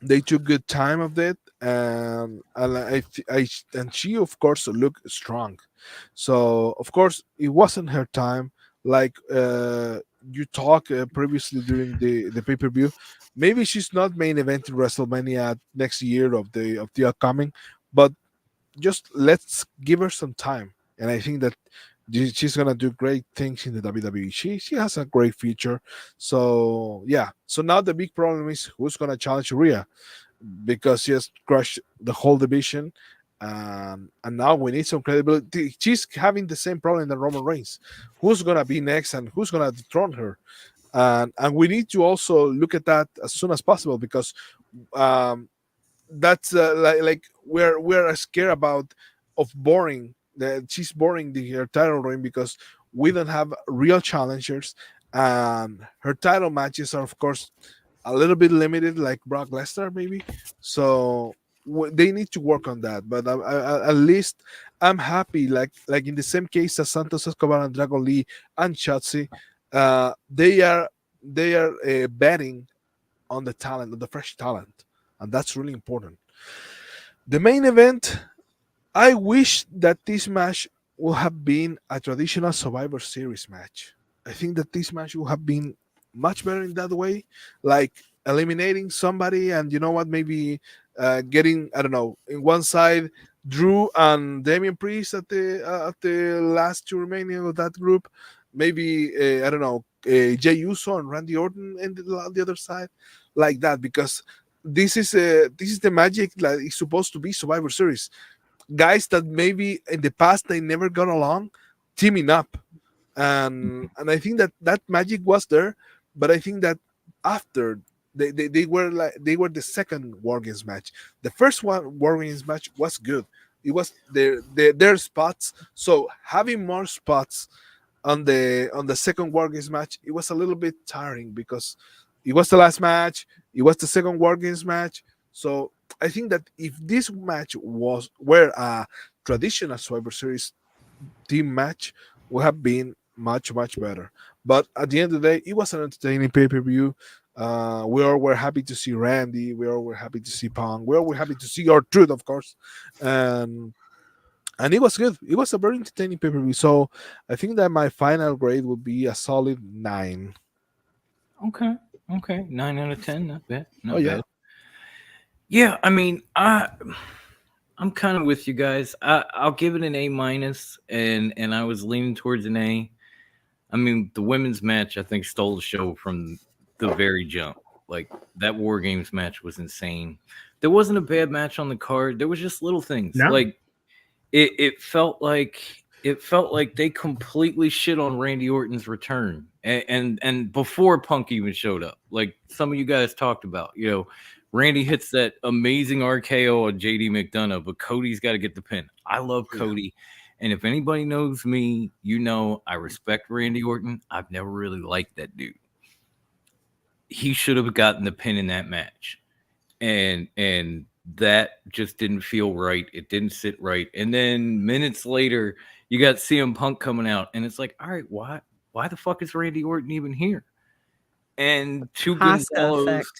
they took good time of it, and and she of course looked strong. So of course it wasn't her time, like you talked previously during the pay-per-view. Maybe she's not main event in WrestleMania next year of the upcoming, but just let's give her some time, and I think that she's gonna do great things in the WWE. She has a great future. So yeah. So now the big problem is who's gonna challenge Rhea, because she has crushed the whole division. And now we need some credibility. She's having the same problem that Roman Reigns. Who's gonna be next, and who's gonna dethrone her? And we need to also look at that as soon as possible, because that's like we're scared about of boring that she's boring her title reign, because we don't have real challengers, and her title matches are of course a little bit limited, like Brock Lesnar maybe. So they need to work on that, but at least I'm happy, like in the same case as Santos Escobar and Dragon Lee and Shotzi, they are betting on the talent, on the fresh talent, and that's really important. The main event, I wish that this match would have been a traditional Survivor Series match. I think that this match would have been much better in that way, like eliminating somebody, and you know what, maybe getting, I don't know, in one side Drew and Damian Priest at the last two remaining of that group, maybe I don't know, Jey Uso and Randy Orton and on the other side, like that, because this is the magic that is supposed to be Survivor Series. Guys that maybe in the past they never got along, teaming up, and I think that magic was there, but I think that after they were the second War Games match. The first War Games match was good. It was their spots. So having more spots on the second War Games match, it was a little bit tiring because it was the last match. It was the second War Games match. So I think that if this match were a traditional Survivor Series team match, would have been much better. But at the end of the day, it was an entertaining pay-per-view. We all were happy to see Randy. We all were happy to see Pong. We all were happy to see our Truth, of course. And it was good. It was a very entertaining pay-per-view. So I think that my final grade would be a solid 9. Okay. 9 out of 10. Not bad. Not yeah. bad. Yeah, I mean, I'm kind of with you guys. I'll give it an A-, and I was leaning towards an A. I mean, the women's match, I think, stole the show from the very jump. Like, that War Games match was insane. There wasn't a bad match on the card. There was just little things. No. Like, it felt like they completely shit on Randy Orton's return. And before Punk even showed up. Like some of you guys talked about, Randy hits that amazing RKO on JD McDonough, but Cody's got to get the pin. I love Cody. And if anybody knows me, I respect Randy Orton. I've never really liked that dude. He should have gotten the pin in that match. And that just didn't feel right. It didn't sit right. And then minutes later, you got CM Punk coming out. And it's like, all right, why the fuck is Randy Orton even here? And to Gonzalo's...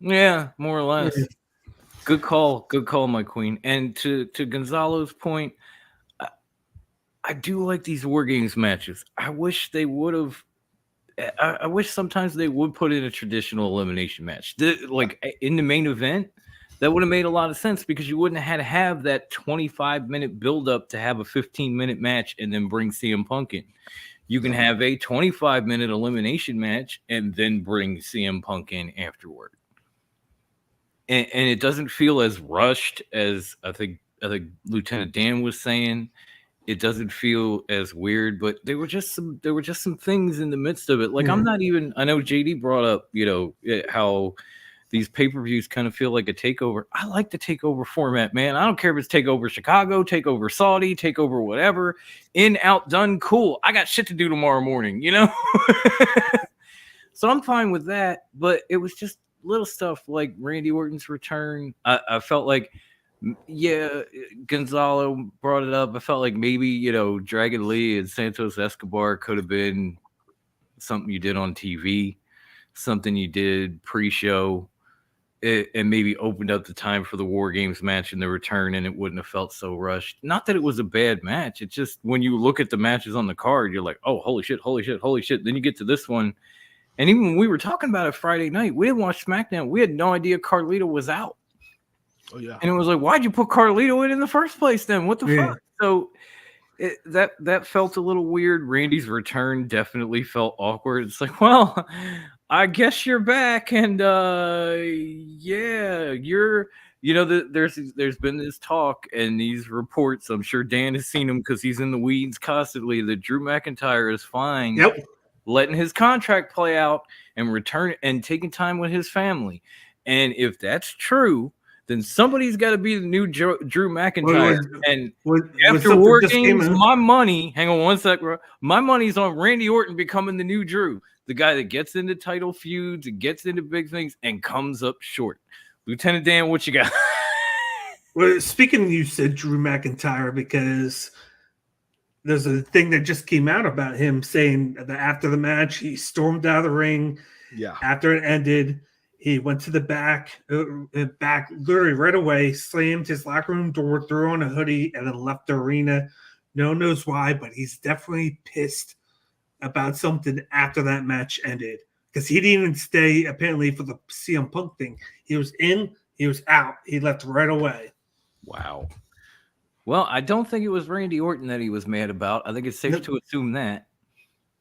Yeah, more or less. Good call, my queen. And to Gonzalo's point, I do like these War Games matches. I wish they would have. I wish sometimes they would put in a traditional elimination match, like in the main event. That would have made a lot of sense because you wouldn't have had to have that 25-minute build-up to have a 15-minute match and then bring CM Punk in. You can have a 25-minute elimination match and then bring CM Punk in afterward. And it doesn't feel as rushed as I think Lieutenant Dan was saying. It doesn't feel as weird, but there were just some things in the midst of it. Like I'm not even. I know JD brought up, how these pay-per-views kind of feel like a takeover. I like the takeover format, man. I don't care if it's takeover Chicago, takeover Saudi, takeover whatever. In, out, done, cool. I got shit to do tomorrow morning, So I'm fine with that. But it was just little stuff like Randy Orton's return. I felt like, Gonzalo brought it up. I felt like maybe, Dragon Lee and Santos Escobar could have been something you did on TV, something you did pre-show, and maybe opened up the time for the War Games match and the return, and it wouldn't have felt so rushed. Not that it was a bad match. It's just when you look at the matches on the card, you're like, oh, holy shit. Then you get to this one. And even when we were talking about it Friday night, we didn't watch SmackDown. We had no idea Carlito was out. Oh, yeah. And it was like, why'd you put Carlito in the first place then? What the fuck? So that felt a little weird. Randy's return definitely felt awkward. It's like, well, I guess you're back. And you're, there's been this talk and these reports. I'm sure Dan has seen them because he's in the weeds constantly, that Drew McIntyre is fine. Yep. Letting his contract play out and return and taking time with his family. And if that's true, then somebody's got to be the new Drew McIntyre. After War Games, my money, hang on one sec, bro. My money's on Randy Orton becoming the new Drew, the guy that gets into title feuds and gets into big things and comes up short. Lieutenant Dan, what you got? Well, speaking, you said Drew McIntyre because there's a thing that just came out about him saying that after the match, he stormed out of the ring. Yeah. After it ended, he went to the back literally right away, slammed his locker room door, threw on a hoodie, and then left the arena. No one knows why, but he's definitely pissed about something after that match ended because he didn't even stay apparently for the CM Punk thing. He was in, he was out. He left right away. Wow. Well, I don't think it was Randy Orton that he was mad about. I think it's safe to assume that.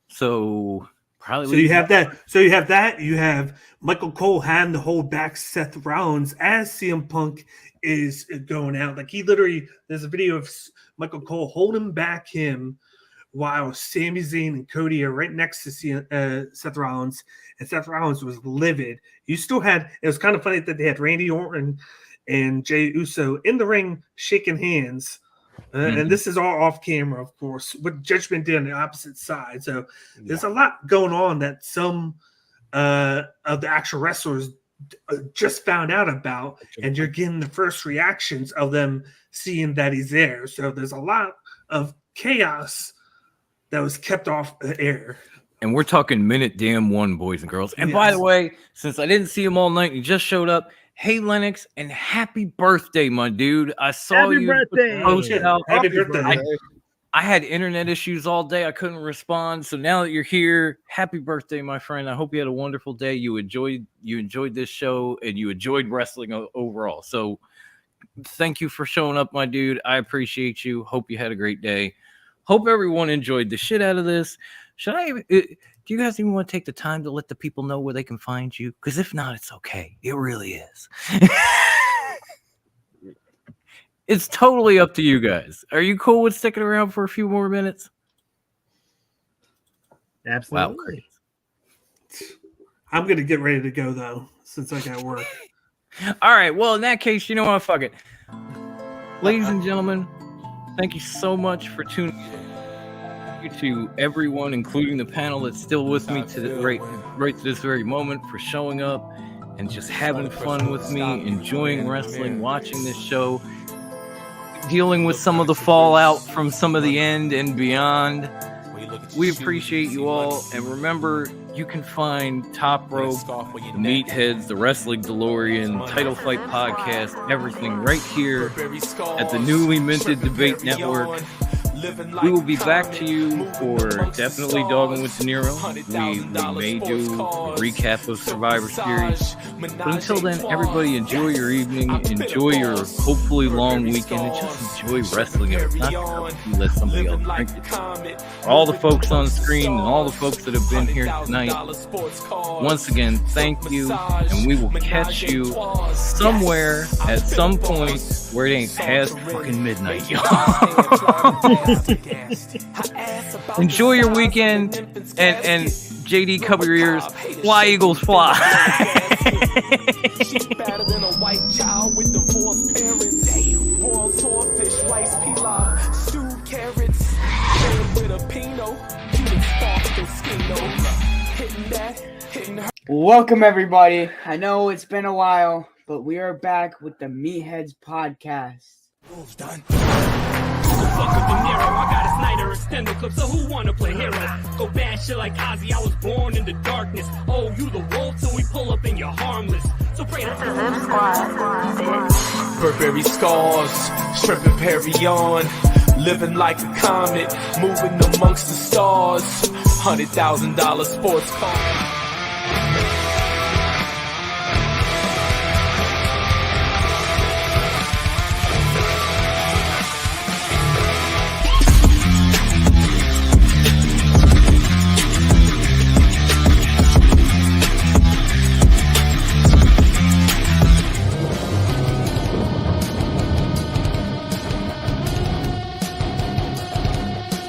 So probably. So you have that. You have Michael Cole having to hold back Seth Rollins as CM Punk is going out. Like he literally, there's a video of Michael Cole holding back him while Sami Zayn and Cody are right next to Seth Rollins, and Seth Rollins was livid. You still had, it was kind of funny that they had Randy Orton and Jey Uso in the ring shaking hands. And this is all off camera, of course, with Judgment Day on the opposite side. So there's a lot going on that some of the actual wrestlers just found out about, and you're getting the first reactions of them seeing that he's there. So there's a lot of chaos that was kept off the air. And we're talking minute damn one, boys and girls. And by the way, since I didn't see him all night, he just showed up. Hey, Lennox, and happy birthday, my dude. I saw you post out. Happy birthday. I had internet issues all day. I couldn't respond. So now that you're here, happy birthday, my friend. I hope you had a wonderful day. You enjoyed this show, and you enjoyed wrestling overall. So thank you for showing up, my dude. I appreciate you. Hope you had a great day. Hope everyone enjoyed the shit out of this. Do you guys even want to take the time to let the people know where they can find you? Because if not, it's okay. It really is. It's totally up to you guys. Are you cool with sticking around for a few more minutes? Absolutely. Wow, great. I'm going to get ready to go, though, since I got work. All right. Well, in that case, you know what? Fuck it. Ladies and gentlemen, thank you so much for tuning in. Thank you to everyone, including the panel that's still with me right to this very moment, for showing up and just having fun with me, enjoying wrestling, watching this show, dealing with some of the fallout from some of the end and beyond. We appreciate you all, and remember, you can find Top Rope, the Meatheads, the Wrestling Delorean, Title Fight Podcast, everything right here at the newly minted Debate Network. We will be back to you for definitely Dogging with De Niro. We may do a recap of Survivor Series. But until then, everybody enjoy your evening, enjoy your hopefully long weekend, and just enjoy wrestling. If it's not enough, you let somebody else drink it. All the folks on screen and all the folks that have been here tonight, once again, thank you, and we will catch you somewhere at some point where it ain't past fucking midnight, y'all. Enjoy your weekend, and JD, cover your ears. Fly, Eagles, fly. She's better than a white child with divorced parents. Boiled swordfish, rice pilaf, stewed carrots, fed with a Pinot. Cuban sparkle skino. Hitting her. Welcome, everybody. I know it's been a while, but we are back with the Meatheads podcast. Done. Fuck up De Niro, I got a Snyder extended clip, so who wanna play hero? Go bad shit like Ozzy, I was born in the darkness. Oh, you the wolf, so we pull up and you're harmless. So pray to Burberry scars, stripping Perry on, living like a comet, moving amongst the stars. $100,000 sports car.